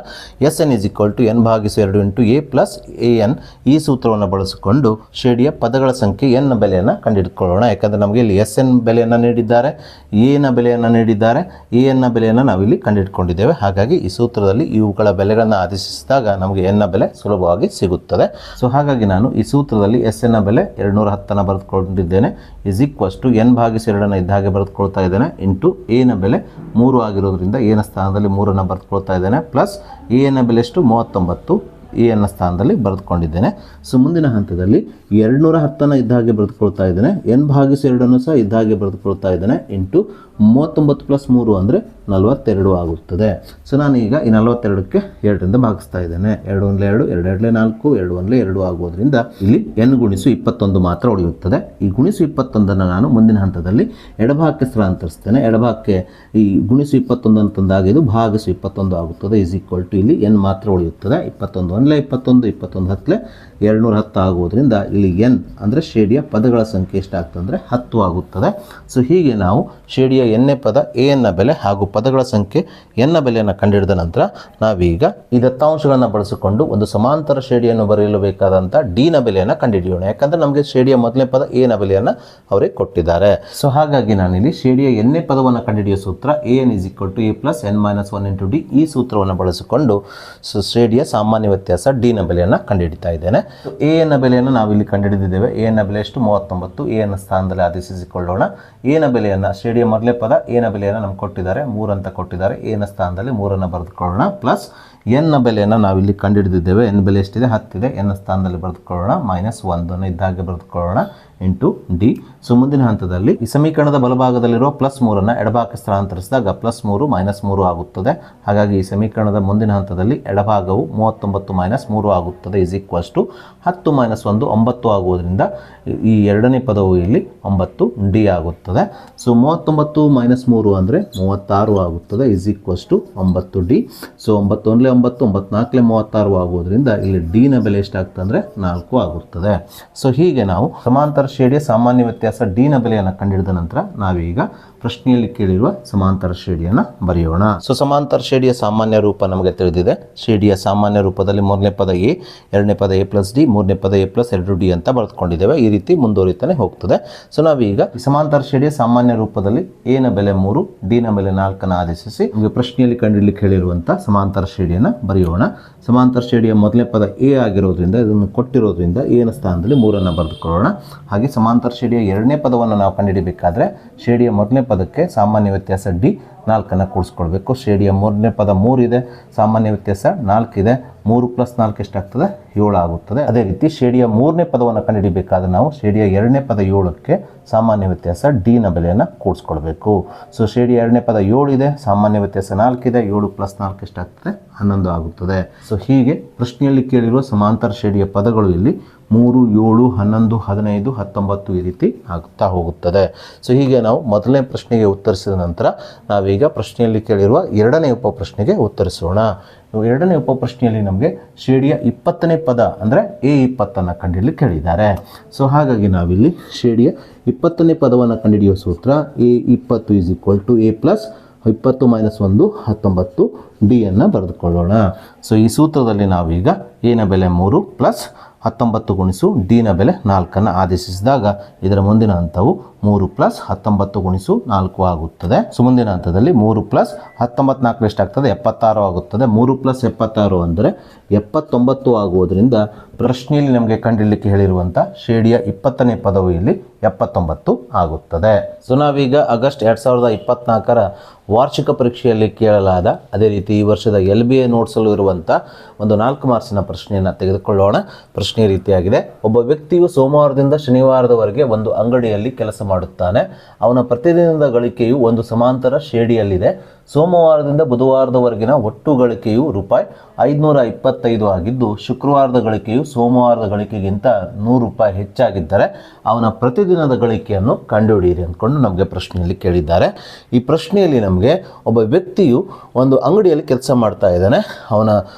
SN = n/2 A plus AN. ಈ ಸೂತ್ರವನ್ನು ಬಳಸಿಕೊಂಡು ಶ್ರೇಣಿಯ ಪದಗಳ ಸಂಖ್ಯೆ n ನ ಬೆಲೆಯನ್ನು ಕಂಡುಹಿಡಿದುಕೊಳ್ಳೋಣ. ಯಾಕಂದರೆ ನಮಗೆ ಇಲ್ಲಿ SN ಬೆಲೆಯನ್ನು ನೀಡಿದ್ದಾರೆ, A ನ ಬೆಲೆಯನ್ನು ನೀಡಿದ್ದಾರೆ, AN ನ ಬೆಲೆಯನ್ನು ನಾವಿಲ್ಲಿ ಕಂಡುಹಿಡ್ಕೊಂಡಿದ್ದೇವೆ. ಹಾಗಾಗಿ ಈ ಸೂತ್ರದಲ್ಲಿ ಇವುಗಳ ಬೆಲೆಗಳನ್ನು ಆದೇಶಿಸಿದಾಗ ನಮಗೆ n ನ ಬೆಲೆ ಸುಲಭವಾಗಿ ಸಿಗುತ್ತದೆ. ಸೊ ಹಾಗಾಗಿ ನಾನು ಈ ಸೂತ್ರದಲ್ಲಿ SN ನ ಬೆಲೆ 210 ಬರೆದುಕೊಂಡಿದ್ದೇನೆ. n/2 ಇದ್ದ ಹಾಗೆ ಬರೆದುಕೊಳ್ತಾ ಇದ್ದೇನೆ. ಇಂಟು A ನ ಬೆಲೆ 3 ಆಗಿರೋದ್ರಿಂದ A ನ ಸ್ಥಾನದಲ್ಲಿ 3 ಬರೆದುಕೊಳ್ತಾ ಇದ್ದೇನೆ. ಪ್ಲಸ್ A ನ ಬೆಲೆ ಎಷ್ಟು? 39. AN ನ ಸ್ಥಾನದಲ್ಲಿ ಬರೆದುಕೊಂಡಿದ್ದೇನೆ. ಸೊ ಮುಂದಿನ ಹಂತದಲ್ಲಿ 210 ಇದ್ದ ಹಾಗೆ ಬರೆದುಕೊಳ್ತಾ ಇದ್ದೇನೆ. n/2 ಸಹ ಇದ್ದ ಹಾಗೆ ಬರೆದುಕೊಳ್ತಾ ಇದ್ದೇನೆ. ಇಂಟು 39 + 3 ಅಂದರೆ 42 ಆಗುತ್ತದೆ. ಸೊ ನಾನು ಈಗ ಈ 42ಕ್ಕೆ 2ರಿಂದ ಭಾಗಿಸ್ತಾ ಇದ್ದೇನೆ. 2 × 2 2 2 4 2 1 2 ಆಗುವುದರಿಂದ ಇಲ್ಲಿ n×21 ಮಾತ್ರ ಉಳಿಯುತ್ತದೆ. ಈ -21 ನಾನು ಮುಂದಿನ ಹಂತದಲ್ಲಿ ಎಡಭಾಗಕ್ಕೆ ಸ್ಥಳಾಂತರಿಸ್ತೇನೆ. ಎಡಭಾಗಕ್ಕೆ ಈ -21 ಅಂತಂದಾಗ ಇದು -21 ಆಗುತ್ತದೆ. ಇಲ್ಲಿ n ಮಾತ್ರ ಉಳಿಯುತ್ತದೆ. 21 × 21 21 × 10 210 ಆಗುವುದರಿಂದ ಇಲ್ಲಿ n ಅಂದರೆ ಶ್ರೇಣಿಯ ಪದಗಳ ಸಂಖ್ಯೆ ಎಷ್ಟಾಗ್ತದೆ ಅಂದರೆ 10 ಆಗುತ್ತದೆ. ಸೊ ಹೀಗೆ ನಾವು ಶ್ರೇಣಿಯ n ನೇ ಪದ AN ನ ಬೆಲೆ ಹಾಗೂ ಪದಗಳ ಸಂಖ್ಯೆ n ನ ಬೆಲೆಯನ್ನು ಕಂಡುಹಿಡಿದ ನಂತರ ನಾವೀಗ ಈ ದತ್ತಾಂಶಗಳನ್ನು ಬಳಸಿಕೊಂಡು ಒಂದು ಸಮಾಂತರ ಶ್ರೇಣಿಯನ್ನು ಬರೆಯಲು ಬೇಕಾದಂಥ D ನ ಬೆಲೆಯನ್ನು ಕಂಡುಹಿಡಿಯೋಣ. ಯಾಕಂದರೆ ನಮಗೆ ಶ್ರೇಣಿಯ ಮೊದಲನೇ ಪದ A ನ ಬೆಲೆಯನ್ನು ಅವರೇ ಕೊಟ್ಟಿದ್ದಾರೆ. ಸೊ ಹಾಗಾಗಿ ನಾನಿಲ್ಲಿ ಶ್ರೇಣಿಯ n ನೇ ಪದವನ್ನು ಕಂಡುಹಿಡಿಯುವ ಸೂತ್ರ AN = A + n-1 × D. ಈ ಸೂತ್ರವನ್ನು ಬಳಸಿಕೊಂಡು ಶ್ರೇಣಿಯ ಸಾಮಾನ್ಯ ವ್ಯತ್ಯಾಸ D ನ ಬೆಲೆಯನ್ನು ಕಂಡುಹಿಡಿತಾ ಇದ್ದೇನೆ. AN ನ ಬೆಲೆಯನ್ನು ನಾವಿಲ್ಲಿ ಕಂಡುಹಿಡಿದಿದ್ದೇವೆ. AN ನ ಬೆಲೆ ಎಷ್ಟು? 39. AN ನ ಸ್ಥಾನದಲ್ಲಿ ಆದೇಶಿಸಿಕೊಳ್ಳೋಣ. A ನ ಬೆಲೆಯನ್ನು ಶ್ರೇಣಿಯ ಮೊದಲೇ ಪದ A ನ ಬೆಲೆಯನ್ನು ನಮ್ಗೆ ಕೊಟ್ಟಿದ್ದಾರೆ, 3 ಅಂತ ಕೊಟ್ಟಿದ್ದಾರೆ. A ನ ಸ್ಥಾನದಲ್ಲಿ 3 ಬರೆದುಕೊಳ್ಳೋಣ. ಪ್ಲಸ್ n ನ ಬೆಲೆಯನ್ನು ನಾವಿಲ್ಲಿ ಕಂಡುಹಿಡಿದಿದ್ದೇವೆ. n ಬೆಲೆ ಎಷ್ಟಿದೆ? 10 ಇದೆ. n ನ ಸ್ಥಾನದಲ್ಲಿ ಬರೆದುಕೊಳ್ಳೋಣ. -1 ಇದ್ದ ಹಾಗೆ ಬರೆದುಕೊಳ್ಳೋಣ. Into D. ಸೊ ಮುಂದಿನ ಹಂತದಲ್ಲಿ ಈ ಸಮೀಕರಣದ ಬಲಭಾಗದಲ್ಲಿರುವ +3 ಎಡಭಾಗಕ್ಕೆ ಸ್ಥಳಾಂತರಿಸಿದಾಗ +3 -3 ಆಗುತ್ತದೆ. ಹಾಗಾಗಿ ಈ ಸಮೀಕರಣದ ಮುಂದಿನ ಹಂತದಲ್ಲಿ ಎಡಭಾಗವು 39 -3 ಆಗುತ್ತದೆ. = 10 - 1 9 ಆಗುವುದರಿಂದ ಈ ಎರಡನೇ ಪದವು ಇಲ್ಲಿ 9 D ಆಗುತ್ತದೆ. ಸೊ 39 - 3 ಅಂದರೆ 36 ಆಗುತ್ತದೆ. = 9 D. ಸೊ 9 × 9 9 × 4 36 ಆಗುವುದರಿಂದ ಇಲ್ಲಿ D ನ ಬೆಲೆ ಎಷ್ಟಾಗ್ತದೆ ಅಂದರೆ 4 ಆಗುತ್ತದೆ. ಸೊ ಹೀಗೆ ನಾವು ಸಮಾಂತರ ಶ್ರೇಣಿಯ ಸಾಮಾನ್ಯ ವ್ಯತ್ಯಾಸ D ನ ಬೆಲೆಯನ್ನು ಕಂಡುಹಿಡಿದ ನಂತರ ನಾವೀಗ ಪ್ರಶ್ನೆಯಲ್ಲಿ ಕೇಳಿರುವ ಸಮಾಂತರ ಶ್ರೇಣಿಯನ್ನು ಬರೆಯೋಣ. ಸೊ ಸಮಾಂತರ ಶ್ರೇಣಿಯ ಸಾಮಾನ್ಯ ರೂಪ ನಮಗೆ ತಿಳಿದಿದೆ. ಶ್ರೇಣಿಯ ಸಾಮಾನ್ಯ ರೂಪದಲ್ಲಿ ಮೂರನೇ ಪದ ಎ, ಎರಡನೇ ಪದ ಎ ಪ್ಲಸ್ ಡಿ, ಮೂರನೇ ಪದ ಎ ಪ್ಲಸ್ 2d ಅಂತ ಬರೆದುಕೊಂಡಿದ್ದೇವೆ. ಈ ರೀತಿ ಮುಂದುವರಿತಾನೆ ಹೋಗ್ತದೆ. ಸೊ ನಾವೀಗ ಸಮಾಂತರ ಶ್ರೇಣಿಯ ಸಾಮಾನ್ಯ ರೂಪದಲ್ಲಿ ಎ ನ ಬೆಲೆ 3, ಡಿ ನ ಬೆಲೆ 4 ಆದೇಶಿಸಿ ಪ್ರಶ್ನೆಯಲ್ಲಿ ಕಂಡುಹಿಡಿಯಲಿಕ್ಕೆ ಹೇಳಿರುವಂತಹ ಸಮಾಂತರ ಶ್ರೇಣಿಯನ್ನು ಬರೆಯೋಣ. ಸಮಾಂತರ ಶ್ರೇಣಿಯ ಮೊದಲನೇ ಪದ ಎ ಆಗಿರೋದ್ರಿಂದ ಇದನ್ನು ಕೊಟ್ಟಿರೋದ್ರಿಂದ ಎ ನ ಸ್ಥಾನದಲ್ಲಿ 3 ಬರೆದುಕೊಳ್ಳೋಣ. ಹಾಗೆ ಸಮಾಂತರ ಶ್ರೇಣಿಯ ಎರಡನೇ ಪದವನ್ನು ನಾವು ಕಂಡುಹಿಡಿಯಬೇಕಾದ್ರೆ ಶ್ರೇಣಿಯ ಮೊದಲನೇ ಪದಕ್ಕೆ ಸಾಮಾನ್ಯ ವ್ಯತ್ಯಾಸ ಡಿ 4 ಕೂಡಿಸ್ಕೊಳ್ಬೇಕು. ಶ್ರೇಣಿಯ ಮೂರನೇ ಪದ 3 ಇದೆ, ಸಾಮಾನ್ಯ ವ್ಯತ್ಯಾಸ 4 ಇದೆ. 3 + 4 ಎಷ್ಟಾಗ್ತದೆ? 7 ಆಗುತ್ತದೆ. ಅದೇ ರೀತಿ ಶ್ರೇಣಿಯ ಮೂರನೇ ಪದವನ್ನು ಕಂಡುಹಿಡಿಯಬೇಕಾದ್ರೆ ನಾವು ಶ್ರೇಣಿಯ ಎರಡನೇ ಪದ 7ಕ್ಕೆ ಸಾಮಾನ್ಯ ವ್ಯತ್ಯಾಸ ಡಿ ನ ಬೆಲೆಯನ್ನು ಕೂಡಿಸ್ಕೊಳ್ಬೇಕು. ಸೊ ಶ್ರೇಣಿಯ ಎರಡನೇ ಪದ 7 ಇದೆ, ಸಾಮಾನ್ಯ ವ್ಯತ್ಯಾಸ 4 ಇದೆ. 7 + 4 ಎಷ್ಟಾಗ್ತದೆ? 11 ಆಗುತ್ತದೆ. ಸೊ ಹೀಗೆ ಪ್ರಶ್ನೆಯಲ್ಲಿ ಕೇಳಿರುವ ಸಮಾಂತರ ಶ್ರೇಣಿಯ ಪದಗಳು ಇಲ್ಲಿ 3, 7, 11, 15, 19 ಈ ರೀತಿ ಆಗುತ್ತಾ ಹೋಗುತ್ತದೆ. ಸೊ ಹೀಗೆ ನಾವು ಮೊದಲನೇ ಪ್ರಶ್ನೆಗೆ ಉತ್ತರಿಸಿದ ನಂತರ ನಾವೀಗ ಪ್ರಶ್ನೆಯಲ್ಲಿ ಕೇಳಿರುವ ಎರಡನೇ ಉಪಪ್ರಶ್ನೆಗೆ ಉತ್ತರಿಸೋಣ. ಎರಡನೇ ಉಪಪ್ರಶ್ನೆಯಲ್ಲಿ ನಮಗೆ ಶ್ರೇಣಿಯ 20ನೇ ಪದ ಅಂದರೆ ಎ 20 ಕಂಡುಹಿಡಿಯಲಿಕ್ಕೆ ಹೇಳಿದ್ದಾರೆ. ಸೊ ಹಾಗಾಗಿ ನಾವಿಲ್ಲಿ ಶ್ರೇಣಿಯ 20ನೇ ಪದವನ್ನು ಕಂಡುಹಿಡಿಯುವ ಸೂತ್ರ ಎ 20 = ಎ ಪ್ಲಸ್ 20 - 1 19 ಡಿ ಅನ್ನು ಬರೆದುಕೊಳ್ಳೋಣ. ಸೊ ಈ ಸೂತ್ರದಲ್ಲಿ ನಾವೀಗ ಎ ನ ಬೆಲೆ 3 ಪ್ಲಸ್ 19 ಗುಣಿಸು ಡಿ ನ ಬೆಲೆ 4 ಆದೇಶಿಸಿದಾಗ ಇದರ ಮುಂದಿನ ಹಂತವು 3 + 19 × 4 ಆಗುತ್ತದೆ. ಸೊ ಮುಂದಿನ ಹಂತದಲ್ಲಿ 3 + 19 4 ಎಷ್ಟಾಗ್ತದೆ? 76 ಆಗುತ್ತದೆ. 3 + 76 ಅಂದರೆ 79 ಆಗುವುದರಿಂದ ಪ್ರಶ್ನೆಯಲ್ಲಿ ನಮಗೆ ಕಂಡುಹಿಡಿಯಲಿಕ್ಕೆ ಹೇಳಿರುವಂಥ ಶ್ರೇಣಿಯ 20ನೇ ಪದವು ಇಲ್ಲಿ 79 ಆಗುತ್ತದೆ. ಸೊ ನಾವೀಗ ಆಗಸ್ಟ್ 2024ರ ವಾರ್ಷಿಕ ಪರೀಕ್ಷೆಯಲ್ಲಿ ಕೇಳಲಾದ ಅದೇ ರೀತಿ ಈ ವರ್ಷದ LBA ನೋಟ್ಸಲ್ಲೂ ಇರುವಂಥ ಒಂದು 4 ಮಾರ್ಕ್ಸಿನ ಪ್ರಶ್ನೆಯನ್ನು ತೆಗೆದುಕೊಳ್ಳೋಣ. ಪ್ರಶ್ನೆ ರೀತಿಯಾಗಿದೆ. ಒಬ್ಬ ವ್ಯಕ್ತಿಯು ಸೋಮವಾರದಿಂದ ಶನಿವಾರದವರೆಗೆ ಒಂದು ಅಂಗಡಿಯಲ್ಲಿ ಕೆಲಸ ಮಾಡುತ್ತಾನೆ. ಅವನ ಪ್ರತಿದಿನದ ಗಳಿಕೆಯು ಒಂದು ಸಮಾಂತರ ಶ್ರೇಣಿಯಲ್ಲಿದೆ. ಸೋಮವಾರದಿಂದ ಬುಧವಾರದವರೆಗಿನ ಒಟ್ಟು ಗಳಿಕೆಯು ರೂಪಾಯಿ 525 ಆಗಿದ್ದು ಶುಕ್ರವಾರದ ಗಳಿಕೆಯು ಸೋಮವಾರದ ಗಳಿಕೆಗಿಂತ 100 ರೂಪಾಯಿ ಹೆಚ್ಚಾಗಿದ್ದರೆ ಅವನ ಪ್ರತಿದಿನದ ಗಳಿಕೆಯನ್ನು ಕಂಡುಹಿಡಿಯಿರಿ ಅಂದ್ಕೊಂಡು ನಮಗೆ ಪ್ರಶ್ನೆಯಲ್ಲಿ ಕೇಳಿದ್ದಾರೆ. ಈ ಪ್ರಶ್ನೆಯಲ್ಲಿ ನಮಗೆ ಒಬ್ಬ ವ್ಯಕ್ತಿಯು ಒಂದು ಅಂಗಡಿಯಲ್ಲಿ ಕೆಲಸ ಮಾಡ್ತಾ ಇದ್ದಾನೆ. ಅವನ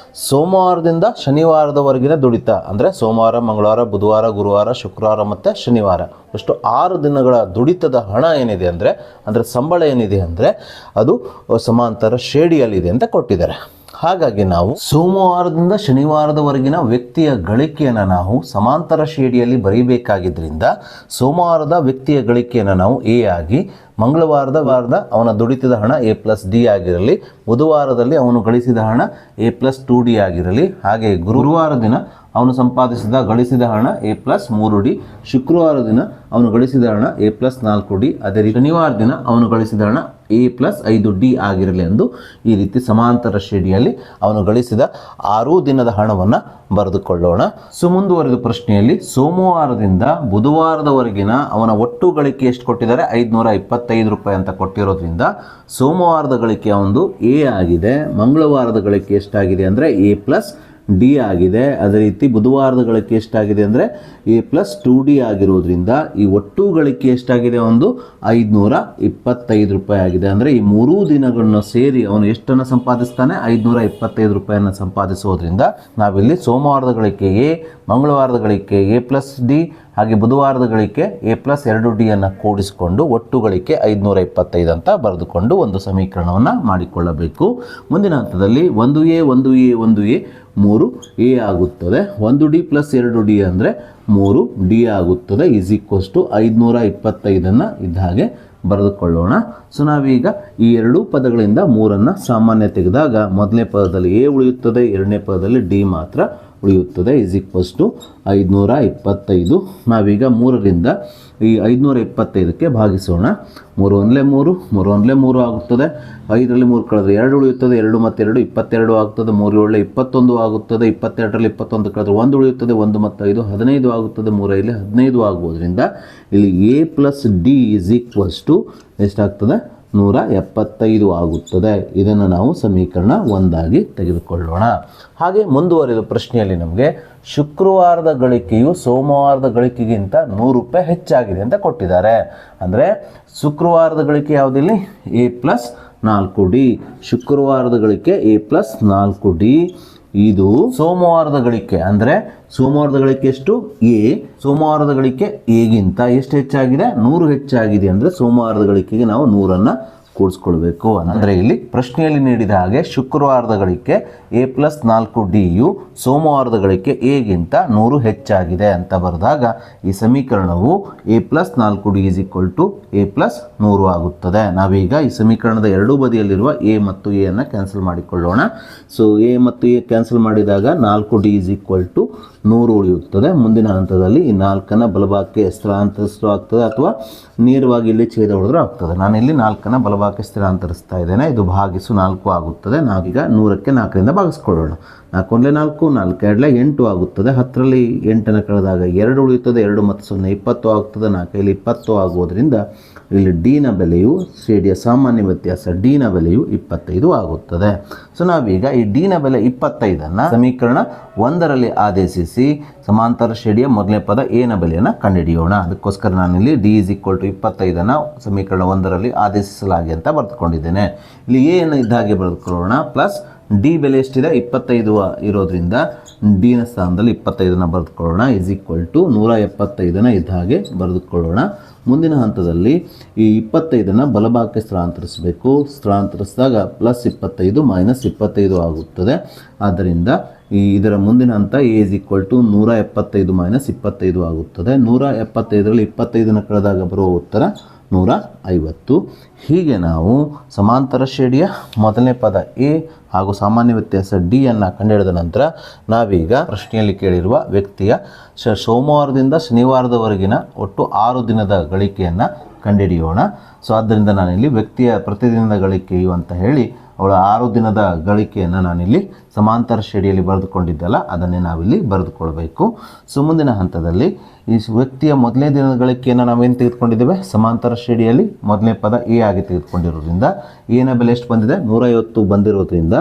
ಸೋಮವಾರದಿಂದ ಶನಿವಾರದವರೆಗಿನ ದುಡಿತ ಅಂದರೆ ಸೋಮವಾರ, ಮಂಗಳವಾರ, ಬುಧವಾರ, ಗುರುವಾರ, ಶುಕ್ರವಾರ ಮತ್ತು ಶನಿವಾರ ಅಷ್ಟು 6 ದಿನಗಳ ದುಡಿತದ ಹಣ ಏನಿದೆ ಅಂದರೆ ಸಂಬಳ ಏನಿದೆ ಅಂದರೆ ಅದು ಸಮಾಂತರ ಶ್ರೇಣಿಯಲ್ಲಿದೆ ಅಂತ ಕೊಟ್ಟಿದ್ದಾರೆ. ಹಾಗಾಗಿ ನಾವು ಸೋಮವಾರದಿಂದ ಶನಿವಾರದವರೆಗಿನ ವ್ಯಕ್ತಿಯ ಗಳಿಕೆಯನ್ನು ನಾವು ಸಮಾಂತರ ಶ್ರೇಣಿಯಲ್ಲಿ ಬರೀಬೇಕಾಗಿದ್ದರಿಂದ ಸೋಮವಾರದ ವ್ಯಕ್ತಿಯ ಗಳಿಕೆಯನ್ನು ನಾವು ಎ ಆಗಿ, ಮಂಗಳವಾರದ ಅವನ ದುಡಿತದ ಹಣ ಎ ಪ್ಲಸ್ ಡಿ ಆಗಿರಲಿ, ಬುಧವಾರದಲ್ಲಿ ಅವನು ಗಳಿಸಿದ ಹಣ ಎ ಪ್ಲಸ್ 2d ಆಗಿರಲಿ, ಹಾಗೆ ಗುರುವಾರ ದಿನ ಅವನು ಗಳಿಸಿದ ಹಣ ಎ ಪ್ಲಸ್ 3d, ಶುಕ್ರವಾರ ದಿನ ಅವನು ಗಳಿಸಿದ ಹಣ ಎ ಪ್ಲಸ್ 4d, ಅದೇ ರೀತಿ ಶನಿವಾರ ದಿನ ಅವನು ಗಳಿಸಿದ ಹಣ ಎ ಪ್ಲಸ್ 5d ಆಗಿರಲಿ ಎಂದು ಈ ರೀತಿ ಸಮಾಂತರ ಶ್ರೇಣಿಯಲ್ಲಿ ಅವನು ಗಳಿಸಿದ 6 ದಿನದ ಹಣವನ್ನು ಬರೆದುಕೊಳ್ಳೋಣ. ಸೊ ಮುಂದುವರೆದ ಪ್ರಶ್ನೆಯಲ್ಲಿ ಸೋಮವಾರದಿಂದ ಬುಧವಾರದವರೆಗಿನ ಅವನ ಒಟ್ಟು ಗಳಿಕೆ ಎಷ್ಟು ಕೊಟ್ಟಿದ್ದಾರೆ? 525 ರೂಪಾಯಿ ಅಂತ ಕೊಟ್ಟಿರೋದ್ರಿಂದ ಸೋಮವಾರದ ಗಳಿಕೆ ಒಂದು ಎ ಆಗಿದೆ, ಮಂಗಳವಾರದ ಗಳಿಕೆ ಎಷ್ಟಾಗಿದೆ ಅಂದರೆ ಎ ಪ್ಲಸ್ ಡಿ ಆಗಿದೆ. ಅದೇ ರೀತಿ ಬುಧವಾರದ ಗಳಿಕೆ ಎಷ್ಟಾಗಿದೆ ಅಂದರೆ ಎ ಪ್ಲಸ್ 2d ಆಗಿರೋದ್ರಿಂದ ಈ ಒಟ್ಟು ಗಳಿಕೆ ಎಷ್ಟಾಗಿದೆ? ಒಂದು 525 ರೂಪಾಯಿ ಆಗಿದೆ. ಅಂದರೆ ಈ 3 ದಿನಗಳನ್ನು ಸೇರಿ ಅವನು ಎಷ್ಟನ್ನು ಸಂಪಾದಿಸ್ತಾನೆ? 525 ರೂಪಾಯಿಯನ್ನು ಸಂಪಾದಿಸೋದ್ರಿಂದ ನಾವಿಲ್ಲಿ ಸೋಮವಾರದ ಗಳಿಕೆ ಎ, ಮಂಗಳವಾರದ ಗಳಿಕೆ ಎ ಪ್ಲಸ್ ಡಿ, ಹಾಗೆ ಬುಧವಾರದ ಗಳಿಕೆ ಎ ಪ್ಲಸ್ 2d ಅನ್ನು ಕೂಡಿಸಿಕೊಂಡು ಒಟ್ಟು ಗಳಿಕೆ 525 ಅಂತ ಬರೆದುಕೊಂಡು ಒಂದು ಸಮೀಕರಣವನ್ನು ಮಾಡಿಕೊಳ್ಳಬೇಕು. ಮುಂದಿನ ಹಂತದಲ್ಲಿ 1a 3a ಆಗುತ್ತದೆ. 1d + 2d ಅಂದರೆ 3d ಆಗುತ್ತದೆ. = 525 ಇದ್ದ ಹಾಗೆ ಬರೆದುಕೊಳ್ಳೋಣ. ಸೊ ನಾವೀಗ ಈ ಎರಡೂ ಪದಗಳಿಂದ 3 ಸಾಮಾನ್ಯ ತೆಗೆದಾಗ ಮೊದಲನೇ ಪದದಲ್ಲಿ ಎ ಉಳಿಯುತ್ತದೆ, ಎರಡನೇ ಪದದಲ್ಲಿ ಡಿ ಮಾತ್ರ ಉಳಿಯುತ್ತದೆ. = 525. ನಾವೀಗ 3ರಿಂದ ಈ 525ಕ್ಕೆ ಭಾಗಿಸೋಣ. 3 × 1 = 3, 3 × 1 = 3 ಆಗುತ್ತದೆ. 5ರಲ್ಲಿ 3 ಕಳೆದರೆ 2 ಉಳಿಯುತ್ತದೆ, 2 ಮತ್ತು 2 22 ಆಗುತ್ತದೆ. 3 × 7 = 21 ಆಗುತ್ತದೆ. 22ರಲ್ಲಿ 21 ಕಳೆದರೆ 1 ಉಳಿಯುತ್ತದೆ, 1 ಮತ್ತು 5 15 ಆಗುತ್ತದೆ. 3 × 5 15 ಆಗುವುದರಿಂದ ಇಲ್ಲಿ ಎ ಪ್ಲಸ್ ಡಿ = ಎಷ್ಟಾಗ್ತದೆ? 175 ಆಗುತ್ತದೆ. ಇದನ್ನು ನಾವು ಸಮೀಕರಣ 1 ತೆಗೆದುಕೊಳ್ಳೋಣ. ಹಾಗೆ ಮುಂದುವರೆದ ಪ್ರಶ್ನೆಯಲ್ಲಿ ನಮಗೆ ಶುಕ್ರವಾರದ ಗಳಿಕೆಯು ಸೋಮವಾರದ ಗಳಿಕೆಗಿಂತ 100 ರೂಪಾಯಿ ಹೆಚ್ಚಾಗಿದೆ ಅಂತ ಕೊಟ್ಟಿದ್ದಾರೆ. ಅಂದರೆ ಶುಕ್ರವಾರದ ಗಳಿಕೆ ಯಾವುದಿಲ್ಲಿ? A plus 4d. ಶುಕ್ರವಾರದ ಗಳಿಕೆ ಎ ಪ್ಲಸ್ 4d. ಇದು ಸೋಮವಾರದ ಗಳಿಕೆ, ಅಂದರೆ ಸೋಮವಾರದ ಗಳಿಕೆ ಎಷ್ಟು ಎ, ಸೋಮವಾರದ ಗಳಿಕೆ ಎಗಿಂತ ಎಷ್ಟು ಹೆಚ್ಚಾಗಿದೆ 100 ಹೆಚ್ಚಾಗಿದೆ, ಅಂದರೆ ಸೋಮವಾರದ ಗಳಿಕೆಗೆ ನಾವು 100ಅನ್ನು ಕೂಡಿಸ್ಕೊಳ್ಬೇಕು. ಅಂದರೆ ಇಲ್ಲಿ ಪ್ರಶ್ನೆಯಲ್ಲಿ ನೀಡಿದ ಹಾಗೆ ಶುಕ್ರವಾರದ ಗಳಿಕೆ A+4D ಯು ಸೋಮವಾರದ ಗಳಿಕೆ ಎಗಿಂತ 100 ಹೆಚ್ಚಾಗಿದೆ ಅಂತ ಬರೆದಾಗ ಈ ಸಮೀಕರಣವು A+4D = A+100 ಆಗುತ್ತದೆ. ನಾವೀಗ ಈ ಸಮೀಕರಣದ ಎರಡೂ ಬದಿಯಲ್ಲಿರುವ ಎ ಮತ್ತು ಎ ಅನ್ನು ಕ್ಯಾನ್ಸಲ್ ಮಾಡಿಕೊಳ್ಳೋಣ. ಸೊ ಎ ಮತ್ತು ಎ ಕ್ಯಾನ್ಸಲ್ ಮಾಡಿದಾಗ 4D = 100 ಉಳಿಯುತ್ತದೆ. ಮುಂದಿನ ಹಂತದಲ್ಲಿ ಈ 4ಅನ್ನು ಬಲಭಾಗಕ್ಕೆ ಸ್ಥಳಾಂತರಿಸಲಾಗ್ತದೆ ಅಥವಾ ನೇರವಾಗಿ ಇಲ್ಲಿ ಛೇದ ಹೊಡೆದರೂ ಆಗ್ತದೆ. ನಾನಿಲ್ಲಿ 4ಅನ್ನು ಬಲಭಾಗಕ್ಕೆ ಸ್ಥಳಾಂತರಿಸ್ತಾ ಇದ್ದೇನೆ. ಇದು ಭಾಗಿಸು 4 ಆಗುತ್ತದೆ. ನಾವೀಗ 100ಕ್ಕೆ 4ರಿಂದ ಭಾಗಿಸ್ಕೊಳ್ಳೋಣ. 4 × 4 4 2 8 ಆಗುತ್ತದೆ. 10ರಲ್ಲಿ 8ಅನ್ನು ಕಳೆದಾಗ 2 ಉಳಿಯುತ್ತದೆ. 2 ಮತ್ತು 0 20 ಆಗುತ್ತದೆ. 4 × 20 ಆಗುವುದರಿಂದ ಇಲ್ಲಿ ಡಿನ ಬೆಲೆಯು ಶ್ರೇಣಿಯ ಸಾಮಾನ್ಯ ವ್ಯತ್ಯಾಸ ಡಿನ ಬೆಲೆಯು 25 ಆಗುತ್ತದೆ. ಸೊ ನಾವೀಗ ಈ ಡಿನ ಬೆಲೆ 25ಅನ್ನು ಸಮೀಕರಣ 1ರಲ್ಲಿ ಆದೇಶಿಸಿ ಸಮಾಂತರ ಶ್ರೇಣಿಯ ಮೊದಲನೇ ಪದ ಎನ ಬೆಲೆಯನ್ನು ಕಂಡುಹಿಡಿಯೋಣ. ಅದಕ್ಕೋಸ್ಕರ ನಾನಿಲ್ಲಿ ಡಿ = 25ಅನ್ನು ಸಮೀಕರಣ 1ರಲ್ಲಿ ಆದೇಶಿಸಲಾಗಿ ಅಂತ ಬರೆದುಕೊಂಡಿದ್ದೇನೆ. ಇಲ್ಲಿ ಎಯನ್ನು ಇದ್ದ ಹಾಗೆ ಬರೆದುಕೊಳ್ಳೋಣ, ಪ್ಲಸ್ ಡಿ ಬೆಲೆ ಎಷ್ಟಿದೆ 25 ಇರೋದ್ರಿಂದ ಡಿನ ಸ್ಥಾನದಲ್ಲಿ 25ಅನ್ನು ಬರೆದುಕೊಳ್ಳೋಣ, = 175ಅನ್ನು ಇದ್ದ ಹಾಗೆ ಬರೆದುಕೊಳ್ಳೋಣ. ಮುಂದಿನ ಹಂತದಲ್ಲಿ ಈ 25ಅನ್ನು ಬಲಭಾಗಕ್ಕೆ ಸ್ಥಳಾಂತರಿಸಬೇಕು. ಸ್ಥಳಾಂತರಿಸಿದಾಗ +25 -25 ಆಗುತ್ತದೆ. ಆದ್ದರಿಂದ ಇದರ ಮುಂದಿನ ಹಂತ ಎ = 175 - 25 ಆಗುತ್ತದೆ. 175ರಲ್ಲಿ 25ಅನ್ನು ಕಳೆದಾಗ ಬರುವ ಉತ್ತರ 150. ಹೀಗೆ ನಾವು ಸಮಾಂತರ ಶ್ರೇಣಿಯ ಮೊದಲನೇ ಪದ ಎ ಹಾಗೂ ಸಾಮಾನ್ಯ ವ್ಯತ್ಯಾಸ ಡಿ ಅನ್ನು ಕಂಡುಹಿಡಿದ ನಂತರ ನಾವೀಗ ಪ್ರಶ್ನೆಯಲ್ಲಿ ಕೇಳಿರುವ ವ್ಯಕ್ತಿಯ ಸೋಮವಾರದಿಂದ ಶನಿವಾರದವರೆಗಿನ ಒಟ್ಟು 6 ದಿನದ ಗಳಿಕೆಯನ್ನು ಕಂಡುಹಿಡಿಯೋಣ. ಸೊ ಆದ್ದರಿಂದ ನಾನಿಲ್ಲಿ ವ್ಯಕ್ತಿಯ ಪ್ರತಿದಿನದ ಗಳಿಕೆಯು ಅಂತ ಹೇಳಿ ಅವಳ 6 ದಿನದ ಗಳಿಕೆಯನ್ನು ನಾನಿಲ್ಲಿ ಸಮಾಂತರ ಶ್ರೇಣಿಯಲ್ಲಿ ಬರೆದುಕೊಂಡಿದ್ದಲ್ಲ ಅದನ್ನೇ ನಾವಿಲ್ಲಿ ಬರೆದುಕೊಳ್ಬೇಕು. ಸೊ ಮುಂದಿನ ಹಂತದಲ್ಲಿ ಈ ವ್ಯಕ್ತಿಯ ಮೊದಲನೇ ದಿನದ ಗಳಿಕೆಯನ್ನು ನಾವೇನು ತೆಗೆದುಕೊಂಡಿದ್ದೇವೆ, ಸಮಾಂತರ ಶ್ರೇಣಿಯಲ್ಲಿ ಮೊದಲನೇ ಪದ ಎ ಆಗಿ ತೆಗೆದುಕೊಂಡಿರೋದ್ರಿಂದ ಎನ ಬೆಲೆ ಎಷ್ಟು ಬಂದಿದೆ 150 ಬಂದಿರೋದ್ರಿಂದ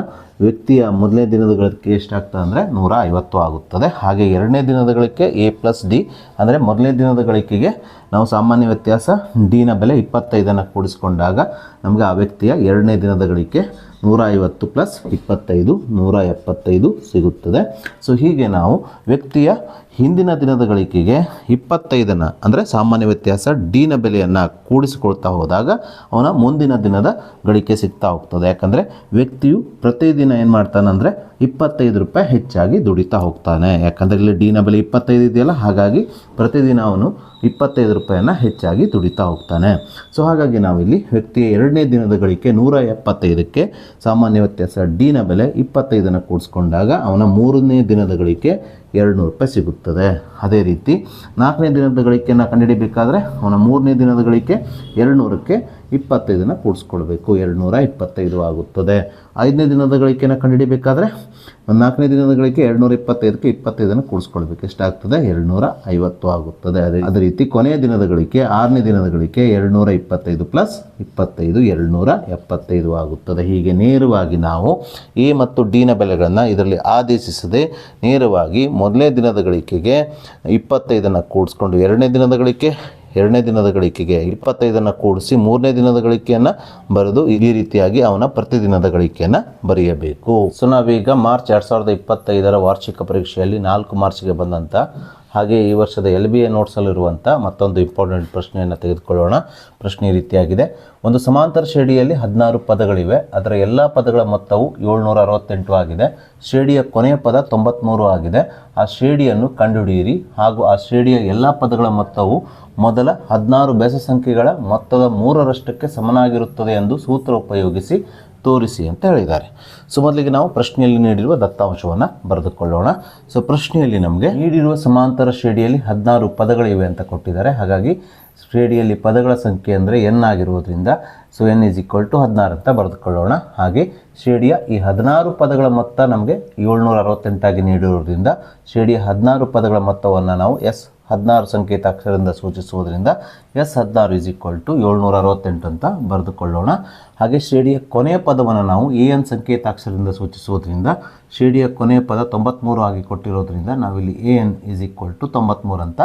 ವ್ಯಕ್ತಿಯ ಮೊದಲನೇ ದಿನದ ಗಳಿಕೆ ಎಷ್ಟಾಗ್ತದೆ ಅಂದರೆ 150 ಆಗುತ್ತದೆ. ಹಾಗೆ ಎರಡನೇ ದಿನದ ಗಳಿಕೆ A+D, ಅಂದರೆ ಮೊದಲನೇ ದಿನದ ಗಳಿಕೆಗೆ ನಾವು ಸಾಮಾನ್ಯ ವ್ಯತ್ಯಾಸ ಡಿನ ಬೆಲೆ 25ಅನ್ನು ಕೂಡಿಸಿಕೊಂಡಾಗ ನಮಗೆ ಆ ವ್ಯಕ್ತಿಯ ಎರಡನೇ ದಿನದ ಗಳಿಕೆ 150 + 25 175 ಸಿಗುತ್ತದೆ. ಸೊ ಹೀಗೆ ನಾವು ವ್ಯಕ್ತಿಯ ಹಿಂದಿನ ದಿನದ ಗಳಿಕೆಗೆ 25ಅನ್ನು ಅಂದರೆ ಸಾಮಾನ್ಯ ವ್ಯತ್ಯಾಸ ಡಿನ ಬೆಲೆಯನ್ನು ಕೂಡಿಸಿಕೊಳ್ತಾ ಹೋದಾಗ ಅವನ ಮುಂದಿನ ದಿನದ ಗಳಿಕೆ ಸಿಗ್ತಾ ಹೋಗ್ತದೆ. ಯಾಕಂದರೆ ವ್ಯಕ್ತಿಯು ಪ್ರತಿದಿನ ಏನು ಮಾಡ್ತಾನೆ ಅಂದರೆ 25 ರೂಪಾಯಿ ಹೆಚ್ಚಾಗಿ ದುಡಿತಾ ಹೋಗ್ತಾನೆ. ಯಾಕಂದರೆ ಇಲ್ಲಿ ಡಿನ ಬೆಲೆ 25 ಇದೆಯಲ್ಲ, ಹಾಗಾಗಿ ಪ್ರತಿದಿನ ಅವನು 25 ರೂಪಾಯಿಯನ್ನು ಹೆಚ್ಚಾಗಿ ದುಡಿತಾ ಹೋಗ್ತಾನೆ. ಸೊ ಹಾಗಾಗಿ ನಾವಿಲ್ಲಿ ವ್ಯಕ್ತಿಯ ಎರಡನೇ ದಿನದ ಗಳಿಕೆ 175ಕ್ಕೆ ಸಾಮಾನ್ಯ ವ್ಯತ್ಯಾಸ ಡಿನ ಬೆಲೆ 25ಅನ್ನು ಕೂಡಿಸ್ಕೊಂಡಾಗ ಅವನ ಮೂರನೇ ದಿನದ ಗಳಿಕೆ 200 ರೂಪಾಯಿ ಸಿಗುತ್ತದೆ. ಅದೇ ರೀತಿ 4ನೇ ದಿನದ ಗಳಿಕೆಯನ್ನು ಕಂಡುಹಿಡಿಯಬೇಕಾದ್ರೆ ಅವನ ಮೂರನೇ ದಿನದ ಗಳಿಕೆ 200ಕ್ಕೆ 25ಅನ್ನು ಕೂಡಿಸ್ಕೊಳ್ಬೇಕು, 225 ಆಗುತ್ತದೆ. 5ನೇ ದಿನದ ಗಳಿಕೆಯನ್ನು ಕಂಡುಹಿಡಿಯಬೇಕಾದ್ರೆ 4ನೇ ದಿನದ ಗಳಿಕೆ 225ಕ್ಕೆ 25ಅನ್ನು ಕೂಡಿಸ್ಕೊಳ್ಬೇಕು, ಎಷ್ಟಾಗ್ತದೆ 250 ಆಗುತ್ತದೆ. ಅದೇ ರೀತಿ ಕೊನೆಯ ದಿನದ ಗಳಿಕೆ 6ನೇ ದಿನದ ಗಳಿಕೆ 225 + 25 275 ಆಗುತ್ತದೆ. ಹೀಗೆ ನೇರವಾಗಿ ನಾವು ಎ ಮತ್ತು ಡಿನ ಬೆಲೆಗಳನ್ನು ಇದರಲ್ಲಿ ಆದೇಶಿಸದೆ ನೇರವಾಗಿ ಮೊದಲನೇ ದಿನದ ಗಳಿಕೆಗೆ 25ಅನ್ನು ಕೂಡಿಸ್ಕೊಂಡು ಎರಡನೇ ದಿನದ ಗಳಿಕೆಗೆ 25ಅನ್ನು ಕೂಡಿಸಿ ಮೂರನೇ ದಿನದ ಗಳಿಕೆಯನ್ನು ಬರೆದು ಈ ರೀತಿಯಾಗಿ ಅವನ ಪ್ರತಿದಿನದ ಗಳಿಕೆಯನ್ನು ಬರೆಯಬೇಕು. ಸೊ ನಾವೀಗ ಮಾರ್ಚ್ 2025ರ ವಾರ್ಷಿಕ ಪರೀಕ್ಷೆಯಲ್ಲಿ 4 ಮಾರ್ಚ್ಗೆ ಬಂದಂಥ ಹಾಗೆ ಈ ವರ್ಷದ LBA ನೋಟ್ಸಲ್ಲಿರುವಂಥ ಮತ್ತೊಂದು ಇಂಪಾರ್ಟೆಂಟ್ ಪ್ರಶ್ನೆಯನ್ನು ತೆಗೆದುಕೊಳ್ಳೋಣ. ಪ್ರಶ್ನೆ ಈ ರೀತಿಯಾಗಿದೆ. ಒಂದು ಸಮಾಂತರ ಶ್ರೇಣಿಯಲ್ಲಿ 16 ಪದಗಳಿವೆ. ಅದರ ಎಲ್ಲ ಪದಗಳ ಮೊತ್ತವು 768 ಆಗಿದೆ. ಶ್ರೇಣಿಯ ಕೊನೆಯ ಪದ 93 ಆಗಿದೆ. ಆ ಶ್ರೇಣಿಯನ್ನು ಕಂಡುಹಿಡಿಯಿರಿ ಹಾಗೂ ಆ ಶ್ರೇಣಿಯ ಎಲ್ಲ ಪದಗಳ ಮೊತ್ತವು ಮೊದಲ 16 ಬೆಸ ಸಂಖ್ಯೆಗಳ ಮೊತ್ತದ 3ರಷ್ಟಕ್ಕೆ ಸಮನಾಗಿರುತ್ತದೆ ಎಂದು ಸೂತ್ರ ಉಪಯೋಗಿಸಿ ತೋರಿಸಿ ಅಂತ ಹೇಳಿದ್ದಾರೆ. ಸೊ ಮೊದಲಿಗೆ ನಾವು ಪ್ರಶ್ನೆಯಲ್ಲಿ ನೀಡಿರುವ ದತ್ತಾಂಶವನ್ನು ಬರೆದುಕೊಳ್ಳೋಣ. ಸೊ ಪ್ರಶ್ನೆಯಲ್ಲಿ ನಮಗೆ ನೀಡಿರುವ ಸಮಾಂತರ ಶ್ರೇಣಿಯಲ್ಲಿ 16 ಪದಗಳಿವೆ ಅಂತ ಕೊಟ್ಟಿದ್ದಾರೆ. ಹಾಗಾಗಿ ಶ್ರೇಣಿಯಲ್ಲಿ ಪದಗಳ ಸಂಖ್ಯೆ ಅಂದರೆ n ಆಗಿರುವುದರಿಂದ ಸೊ n = 16 ಅಂತ ಬರೆದುಕೊಳ್ಳೋಣ. ಹಾಗೆ ಶ್ರೇಣಿಯ ಈ 16 ಪದಗಳ ಮೊತ್ತ ನಮಗೆ 768 ಆಗಿ ನೀಡಿರೋದ್ರಿಂದ ಶ್ರೇಣಿಯ 16 ಪದಗಳ ಮೊತ್ತವನ್ನು ನಾವು S16 ಸಂಕೇತಾಕ್ಷರದಿಂದ ಸೂಚಿಸುವುದರಿಂದ S16 = 768 ಅಂತ ಬರೆದುಕೊಳ್ಳೋಣ. ಹಾಗೆ ಶ್ರೇಣಿಯ ಕೊನೆಯ ಪದವನ್ನು ನಾವು AN ಸಂಕೇತಾಕ್ಷರದಿಂದ ಸೂಚಿಸುವುದರಿಂದ ಶ್ರೇಣಿಯ ಕೊನೆಯ ಪದ 93 ಆಗಿ ಕೊಟ್ಟಿರೋದ್ರಿಂದ ನಾವಿಲ್ಲಿ AN = 93 ಅಂತ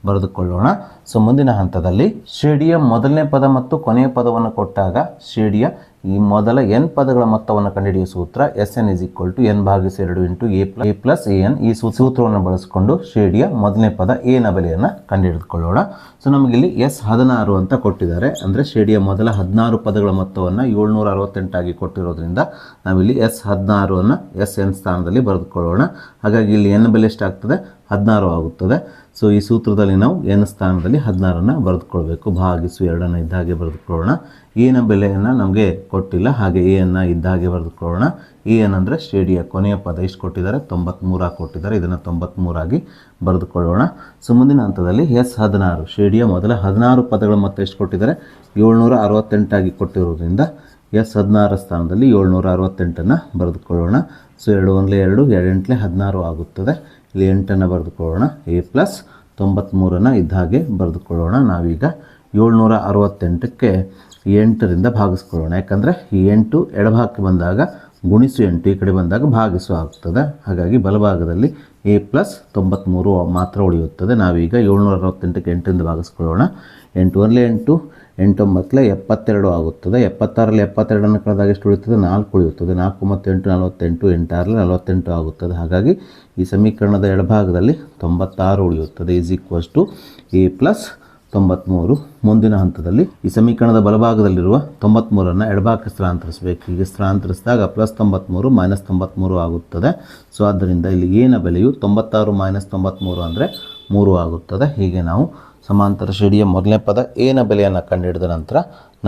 ಬರೆದುಕೊಳ್ಳೋಣ. ಸೊ ಮುಂದಿನ ಹಂತದಲ್ಲಿ ಶ್ರೇಣಿಯ ಮೊದಲನೇ ಪದ ಮತ್ತು ಕೊನೆಯ ಪದವನ್ನು ಕೊಟ್ಟಾಗ ಶ್ರೇಣಿಯ ಈ ಮೊದಲ n ಪದಗಳ ಮೊತ್ತವನ್ನು ಕಂಡುಹಿಡಿಯುವ ಸೂತ್ರ Sn = n/2 × a plus an. ಈ ಸೂತ್ರವನ್ನು ಬಳಸಿಕೊಂಡು ಶ್ರೇಣಿಯ ಮೊದಲನೇ ಪದ a ನ ಬೆಲೆಯನ್ನು ಕಂಡುಹಿಡಿದುಕೊಳ್ಳೋಣ. ಸೊ ನಮಗಿಲ್ಲಿ S16 ಅಂತ ಕೊಟ್ಟಿದ್ದಾರೆ, ಅಂದರೆ ಶ್ರೇಣಿಯ ಮೊದಲ 16 ಪದಗಳ ಮೊತ್ತವನ್ನು 768 ಆಗಿ ಕೊಟ್ಟಿರೋದ್ರಿಂದ ನಾವಿಲ್ಲಿ S16 ಅನ್ನು Sn ಸ್ಥಾನದಲ್ಲಿ ಬರೆದುಕೊಳ್ಳೋಣ. ಹಾಗಾಗಿ ಇಲ್ಲಿ n ಬೆಲೆ ಎಷ್ಟಾಗ್ತದೆ? 16 ಆಗುತ್ತದೆ. ಸೊ ಈ ಸೂತ್ರದಲ್ಲಿ ನಾವು n ಸ್ಥಾನದಲ್ಲಿ 16 ಬರೆದುಕೊಳ್ಬೇಕು. ಭಾಗಿಸು 2 ಇದ್ದಾಗೆ ಬರೆದುಕೊಳ್ಳೋಣ. a ನ ಬೆಲೆಯನ್ನು ನಮಗೆ ಕೊಟ್ಟಿಲ್ಲ, ಹಾಗೆ a ಅನ್ನು ಇದ್ದಾಗೆ ಬರೆದುಕೊಳ್ಳೋಣ. an ಅಂದರೆ ಶ್ರೇಣಿಯ ಕೊನೆಯ ಪದ ಎಷ್ಟು ಕೊಟ್ಟಿದ್ದಾರೆ? 93 ಕೊಟ್ಟಿದ್ದಾರೆ. ಇದನ್ನು 93 ಆಗಿ ಬರೆದುಕೊಳ್ಳೋಣ. ಸೊ ಮುಂದಿನ ಹಂತದಲ್ಲಿ S16 ಶ್ರೇಣಿಯ ಮೊದಲ 16 ಪದಗಳ ಮೊತ್ತ ಎಷ್ಟು ಕೊಟ್ಟಿದ್ದಾರೆ? 768 ಆಗಿ ಕೊಟ್ಟಿರೋದ್ರಿಂದ S16 ಸ್ಥಾನದಲ್ಲಿ 768 ಬರೆದುಕೊಳ್ಳೋಣ. ಸೊ 2 1 2 2 16 ಆಗುತ್ತದೆ. ಇಲ್ಲಿ 8 ಬರೆದುಕೊಳ್ಳೋಣ. a ಪ್ಲಸ್ 93 ಇದ್ದಾಗೆ ಬರೆದುಕೊಳ್ಳೋಣ. ನಾವೀಗ 768ಕ್ಕೆ 8ರಿಂದ ಭಾಗಿಸ್ಕೊಳ್ಳೋಣ. ಯಾಕಂದರೆ ಈ 8 ಎಡಭಾಗಕ್ಕೆ ಬಂದಾಗ ಗುಣಿಸು 8, ಈ ಕಡೆ ಬಂದಾಗ ಭಾಗಿಸು ಆಗ್ತದೆ. ಹಾಗಾಗಿ ಬಲಭಾಗದಲ್ಲಿ a ಪ್ಲಸ್ 93 ಮಾತ್ರ ಉಳಿಯುತ್ತದೆ. ನಾವೀಗ 768ಕ್ಕೆ 8ರಿಂದ ಭಾಗಿಸ್ಕೊಳ್ಳೋಣ. 8 1 8 8 9 72 ಆಗುತ್ತದೆ. 76ರಲ್ಲಿ 72 ಕಳೆದಾಗ ಎಷ್ಟು ಉಳಿಯುತ್ತದೆ? 4 ಉಳಿಯುತ್ತದೆ. 4 ಮತ್ತು 8 48, 8 6 48 ಆಗುತ್ತದೆ. ಹಾಗಾಗಿ ಈ ಸಮೀಕರಣದ ಎಡಭಾಗದಲ್ಲಿ 96 ಉಳಿಯುತ್ತದೆ. a plus 93. ಮುಂದಿನ ಹಂತದಲ್ಲಿ ಈ ಸಮೀಕರಣದ ಬಲಭಾಗದಲ್ಲಿರುವ 93 ಎಡಭಾಗಕ್ಕೆ ಸ್ಥಳಾಂತರಿಸಬೇಕು. ಹೀಗೆ ಸ್ಥಳಾಂತರಿಸಿದಾಗ ಪ್ಲಸ್ 93 ಮೈನಸ್ 93 ಆಗುತ್ತದೆ. ಸೊ ಆದ್ದರಿಂದ ಇಲ್ಲಿ a ನ ಬೆಲೆಯು 96 ಮೈನಸ್ 93 ಅಂದರೆ 3 ಆಗುತ್ತದೆ. ಹೀಗೆ ನಾವು ಸಮಾಂತರ ಶ್ರೇಣಿಯ ಮೊದಲನೇ ಪದ a ನ ಬೆಲೆಯನ್ನು ಕಂಡುಹಿಡಿದ ನಂತರ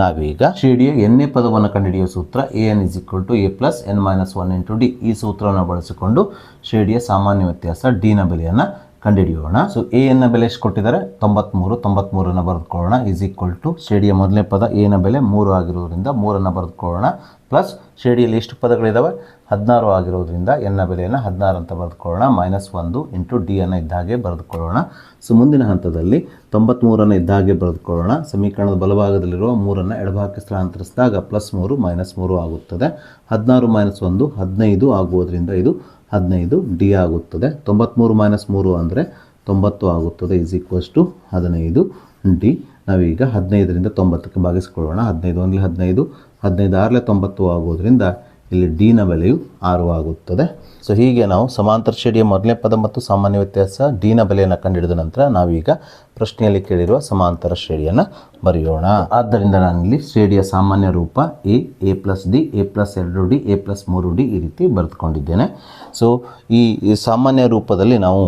ನಾವೀಗ ಶ್ರೇಣಿಯ nನೇ ಪದವನ್ನು ಕಂಡುಹಿಡಿಯುವ ಸೂತ್ರ an = a plus n-1 × d. ಈ ಸೂತ್ರವನ್ನು ಬಳಸಿಕೊಂಡು ಶ್ರೇಣಿಯ ಸಾಮಾನ್ಯ ವ್ಯತ್ಯಾಸ d ನ ಬೆಲೆಯನ್ನು ಕಂಡುಹಿಡಿಯೋಣ. ಸೊ a ನ ಬೆಲೆ ಎಷ್ಟು ಕೊಟ್ಟಿದ್ದಾರೆ? 93 ಬರೆದುಕೊಳ್ಳೋಣ. ಶ್ರೇಣಿಯ ಮೊದಲನೇ ಪದ a ನ ಬೆಲೆ 3 ಆಗಿರೋದ್ರಿಂದ 3 ಬರೆದುಕೊಳ್ಳೋಣ. ಪ್ಲಸ್ ಶ್ರೇಣಿಯಲ್ಲಿ ಎಷ್ಟು ಪದಗಳಿದ್ದಾವೆ? 16 ಆಗಿರೋದ್ರಿಂದ n ನ ಬೆಲೆಯನ್ನು 16 ಅಂತ ಬರೆದುಕೊಳ್ಳೋಣ. -1 × d ಅನ್ನು ಇದ್ದಾಗೆ ಬರೆದುಕೊಳ್ಳೋಣ. ಸೊ ಮುಂದಿನ ಹಂತದಲ್ಲಿ 93 ಇದ್ದಾಗೆ ಬರೆದುಕೊಳ್ಳೋಣ. ಸಮೀಕರಣದ ಬಲಭಾಗದಲ್ಲಿರುವ 3 ಎಡಭಾಗಕ್ಕೆ ಸ್ಥಳಾಂತರಿಸಿದಾಗ +3 -3 ಆಗುತ್ತದೆ. 16 - 1 15 ಆಗುವುದರಿಂದ ಇದು 15 d ಆಗುತ್ತದೆ. 93 - 3 ಅಂದರೆ 90 ಆಗುತ್ತದೆ. = 15 d. ನಾವೀಗ 15ರಿಂದ 90ಕ್ಕೆ ಭಾಗಿಸಿಕೊಳ್ಳೋಣ. 15 1 15, 15 6 90 ಆಗುವುದರಿಂದ ಇಲ್ಲಿ d ನ ಬೆಲೆಯು 6 ಆಗುತ್ತದೆ. ಸೊ ಹೀಗೆ ನಾವು ಸಮಾಂತರ ಶ್ರೇಣಿಯ ಮೊದಲನೇ ಪದ ಮತ್ತು ಸಾಮಾನ್ಯ ವ್ಯತ್ಯಾಸ d ನ ಬೆಲೆಯನ್ನು ಕಂಡುಹಿಡಿದ ನಂತರ ನಾವೀಗ ಪ್ರಶ್ನೆಯಲ್ಲಿ ಕೇಳಿರುವ ಸಮಾಂತರ ಶ್ರೇಣಿಯನ್ನು ಬರೆಯೋಣ. ಆದ್ದರಿಂದ ನಾನಿಲ್ಲಿ ಶ್ರೇಣಿಯ ಸಾಮಾನ್ಯ ರೂಪ a plus d, a plus 2d, a plus 3d ಈ ರೀತಿ ಬರೆದುಕೊಂಡಿದ್ದೇನೆ. ಸೊ ಈ ಸಾಮಾನ್ಯ ರೂಪದಲ್ಲಿ ನಾವು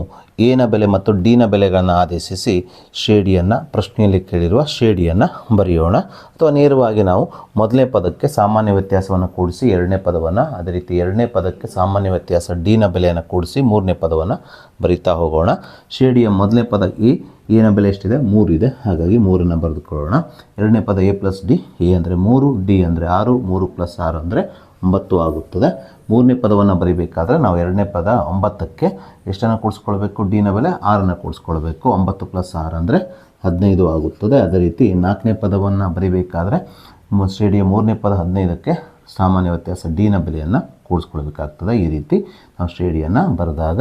a ನ ಬೆಲೆ ಮತ್ತು d ನ ಬೆಲೆಗಳನ್ನು ಆದೇಶಿಸಿ ಶ್ರೇಣಿಯನ್ನು ಪ್ರಶ್ನೆಯಲ್ಲಿ ಕೇಳಿರುವ ಶ್ರೇಣಿಯನ್ನು ಬರೆಯೋಣ. ಅಥವಾ ನೇರವಾಗಿ ನಾವು ಮೊದಲನೇ ಪದಕ್ಕೆ ಸಾಮಾನ್ಯ ವ್ಯತ್ಯಾಸವನ್ನು ಕೂಡಿಸಿ ಎರಡನೇ ಪದವನ್ನು, ಅದೇ ರೀತಿ ಎರಡನೇ ಪದಕ್ಕೆ ಸಾಮಾನ್ಯ ವ್ಯತ್ಯಾಸ d ನ ಬೆಲೆಯನ್ನು ಕೂಡಿಸಿ ಮೂರನೇ ಪದವನ್ನು ಬರೀತಾ ಹೋಗೋಣ. ಶ್ರೇಣಿಯ ಮೊದಲನೇ ಪದ a ನ ಬೆಲೆ ಎಷ್ಟಿದೆ? 3 ಇದೆ. ಹಾಗಾಗಿ 3 ಬರೆದುಕೊಳ್ಳೋಣ. ಎರಡನೇ ಪದ a ಪ್ಲಸ್ d, a ಅಂದರೆ 3, d ಅಂದರೆ 6, 3 + 6 ಅಂದರೆ 9 ಆಗುತ್ತದೆ. ಮೂರನೇ ಪದವನ್ನು ಬರೀಬೇಕಾದ್ರೆ ನಾವು ಎರಡನೇ ಪದ 9ಕ್ಕೆ ಎಷ್ಟನ್ನು ಕೂಡಿಸ್ಕೊಳ್ಬೇಕು? d ನ ಬೆಲೆ 6 ಕೂಡಿಸ್ಕೊಳ್ಬೇಕು. 9 + 6 ಅಂದರೆ 15 ಆಗುತ್ತದೆ. ಅದೇ ರೀತಿ ನಾಲ್ಕನೇ ಪದವನ್ನು ಬರೀಬೇಕಾದ್ರೆ ಶ್ರೇಣಿಯ ಮೂರನೇ ಪದ 15ಕ್ಕೆ ಸಾಮಾನ್ಯ ವ್ಯತ್ಯಾಸ d ನ ಬೆಲೆಯನ್ನು ಕೂಡಿಸ್ಕೊಳ್ಬೇಕಾಗ್ತದೆ. ಈ ರೀತಿ ನಾವು ಶ್ರೇಣಿಯನ್ನು ಬರೆದಾಗ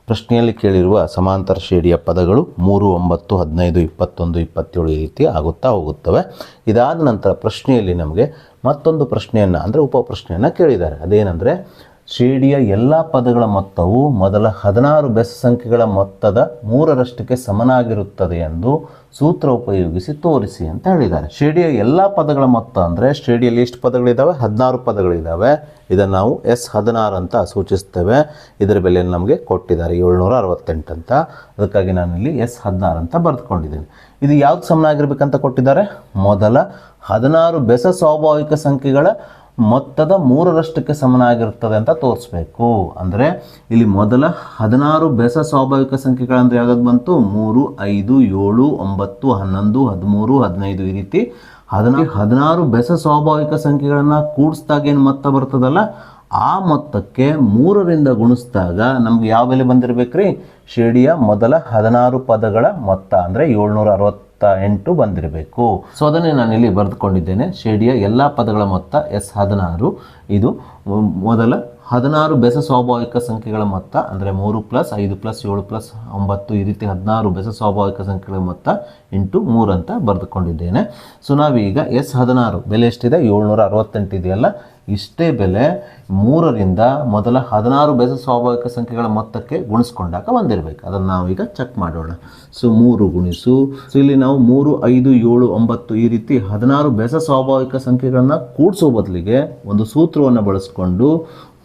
ಪ್ರಶ್ನೆಯಲ್ಲಿ ಕೇಳಿರುವ ಸಮಾಂತರ ಶ್ರೇಣಿಯ ಪದಗಳು 3, 9, 15, 21, 27 ಈ ರೀತಿ ಆಗುತ್ತಾ ಹೋಗುತ್ತವೆ. ಇದಾದ ನಂತರ ಪ್ರಶ್ನೆಯಲ್ಲಿ ನಮಗೆ ಮತ್ತೊಂದು ಪ್ರಶ್ನೆಯನ್ನು ಅಂದರೆ ಉಪಪ್ರಶ್ನೆಯನ್ನು ಕೇಳಿದ್ದಾರೆ. ಅದೇನೆಂದರೆ ಶ್ರೇಣಿಯ ಎಲ್ಲ ಪದಗಳ ಮೊತ್ತವು ಮೊದಲ 16 ಬೆಸ ಸಂಖ್ಯೆಗಳ ಮೊತ್ತದ 3ರಷ್ಟಕ್ಕೆ ಸಮನಾಗಿರುತ್ತದೆ ಎಂದು ಸೂತ್ರ ಉಪಯೋಗಿಸಿ ತೋರಿಸಿ ಅಂತ ಹೇಳಿದ್ದಾರೆ. ಶ್ರೇಣಿಯ ಎಲ್ಲ ಪದಗಳ ಮೊತ್ತ ಅಂದರೆ ಶ್ರೇಣಿಯಲ್ಲಿ ಎಷ್ಟು ಪದಗಳಿದ್ದಾವೆ? 16 ಪದಗಳಿದ್ದಾವೆ. ಇದನ್ನು ನಾವು S16 ಅಂತ ಸೂಚಿಸ್ತೇವೆ. ಇದರ ಬೆಲೆಯನ್ನು ನಮಗೆ ಕೊಟ್ಟಿದ್ದಾರೆ 768 ಅಂತ. ಅದಕ್ಕಾಗಿ ನಾನಿಲ್ಲಿ S16 ಅಂತ ಬರೆದುಕೊಂಡಿದ್ದೇನೆ. ಇದು ಯಾವ್ದು ಸಮನಾಗಿರ್ಬೇಕಂತ ಕೊಟ್ಟಿದ್ದಾರೆ? ಮೊದಲ 16 ಬೆಸ ಸ್ವಾಭಾವಿಕ ಸಂಖ್ಯೆಗಳ ಮೊತ್ತದ 3ರಷ್ಟಕ್ಕೆ ಸಮನಾಗಿರುತ್ತದೆ ಅಂತ ತೋರಿಸ್ಬೇಕು. ಅಂದರೆ ಇಲ್ಲಿ ಮೊದಲ 16 ಬೆಸ ಸ್ವಾಭಾವಿಕ ಸಂಖ್ಯೆಗಳಂದ್ರೆ ಯಾವ್ದು ಬಂತು? 3, 5, 7, 9, 11, 13, 15 ಈ ರೀತಿ 16 ಬೆಸ ಸ್ವಾಭಾವಿಕ ಸಂಖ್ಯೆಗಳನ್ನು ಕೂಡಿಸಿದಾಗ ಏನು ಮೊತ್ತ ಬರ್ತದಲ್ಲ, ಆ ಮೊತ್ತಕ್ಕೆ 3ರಿಂದ ಗುಣಿಸಿದಾಗ ನಮ್ಗೆ ಯಾವ ಬೆಲೆ ಬಂದಿರಬೇಕ್ರಿ? ಶ್ರೇಣಿಯ ಮೊದಲ 16 ಪದಗಳ ಮೊತ್ತ ಅಂದರೆ 768 ಬಂದಿರಬೇಕು. ಸೊ ಅದನ್ನೇ ನಾನಿಲ್ಲಿ ಬರೆದುಕೊಂಡಿದ್ದೇನೆ. ಶ್ರೇಣಿಯ ಎಲ್ಲ ಪದಗಳ ಮೊತ್ತ S16. ಇದು ಮೊದಲ 16 ಬೆಸ ಸ್ವಾಭಾವಿಕ ಸಂಖ್ಯೆಗಳ ಮೊತ್ತ ಅಂದರೆ 3 + 5 + 7 + 9 ಈ ರೀತಿ 16 ಬೆಸ ಸ್ವಾಭಾವಿಕ ಸಂಖ್ಯೆಗಳ ಮೊತ್ತ ಇಂಟು 3 ಅಂತ ಬರೆದುಕೊಂಡಿದ್ದೇನೆ. ಸೊ ನಾವೀಗ S16 ಬೆಲೆ ಎಷ್ಟಿದೆ 768 ಇದೆಯಲ್ಲ, ಇಷ್ಟೇ ಬೆಲೆ 3ರಿಂದ ಮೊದಲ 16 ಬೆಸ ಸ್ವಾಭಾವಿಕ ಸಂಖ್ಯೆಗಳ ಮೊತ್ತಕ್ಕೆ ಗುಣಿಸ್ಕೊಂಡಾಗ ಬಂದಿರಬೇಕು. ಅದನ್ನು ನಾವೀಗ ಚೆಕ್ ಮಾಡೋಣ. ಸೊ 3 ಗುಣಿಸು, ಸೊ ಇಲ್ಲಿ ನಾವು 3, 5, 7, 9 ಈ ರೀತಿ 16 ಬೆಸ ಸ್ವಾಭಾವಿಕ ಸಂಖ್ಯೆಗಳನ್ನ ಕೂಡಿಸೋ ಬದಲಿಗೆ ಒಂದು ಸೂತ್ರವನ್ನು ಬಳಸಿಕೊಂಡು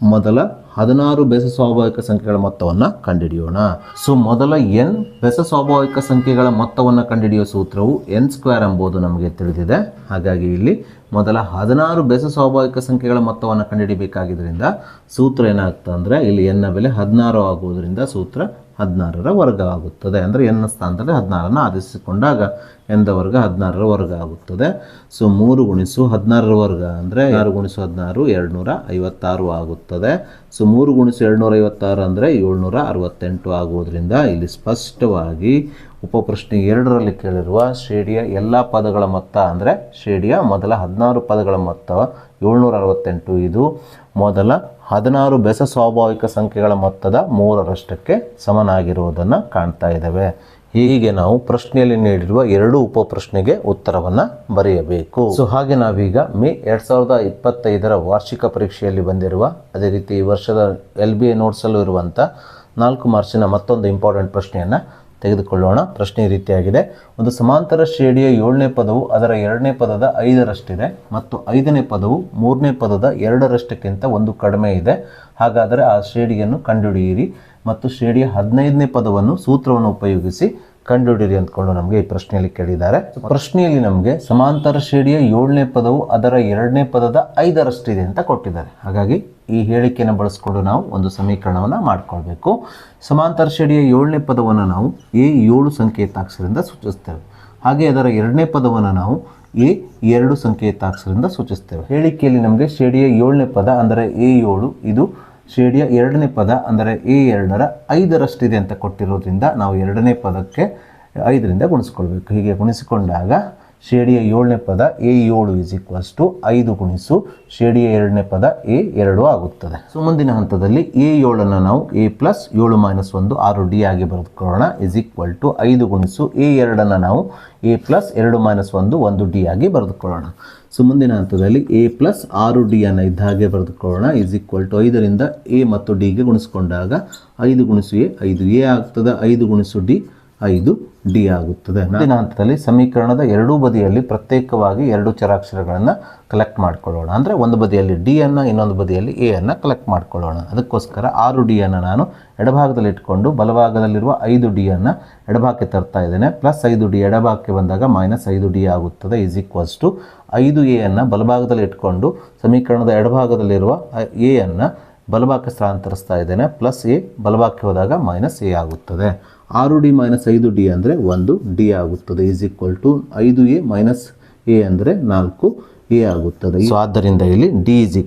ಮೊದಲ 16 ಬೆಸ ಸ್ವಾಭಾವಿಕ ಸಂಖ್ಯೆಗಳ ಮೊತ್ತವನ್ನು ಕಂಡುಹಿಡಿಯೋಣ. ಸೊ ಮೊದಲ n ಬೆಸ ಸ್ವಾಭಾವಿಕ ಸಂಖ್ಯೆಗಳ ಮೊತ್ತವನ್ನು ಕಂಡುಹಿಡಿಯುವ ಸೂತ್ರವು n² ಎಂಬುದು ನಮಗೆ ತಿಳಿದಿದೆ. ಹಾಗಾಗಿ ಇಲ್ಲಿ ಮೊದಲ 16 ಬೆಸ ಸ್ವಾಭಾವಿಕ ಸಂಖ್ಯೆಗಳ ಮೊತ್ತವನ್ನು ಕಂಡುಹಿಡಿಯಬೇಕಾಗಿದ್ದರಿಂದ ಸೂತ್ರ ಏನಾಗ್ತದೆ ಅಂದರೆ ಇಲ್ಲಿ n ನ ಬೆಲೆ 16 ಆಗುವುದರಿಂದ ಸೂತ್ರ 16ರ ವರ್ಗ ಆಗುತ್ತದೆ. ಅಂದರೆ n ಸ್ಥಾನದಲ್ಲಿ 16ನ್ನು ಆದೇಶಿಸಿಕೊಂಡಾಗ n ದ ವರ್ಗ 16ರ ವರ್ಗ ಆಗುತ್ತದೆ. ಸೊ 3 ಗುಣಿಸು 16ರ ವರ್ಗ ಅಂದರೆ 6 ಗುಣಿಸು 16 256 ಆಗುತ್ತದೆ. ಸೊ 3 ಗುಣಿಸು 256 ಅಂದರೆ 768 ಆಗುವುದರಿಂದ ಇಲ್ಲಿ ಸ್ಪಷ್ಟವಾಗಿ ಉಪಪ್ರಶ್ನೆ 2ರಲ್ಲಿ ಕೇಳಿರುವ ಶ್ರೇಣಿಯ ಎಲ್ಲ ಪದಗಳ ಮೊತ್ತ ಅಂದರೆ ಶ್ರೇಣಿಯ ಮೊದಲ 16 ಪದಗಳ ಮೊತ್ತ 768 ಇದು ಮೊದಲ 16 ಬೆಸ ಸ್ವಾಭಾವಿಕ ಸಂಖ್ಯೆಗಳ ಮೊತ್ತದ 3ರಷ್ಟಕ್ಕೆ ಸಮನಾಗಿರುವುದನ್ನು ಕಾಣ್ತಾ ಇದ್ದೇವೆ. ಹೀಗೆ ನಾವು ಪ್ರಶ್ನೆಯಲ್ಲಿ ನೀಡಿರುವ 2 ಉಪಪ್ರಶ್ನೆಗೆ ಉತ್ತರವನ್ನು ಬರೆಯಬೇಕು. ಸೊ ಹಾಗೆ ನಾವೀಗ ಮೇ 2025ರ ವಾರ್ಷಿಕ ಪರೀಕ್ಷೆಯಲ್ಲಿ ಬಂದಿರುವ ಅದೇ ರೀತಿ ಈ ವರ್ಷದ LBA ನೋಟ್ಸಲ್ಲೂ ಇರುವಂಥ 4 ಮಾರ್ಕ್ಸಿನ ಮತ್ತೊಂದು ಇಂಪಾರ್ಟೆಂಟ್ ಪ್ರಶ್ನೆಯನ್ನು ತೆಗೆದುಕೊಳ್ಳೋಣ. ಪ್ರಶ್ನೆ ಈ ರೀತಿಯಾಗಿದೆ. ಒಂದು ಸಮಾಂತರ ಶ್ರೇಣಿಯ 7ನೇ ಪದವು ಅದರ 2ನೇ ಪದದ 5ರಷ್ಟಿದೆ ಮತ್ತು 5ನೇ ಪದವು 3ನೇ ಪದದ 2ರಷ್ಟಕ್ಕಿಂತ ಒಂದು ಕಡಿಮೆ ಇದೆ. ಹಾಗಾದರೆ ಆ ಶ್ರೇಣಿಯನ್ನು ಕಂಡುಹಿಡಿಯಿರಿ ಮತ್ತು ಶ್ರೇಣಿಯ 15ನೇ ಪದವನ್ನು ಸೂತ್ರವನ್ನು ಉಪಯೋಗಿಸಿ ಕಂಡುಹಿಡಿಯಿರಿ ಅಂದ್ಕೊಂಡು ನಮಗೆ ಈ ಪ್ರಶ್ನೆಯಲ್ಲಿ ಕೇಳಿದ್ದಾರೆ. ಪ್ರಶ್ನೆಯಲ್ಲಿ ನಮಗೆ ಸಮಾಂತರ ಶ್ರೇಣಿಯ 7ನೇ ಪದವು ಅದರ 2ನೇ ಪದದ 5ರಷ್ಟಿದೆ ಅಂತ ಕೊಟ್ಟಿದ್ದಾರೆ. ಹಾಗಾಗಿ ಈ ಹೇಳಿಕೆಯನ್ನು ಬಳಸ್ಕೊಂಡು ನಾವು ಒಂದು ಸಮೀಕರಣವನ್ನು ಮಾಡಿಕೊಳ್ಬೇಕು. ಸಮಾಂತರ ಶ್ರೇಣಿಯ 7ನೇ ಪದವನ್ನು ನಾವು A7 ಸಂಕೇತಾಕ್ಷರದಿಂದ ಸೂಚಿಸ್ತೇವೆ. ಹಾಗೆ ಅದರ 2ನೇ ಪದವನ್ನು ನಾವು A2 ಸಂಕೇತಾಕ್ಷರದಿಂದ ಸೂಚಿಸ್ತೇವೆ. ಹೇಳಿಕೆಯಲ್ಲಿ ನಮಗೆ ಶ್ರೇಣಿಯ 7ನೇ ಪದ ಅಂದರೆ A7 ಇದು ಶ್ರೇಣಿಯ 2ನೇ ಪದ ಅಂದರೆ A2ರ 5ರಷ್ಟಿದೆ ಅಂತ ಕೊಟ್ಟಿರೋದ್ರಿಂದ ನಾವು 2ನೇ ಪದಕ್ಕೆ 5ರಿಂದ ಗುಣಿಸ್ಕೊಳ್ಬೇಕು. ಹೀಗೆ ಗುಣಿಸಿಕೊಂಡಾಗ ಶ್ರೇಣಿಯ 7ನೇ ಪದ A7 = 5 ಗುಣಿಸು ಶ್ರೇಣಿಯ 2ನೇ ಪದ A2 ಆಗುತ್ತದೆ. ಸೊ ಮುಂದಿನ ಹಂತದಲ್ಲಿ A7ಅನ್ನು ನಾವು A + 7 - 1 6D ಆಗಿ ಬರೆದುಕೊಳ್ಳೋಣ = 5 ಗುಣಿಸು A2ಅನ್ನು ನಾವು A + 2 - 1 1D ಆಗಿ ಬರೆದುಕೊಳ್ಳೋಣ. ಸೊ ಮುಂದಿನ ಹಂತದಲ್ಲಿ A + 6D ಅನ್ನು ಇದ್ದ ಹಾಗೆ ಬರೆದುಕೊಳ್ಳೋಣ = 5ರಿಂದ A ಮತ್ತು Dಗೆ ಗುಣಿಸಿಕೊಂಡಾಗ 5 ಗುಣಿಸು A 5A ಆಗ್ತದೆ, 5 ಗುಣಿಸು D 5D ಆಗುತ್ತದೆ. ಮುಂದಿನ ಹಂತದಲ್ಲಿ ಸಮೀಕರಣದ ಎರಡೂ ಬದಿಯಲ್ಲಿ ಪ್ರತ್ಯೇಕವಾಗಿ 2 ಚರಾಕ್ಷರಗಳನ್ನು ಕಲೆಕ್ಟ್ ಮಾಡಿಕೊಳ್ಳೋಣ. ಅಂದರೆ ಒಂದು ಬದಿಯಲ್ಲಿ D ಅನ್ನು ಇನ್ನೊಂದು ಬದಿಯಲ್ಲಿ A ಅನ್ನು ಕಲೆಕ್ಟ್ ಮಾಡಿಕೊಳ್ಳೋಣ. ಅದಕ್ಕೋಸ್ಕರ 6D ಅನ್ನು ನಾನು ಎಡಭಾಗದಲ್ಲಿ ಇಟ್ಕೊಂಡು ಬಲಭಾಗದಲ್ಲಿರುವ 5D ಅನ್ನು ಎಡಭಾಗಕ್ಕೆ ತರ್ತಾ ಇದ್ದೇನೆ. +5D ಎಡಭಾಗಕ್ಕೆ ಬಂದಾಗ -5D ಆಗುತ್ತದೆ = 5A ಅನ್ನು ಬಲಭಾಗದಲ್ಲಿ ಇಟ್ಕೊಂಡು ಸಮೀಕರಣದ ಎಡಭಾಗದಲ್ಲಿರುವ A ಅನ್ನು ಬಲಭಾಗಕ್ಕೆ ಸ್ಥಳಾಂತರಿಸ್ತಾ ಇದ್ದೇನೆ. +A ಬಲಭಾಗಕ್ಕೆ ಹೋದಾಗ -A ಆಗುತ್ತದೆ. 6D - 5D ಅಂದರೆ 1D ಆಗುತ್ತದೆ = 5A - A ಅಂದರೆ 4A ಆಗುತ್ತದೆ. ಸೊ ಆದ್ದರಿಂದ ಇಲ್ಲಿ D =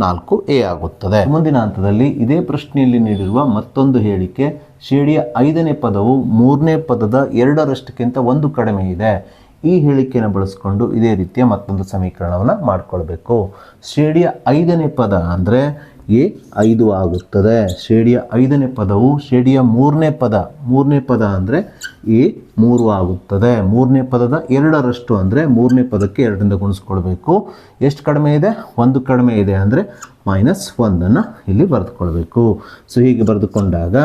4A ಆಗುತ್ತದೆ. ಮುಂದಿನ ಹಂತದಲ್ಲಿ ಇದೇ ಪ್ರಶ್ನೆಯಲ್ಲಿ ನೀಡಿರುವ ಮತ್ತೊಂದು ಹೇಳಿಕೆ ಶ್ರೇಣಿಯ 5ನೇ ಪದವು 3ನೇ ಪದದ 2ರಷ್ಟಕ್ಕಿಂತ 1 ಕಡಿಮೆ ಇದೆ. ಈ ಹೇಳಿಕೆಯನ್ನು ಬಳಸಿಕೊಂಡು ಇದೇ ರೀತಿಯ ಮತ್ತೊಂದು ಸಮೀಕರಣವನ್ನು ಮಾಡಿಕೊಳ್ಬೇಕು. ಶ್ರೇಣಿಯ 5ನೇ ಪದ ಅಂದರೆ A5 ಆಗುತ್ತದೆ. ಶ್ರೇಣಿಯ 5ನೇ ಪದವು ಶ್ರೇಣಿಯ 3ನೇ ಪದ ಅಂದರೆ A3 ಆಗುತ್ತದೆ. 3ನೇ ಪದದ 2ರಷ್ಟು ಅಂದರೆ 3ನೇ ಪದಕ್ಕೆ 2ರಿಂದ ಗುಣಿಸ್ಕೊಳ್ಬೇಕು. ಎಷ್ಟು ಕಡಿಮೆ ಇದೆ? 1 ಕಡಿಮೆ ಇದೆ ಅಂದರೆ -1ಅನ್ನು ಇಲ್ಲಿ ಬರೆದುಕೊಳ್ಬೇಕು. ಸೊ ಹೀಗೆ ಬರೆದುಕೊಂಡಾಗ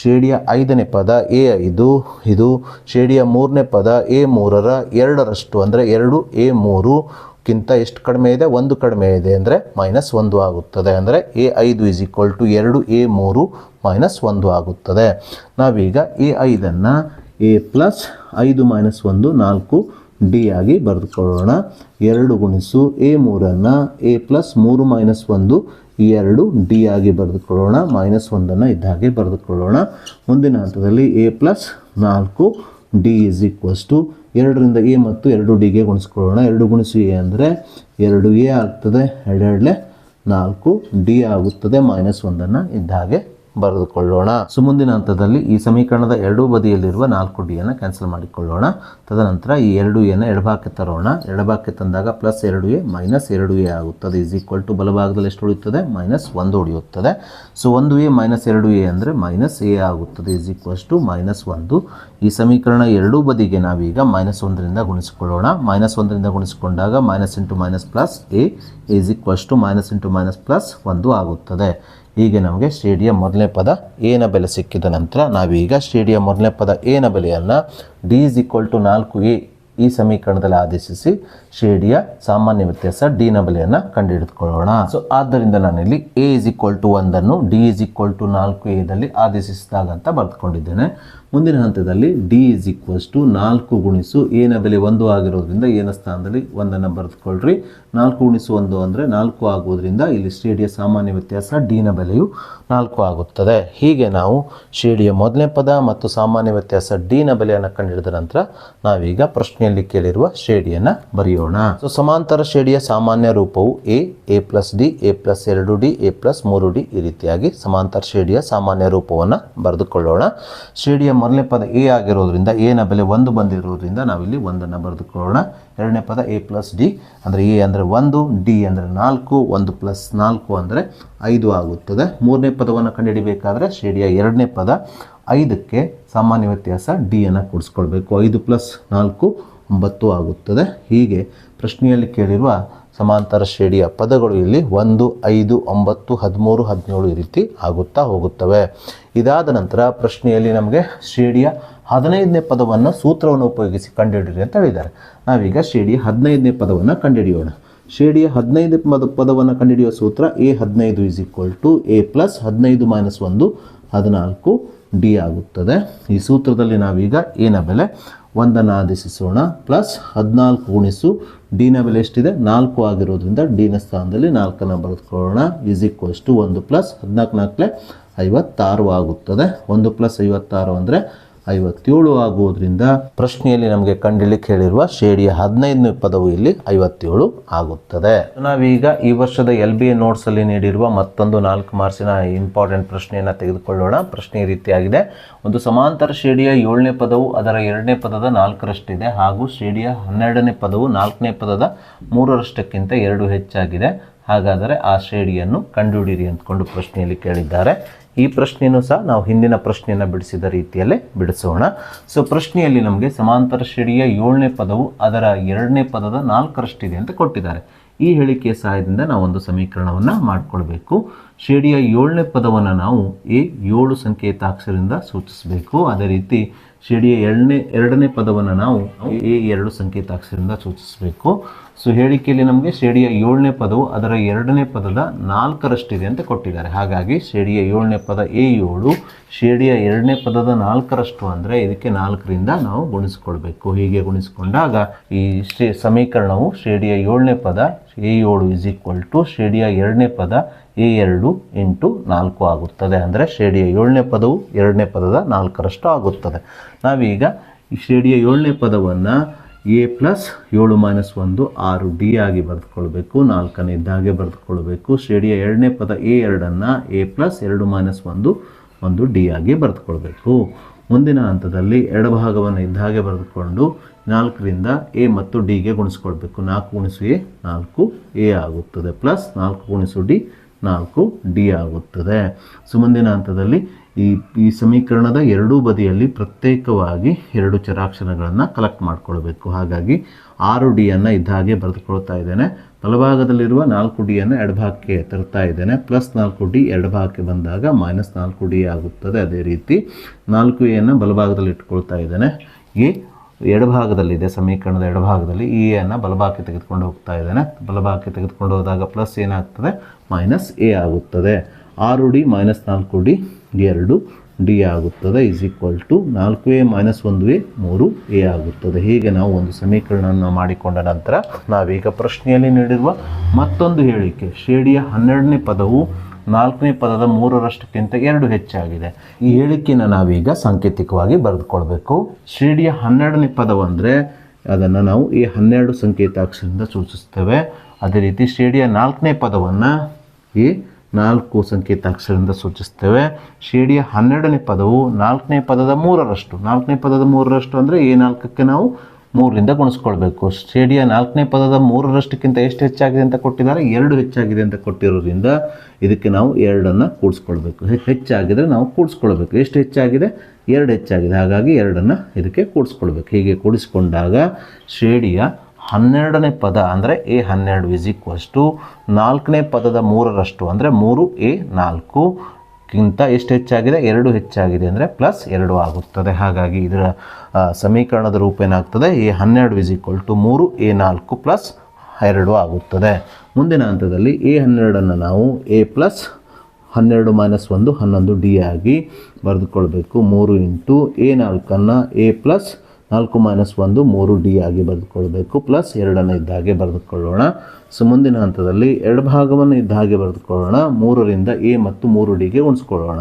ಶ್ರೇಣಿಯ 5ನೇ ಪದ A5 ಇದು ಶ್ರೇಣಿಯ 3ನೇ ಪದ A3ರ 2ರಷ್ಟು ಅಂದರೆ 2A3 ಗಿಂತ ಎಷ್ಟು ಕಡಿಮೆ ಇದೆ? 1 ಕಡಿಮೆ ಇದೆ ಅಂದರೆ -1 ಆಗುತ್ತದೆ. ಅಂದರೆ A5 = 2A3 - 1 ಆಗುತ್ತದೆ. ನಾವೀಗ A5ಅನ್ನು A + 5 - 1 4D ಆಗಿ ಬರೆದುಕೊಳ್ಳೋಣ. 2 ಗುಣಿಸು A3ಅನ್ನು A + 3 - 1 2D ಆಗಿ ಬರೆದುಕೊಳ್ಳೋಣ. -1ಅನ್ನು ಇದ್ದ ಹಾಗೆ ಬರೆದುಕೊಳ್ಳೋಣ. ಮುಂದಿನ ಹಂತದಲ್ಲಿ A + 4D = 2ರಿಂದ A ಮತ್ತು 2Dಗೆ ಗುಣಿಸ್ಕೊಳ್ಳೋಣ. 2 ಗುಣಿಸು A ಅಂದರೆ 2A ಆಗ್ತದೆ. 2 4D ಆಗುತ್ತದೆ. -1ಅನ್ನು ಇದ್ದ ಹಾಗೆ ಬರೆದುಕೊಳ್ಳೋಣ. ಮುಂದಿನ ಹಂತದಲ್ಲಿ ಈ ಸಮೀಕರಣದ ಎರಡೂ ಬದಿಯಲ್ಲಿರುವ 4D ಅನ್ನು ಕ್ಯಾನ್ಸಲ್ ಮಾಡಿಕೊಳ್ಳೋಣ. ತದನಂತರ ಈ 2A ಎಡಭಾಗಕ್ಕೆ ತರೋಣ. ಎಡಭಾಗಕ್ಕೆ ತಂದಾಗ ಪ್ಲಸ್ 2A ಮೈನಸ್ 2A ಆಗುತ್ತದೆ. ಈಸ್ ಈಕ್ವಲ್ ಟು ಬಲಭಾಗದಲ್ಲಿ ಎಷ್ಟು ಉಳಿಯುತ್ತದೆ? -1 ಉಳಿಯುತ್ತದೆ. ಸೊ 1A ಮೈನಸ್ 2A ಅಂದರೆ -A ಆಗುತ್ತದೆ. Is equals to -1. ಈ ಸಮೀಕರಣ ಎರಡೂ ಬದಿಗೆ ನಾವೀಗ -1ರಿಂದ ಗುಣಿಸಿಕೊಳ್ಳೋಣ. -1ರಿಂದ ಗುಣಿಸಿಕೊಂಡಾಗ -× +A ಈಸ್ ಈಕ್ವಲ್ಸ್ ಟು -× +1 ಆಗುತ್ತದೆ. ಹೀಗೆ ನಮಗೆ ಶ್ರೇಣಿಯ ಮೊದಲನೇ ಪದ ಎ ನ ಬೆಲೆ ಸಿಕ್ಕಿದ ನಂತರ ನಾವೀಗ ಶ್ರೇಣಿಯ ಮೊದಲನೇ ಪದ ಎ ನ ಬೆಲೆಯನ್ನು D = 4A ಈ ಸಮೀಕರಣದಲ್ಲಿ ಆದೇಶಿಸಿ ಶ್ರೇಣಿಯ ಸಾಮಾನ್ಯ ವ್ಯತ್ಯಾಸ D ನ ಬೆಲೆಯನ್ನು ಕಂಡುಹಿಡಿದುಕೊಳ್ಳೋಣ. ಸೊ ಆದ್ದರಿಂದ ನಾನಿಲ್ಲಿ A = 1 D = 4A ದಲ್ಲಿ ಆದೇಶಿಸಿದಾಗ ಅಂತ ಬರೆದುಕೊಂಡಿದ್ದೇನೆ. ಮುಂದಿನ ಹಂತದಲ್ಲಿ D = 4 ಗುಣಿಸು A ನ ಬೆಲೆ 1 ಆಗಿರೋದ್ರಿಂದ A ನ ಸ್ಥಾನದಲ್ಲಿ 1 ಬರೆದುಕೊಳ್ಳ್ರಿ. 4 × 1 ಅಂದರೆ 4 ಆಗುವುದರಿಂದ ಇಲ್ಲಿ ಶ್ರೇಣಿಯ ಸಾಮಾನ್ಯ ವ್ಯತ್ಯಾಸ D ನ ಬೆಲೆಯು 4 ಆಗುತ್ತದೆ. ಹೀಗೆ ನಾವು ಶ್ರೇಣಿಯ ಮೊದಲನೇ ಪದ ಮತ್ತು ಸಾಮಾನ್ಯ ವ್ಯತ್ಯಾಸ D ನ ಬೆಲೆಯನ್ನು ಕಂಡುಹಿಡಿದ ನಂತರ ನಾವೀಗ ಪ್ರಶ್ನೆಯಲ್ಲಿ ಕೇಳಿರುವ ಶ್ರೇಣಿಯನ್ನು ಬರೆಯೋಣ. ಸೊ ಸಮಾಂತರ ಶ್ರೇಣಿಯ ಸಾಮಾನ್ಯ ರೂಪವು A + D A + 2D A + 3D ಈ ರೀತಿಯಾಗಿ ಸಮಾಂತರ ಶ್ರೇಣಿಯ ಸಾಮಾನ್ಯ ರೂಪವನ್ನು ಬರೆದುಕೊಳ್ಳೋಣ. ಶ್ರೇಣಿಯ ಮೊದಲನೇ ಪದ A ಆಗಿರೋದ್ರಿಂದ A ನ ಬೆಲೆ 1 ಬಂದಿರೋದ್ರಿಂದ ನಾವಿಲ್ಲಿ 1 ಬರೆದುಕೊಳ್ಳೋಣ. ಎರಡನೇ ಪದ A + D ಅಂದರೆ A ಅಂದರೆ 1 D ಅಂದರೆ 4 1 + 4 ಅಂದರೆ 5 ಆಗುತ್ತದೆ. ಮೂರನೇ ಪದವನ್ನು ಕಂಡುಹಿಡಿಯಬೇಕಾದ್ರೆ ಶ್ರೇಣಿಯ ಎರಡನೇ ಪದ 5ಕ್ಕೆ ಸಾಮಾನ್ಯ ವ್ಯತ್ಯಾಸ D ಅನ್ನು ಕೂಡಿಸ್ಕೊಳ್ಬೇಕು. 5 + 4 9 ಆಗುತ್ತದೆ. ಹೀಗೆ ಪ್ರಶ್ನೆಯಲ್ಲಿ ಕೇಳಿರುವ ಸಮಾಂತರ ಶ್ರೇಣಿಯ ಪದಗಳು ಇಲ್ಲಿ 1 5 9 13 17 ಈ ರೀತಿ ಆಗುತ್ತಾ ಹೋಗುತ್ತವೆ. ಇದಾದ ನಂತರ ಪ್ರಶ್ನೆಯಲ್ಲಿ ನಮಗೆ ಶ್ರೇಣಿಯ 15ನೇ ಪದವನ್ನು ಸೂತ್ರವನ್ನು ಉಪಯೋಗಿಸಿ ಕಂಡುಹಿಡಿಯಿರಿ ಅಂತ ಹೇಳಿದ್ದಾರೆ. ನಾವೀಗ ಶ್ರೇಣಿಯ 15ನೇ ಪದವನ್ನು ಕಂಡುಹಿಡಿಯೋಣ. ಶ್ರೇಣಿಯ 15ನೇ ಪದವನ್ನು ಕಂಡುಹಿಡಿಯುವ ಸೂತ್ರ A15 = A + 15 - 1 14 D ಆಗುತ್ತದೆ. ಈ ಸೂತ್ರದಲ್ಲಿ ನಾವೀಗ A ನ ಬೆಲೆ 1 ಆದೇಶಿಸೋಣ. ಪ್ಲಸ್ 14 ಗುಣಿಸು D ನ ಬೆಲೆ ಎಷ್ಟಿದೆ? 4 ಆಗಿರೋದ್ರಿಂದ D ನ ಸ್ಥಾನದಲ್ಲಿ 4 ಬರೆದುಕೊಳ್ಳೋಣ. ಈಸ್ ಈಕ್ವಲ್ಸ್ ಟು 1 + 14 56 ಆಗುತ್ತದೆ. 1 + 56 ಅಂದರೆ 57 ಆಗುವುದರಿಂದ ಪ್ರಶ್ನೆಯಲ್ಲಿ ನಮಗೆ ಕಂಡುಹಿಡಿಯಲಿಕ್ಕೆ ಹೇಳಿರುವ ಶ್ರೇಣಿಯ 15ನೇ ಪದವು ಇಲ್ಲಿ 57 ಆಗುತ್ತದೆ. ನಾವೀಗ ಈ ವರ್ಷದ LBA ನೋಟ್ಸಲ್ಲಿ ನೀಡಿರುವ ಮತ್ತೊಂದು 4 ಮಾರ್ಕ್ಸಿನ ಇಂಪಾರ್ಟೆಂಟ್ ಪ್ರಶ್ನೆಯನ್ನು ತೆಗೆದುಕೊಳ್ಳೋಣ. ಪ್ರಶ್ನೆ ಈ ರೀತಿಯಾಗಿದೆ. ಒಂದು ಸಮಾಂತರ ಶ್ರೇಣಿಯ 7ನೇ ಪದವು ಅದರ 2ನೇ ಪದದ 4ರಷ್ಟಿದೆ ಹಾಗೂ ಶ್ರೇಣಿಯ 12ನೇ ಪದವು 4ನೇ ಪದದ 3ರಷ್ಟಕ್ಕಿಂತ 2 ಹೆಚ್ಚಾಗಿದೆ. ಹಾಗಾದರೆ ಆ ಶ್ರೇಣಿಯನ್ನು ಕಂಡುಹಿಡಿಯಿರಿ ಅಂದ್ಕೊಂಡು ಪ್ರಶ್ನೆಯಲ್ಲಿ ಕೇಳಿದ್ದಾರೆ. ಈ ಪ್ರಶ್ನೆಯನ್ನು ಸಹ ನಾವು ಹಿಂದಿನ ಪ್ರಶ್ನೆಯನ್ನು ಬಿಡಿಸಿದ ರೀತಿಯಲ್ಲೇ ಬಿಡಿಸೋಣ. ಸೊ ಪ್ರಶ್ನೆಯಲ್ಲಿ ನಮಗೆ ಸಮಾಂತರ ಶ್ರೇಣಿಯ 7ನೇ ಪದವು ಅದರ 2ನೇ ಪದದ 4ರಷ್ಟಿದೆ ಅಂತ ಕೊಟ್ಟಿದ್ದಾರೆ. ಈ ಹೇಳಿಕೆಯ ಸಹಾಯದಿಂದ ನಾವು ಒಂದು ಸಮೀಕರಣವನ್ನು ಮಾಡಿಕೊಳ್ಬೇಕು. ಶ್ರೇಣಿಯ 7ನೇ ಪದವನ್ನು ನಾವು A7 ಸಂಕೇತಾಕ್ಷರದಿಂದ ಸೂಚಿಸಬೇಕು. ಅದೇ ರೀತಿ ಶ್ರೇಣಿಯ 2ನೇ ಪದವನ್ನು ನಾವು A2 ಸಂಕೇತಾಕ್ಷರದಿಂದ ಸೂಚಿಸಬೇಕು. ಸೊ ಹೇಳಿಕೆಯಲ್ಲಿ ನಮಗೆ ಶ್ರೇಣಿಯ 7ನೇ ಪದವು ಅದರ 2ನೇ ಪದದ 4ರಷ್ಟಿದೆ ಅಂತ ಕೊಟ್ಟಿದ್ದಾರೆ. ಹಾಗಾಗಿ ಶ್ರೇಣಿಯ 7ನೇ ಪದ A7 ಶ್ರೇಣಿಯ 2ನೇ ಪದದ 4ರಷ್ಟು ಅಂದರೆ ಇದಕ್ಕೆ 4ರಿಂದ ನಾವು ಗುಣಿಸಿಕೊಳ್ಬೇಕು. ಹೀಗೆ ಗುಣಿಸಿಕೊಂಡಾಗ ಈ ಸಮೀಕರಣವು ಶ್ರೇಣಿಯ 7ನೇ ಪದ A7 = ಶ್ರೇಣಿಯ 2ನೇ ಪದ A2 × 4 ಆಗುತ್ತದೆ. ಅಂದರೆ ಶ್ರೇಣಿಯ 7ನೇ ಪದವು 2ನೇ ಪದದ 4ರಷ್ಟು ಆಗುತ್ತದೆ. ನಾವೀಗ ಈ ಶ್ರೇಣಿಯ 7ನೇ ಪದವನ್ನು A + 7 - 1 6D ಆಗಿ ಬರೆದುಕೊಳ್ಬೇಕು. 4ನೇ ಇದ್ದಾಗೆ ಬರೆದುಕೊಳ್ಬೇಕು. ಶ್ರೇಣಿಯ 2ನೇ ಪದ A2 A + 2 - 1 D ಆಗಿ ಬರೆದುಕೊಳ್ಬೇಕು. ಮುಂದಿನ ಹಂತದಲ್ಲಿ ಎಡಭಾಗವನ್ನು ಇದ್ದಾಗೆ ಬರೆದುಕೊಂಡು 4ರಿಂದ A ಮತ್ತು D ಗೆ ಗುಣಿಸ್ಕೊಳ್ಬೇಕು. 4 × A 4A ಆಗುತ್ತದೆ. ಪ್ಲಸ್ 4 × D 4D ಆಗುತ್ತದೆ. ಮುಂದಿನ ಹಂತದಲ್ಲಿ ಈ ಸಮೀಕರಣದ ಎರಡೂ ಬದಿಯಲ್ಲಿ ಪ್ರತ್ಯೇಕವಾಗಿ 2 ಚರಾಕ್ಷರಗಳನ್ನು ಕಲೆಕ್ಟ್ ಮಾಡಿಕೊಳ್ಬೇಕು. ಹಾಗಾಗಿ 6D ಅನ್ನು ಇದ್ದ ಹಾಗೆ ಬರೆದುಕೊಳ್ತಾ ಇದ್ದೇನೆ. ಬಲಭಾಗದಲ್ಲಿರುವ 4D ಅನ್ನು ಎಡಭಾಗಕ್ಕೆ ತರ್ತಾ ಇದ್ದೇನೆ. ಪ್ಲಸ್ 4D ಎಡಭಾಗಕ್ಕೆ ಬಂದಾಗ -4D ಆಗುತ್ತದೆ. ಅದೇ ರೀತಿ 4A ಅನ್ನು ಬಲಭಾಗದಲ್ಲಿ ಇಟ್ಕೊಳ್ತಾ ಇದ್ದೇನೆ. A ಎಡಭಾಗದಲ್ಲಿದೆ. ಸಮೀಕರಣದ ಎಡಭಾಗದಲ್ಲಿ ಈ ಅನ್ನು ಬಲಭಾಗಕ್ಕೆ ತೆಗೆದುಕೊಂಡು ಹೋಗ್ತಾ ಇದ್ದೇನೆ. ಬಲಭಾಗಕ್ಕೆ ತೆಗೆದುಕೊಂಡು ಹೋದಾಗ ಪ್ಲಸ್ ಏನಾಗ್ತದೆ? -A ಆಗುತ್ತದೆ. 6D - 4D 2D ಆಗುತ್ತದೆ. Is equal to 4A - 1A 3A ಆಗುತ್ತದೆ. ಹೀಗೆ ನಾವು ಒಂದು ಸಮೀಕರಣವನ್ನು ಮಾಡಿಕೊಂಡ ನಂತರ ನಾವೀಗ ಪ್ರಶ್ನೆಯಲ್ಲಿ ನೀಡಿರುವ ಮತ್ತೊಂದು ಹೇಳಿಕೆ ಶ್ರೇಣಿಯ 12ನೇ ಪದವು 4ನೇ ಪದದ 3ರಷ್ಟಕ್ಕಿಂತ 2 ಹೆಚ್ಚಾಗಿದೆ. ಈ ಹೇಳಿಕೆಯನ್ನು ನಾವೀಗ ಸಾಂಕೇತಿಕವಾಗಿ ಬರೆದುಕೊಳ್ಬೇಕು. ಶ್ರೇಣಿಯ 12ನೇ ಪದವಂದರೆ ಅದನ್ನು ನಾವು A12 ಸಂಕೇತಾಕ್ಷರದಿಂದ ಸೂಚಿಸ್ತೇವೆ. ಅದೇ ರೀತಿ ಶ್ರೇಣಿಯ 4ನೇ ಪದವನ್ನು 4 ಸಂಕೇತಾಕ್ಷರದಿಂದ ಸೂಚಿಸ್ತೇವೆ. ಶ್ರೇಣಿಯ 12ನೇ ಪದವು 4ನೇ ಪದದ 3ರಷ್ಟು. 4ನೇ ಪದದ 3ರಷ್ಟು ಅಂದರೆ A4ಕ್ಕೆ ನಾವು 3ರಿಂದ ಗುಣಿಸ್ಕೊಳ್ಬೇಕು. ಶ್ರೇಣಿಯ 4ನೇ ಪದದ 3ರಷ್ಟಕ್ಕಿಂತ ಎಷ್ಟು ಹೆಚ್ಚಾಗಿದೆ ಅಂತ ಕೊಟ್ಟಿದ್ದಾರೆ, 2 ಹೆಚ್ಚಾಗಿದೆ ಅಂತ ಕೊಟ್ಟಿರೋದ್ರಿಂದ ಇದಕ್ಕೆ ನಾವು 2ಅನ್ನು ಕೂಡಿಸ್ಕೊಳ್ಬೇಕು. ಹೆಚ್ಚಾಗಿದ್ರೆ ನಾವು ಕೂಡಿಸ್ಕೊಳ್ಬೇಕು. ಎಷ್ಟು ಹೆಚ್ಚಾಗಿದೆ, 2 ಹೆಚ್ಚಾಗಿದೆ, ಹಾಗಾಗಿ 2ಅನ್ನು ಇದಕ್ಕೆ ಕೂಡಿಸ್ಕೊಳ್ಬೇಕು. ಹೀಗೆ ಕೂಡಿಸ್ಕೊಂಡಾಗ ಶ್ರೇಣಿಯ 12ನೇ ಪದ ಅಂದರೆ A12 = 4ನೇ ಪದದ 3ರಷ್ಟು ಅಂದರೆ 3A4 ಗಿಂತ ಎಷ್ಟು ಹೆಚ್ಚಾಗಿದೆ, 2 ಹೆಚ್ಚಾಗಿದೆ ಅಂದರೆ +2 ಆಗುತ್ತದೆ. ಹಾಗಾಗಿ ಇದರ ಸಮೀಕರಣದ ರೂಪ ಏನಾಗ್ತದೆ, A12 = 3A4 + 2 ಆಗುತ್ತದೆ. ಮುಂದಿನ ಹಂತದಲ್ಲಿ A12ಅನ್ನು ನಾವು A+12 - 1 11D ಆಗಿ ಬರೆದುಕೊಳ್ಬೇಕು. 3 × A4ಅನ್ನು A+4 - 1 3D ಆಗಿ ಬರೆದುಕೊಳ್ಬೇಕು. +2ಅನ್ನು ಇದ್ದಾಗೆ ಬರೆದುಕೊಳ್ಳೋಣ. ಸೊ ಮುಂದಿನ ಹಂತದಲ್ಲಿ ಎಡಭಾಗವನ್ನು ಇದ್ದಾಗೆ ಬರೆದುಕೊಳ್ಳೋಣ. 3ರಿಂದ A ಮತ್ತು 3Dಗೆ ಗುಣಿಸ್ಕೊಳ್ಳೋಣ.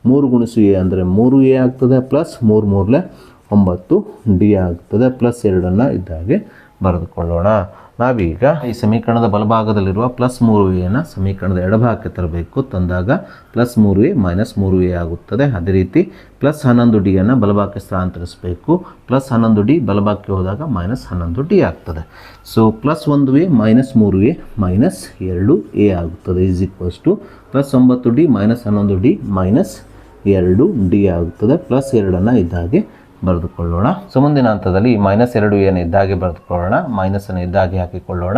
3 × A ಅಂದರೆ 3A ಆಗ್ತದೆ, +3 × 9D ಆಗ್ತದೆ. +2ಅನ್ನು ಇದ್ದಾಗೆ ಬರೆದುಕೊಳ್ಳೋಣ. ನಾವೀಗ ಈ ಸಮೀಕರಣದ ಬಲಭಾಗದಲ್ಲಿರುವ +3A ಸಮೀಕರಣದ ಎಡಭಾಗಕ್ಕೆ ತರಬೇಕು. ತಂದಾಗ +3A - 3A ಆಗುತ್ತದೆ. ಅದೇ ರೀತಿ +11D ಬಲಭಾಗಕ್ಕೆ ಸ್ಥಳಾಂತರಿಸಬೇಕು. +11D ಬಲಭಾಗಕ್ಕೆ ಹೋದಾಗ -11D ಆಗ್ತದೆ. ಸೊ +1A - 3A - 2A ಆಗುತ್ತದೆ +9D - 11D -2D ಆಗುತ್ತದೆ. +2ಅನ್ನು ಇದ್ದಾಗೆ ಬರೆದುಕೊಳ್ಳೋಣ. ಸೊ ಮುಂದಿನ ಹಂತದಲ್ಲಿ -2A ಇದ್ದಾಗೆ ಬರೆದುಕೊಳ್ಳೋಣ. ಮೈನಸನ್ನು ಇದ್ದಾಗೆ ಹಾಕಿಕೊಳ್ಳೋಣ.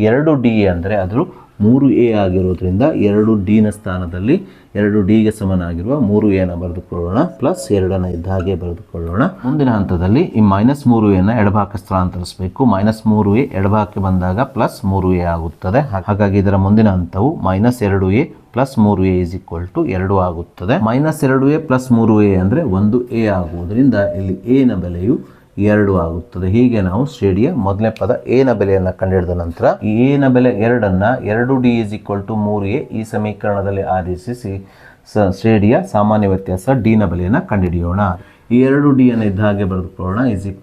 2D ಅಂದರೆ ಅದು 3A ಆಗಿರೋದ್ರಿಂದ 2Dನ ಸ್ಥಾನದಲ್ಲಿ 2Dಗೆ ಸಮನಾಗಿರುವ 3A ಬರೆದುಕೊಳ್ಳೋಣ. +2ಅನ್ನು ಇದ್ದಾಗೆ ಬರೆದುಕೊಳ್ಳೋಣ. ಮುಂದಿನ ಹಂತದಲ್ಲಿ ಈ -3A ಎಡಭಾಗಕ್ಕೆ ಸ್ಥಳಾಂತರಿಸಬೇಕು. -3A ಎಡಭಾಗಕ್ಕೆ ಬಂದಾಗ +3A ಆಗುತ್ತದೆ. ಹಾಗಾಗಿ ಇದರ ಮುಂದಿನ ಹಂತವು -2A + 3A = 2 ಆಗುತ್ತದೆ. -2A + 3A ಅಂದರೆ 1A ಆಗುವುದರಿಂದ ಇಲ್ಲಿ A ನ ಬೆಲೆಯು 2 ಆಗುತ್ತದೆ. ಹೀಗೆ ನಾವು ಶ್ರೇಣಿಯ ಮೊದಲನೇ ಪದ A ನ ಬೆಲೆಯನ್ನು ಕಂಡುಹಿಡಿದ ನಂತರ ಈ A ನ ಬೆಲೆ 2ಅನ್ನು 2D = 3A ಈ ಸಮೀಕರಣದಲ್ಲಿ ಆದೇಶಿಸಿ ಶ್ರೇಣಿಯ ಸಾಮಾನ್ಯ ವ್ಯತ್ಯಾಸ D ನ ಬೆಲೆಯನ್ನು ಕಂಡುಹಿಡಿಯೋಣ. ಈ 2D ಅನ್ನು ಇದ್ದ ಹಾಗೆ ಬರೆದುಕೊಳ್ಳೋಣ. =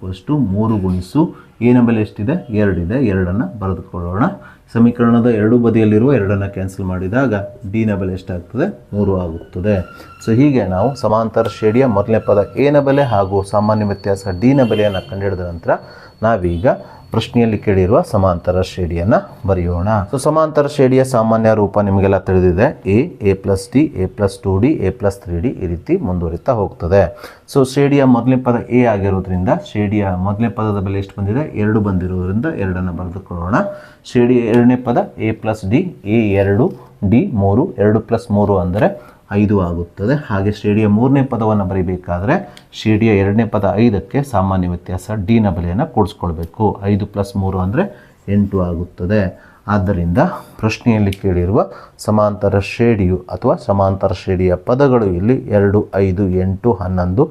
3 × A ನ ಬೆಲೆ ಎಷ್ಟಿದೆ, 2 ಇದೆ, 2ಅನ್ನು ಬರೆದುಕೊಳ್ಳೋಣ. ಸಮೀಕರಣದ ಎರಡೂ ಬದಿಯಲ್ಲಿರುವ 2ಅನ್ನು ಕ್ಯಾನ್ಸಲ್ ಮಾಡಿದಾಗ D ನ ಬೆಲೆ ಎಷ್ಟಾಗ್ತದೆ, 3 ಆಗುತ್ತದೆ. ಸೊ ಹೀಗೆ ನಾವು ಸಮಾಂತರ ಶ್ರೇಣಿಯ ಮೊದಲನೇ ಪದ A ನ ಬೆಲೆ ಹಾಗೂ ಸಾಮಾನ್ಯ ವ್ಯತ್ಯಾಸ D ನ ಬೆಲೆಯನ್ನು ಕಂಡುಹಿಡಿದ ನಂತರ ನಾವೀಗ ಪ್ರಶ್ನೆಯಲ್ಲಿ ಕೇಳಿರುವ ಸಮಾಂತರ ಶ್ರೇಣಿಯನ್ನು ಬರೆಯೋಣ. ಸೊ ಸಮಾಂತರ ಶ್ರೇಣಿಯ ಸಾಮಾನ್ಯ ರೂಪ ನಿಮಗೆಲ್ಲ ತಿಳಿದಿದೆ. A + D, A + 2D, A + 3D ಈ ರೀತಿ ಮುಂದುವರಿತಾ ಹೋಗ್ತದೆ. ಸೊ ಶ್ರೇಣಿಯ ಮೊದಲನೇ ಪದ A ಆಗಿರೋದ್ರಿಂದ ಶ್ರೇಣಿಯ ಮೊದಲನೇ ಪದದ ಬೆಲೆ ಎಷ್ಟು ಬಂದಿದೆ, 2 ಬಂದಿರೋದ್ರಿಂದ 2ಅನ್ನು ಬರೆದುಕೊಳ್ಳೋಣ. ಶ್ರೇಣಿಯ ಎರಡನೇ ಪದ A + D, A 2, D 3, 2 + 3 ಅಂದರೆ 5 ಆಗುತ್ತದೆ. ಹಾಗೆ ಶ್ರೇಣಿಯ ಮೂರನೇ ಪದವನ್ನು ಬರೀಬೇಕಾದ್ರೆ ಶ್ರೇಣಿಯ ಎರಡನೇ ಪದ 5ಕ್ಕೆ ಸಾಮಾನ್ಯ ವ್ಯತ್ಯಾಸ D ನ ಬೆಲೆಯನ್ನು ಕೂಡಿಸ್ಕೊಳ್ಬೇಕು. 5 + 3 ಅಂದರೆ 8 ಆಗುತ್ತದೆ. ಆದ್ದರಿಂದ ಪ್ರಶ್ನೆಯಲ್ಲಿ ಕೇಳಿರುವ ಸಮಾಂತರ ಶ್ರೇಣಿಯು ಅಥವಾ ಸಮಾಂತರ ಶ್ರೇಣಿಯ ಪದಗಳು ಇಲ್ಲಿ 2, 5, 8, 11,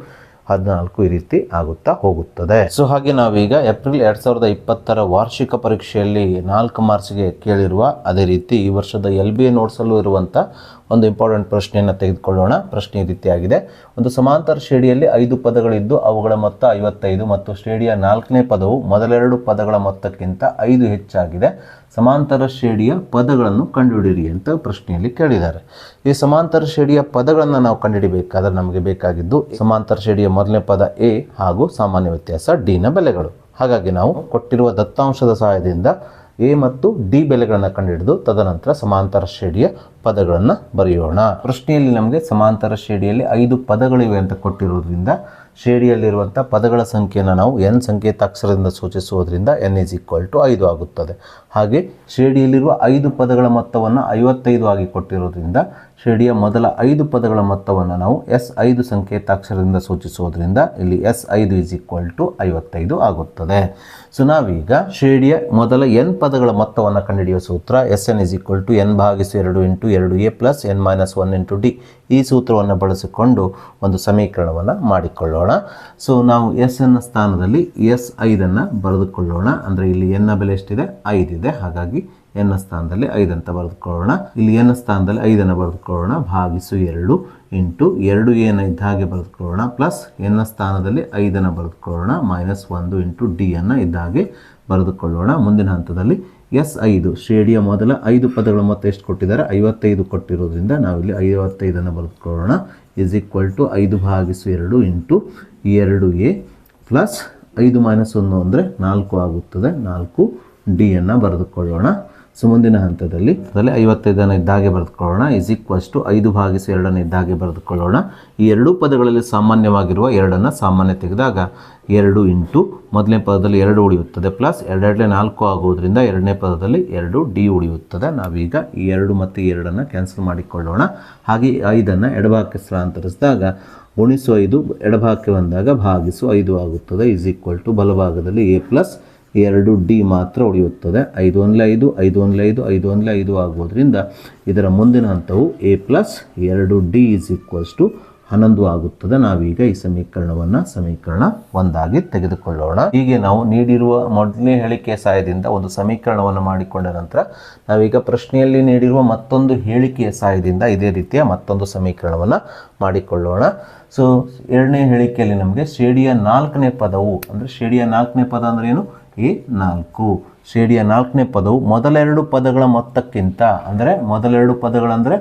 14 ಈ ರೀತಿ ಆಗುತ್ತಾ ಹೋಗುತ್ತದೆ. ಸೊ ಹಾಗೆ ನಾವೀಗ ಏಪ್ರಿಲ್ 2020 ವಾರ್ಷಿಕ ಪರೀಕ್ಷೆಯಲ್ಲಿ 4 ಮಾರ್ಕ್ಸ್ಗೆ ಕೇಳಿರುವ ಅದೇ ರೀತಿ ಈ ವರ್ಷದ LBA ನೋಟ್ಸಲ್ಲೂ ಇರುವಂಥ ಒಂದು ಇಂಪಾರ್ಟೆಂಟ್ ಪ್ರಶ್ನೆಯನ್ನು ತೆಗೆದುಕೊಳ್ಳೋಣ. ಪ್ರಶ್ನೆ ಈ ರೀತಿಯಾಗಿದೆ. ಒಂದು ಸಮಾಂತರ ಶ್ರೇಣಿಯಲ್ಲಿ 5 ಪದಗಳಿದ್ದು ಅವುಗಳ ಮೊತ್ತ 55 ಮತ್ತು ಶ್ರೇಣಿಯ 4ನೇ ಪದವು ಮೊದಲೆರಡು ಪದಗಳ ಮೊತ್ತಕ್ಕಿಂತ 5 ಹೆಚ್ಚಾಗಿದೆ. ಸಮಾಂತರ ಶ್ರೇಣಿಯ ಪದಗಳನ್ನು ಕಂಡುಹಿಡಿಯಿರಿ ಅಂತ ಪ್ರಶ್ನೆಯಲ್ಲಿ ಕೇಳಿದ್ದಾರೆ. ಈ ಸಮಾಂತರ ಶ್ರೇಣಿಯ ಪದಗಳನ್ನು ನಾವು ಕಂಡುಹಿಡಿಯಬೇಕಾದ್ರೆ ನಮಗೆ ಬೇಕಾಗಿದ್ದು ಸಮಾಂತರ ಶ್ರೇಣಿಯ ಮೊದಲನೇ ಪದ A ಹಾಗೂ ಸಾಮಾನ್ಯ ವ್ಯತ್ಯಾಸ D ನ ಬೆಲೆಗಳು. ಹಾಗಾಗಿ ನಾವು ಕೊಟ್ಟಿರುವ ದತ್ತಾಂಶದ ಸಹಾಯದಿಂದ A ಮತ್ತು D ಬೆಲೆಗಳನ್ನು ಕಂಡುಹಿಡಿದು ತದನಂತರ ಸಮಾಂತರ ಶ್ರೇಣಿಯ ಪದಗಳನ್ನು ಬರೆಯೋಣ. ಪ್ರಶ್ನೆಯಲ್ಲಿ ನಮಗೆ ಸಮಾಂತರ ಶ್ರೇಣಿಯಲ್ಲಿ 5 ಪದಗಳಿವೆ ಅಂತ ಕೊಟ್ಟಿರೋದ್ರಿಂದ ಶ್ರೇಣಿಯಲ್ಲಿರುವಂಥ ಪದಗಳ ಸಂಖ್ಯೆಯನ್ನು ನಾವು n ಸಂಕೇತಾಕ್ಷರದಿಂದ ಸೂಚಿಸುವುದರಿಂದ n = 5 ಆಗುತ್ತದೆ. ಹಾಗೆ ಶ್ರೇಣಿಯಲ್ಲಿರುವ 5 ಪದಗಳ ಮೊತ್ತವನ್ನು 55 ಆಗಿ ಕೊಟ್ಟಿರೋದ್ರಿಂದ ಶ್ರೇಣಿಯ ಮೊದಲ 5 ಪದಗಳ ಮೊತ್ತವನ್ನು ನಾವು S5 ಸಂಕೇತಾಕ್ಷರದಿಂದ ಸೂಚಿಸುವುದರಿಂದ ಇಲ್ಲಿ S5 = 55 ಆಗುತ್ತದೆ. ಸೊ ನಾವೀಗ ಶ್ರೇಣಿಯ ಮೊದಲ n ಪದಗಳ ಮೊತ್ತವನ್ನು ಕಂಡುಹಿಡಿಯುವ ಸೂತ್ರ Sn = n/2 × 2A + n - 1 × D ಈ ಸೂತ್ರವನ್ನು ಬಳಸಿಕೊಂಡು ಒಂದು ಸಮೀಕರಣವನ್ನು ಮಾಡಿಕೊಳ್ಳೋಣ. ಸೊ ನಾವು Sn ಸ್ಥಾನದಲ್ಲಿ S5ಅನ್ನು ಬರೆದುಕೊಳ್ಳೋಣ. ಅಂದರೆ ಇಲ್ಲಿ n ನ ಬೆಲೆ ಎಷ್ಟಿದೆ, 5 ಇದೆ. ಹಾಗಾಗಿ n ಸ್ಥಾನದಲ್ಲಿ 5 ಅಂತ ಬರೆದುಕೊಳ್ಳೋಣ. ಇಲ್ಲಿ n ಸ್ಥಾನದಲ್ಲಿ 5ಅನ್ನು ಬರೆದುಕೊಳ್ಳೋಣ. /2 × 2A ಇದ್ದ ಹಾಗೆ ಬರೆದುಕೊಳ್ಳೋಣ. ಪ್ಲಸ್ n ಸ್ಥಾನದಲ್ಲಿ 5ಅನ್ನು ಬರೆದುಕೊಳ್ಳೋಣ. -1 × D ಇದ್ದ ಹಾಗೆ ಬರೆದುಕೊಳ್ಳೋಣ. ಮುಂದಿನ ಹಂತದಲ್ಲಿ S5 ಶ್ರೇಣಿಯ ಮೊದಲ 5 ಪದಗಳ ಮೊತ್ತ ಎಷ್ಟು ಕೊಟ್ಟಿದ್ದಾರೆ 55 ಕೊಟ್ಟಿರೋದ್ರಿಂದ ನಾವಿಲ್ಲಿ 55 ಬರೆದುಕೊಳ್ಳೋಣ is equal to 5/2 into 2a plus 5 - 1 ಅಂದರೆ 4 ಆಗುತ್ತದೆ 4d ಬರೆದುಕೊಳ್ಳೋಣ. ಸೊ ಮುಂದಿನ ಹಂತದಲ್ಲಿ 55 ಇದ್ದಾಗೆ ಬರೆದುಕೊಳ್ಳೋಣ ಇಸ್ ಈಕ್ವಲ್ಸ್ ಟು 5/2 ಇದ್ದಾಗೆ ಬರೆದುಕೊಳ್ಳೋಣ. ಈ ಎರಡೂ ಪದಗಳಲ್ಲಿ ಸಾಮಾನ್ಯವಾಗಿರುವ 2 ಸಾಮಾನ್ಯ ತೆಗೆದಾಗ 2 ಇಂಟು ಮೊದಲನೇ ಪದದಲ್ಲಿ 2 ಉಳಿಯುತ್ತದೆ ಪ್ಲಸ್ 2 4 ಆಗುವುದರಿಂದ ಎರಡನೇ ಪದದಲ್ಲಿ 2d ಉಳಿಯುತ್ತದೆ. ನಾವೀಗ ಈ 2 ಮತ್ತು 2 ಕ್ಯಾನ್ಸಲ್ ಮಾಡಿಕೊಳ್ಳೋಣ. ಹಾಗೆ 5 ಎಡಭಾಗಕ್ಕೆ ಸ್ಥಳಾಂತರಿಸಿದಾಗ ಗುಣಿಸು 5 ಎಡಭಾಗಕ್ಕೆ ಬಂದಾಗ ಭಾಗಿಸು 5 ಆಗುತ್ತದೆ ಇಸ್ ಈಕ್ವಲ್ ಟು ಬಲಭಾಗದಲ್ಲಿ a ಪ್ಲಸ್ 2d ಮಾತ್ರ ಉಳಿಯುತ್ತದೆ. 5 1 5 5 1 5 5 1 5 ಆಗುವುದರಿಂದ ಇದರ ಮುಂದಿನ ಹಂತವು a plus 2d is equals to 11 ಆಗುತ್ತದೆ. ನಾವೀಗ ಈ ಸಮೀಕರಣ 1 ತೆಗೆದುಕೊಳ್ಳೋಣ. ಹೀಗೆ ನಾವು ನೀಡಿರುವ ಮೊದಲನೇ ಹೇಳಿಕೆಯ ಸಹಾಯದಿಂದ ಒಂದು ಸಮೀಕರಣವನ್ನು ಮಾಡಿಕೊಂಡ ನಂತರ ನಾವೀಗ ಪ್ರಶ್ನೆಯಲ್ಲಿ ನೀಡಿರುವ ಮತ್ತೊಂದು ಹೇಳಿಕೆಯ ಸಹಾಯದಿಂದ ಇದೇ ರೀತಿಯ ಮತ್ತೊಂದು ಸಮೀಕರಣವನ್ನು ಮಾಡಿಕೊಳ್ಳೋಣ. ಸೊ ಎರಡನೇ ಹೇಳಿಕೆಯಲ್ಲಿ ನಮಗೆ ಶ್ರೇಣಿಯ 4ನೇ ಪದವು ಅಂದರೆ ಶ್ರೇಣಿಯ 4ನೇ ಪದ ಅಂದರೆ ಏನು A4 ಶ್ರೇಣಿಯ 4ನೇ ಪದವು ಮೊದಲ 2 ಪದಗಳ ಮೊತ್ತಕ್ಕಿಂತ ಅಂದರೆ ಮೊದಲ 2 ಪದಗಳಂದರೆ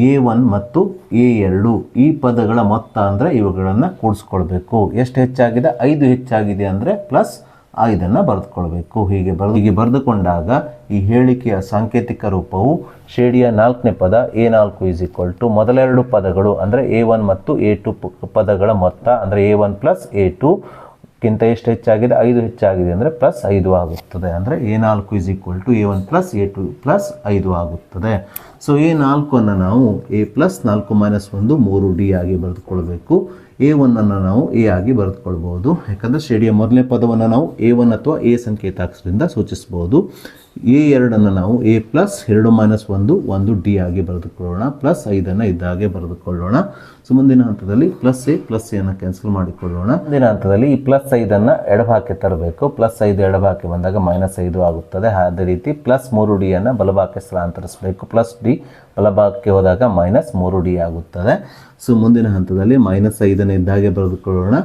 A1 ಮತ್ತು A2 ಈ ಪದಗಳ ಮೊತ್ತ ಅಂದರೆ ಇವುಗಳನ್ನು ಕೂಡಿಸ್ಕೊಳ್ಬೇಕು. ಎಷ್ಟು ಹೆಚ್ಚಾಗಿದೆ 5 ಹೆಚ್ಚಾಗಿದೆ ಅಂದರೆ ಪ್ಲಸ್ 5 ಬರೆದುಕೊಳ್ಬೇಕು. ಹೀಗೆ ಬರೆದುಕೊಂಡಾಗ ಈ ಹೇಳಿಕೆಯ ಸಾಂಕೇತಿಕ ರೂಪವು ಶ್ರೇಣಿಯ 4ನೇ ಪದ A4 ಇಸ್ ಈಕ್ವಲ್ ಟು ಮೊದಲ 2 ಪದಗಳು ಅಂದರೆ A1 ಮತ್ತು A2 ಪದಗಳ ಮೊತ್ತ ಅಂದರೆ A1 ಪ್ಲಸ್ A2 ಕಿಂತ ಎಷ್ಟು ಹೆಚ್ಚಾಗಿದೆ 5 ಹೆಚ್ಚಾಗಿದೆ ಅಂದರೆ ಪ್ಲಸ್ 5 ಆಗುತ್ತದೆ. ಅಂದರೆ A4 is equal to A1 plus A2 plus 5 ಆಗುತ್ತದೆ. ಸೊ A4 ನಾವು A ಪ್ಲಸ್ 4 - 1 3d ಆಗಿ ಬರೆದುಕೊಳ್ಬೇಕು. A1 ನಾವು A ಆಗಿ ಬರೆದುಕೊಳ್ಬೋದು. ಯಾಕಂದರೆ ಶ್ರೇಣಿಯ ಮೊದಲನೇ ಪದವನ್ನು ನಾವು A1 ಅಥವಾ A ಸಂಕೇತಾಕ್ಷರದಿಂದ ಸೂಚಿಸಬಹುದು. A2 ನಾವು A ಪ್ಲಸ್ 2 - 1 d ಆಗಿ ಬರೆದುಕೊಳ್ಳೋಣ ಪ್ಲಸ್ 5 ಇದ್ದಾಗೆ ಬರೆದುಕೊಳ್ಳೋಣ. ಸೊ ಮುಂದಿನ ಹಂತದಲ್ಲಿ ಪ್ಲಸ್ A ಕ್ಯಾನ್ಸಲ್ ಮಾಡಿಕೊಳ್ಳೋಣ. ಮುಂದಿನ ಹಂತದಲ್ಲಿ ಈ ಪ್ಲಸ್ 5 ಎಡಭಾಗಕ್ಕೆ ತರಬೇಕು. ಪ್ಲಸ್ 5 ಎಡಭಾಗಕ್ಕೆ ಬಂದಾಗ -5 ಆಗುತ್ತದೆ. ಅದೇ ರೀತಿ ಪ್ಲಸ್ 3d ಬಲಭಾಗಕ್ಕೆ ಸ್ಥಳಾಂತರಿಸಬೇಕು. ಪ್ಲಸ್ d ಬಲಭಾಗಕ್ಕೆ ಹೋದಾಗ -3d ಆಗುತ್ತದೆ. ಸೊ ಮುಂದಿನ ಹಂತದಲ್ಲಿ -5 ಇದ್ದಾಗೆ ಬರೆದುಕೊಳ್ಳೋಣ.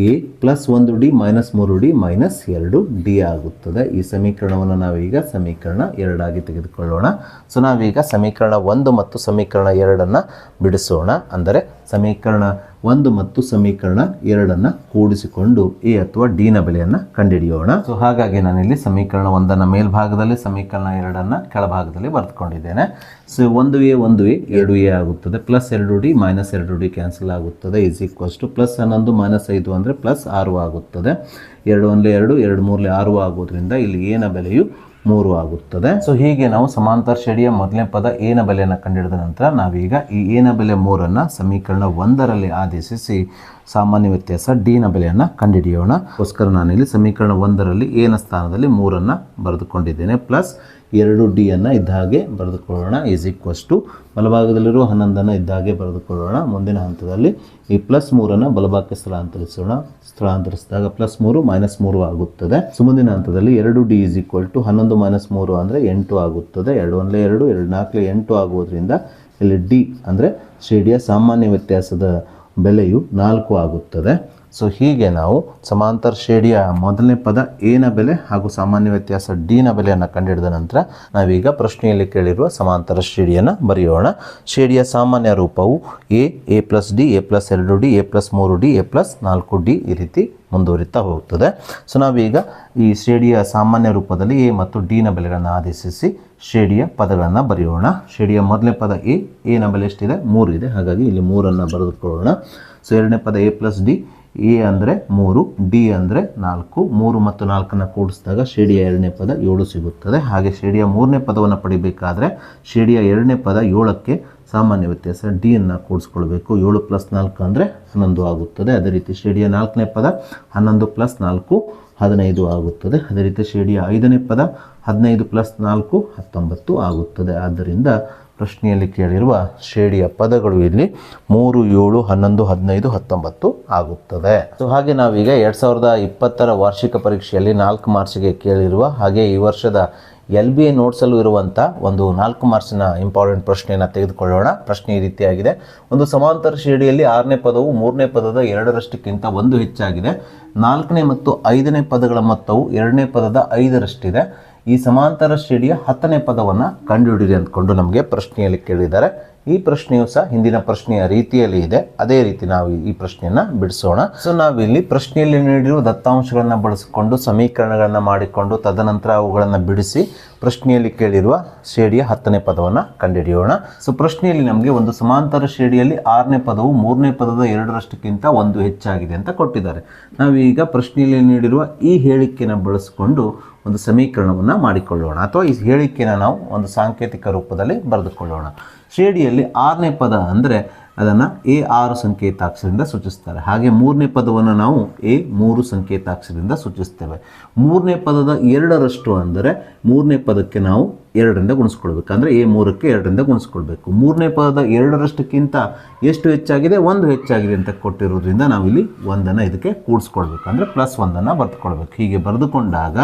A plus 1d - 3d - 2d ಆಗುತ್ತದೆ. ಈ ಸಮೀಕರಣವನ್ನು ನಾವೀಗ ಸಮೀಕರಣ 2 ಆಗಿ ತೆಗೆದುಕೊಳ್ಳೋಣ. ಸೊ ನಾವೀಗ ಸಮೀಕರಣ 1 ಮತ್ತು ಸಮೀಕರಣ 2 ಬಿಡಿಸೋಣ. ಅಂದರೆ ಸಮೀಕರಣ 1 ಮತ್ತು ಸಮೀಕರಣ 2 ಕೂಡಿಸಿಕೊಂಡು A ಅಥವಾ D ಬೆಲೆಯನ್ನು ಕಂಡುಹಿಡಿಯೋಣ. ಸೊ ಹಾಗಾಗಿ ನಾನಿಲ್ಲಿ ಸಮೀಕರಣ 1 ಮೇಲ್ಭಾಗದಲ್ಲಿ ಸಮೀಕರಣ 2 ಕೆಳಭಾಗದಲ್ಲಿ ಬರೆದುಕೊಂಡಿದ್ದೇನೆ. ಸೊ 1a 2a ಆಗುತ್ತದೆ ಪ್ಲಸ್ 2d - 2d ಕ್ಯಾನ್ಸಲ್ ಆಗುತ್ತದೆ ಇಸ್ ಈಕ್ವಲ್ಸ್ ಟು ಪ್ಲಸ್ 11 - 5 ಅಂದರೆ ಪ್ಲಸ್ 6 ಆಗುತ್ತದೆ. 2 1 2 2 3 6 ಆಗೋದ್ರಿಂದ ಇಲ್ಲಿ A ಬೆಲೆಯು 3 ಆಗುತ್ತದೆ. ಸೊ ಹೀಗೆ ನಾವು ಸಮಾಂತರ ಶ್ರೇಣಿಯ ಮೊದಲನೇ ಪದ A ಬೆಲೆಯನ್ನು ಕಂಡುಹಿಡಿದ ನಂತರ ನಾವೀಗ ಈ A ಬೆಲೆ 3 ಸಮೀಕರಣ 1ರಲ್ಲಿ ಆದೇಶಿಸಿ ಸಾಮಾನ್ಯ ವ್ಯತ್ಯಾಸ D ಬೆಲೆಯನ್ನು ಕಂಡುಹಿಡಿಯೋಣ. ಅದಕ್ಕೋಸ್ಕರ ನಾನಿಲ್ಲಿ ಸಮೀಕರಣ 1ರಲ್ಲಿ A ಸ್ಥಾನದಲ್ಲಿ 3 ಬರೆದುಕೊಂಡಿದ್ದೇನೆ ಪ್ಲಸ್ 2d ಇದ್ದ ಹಾಗೆ ಬರೆದುಕೊಳ್ಳೋಣ ಈಸ್ ಈಕ್ವಲ್ಸ್ ಟು ಬಲಭಾಗದಲ್ಲಿರುವ 11 ಇದ್ದ ಹಾಗೆ ಬರೆದುಕೊಳ್ಳೋಣ. ಮುಂದಿನ ಹಂತದಲ್ಲಿ ಈ ಪ್ಲಸ್ 3 ಬಲಭಾಗಕ್ಕೆ ಸ್ಥಳಾಂತರಿಸಿದಾಗ ಪ್ಲಸ್ 3 -3 ಆಗುತ್ತದೆ. ಸೊ ಮುಂದಿನ ಹಂತದಲ್ಲಿ 2d ಈಸ್ ಈಕ್ವಲ್ ಟು 11 - 3 ಅಂದರೆ 8 ಆಗುತ್ತದೆ. 2 1 2 2 4 8 ಆಗುವುದರಿಂದ ಇಲ್ಲಿ d ಅಂದರೆ ಶ್ರೇಣಿಯ ಸಾಮಾನ್ಯ ವ್ಯತ್ಯಾಸದ ಬೆಲೆಯು 4 ಆಗುತ್ತದೆ. ಸೊ ಹೀಗೆ ನಾವು ಸಮಾಂತರ ಶ್ರೇಣಿಯ ಮೊದಲನೇ ಪದ A ಬೆಲೆ ಹಾಗೂ ಸಾಮಾನ್ಯ ವ್ಯತ್ಯಾಸ D ಬೆಲೆಯನ್ನು ಕಂಡುಹಿಡಿದ ನಂತರ ನಾವೀಗ ಪ್ರಶ್ನೆಯಲ್ಲಿ ಕೇಳಿರುವ ಸಮಾಂತರ ಶ್ರೇಣಿಯನ್ನು ಬರೆಯೋಣ. ಶ್ರೇಣಿಯ ಸಾಮಾನ್ಯ ರೂಪವು A plus D A plus 2D A plus 3D A plus 4D ಈ ರೀತಿ ಮುಂದುವರಿತಾ ಹೋಗುತ್ತದೆ. ಸೊ ನಾವೀಗ ಈ ಶ್ರೇಣಿಯ ಸಾಮಾನ್ಯ ರೂಪದಲ್ಲಿ A ಮತ್ತು D ಬೆಲೆಗಳನ್ನು ಆದೇಶಿಸಿ ಶ್ರೇಣಿಯ ಪದಗಳನ್ನು ಬರೆಯೋಣ. ಶ್ರೇಣಿಯ ಮೊದಲನೇ ಪದ A ಬೆಲೆ ಎಷ್ಟಿದೆ 3 ಇದೆ. ಹಾಗಾಗಿ ಇಲ್ಲಿ 3 ಬರೆದುಕೊಳ್ಳೋಣ. ಸೊ ಎರಡನೇ ಪದ A ಪ್ಲಸ್ D A ಅಂದರೆ 3 D ಅಂದರೆ 4 3 ಮತ್ತು 4 ಕೂಡಿಸಿದಾಗ ಶ್ರೇಣಿಯ ಎರಡನೇ ಪದ 7 ಸಿಗುತ್ತದೆ. ಹಾಗೆ ಶ್ರೇಣಿಯ ಮೂರನೇ ಪದವನ್ನು ಪಡಿಬೇಕಾದ್ರೆ ಶ್ರೇಣಿಯ ಎರಡನೇ ಪದ 7ಕ್ಕೆ ಸಾಮಾನ್ಯ ವ್ಯತ್ಯಾಸ D ಕೂಡಿಸ್ಕೊಳ್ಬೇಕು. 7 ಪ್ಲಸ್ 4 ಅಂದರೆ 11 ಆಗುತ್ತದೆ. ಅದೇ ರೀತಿ ಶ್ರೇಣಿಯ 4ನೇ ಪದ 11 ಪ್ಲಸ್ 4 15 ಆಗುತ್ತದೆ. ಅದೇ ರೀತಿ ಶ್ರೇಣಿಯ 5ನೇ ಪದ 15 ಪ್ಲಸ್ 4 19 ಆಗುತ್ತದೆ. ಆದ್ದರಿಂದ ಪ್ರಶ್ನೆಯಲ್ಲಿ ಕೇಳಿರುವ ಶ್ರೇಣಿಯ ಪದಗಳು ಇಲ್ಲಿ 3 7 11 15 19 ಆಗುತ್ತದೆ. ಸೊ ಹಾಗೆ ನಾವೀಗ 2020 ವಾರ್ಷಿಕ ಪರೀಕ್ಷೆಯಲ್ಲಿ 4 ಮಾರ್ಕ್ಸ್ಗೆ ಕೇಳಿರುವ ಹಾಗೆ ಈ ವರ್ಷದ LBA ನೋಟ್ಸಲ್ಲೂ ಇರುವಂಥ ಒಂದು 4 ಮಾರ್ಕ್ಸಿನ ಇಂಪಾರ್ಟೆಂಟ್ ಪ್ರಶ್ನೆಯನ್ನು ತೆಗೆದುಕೊಳ್ಳೋಣ. ಪ್ರಶ್ನೆ ಈ ರೀತಿಯಾಗಿದೆ. ಒಂದು ಸಮಾಂತರ ಶ್ರೇಣಿಯಲ್ಲಿ 6ನೇ ಪದವು 3ನೇ ಪದದ 2ರಷ್ಟಕ್ಕಿಂತ 1 ಹೆಚ್ಚಾಗಿದೆ. 4ನೇ ಮತ್ತು 5ನೇ ಪದಗಳ ಮೊತ್ತವು 2ನೇ ಪದದ 5ರಷ್ಟಿದೆ. ಈ ಸಮಾಂತರ ಶ್ರೇಣಿಯ 10ನೇ ಪದವನ್ನು ಕಂಡುಹಿಡಿಯಿರಿ ಅಂದ್ಕೊಂಡು ನಮಗೆ ಪ್ರಶ್ನೆಯಲ್ಲಿ ಕೇಳಿದ್ದಾರೆ. ಈ ಪ್ರಶ್ನೆಯು ಸಹ ಹಿಂದಿನ ಪ್ರಶ್ನೆಯ ರೀತಿಯಲ್ಲಿ ಇದೆ. ಅದೇ ರೀತಿ ನಾವು ಈ ಪ್ರಶ್ನೆಯನ್ನು ಬಿಡಿಸೋಣ. ಸೊ ನಾವಿಲ್ಲಿ ಪ್ರಶ್ನೆಯಲ್ಲಿ ನೀಡಿರುವ ದತ್ತಾಂಶಗಳನ್ನು ಬಳಸಿಕೊಂಡು ಸಮೀಕರಣಗಳನ್ನು ಮಾಡಿಕೊಂಡು ತದನಂತರ ಅವುಗಳನ್ನು ಬಿಡಿಸಿ ಪ್ರಶ್ನೆಯಲ್ಲಿ ಕೇಳಿರುವ ಶ್ರೇಣಿಯ 10ನೇ ಪದವನ್ನು ಕಂಡುಹಿಡಿಯೋಣ. ಸೊ ಪ್ರಶ್ನೆಯಲ್ಲಿ ನಮಗೆ ಒಂದು ಸಮಾಂತರ ಶ್ರೇಣಿಯಲ್ಲಿ 6ನೇ ಪದವು 3ನೇ ಪದದ 2ರಷ್ಟಕ್ಕಿಂತ 1 ಹೆಚ್ಚಾಗಿದೆ ಅಂತ ಕೊಟ್ಟಿದ್ದಾರೆ. ನಾವೀಗ ಪ್ರಶ್ನೆಯಲ್ಲಿ ನೀಡಿರುವ ಈ ಹೇಳಿಕೆಯನ್ನು ಬಳಸಿಕೊಂಡು ಒಂದು ಸಮೀಕರಣವನ್ನು ಮಾಡಿಕೊಳ್ಳೋಣ, ಅಥವಾ ಈ ಹೇಳಿಕೆಯನ್ನು ನಾವು ಒಂದು ಸಾಂಕೇತಿಕ ರೂಪದಲ್ಲಿ ಬರೆದುಕೊಳ್ಳೋಣ. ಶ್ರೇಣಿಯಲ್ಲಿ 6ನೇ ಪದ ಅಂದರೆ ಅದನ್ನು A6 ಸಂಕೇತಾಕ್ಷರದಿಂದ ಸೂಚಿಸ್ತಾರೆ. ಹಾಗೆ 3ನೇ ಪದವನ್ನು ನಾವು A3 ಸಂಕೇತಾಕ್ಷರದಿಂದ ಸೂಚಿಸ್ತೇವೆ. 3ನೇ ಪದದ 2ರಷ್ಟು ಅಂದರೆ 3ನೇ ಪದಕ್ಕೆ ನಾವು 2ರಿಂದ ಗುಣಿಸ್ಕೊಳ್ಬೇಕು, ಅಂದರೆ A3ಕ್ಕೆ 2ರಿಂದ ಗುಣಿಸ್ಕೊಳ್ಬೇಕು. 3ನೇ ಪದದ 2ರಷ್ಟಕ್ಕಿಂತ ಎಷ್ಟು ಹೆಚ್ಚಾಗಿದೆ? 1 ಹೆಚ್ಚಾಗಿದೆ ಅಂತ ಕೊಟ್ಟಿರೋದ್ರಿಂದ ನಾವಿಲ್ಲಿ 1ಅನ್ನು ಇದಕ್ಕೆ ಕೂಡಿಸ್ಕೊಳ್ಬೇಕು, ಅಂದರೆ +1ಅನ್ನು ಬರೆದುಕೊಳ್ಬೇಕು. ಹೀಗೆ ಬರೆದುಕೊಂಡಾಗ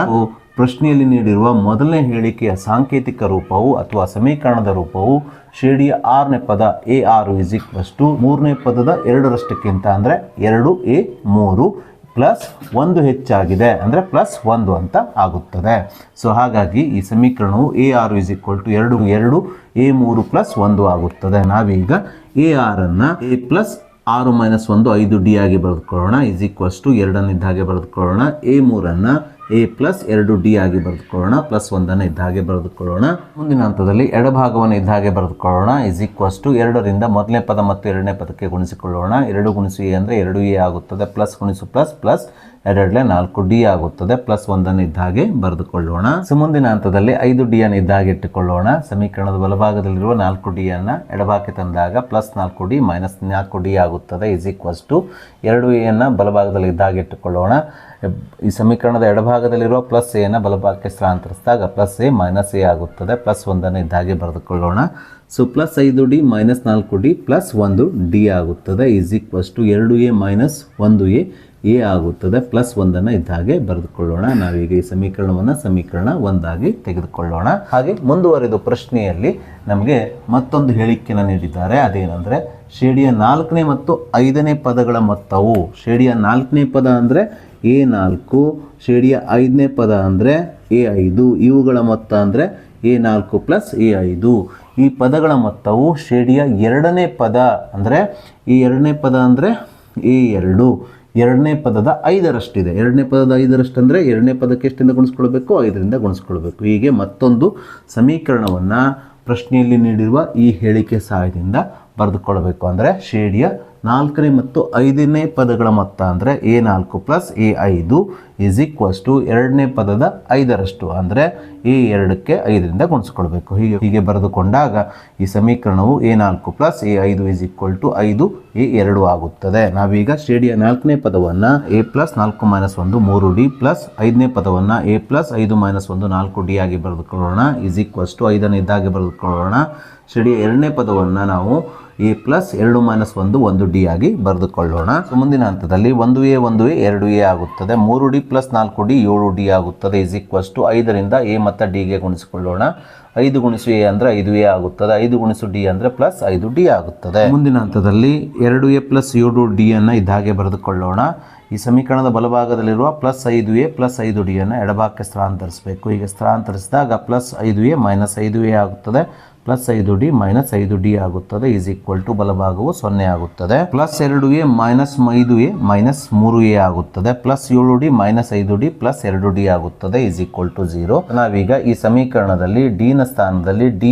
ಪ್ರಶ್ನೆಯಲ್ಲಿ ನೀಡಿರುವ ಮೊದಲನೇ ಹೇಳಿಕೆಯ ಸಾಂಕೇತಿಕ ರೂಪವು ಅಥವಾ ಸಮೀಕರಣದ ರೂಪವು ಶ್ರೇಣಿಯ 6ನೇ ಪದ A6 = 3ನೇ ಪದದ 2ರಷ್ಟಕ್ಕಿಂತ ಅಂದರೆ 2A3 ಪ್ಲಸ್ 1 ಹೆಚ್ಚಾಗಿದೆ ಅಂದರೆ +1 ಅಂತ ಆಗುತ್ತದೆ. ಸೊ ಹಾಗಾಗಿ ಈ ಸಮೀಕರಣವು A6 = 2A3 + 1 ಆಗುತ್ತದೆ. ನಾವೀಗ A6ಅನ್ನು A+6 - 1 5D ಆಗಿ ಬರೆದುಕೊಳ್ಳೋಣ, =2 ಇದ್ದ ಹಾಗೆ ಬರೆದುಕೊಳ್ಳೋಣ. A3ಅನ್ನು A+2D ಆಗಿ ಬರೆದುಕೊಳ್ಳೋಣ, +1 ಇದ್ದ ಹಾಗೆ ಬರೆದುಕೊಳ್ಳೋಣ. ಮುಂದಿನ ಹಂತದಲ್ಲಿ ಎಡಭಾಗವನ್ನು ಇದ್ದ ಹಾಗೆ ಬರೆದುಕೊಳ್ಳೋಣ, =2ರಿಂದ ಮೊದಲನೇ ಪದ ಮತ್ತು ಎರಡನೇ ಪದಕ್ಕೆ ಗುಣಿಸಿಕೊಳ್ಳೋಣ. 2 × A ಅಂದರೆ 2A ಆಗುತ್ತದೆ, ಪ್ಲಸ್ × ಪ್ಲಸ್ 2 4D ಆಗುತ್ತದೆ, +1 ಇದ್ದ ಹಾಗೆ ಬರೆದುಕೊಳ್ಳೋಣ. ಸೊ ಮುಂದಿನ ಹಂತದಲ್ಲಿ 5D ಅನ್ನು ಇದ್ದ ಹಾಗೆ ಇಟ್ಟುಕೊಳ್ಳೋಣ. ಸಮೀಕರಣದ ಬಲಭಾಗದಲ್ಲಿರುವ 4D ಅನ್ನು ಎಡಭಾಗಕ್ಕೆ ತಂದಾಗ +4D - 4D ಆಗುತ್ತದೆ, =2A ಅನ್ನು ಬಲಭಾಗದಲ್ಲಿ ಇದ್ದ ಹಾಗೆ ಇಟ್ಟುಕೊಳ್ಳೋಣ. ಈ ಸಮೀಕರಣದ ಎಡಭಾಗದಲ್ಲಿರುವ +A ಅನ್ನು ಬಲಭಾಗಕ್ಕೆ ಸ್ಥಳಾಂತರಿಸಿದಾಗ +A - A ಆಗುತ್ತದೆ, +1 ಇದ್ದ ಹಾಗೆ ಬರೆದುಕೊಳ್ಳೋಣ. ಸೊ +5D - 4D +1D ಆಗುತ್ತದೆ, =2A - 1A A ಆಗುತ್ತದೆ, +1 ಇದ್ದ ಹಾಗೆ ಬರೆದುಕೊಳ್ಳೋಣ. ನಾವೀಗ ಈ ಸಮೀಕರಣ 1 ಆಗಿ ತೆಗೆದುಕೊಳ್ಳೋಣ. ಹಾಗೆ ಮುಂದುವರೆದು ಪ್ರಶ್ನೆಯಲ್ಲಿ ನಮಗೆ ಮತ್ತೊಂದು ಹೇಳಿಕೆಯನ್ನು ನೀಡಿದ್ದಾರೆ. ಅದೇನೆಂದರೆ ಶ್ರೇಣಿಯ 4ನೇ ಮತ್ತು 5ನೇ ಪದಗಳ ಮೊತ್ತವು, ಶ್ರೇಣಿಯ 4ನೇ ಪದ ಅಂದರೆ A4, ಶ್ರೇಣಿಯ 5ನೇ ಪದ ಅಂದರೆ A5, ಇವುಗಳ ಮೊತ್ತ ಅಂದರೆ A4 + A5. ಈ ಪದಗಳ ಮೊತ್ತವು ಶ್ರೇಣಿಯ 2ನೇ ಪದ ಅಂದರೆ ಈ 2ನೇ ಪದ ಅಂದರೆ A2, 2ನೇ ಪದದ 5ರಷ್ಟಿದೆ. 2ನೇ ಪದದ 5ರಷ್ಟು ಅಂದರೆ 2ನೇ ಪದಕ್ಕೆ ಎಷ್ಟಿಂದ ಗುಣಿಸ್ಕೊಳ್ಬೇಕು? 5ರಿಂದ ಗುಣಿಸ್ಕೊಳ್ಬೇಕು. ಹೀಗೆ ಮತ್ತೊಂದು ಸಮೀಕರಣವನ್ನು ಪ್ರಶ್ನೆಯಲ್ಲಿ ನೀಡಿರುವ ಈ ಹೇಳಿಕೆ ಸಹಾಯದಿಂದ ಬರೆದುಕೊಳ್ಳಬೇಕು. ಅಂದರೆ ಶ್ರೇಣಿಯ 4ನೇ ಮತ್ತು 5ನೇ ಪದಗಳ ಮೊತ್ತ ಅಂದರೆ A4 + A5 =2ನೇ ಪದದ 5ರಷ್ಟು ಅಂದರೆ A2ಕ್ಕೆ 5ರಿಂದ ಗುಣಿಸ್ಕೊಳ್ಬೇಕು. ಹೀಗೆ ಬರೆದುಕೊಂಡಾಗ ಈ ಸಮೀಕರಣವು A4 + A5 = 5A2 ಆಗುತ್ತದೆ. ನಾವೀಗ ಶ್ರೇಣಿಯ 4ನೇ ಪದವನ್ನು A+4 - 1 3D ಪ್ಲಸ್ 5ನೇ ಪದವನ್ನು A+5 - 1 4D ಆಗಿ ಬರೆದುಕೊಳ್ಳೋಣ, =5 ಇದ್ದಾಗೆ ಬರೆದುಕೊಳ್ಳೋಣ. ಶ್ರೇಣಿಯ 2ನೇ ಪದವನ್ನು ನಾವು A+2 - 1 1D ಆಗಿ ಬರೆದುಕೊಳ್ಳೋಣ. ಮುಂದಿನ ಹಂತದಲ್ಲಿ 1A 1A 2A ಆಗುತ್ತದೆ, 3D + 4D 7D ಆಗುತ್ತದೆ, =5ರಿಂದ A ಮತ್ತು Dಗೆ ಗುಣಿಸಿಕೊಳ್ಳೋಣ. 5 × A ಅಂದರೆ 5A ಆಗುತ್ತದೆ, 5 × D ಅಂದರೆ +5D ಆಗುತ್ತದೆ. ಮುಂದಿನ ಹಂತದಲ್ಲಿ 2A + 7D ಅನ್ನು ಇದ್ದ ಹಾಗೆ ಬರೆದುಕೊಳ್ಳೋಣ. ಈ ಸಮೀಕರಣದ ಬಲಭಾಗದಲ್ಲಿರುವ +5A + 5D ಅನ್ನು ಎಡಭಾಗಕ್ಕೆ ಸ್ಥಳಾಂತರಿಸಬೇಕು. ಹೀಗೆ ಸ್ಥಳಾಂತರಿಸಿದಾಗ +5A - 5A ಆಗುತ್ತದೆ, +5D - 5D ಆಗುತ್ತದೆ, ಬಲಭಾಗವು 0 ಆಗುತ್ತದೆ. +2A - 5A - 3A ಆಗುತ್ತದೆ, +7D - 5D +2D ಆಗುತ್ತದೆ, 0. ನಾವೀಗ ಈ ಸಮೀಕರಣದಲ್ಲಿ D ನ ಸ್ಥಾನದಲ್ಲಿ D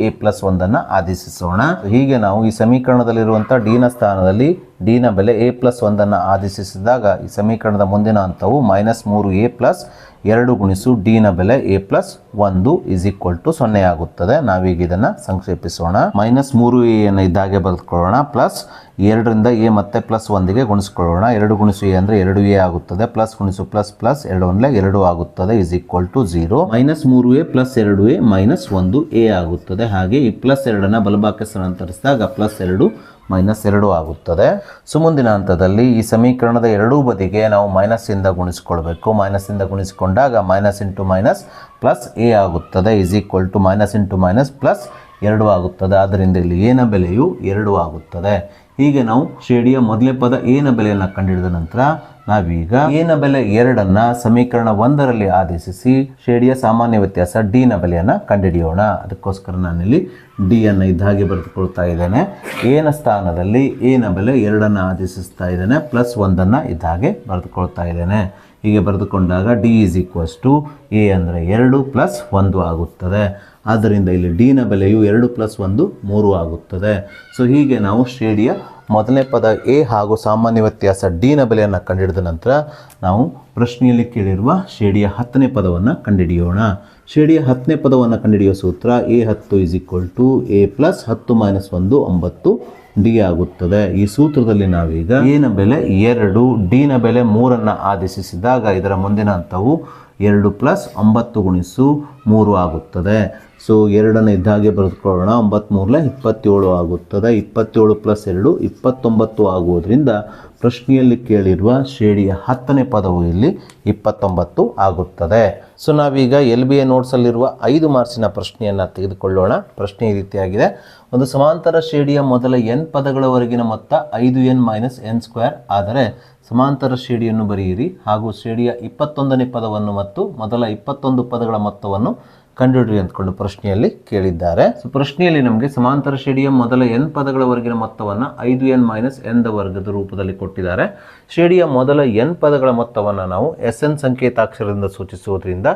A+1 ಅನ್ನು ಆದೇಶಿಸೋಣ. ಹೀಗೆ ನಾವು ಈ ಸಮೀಕರಣದಲ್ಲಿರುವಂಥ D ನ ಸ್ಥಾನದಲ್ಲಿ D ನ ಬೆಲೆ A+1 ಅನ್ನು ಆದೇಶಿಸಿದಾಗ ಈ ಸಮೀಕರಣದ ಮುಂದಿನ ಹಂತವು -3A + 2 × D ನ ಬೆಲೆ A+1 = 0 ಆಗುತ್ತದೆ. ನಾವೀಗ ಇದನ್ನು ಸಂಕ್ಷೇಪಿಸೋಣ. -3A ಅನ್ನು ಇದ್ದಾಗೆ ಬರೆದುಕೊಳ್ಳೋಣ, ಪ್ಲಸ್ 2ರಿಂದ A ಮತ್ತೆ +1ಗೆ ಗುಣಿಸ್ಕೊಳ್ಳೋಣ. 2 × A ಅಂದರೆ 2A ಆಗುತ್ತದೆ, ಪ್ಲಸ್ × ಪ್ಲಸ್ 2 ಅಂದರೆ 2 ಆಗುತ್ತದೆ, =0. -3A + 2A - 1A ಆಗುತ್ತದೆ. ಹಾಗೆ ಈ +2 ಬಲಭಾಗಕ್ಕೆ ಸ್ಥಳಾಂತರಿಸಿದಾಗ +2 - 2 ಆಗುತ್ತದೆ. ಮುಂದಿನ ಹಂತದಲ್ಲಿ ಈ ಸಮೀಕರಣದ ಎರಡೂ ಬದಿಗೆ ನಾವು ಮೈನಸ್ಸಿಂದ ಗುಣಿಸಿಕೊಳ್ಬೇಕು. ಮೈನಸ್ಸಿಂದ ಗುಣಿಸಿಕೊಂಡಾಗ -× A ಆಗುತ್ತದೆ, -× 2 ಆಗುತ್ತದೆ. ಆದ್ದರಿಂದ ಇಲ್ಲಿ ಎನ ಬೆಲೆಯು 2 ಆಗುತ್ತದೆ. ಹೀಗೆ ನಾವು ಶ್ರೇಣಿಯ ಮೊದಲನೇ ಪದ ಎನ ಬೆಲೆಯನ್ನು ಕಂಡುಹಿಡಿದ ನಂತರ ನಾವೀಗ ಎನ ಬೆಲೆ 2 ಸಮೀಕರಣ 1ರಲ್ಲಿ ಆದೇಶಿಸಿ ಶ್ರೇಣಿಯ ಸಾಮಾನ್ಯ ವ್ಯತ್ಯಾಸ ಡಿನ ಬೆಲೆಯನ್ನು ಕಂಡುಹಿಡಿಯೋಣ. ಅದಕ್ಕೋಸ್ಕರ ನಾನಿಲ್ಲಿ ಡಿ ಅನ್ನು ಇದ್ದಾಗೆ ಬರೆದುಕೊಳ್ತಾ ಇದ್ದೇನೆ. ಎನ ಸ್ಥಾನದಲ್ಲಿ ಎನ ಬೆಲೆ 2 ಆದೇಶಿಸ್ತಾ ಇದ್ದೇನೆ, ಪ್ಲಸ್ 1 ಇದ್ದಾಗೆ ಬರೆದುಕೊಳ್ತಾ ಇದ್ದೇನೆ. ಹೀಗೆ ಬರೆದುಕೊಂಡಾಗ D is equals to A ಅಂದರೆ 2 ಪ್ಲಸ್ 1 ಆಗುತ್ತದೆ. ಆದ್ದರಿಂದ ಇಲ್ಲಿ ಡಿನ ಬೆಲೆಯು 2 ಪ್ಲಸ್ 1 3 ಆಗುತ್ತದೆ. ಸೊ ಹೀಗೆ ನಾವು ಶ್ರೇಣಿಯ ಮೊದಲನೇ ಪದ ಎ ಹಾಗೂ ಸಾಮಾನ್ಯ ವ್ಯತ್ಯಾಸ ಡಿನ ಬೆಲೆಯನ್ನು ಕಂಡುಹಿಡಿದ ನಂತರ ನಾವು ಪ್ರಶ್ನೆಯಲ್ಲಿ ಕೇಳಿರುವ ಶ್ರೇಣಿಯ 10ನೇ ಪದವನ್ನು ಕಂಡುಹಿಡಿಯೋಣ. ಶ್ರೇಣಿಯ 10ನೇ ಪದವನ್ನು ಕಂಡುಹಿಡಿಯುವ ಸೂತ್ರ A10 is equal to a plus 10 minus 1 9 d ಆಗುತ್ತದೆ. ಈ ಸೂತ್ರದಲ್ಲಿ ನಾವೀಗ ಎನ ಬೆಲೆ 2 ಡಿನ ಬೆಲೆ 3 ಆದೇಶಿಸಿದಾಗ ಇದರ ಮುಂದಿನ ಹಂತವು 2 ಪ್ಲಸ್ 9 ಗುಣಿಸು 3 ಆಗುತ್ತದೆ. ಸೊ 2 ಇದ್ದಾಗೆ ಬರೆದುಕೊಳ್ಳೋಣ. 9 27 ಆಗುತ್ತದೆ. 27 ಪ್ಲಸ್ 2 29 ಆಗುವುದರಿಂದ ಪ್ರಶ್ನೆಯಲ್ಲಿ ಕೇಳಿರುವ ಶ್ರೇಣಿಯ 10ನೇ ಪದವು ಇಲ್ಲಿ 29 ಆಗುತ್ತದೆ. ಸೊ ನಾವೀಗ LBA ನೋಟ್ಸಲ್ಲಿರುವ 5 ಮಾರ್ಕ್ಸಿನ ಪ್ರಶ್ನೆಯನ್ನು ತೆಗೆದುಕೊಳ್ಳೋಣ. ಪ್ರಶ್ನೆ ಈ ರೀತಿಯಾಗಿದೆ. ಒಂದು ಸಮಾಂತರ ಶ್ರೇಣಿಯ ಮೊದಲ n ಪದಗಳವರೆಗಿನ ಮೊತ್ತ 5n ಮೈನಸ್ n ಸ್ಕ್ವೇರ್ ಆದರೆ ಸಮಾಂತರ ಶ್ರೇಣಿಯನ್ನು ಬರೆಯಿರಿ ಹಾಗೂ ಶ್ರೇಣಿಯ 21ನೇ ಪದವನ್ನು ಮತ್ತು ಮೊದಲ 21 ಪದಗಳ ಮೊತ್ತವನ್ನು ಕಂಡುಹಿಡಿಯಿರಿ ಅಂದ್ಕೊಂಡು ಪ್ರಶ್ನೆಯಲ್ಲಿ ಕೇಳಿದ್ದಾರೆ. ಸೊ ಪ್ರಶ್ನೆಯಲ್ಲಿ ನಮಗೆ ಸಮಾಂತರ ಶ್ರೇಣಿಯ ಮೊದಲ n ಪದಗಳವರೆಗಿನ ಮೊತ್ತವನ್ನು 5n ಮೈನಸ್ n ದ ವರ್ಗದ ರೂಪದಲ್ಲಿ ಕೊಟ್ಟಿದ್ದಾರೆ. ಶ್ರೇಣಿಯ ಮೊದಲ n ಪದಗಳ ಮೊತ್ತವನ್ನು ನಾವು SN ಸಂಕೇತಾಕ್ಷರದಿಂದ ಸೂಚಿಸುವುದರಿಂದ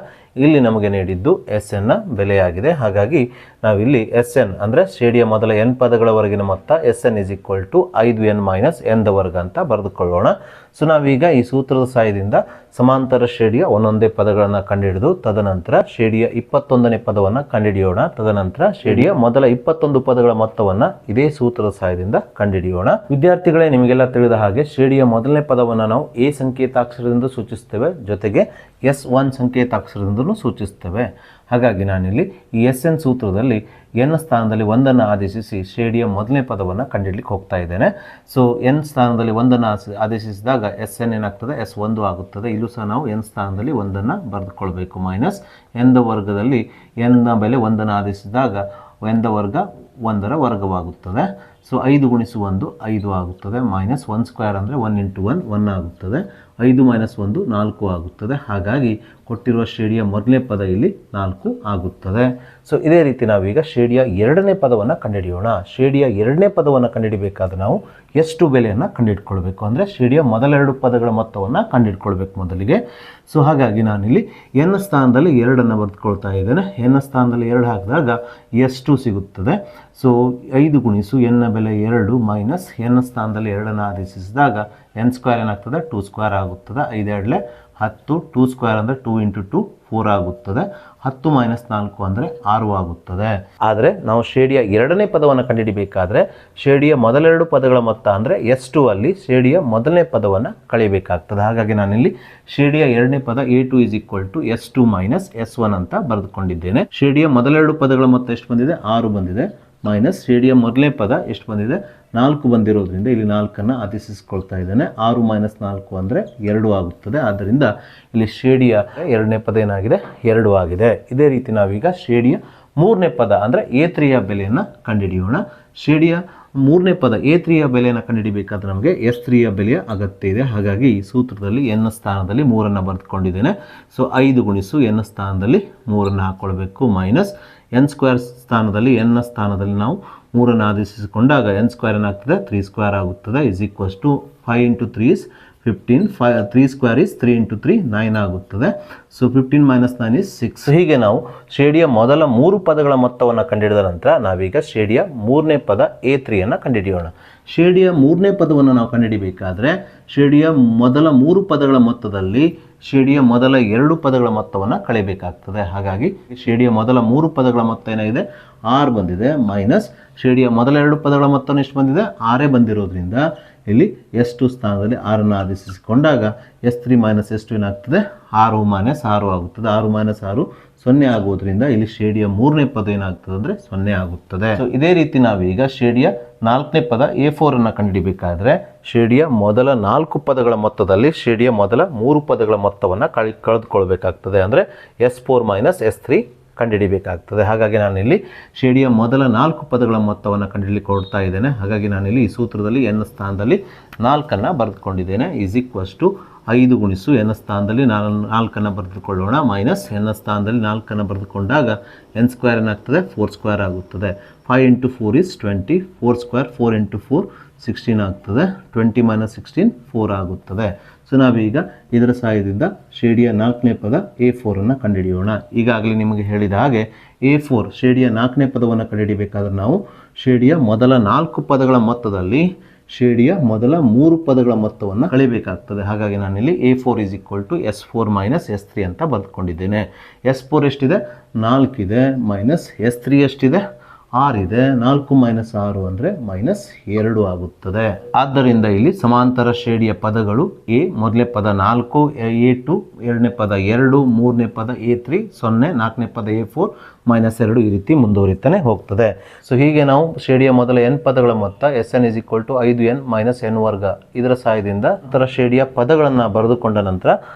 ಇಲ್ಲಿ ನಮಗೆ ನೀಡಿದ್ದು SN ನ ಬೆಲೆಯಾಗಿದೆ. ಹಾಗಾಗಿ ನಾವಿಲ್ಲಿ SN ಅಂದರೆ ಶ್ರೇಣಿಯ ಮೊದಲ n ಪದಗಳವರೆಗಿನ ಮೊತ್ತ SN is equal to 5n minus n ದ ವರ್ಗ ಅಂತ ಬರೆದುಕೊಳ್ಳೋಣ. ಸೊ ನಾವೀಗ ಈ ಸೂತ್ರದ ಸಹಾಯದಿಂದ ಸಮಾಂತರ ಶ್ರೇಣಿಯ ಒಂದೊಂದೇ ಪದಗಳನ್ನು ಕಂಡುಹಿಡಿದು ತದನಂತರ ಶ್ರೇಣಿಯ 21ನೇ ಪದವನ್ನು ಕಂಡುಹಿಡಿಯೋಣ. ತದನಂತರ ಶ್ರೇಣಿಯ ಮೊದಲ 21 ಪದಗಳ ಮೊತ್ತವನ್ನು ಇದೇ ಸೂತ್ರದ ಸಹಾಯದಿಂದ ಕಂಡುಹಿಡಿಯೋಣ. ವಿದ್ಯಾರ್ಥಿಗಳೇ, ನಿಮಗೆಲ್ಲ ತಿಳಿದ ಹಾಗೆ ಶ್ರೇಣಿಯ ಮೊದಲನೇ ಪದವನ್ನು ನಾವು ಎ ಸಂಕೇತಾಕ್ಷರದಿಂದ ಸೂಚಿಸ್ತೇವೆ, ಜೊತೆಗೆ S1 ಸಂಕೇತಾಕ್ಷರದಿಂದಲೂ ಸೂಚಿಸ್ತೇವೆ. ಹಾಗಾಗಿ ನಾನಿಲ್ಲಿ ಈ SN ಸೂತ್ರದಲ್ಲಿ n ಸ್ಥಾನದಲ್ಲಿ 1 ಆದೇಶಿಸಿ ಶ್ರೇಣಿಯ ಮೊದಲನೇ ಪದವನ್ನು ಕಂಡುಹಿಡಲಿಕ್ಕೆ ಹೋಗ್ತಾ ಇದ್ದೇನೆ. ಸೊ n ಸ್ಥಾನದಲ್ಲಿ 1 ಆದೇಶಿಸಿದಾಗ SN ಏನಾಗ್ತದೆ S1 ಆಗುತ್ತದೆ. ಇಲ್ಲೂ ಸಹ ನಾವು n ಸ್ಥಾನದಲ್ಲಿ 1 ಬರೆದುಕೊಳ್ಬೇಕು. ಮೈನಸ್ n ದ ವರ್ಗದಲ್ಲಿ n ನ ಬೆಲೆ 1 ಆದೇಶಿಸಿದಾಗ n ದ ವರ್ಗ 1ರ ವರ್ಗವಾಗುತ್ತದೆ. ಸೊ 5 ಗುಣಿಸು 1 5 ಆಗುತ್ತದೆ. ಮೈನಸ್ 1 ಸ್ಕ್ವೇರ್ ಅಂದರೆ 1 ಇಂಟು 1 1 ಆಗುತ್ತದೆ. 5 ಮೈನಸ್ 1 4 ಆಗುತ್ತದೆ. ಹಾಗಾಗಿ ಕೊಟ್ಟಿರುವ ಶ್ರೇಣಿಯ ಮೊದಲನೇ ಪದ ಇಲ್ಲಿ 4 ಆಗುತ್ತದೆ. ಸೊ ಇದೇ ರೀತಿ ನಾವೀಗ ಶ್ರೇಣಿಯ 2ನೇ ಪದವನ್ನು ಕಂಡುಹಿಡಿಯೋಣ. ಶ್ರೇಣಿಯ 2ನೇ ಪದವನ್ನು ಕಂಡುಹಿಡಿಬೇಕಾದ್ರೆ ನಾವು ಎಷ್ಟು ಬೆಲೆಯನ್ನು ಕಂಡುಹಿಡ್ಕೊಳ್ಬೇಕು ಅಂದರೆ ಶ್ರೇಣಿಯ ಮೊದಲ 2 ಪದಗಳ ಮೊತ್ತವನ್ನು ಕಂಡುಹಿಡ್ಕೊಳ್ಬೇಕು ಮೊದಲಿಗೆ. ಸೊ ಹಾಗಾಗಿ ನಾನಿಲ್ಲಿ n ಸ್ಥಾನದಲ್ಲಿ 2 ಬರೆದುಕೊಳ್ತಾ ಇದ್ದೇನೆ. n ಸ್ಥಾನದಲ್ಲಿ 2 ಹಾಕಿದಾಗ ಎಷ್ಟು ಸಿಗುತ್ತದೆ. ಸೊ 5 ಗುಣಿಸು n ನ ಬೆಲೆ 2 ಮೈನಸ್ n ಸ್ಥಾನದಲ್ಲಿ 2 ಆದೇಶಿಸಿದಾಗ n ಸ್ಕ್ವೇರ್ ಏನಾಗ್ತದೆ 2 ಸ್ಕ್ವೇರ್ ಆಗುತ್ತದೆ. 5 2 10 2 ಸ್ಕ್ವೇರ್ ಅಂದರೆ 2 ಇಂಟು 2 4 ಆಗುತ್ತದೆ. 10 ಮೈನಸ್ 4 ಅಂದರೆ 6 ಆಗುತ್ತದೆ. ಆದರೆ ನಾವು ಶ್ರೇಣಿಯ 2ನೇ ಪದವನ್ನು ಕಂಡುಹಿಡಿಬೇಕಾದ್ರೆ ಶ್ರೇಣಿಯ ಮೊದಲ 2 ಪದಗಳ ಮೊತ್ತ ಅಂದರೆ S2 ಅಲ್ಲಿ ಶ್ರೇಣಿಯ ಮೊದಲನೇ ಪದವನ್ನು ಕಳೆಯಬೇಕಾಗ್ತದೆ. ಹಾಗಾಗಿ ನಾನಿಲ್ಲಿ ಶ್ರೇಣಿಯ 2ನೇ ಪದ A2 is equal to S2 minus S1 ಅಂತ ಬರೆದುಕೊಂಡಿದ್ದೇನೆ. ಶ್ರೇಣಿಯ ಮೊದಲ 2 ಪದಗಳ ಮೊತ್ತ ಎಷ್ಟು ಬಂದಿದೆ 6 ಬಂದಿದೆ. ಮೈನಸ್ ಶ್ರೇಣಿಯ ಮೊದಲನೇ ಪದ ಎಷ್ಟು ಬಂದಿದೆ 4 ಬಂದಿರೋದ್ರಿಂದ ಇಲ್ಲಿ 4 ಆದೇಶಿಸಿಕೊಳ್ತಾ ಇದ್ದೇನೆ. 6 ಮೈನಸ್ 4 ಅಂದರೆ 2 ಆಗುತ್ತದೆ. ಆದ್ದರಿಂದ ಇಲ್ಲಿ ಶ್ರೇಣಿಯ 2ನೇ ಪದ ಏನಾಗಿದೆ 2 ಆಗಿದೆ. ಇದೇ ರೀತಿ ನಾವೀಗ ಶ್ರೇಣಿಯ 3ನೇ ಪದ ಅಂದರೆ A3ಯ ಬೆಲೆಯನ್ನು ಕಂಡುಹಿಡಿಯೋಣ. ಶ್ರೇಣಿಯ 3ನೇ ಪದ A3ಯ ಬೆಲೆಯನ್ನು ಕಂಡುಹಿಡಿಬೇಕಾದ್ರೆ ನಮಗೆ S3ಯ ಬೆಲೆಯ ಅಗತ್ಯ ಇದೆ. ಹಾಗಾಗಿ ಈ ಸೂತ್ರದಲ್ಲಿ n ಸ್ಥಾನದಲ್ಲಿ 3 ಬರೆದುಕೊಂಡಿದ್ದೇನೆ. ಸೊ 5 ಗುಣಿಸು n ಸ್ಥಾನದಲ್ಲಿ 3 ಹಾಕ್ಕೊಳ್ಬೇಕು. ಮೈನಸ್ n ಸ್ಕ್ವೇರ್ ಸ್ಥಾನದಲ್ಲಿ n ಸ್ಥಾನದಲ್ಲಿ ನಾವು 3 ಆದೇಶಿಸಿಕೊಂಡಾಗ n ಸ್ಕ್ವೇರ್ ಏನಾಗ್ತದೆ 3 ಸ್ಕ್ವೇರ್ ಆಗುತ್ತದೆ. Is equals to 5 into 3 is 15. 3 square is 3 into 3 9 ಆಗುತ್ತದೆ. So 15 minus 9 is 6. ಹೀಗೆ ನಾವು ಶ್ರೇಣಿಯ ಮೊದಲ 3 ಪದಗಳ ಮೊತ್ತವನ್ನು ಕಂಡುಹಿಡಿದ ನಂತರ ನಾವೀಗ ಶ್ರೇಣಿಯ 3ನೇ ಪದ A3ಯನ್ನು ಕಂಡುಹಿಡಿಯೋಣ. ಶ್ರೇಣಿಯ 3ನೇ ಪದವನ್ನು ನಾವು ಕಂಡುಹಿಡಿಬೇಕಾದ್ರೆ ಶ್ರೇಣಿಯ ಮೊದಲ 3 ಪದಗಳ ಮೊತ್ತದಲ್ಲಿ ಶ್ರೇಣಿಯ ಮೊದಲ 2 ಪದಗಳ ಮೊತ್ತವನ್ನು ಕಳೆಯಬೇಕಾಗ್ತದೆ. ಹಾಗಾಗಿ ಶ್ರೇಣಿಯ ಮೊದಲ 3 ಪದಗಳ ಮೊತ್ತ ಏನಾಗಿದೆ 6 ಬಂದಿದೆ. ಮೈನಸ್ ಶ್ರೇಣಿಯ ಮೊದಲ 2 ಪದಗಳ ಮೊತ್ತ ಎಷ್ಟು ಬಂದಿದೆ 6 ಬಂದಿರೋದ್ರಿಂದ ಇಲ್ಲಿ S2 ಸ್ಥಾನದಲ್ಲಿ 6 ಆದೇಶಿಸಿಕೊಂಡಾಗ S3 ಮೈನಸ್ S2 ಏನಾಗ್ತದೆ 6 ಮೈನಸ್ 6 ಆಗುತ್ತದೆ. 6 ಮೈನಸ್ 6 0 ಆಗುವುದರಿಂದ ಇಲ್ಲಿ ಶ್ರೇಣಿಯ 3ನೇ ಪದ ಏನಾಗ್ತದೆ ಅಂದರೆ 0 ಆಗುತ್ತದೆ. ಸೊ ಇದೇ ರೀತಿ ನಾವೀಗ ಶ್ರೇಣಿಯ 4ನೇ ಪದ A4 ಕಂಡುಹಿಡಿಬೇಕಾದ್ರೆ ಶ್ರೇಣಿಯ ಮೊದಲ 4 ಪದಗಳ ಮೊತ್ತದಲ್ಲಿ ಶ್ರೇಣಿಯ ಮೊದಲ 3 ಪದಗಳ ಮೊತ್ತವನ್ನು ಕಳೆದುಕೊಳ್ಬೇಕಾಗ್ತದೆ. ಅಂದರೆ S4 ಮೈನಸ್ S3 ಕಂಡುಹಿಡಿಬೇಕಾಗ್ತದೆ. ಹಾಗಾಗಿ ನಾನಿಲ್ಲಿ ಶ್ರೇಣಿಯ ಮೊದಲ 4 ಪದಗಳ ಮೊತ್ತವನ್ನು ಕಂಡುಹಿಡಿಯಲಿಕ್ಕೆ ಕೊಡ್ತಾ ಇದ್ದೇನೆ. ಹಾಗಾಗಿ ನಾನಿಲ್ಲಿ ಈ ಸೂತ್ರದಲ್ಲಿ n ಸ್ಥಾನದಲ್ಲಿ 4 ಬರೆದುಕೊಂಡಿದ್ದೇನೆ. ಈಸ್ ಈಕ್ವಸ್ ಟು 5 ಗುಣಿಸು n ಸ್ಥಾನದಲ್ಲಿ 4 ಬರೆದುಕೊಳ್ಳೋಣ, ಮೈನಸ್ n ಸ್ಥಾನದಲ್ಲಿ 4 ಬರೆದುಕೊಂಡಾಗ n ಸ್ಕ್ವೇರ್ ಏನಾಗ್ತದೆ 4 ಸ್ಕ್ವೇರ್ ಆಗುತ್ತದೆ. 5 ಇಂಟು 4 ಇಸ್ 20, 4 ಸ್ಕ್ವೇರ್ 4 ಇಂಟು 4 16 ಆಗ್ತದೆ. 20 ಮೈನಸ್ 16 4 ಆಗುತ್ತದೆ. ಸೊ ನಾವೀಗ ಇದರ ಸಹಾಯದಿಂದ ಶ್ರೇಣಿಯ 4ನೇ ಪದ A4 ಕಂಡುಹಿಡಿಯೋಣ. ಈಗಾಗಲೇ ನಿಮಗೆ ಹೇಳಿದ ಹಾಗೆ A4 ಶ್ರೇಣಿಯ 4ನೇ ಪದವನ್ನು ಕಂಡುಹಿಡಿಯಬೇಕಾದ್ರೆ ನಾವು ಶ್ರೇಣಿಯ ಮೊದಲ 4 ಪದಗಳ ಮೊತ್ತದಲ್ಲಿ ಶ್ರೇಣಿಯ ಮೊದಲ 3 ಪದಗಳ ಮೊತ್ತವನ್ನು ಕಳಿಬೇಕಾಗ್ತದೆ. ಹಾಗಾಗಿ ನಾನಿಲ್ಲಿ A4 is equal to S4 minus S3 ಅಂತ ಬರೆದುಕೊಂಡಿದ್ದೇನೆ. S4 ಎಷ್ಟಿದೆ 4 ಇದೆ, ಮೈನಸ್ S3 ಎಷ್ಟಿದೆ 6 ಇದೆ. 4 ಮೈನಸ್ 6 ಅಂದರೆ ಮೈನಸ್ 2 ಆಗುತ್ತದೆ. ಆದ್ದರಿಂದ ಇಲ್ಲಿ ಸಮಾಂತರ ಶ್ರೇಣಿಯ ಪದಗಳು ಎ ಮೊದಲನೇ ಪದ 4, A2 ಎರಡನೇ ಪದ 2, ಮೂರನೇ ಪದ A3 0, ನಾಲ್ಕನೇ ಪದ A4 -2 ಈ ರೀತಿ ಮುಂದುವರಿತಾನೆ ಹೋಗ್ತದೆ. ಸೊ ಹೀಗೆ ನಾವು ಶ್ರೇಣಿಯ ಮೊದಲ n ಪದಗಳ ಮೊತ್ತ Sn is equal to 5n minus n ವರ್ಗ ಇದರ ಸಹಾಯದಿಂದ ಇತರ ಶ್ರೇಣಿಯ ಪದಗಳನ್ನು ಬರೆದುಕೊಂಡ ನಂತರ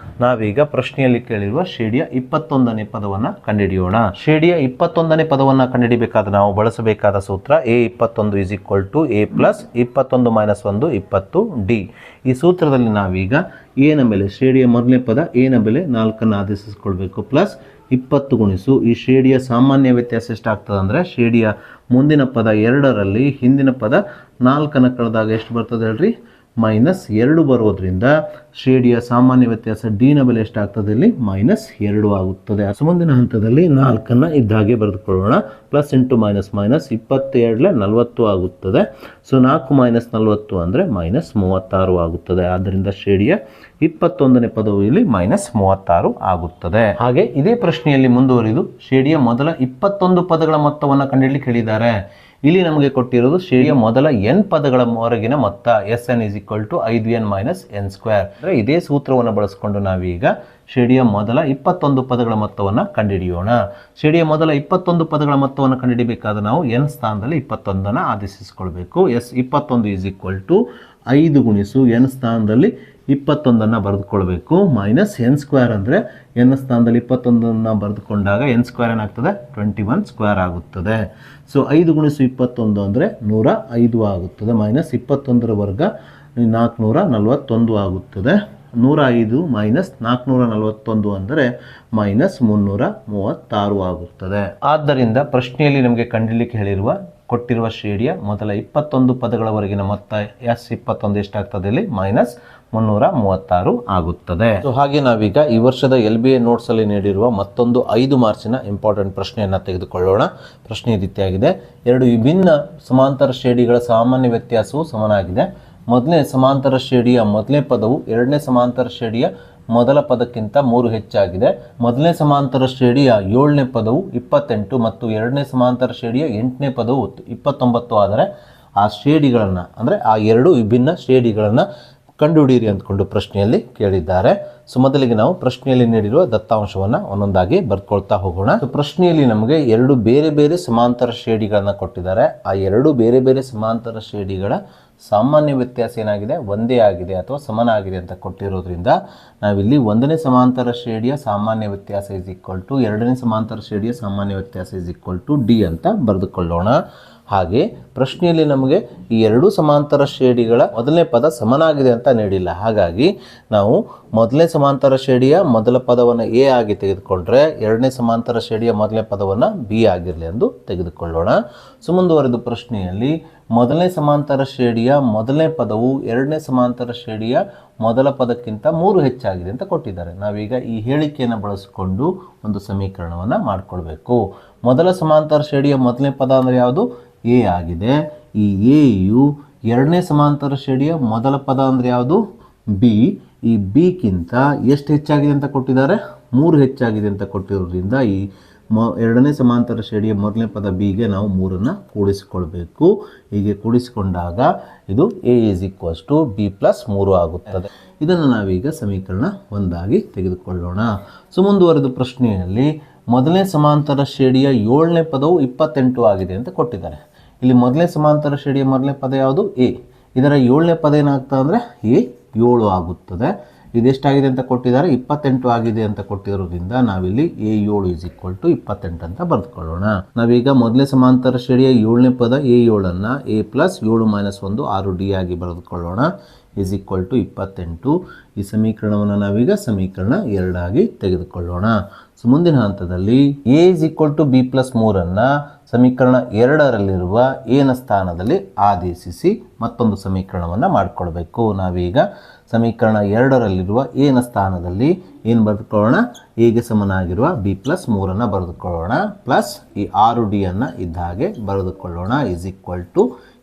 ನಾವೀಗ ಪ್ರಶ್ನೆಯಲ್ಲಿ ಕೇಳಿರುವ ಶ್ರೇಣಿಯ 21ನೇ ಪದವನ್ನು ಕಂಡುಹಿಡಿಯೋಣ. ಶ್ರೇಣಿಯ 21ನೇ ಪದವನ್ನು ಕಂಡುಹಿಡಿಯಬೇಕಾದ್ರೆ ನಾವು ಬಳಸಬೇಕಾದ ಸೂತ್ರ A21 is equal to A plus 21 minus 1 20 D. ಈ ಸೂತ್ರದಲ್ಲಿ ನಾವೀಗ ಎನ ಬೆಲೆ ಶ್ರೇಣಿಯ ಮೊದಲನೇ ಪದ ಎನ ಬೆಲೆ 4 ಆದೇಶಿಸಿಕೊಳ್ಬೇಕು, ಪ್ಲಸ್ 20 ಗುಣಿಸು ಈ ಶ್ರೇಣಿಯ ಸಾಮಾನ್ಯ ವ್ಯತ್ಯಾಸ ಎಷ್ಟಾಗ್ತದೆ ಅಂದರೆ ಶ್ರೇಣಿಯ ಮುಂದಿನ ಪದ 2ರಲ್ಲಿ ಹಿಂದಿನ ಪದ 4 ಕಳೆದಾಗ ಎಷ್ಟು ಬರ್ತದೆ ಹೇಳ್ರಿ, -2 ಬರೋದ್ರಿಂದ ಶ್ರೇಣಿಯ ಸಾಮಾನ್ಯ ವ್ಯತ್ಯಾಸ ಡಿನ ಬೆಲೆ ಎಷ್ಟಾಗ್ತದೆ ಇಲ್ಲಿ -2 ಆಗುತ್ತದೆ. ಮುಂದಿನ ಹಂತದಲ್ಲಿ 4 ಇದ್ದಾಗೆ ಬರೆದುಕೊಳ್ಳೋಣ. ಪ್ಲಸ್ ಇಂಟು ಮೈನಸ್ ಮೈನಸ್ 22 40 ಆಗುತ್ತದೆ. ಸೊ 4 ಮೈನಸ್ 40 ಅಂದರೆ -36 ಆಗುತ್ತದೆ. ಆದ್ದರಿಂದ ಶ್ರೇಣಿಯ 21ನೇ ಪದವು ಇಲ್ಲಿ -36 ಆಗುತ್ತದೆ. ಹಾಗೆ ಇದೇ ಪ್ರಶ್ನೆಯಲ್ಲಿ ಮುಂದುವರಿದು ಶ್ರೇಣಿಯ ಮೊದಲ 21 ಪದಗಳ ಮೊತ್ತವನ್ನು ಕಂಡುಹಿಡಿಯಲಿಕ್ಕೆ ಹೇಳಿದ್ದಾರೆ. ಇಲ್ಲಿ ನಮಗೆ ಕೊಟ್ಟಿರೋದು ಶ್ರೇಣಿಯ ಮೊದಲ n ಪದಗಳ ಹೊರಗಿನ ಮೊತ್ತ Sn is equal to 5n minus n square. ಅಂದರೆ ಇದೇ ಸೂತ್ರವನ್ನು ಬಳಸಿಕೊಂಡು ನಾವೀಗ ಶ್ರೇಣಿಯ ಮೊದಲ 21 ಪದಗಳ ಮೊತ್ತವನ್ನು ಕಂಡುಹಿಡಿಯೋಣ. ಶ್ರೇಣಿಯ ಮೊದಲ 21 ಪದಗಳ ಮೊತ್ತವನ್ನು ಕಂಡುಹಿಡಿಯಬೇಕಾದ್ರೆ ನಾವು n ಸ್ಥಾನದಲ್ಲಿ 21 ಆದೇಶಿಸಿಕೊಳ್ಬೇಕು. S21 ಇಸ್ ಈಕ್ವಲ್ ಟು 5 ಗುಣಿಸು n ಸ್ಥಾನದಲ್ಲಿ 21 ಬರೆದುಕೊಳ್ಬೇಕು, ಮೈನಸ್ n ಸ್ಕ್ವೇರ್ ಅಂದರೆ n ಸ್ಥಾನದಲ್ಲಿ 21 ಬರೆದುಕೊಂಡಾಗ n ಸ್ಕ್ವೇರ್ ಏನಾಗ್ತದೆ 21 ಸ್ಕ್ವೇರ್ ಆಗುತ್ತದೆ. ಸೊ 5 ಗುಣಿಸು 21 ಅಂದರೆ 105 ಆಗುತ್ತದೆ. ಮೈನಸ್ 21 ವರ್ಗ 441 ಆಗುತ್ತದೆ. 105 ಮೈನಸ್ 441 ಅಂದರೆ -336 ಆಗುತ್ತದೆ. ಆದ್ದರಿಂದ ಪ್ರಶ್ನೆಯಲ್ಲಿ ನಮಗೆ ಕಂಡುಹಿಡಿಯಲಿಕ್ಕೆ ಹೇಳಿರುವ ಕೊಟ್ಟಿರುವ ಶ್ರೇಣಿಯ ಮೊದಲ 21 ಪದಗಳವರೆಗಿನ ಮೊತ್ತ S21 ಎಷ್ಟಾಗ್ತದೆ ಇಲ್ಲಿ -336 ಆಗುತ್ತದೆ. ಸೊ ಹಾಗೆ ನಾವೀಗ ಈ ವರ್ಷದ LBA ನೋಟ್ಸ್ ಅಲ್ಲಿ ನೀಡಿರುವ ಮತ್ತೊಂದು 5 ಮಾರ್ಕ್ಸಿನ ಇಂಪಾರ್ಟೆಂಟ್ ಪ್ರಶ್ನೆಯನ್ನು ತೆಗೆದುಕೊಳ್ಳೋಣ. ಪ್ರಶ್ನೆ ಈ ರೀತಿಯಾಗಿದೆ. 2 ವಿಭಿನ್ನ ಸಮಾಂತರ ಶ್ರೇಣಿಗಳ ಸಾಮಾನ್ಯ ವ್ಯತ್ಯಾಸವು ಸಮನಾಗಿದೆ. ಮೊದಲನೇ ಸಮಾಂತರ ಶ್ರೇಣಿಯ ಮೊದಲನೇ ಪದವು ಎರಡನೇ ಸಮಾಂತರ ಶ್ರೇಣಿಯ ಮೊದಲ ಪದಕ್ಕಿಂತ 3 ಹೆಚ್ಚಾಗಿದೆ. ಮೊದಲನೇ ಸಮಾಂತರ ಶ್ರೇಣಿಯ 7ನೇ ಪದವು 28 ಮತ್ತು ಎರಡನೇ ಸಮಾಂತರ ಶ್ರೇಣಿಯ 8ನೇ ಪದವು 29 ಆದರೆ ಆ ಶ್ರೇಣಿಗಳನ್ನು ಅಂದರೆ ಆ 2 ವಿಭಿನ್ನ ಶ್ರೇಣಿಗಳನ್ನು ಕಂಡುಹಿಡಿಯಿರಿ ಅಂದ್ಕೊಂಡು ಪ್ರಶ್ನೆಯಲ್ಲಿ ಕೇಳಿದ್ದಾರೆ. ಸೊ ಮೊದಲಿಗೆ ನಾವು ಪ್ರಶ್ನೆಯಲ್ಲಿ ನೀಡಿರುವ ದತ್ತಾಂಶವನ್ನು ಒಂದೊಂದಾಗಿ ಬರ್ಕೊಳ್ತಾ ಹೋಗೋಣ. ಸೊ ಪ್ರಶ್ನೆಯಲ್ಲಿ ನಮಗೆ 2 ಬೇರೆ ಬೇರೆ ಸಮಾಂತರ ಶ್ರೇಣಿಗಳನ್ನು ಕೊಟ್ಟಿದ್ದಾರೆ. ಆ 2 ಬೇರೆ ಬೇರೆ ಸಮಾಂತರ ಶ್ರೇಣಿಗಳ ಸಾಮಾನ್ಯ ವ್ಯತ್ಯಾಸ ಏನಾಗಿದೆ, ಒಂದೇ ಆಗಿದೆ ಅಥವಾ ಸಮನಾಗಿದೆ ಅಂತ ಕೊಟ್ಟಿರೋದ್ರಿಂದ ನಾವಿಲ್ಲಿ 1ನೇ ಸಮಾಂತರ ಶ್ರೇಣಿಯ ಸಾಮಾನ್ಯ ವ್ಯತ್ಯಾಸ ಇಸ್ ಈಕ್ವಲ್ ಟು 2ನೇ ಸಮಾಂತರ ಶ್ರೇಣಿಯ ಸಾಮಾನ್ಯ ವ್ಯತ್ಯಾಸ ಇಸ್ ಈಕ್ವಲ್ ಟು ಡಿ ಅಂತ ಬರೆದುಕೊಳ್ಳೋಣ. ಹಾಗೆ ಪ್ರಶ್ನೆಯಲ್ಲಿ ನಮಗೆ ಈ 2 ಸಮಾಂತರ ಶ್ರೇಣಿಗಳ ಮೊದಲನೇ ಪದ ಸಮನಾಗಿದೆ ಅಂತ ನೀಡಿಲ್ಲ. ಹಾಗಾಗಿ ನಾವು ಮೊದಲನೇ ಸಮಾಂತರ ಶ್ರೇಣಿಯ ಮೊದಲ ಪದವನ್ನು ಎ ಆಗಿ ತೆಗೆದುಕೊಂಡ್ರೆ ಎರಡನೇ ಸಮಾಂತರ ಶ್ರೇಣಿಯ ಮೊದಲನೇ ಪದವನ್ನು ಬಿ ಆಗಿರಲಿ ಎಂದು ತೆಗೆದುಕೊಳ್ಳೋಣ. ಸೊ ಮುಂದುವರೆದು ಪ್ರಶ್ನೆಯಲ್ಲಿ ಮೊದಲನೇ ಸಮಾಂತರ ಶ್ರೇಣಿಯ ಮೊದಲನೇ ಪದವು ಎರಡನೇ ಸಮಾಂತರ ಶ್ರೇಣಿಯ ಮೊದಲ ಪದಕ್ಕಿಂತ 3 ಹೆಚ್ಚಾಗಿದೆ ಅಂತ ಕೊಟ್ಟಿದ್ದಾರೆ. ನಾವೀಗ ಈ ಹೇಳಿಕೆಯನ್ನು ಬಳಸಿಕೊಂಡು ಒಂದು ಸಮೀಕರಣವನ್ನು ಮಾಡಿಕೊಳ್ಬೇಕು. ಮೊದಲ ಸಮಾಂತರ ಶ್ರೇಣಿಯ ಮೊದಲನೇ ಪದ ಅಂದರೆ ಯಾವುದು, ಎ ಆಗಿದೆ. ಈ ಎಯು ಎರಡನೇ ಸಮಾಂತರ ಶ್ರೇಣಿಯ ಮೊದಲ ಪದ ಅಂದರೆ ಯಾವುದು, ಬಿ. ಈ ಬಿಗಿಂತ ಎಷ್ಟು ಹೆಚ್ಚಾಗಿದೆ ಅಂತ ಕೊಟ್ಟಿದ್ದಾರೆ, 3 ಹೆಚ್ಚಾಗಿದೆ ಅಂತ ಕೊಟ್ಟಿರೋದ್ರಿಂದ ಈ ಎರಡನೇ ಸಮಾಂತರ ಶ್ರೇಣಿಯ ಮೊದಲನೇ ಪದ ಬಿಗೆ ನಾವು 3 ಕೂಡಿಸಿಕೊಳ್ಬೇಕು. ಹೀಗೆ ಕೂಡಿಸಿಕೊಂಡಾಗ ಇದು a is equals to b plus 3 ಆಗುತ್ತದೆ. ಇದನ್ನು ನಾವೀಗ ಸಮೀಕರಣ 1 ತೆಗೆದುಕೊಳ್ಳೋಣ. ಸೊ ಮುಂದುವರೆದ ಪ್ರಶ್ನೆಯಲ್ಲಿ ಮೊದಲನೇ ಸಮಾಂತರ ಶ್ರೇಣಿಯ 7ನೇ ಪದವು 28 ಆಗಿದೆ ಅಂತ ಕೊಟ್ಟಿದ್ದಾರೆ. ಇಲ್ಲಿ ಮೊದಲನೇ ಸಮಾಂತರ ಶ್ರೇಣಿಯ ಮೊದಲನೇ ಪದ ಯಾವುದು, ಎ. ಇದರ 7ನೇ ಪದ ಏನಾಗ್ತದೆ ಅಂದರೆ ಎ 7 ಆಗುತ್ತದೆ. ಇದೆಷ್ಟಾಗಿದೆ ಅಂತ ಕೊಟ್ಟಿದ್ದಾರೆ, 28 ಆಗಿದೆ ಅಂತ ಕೊಟ್ಟಿರೋದ್ರಿಂದ ನಾವಿಲ್ಲಿ A7 = 28 ಅಂತ ಬರೆದುಕೊಳ್ಳೋಣ. ನಾವೀಗ ಮೊದಲನೇ ಸಮಾಂತರ ಶ್ರೇಣಿಯ 7ನೇ ಪದ A7 A + 7 - 1 6D ಆಗಿ ಬರೆದುಕೊಳ್ಳೋಣ = 28. ಈ ಸಮೀಕರಣವನ್ನು ನಾವೀಗ ಸಮೀಕರಣ 2 ಆಗಿ ತೆಗೆದುಕೊಳ್ಳೋಣ. ಸೊ ಮುಂದಿನ ಹಂತದಲ್ಲಿ A = B + 3 ಸಮೀಕರಣ 2ರಲ್ಲಿರುವ A ನ ಸ್ಥಾನದಲ್ಲಿ ಆದೇಶಿಸಿ ಮತ್ತೊಂದು ಸಮೀಕರಣವನ್ನು ಮಾಡಿಕೊಳ್ಬೇಕು. ನಾವೀಗ ಸಮೀಕರಣ 2ರಲ್ಲಿರುವ A ನ ಸ್ಥಾನದಲ್ಲಿ ಏನು ಬರೆದುಕೊಳ್ಳೋಣ, A ಗೆ ಸಮನಾಗಿರುವ B + 3 ಬರೆದುಕೊಳ್ಳೋಣ ಪ್ಲಸ್ ಈ 6D ಇದ್ದ ಹಾಗೆ ಬರೆದುಕೊಳ್ಳೋಣ =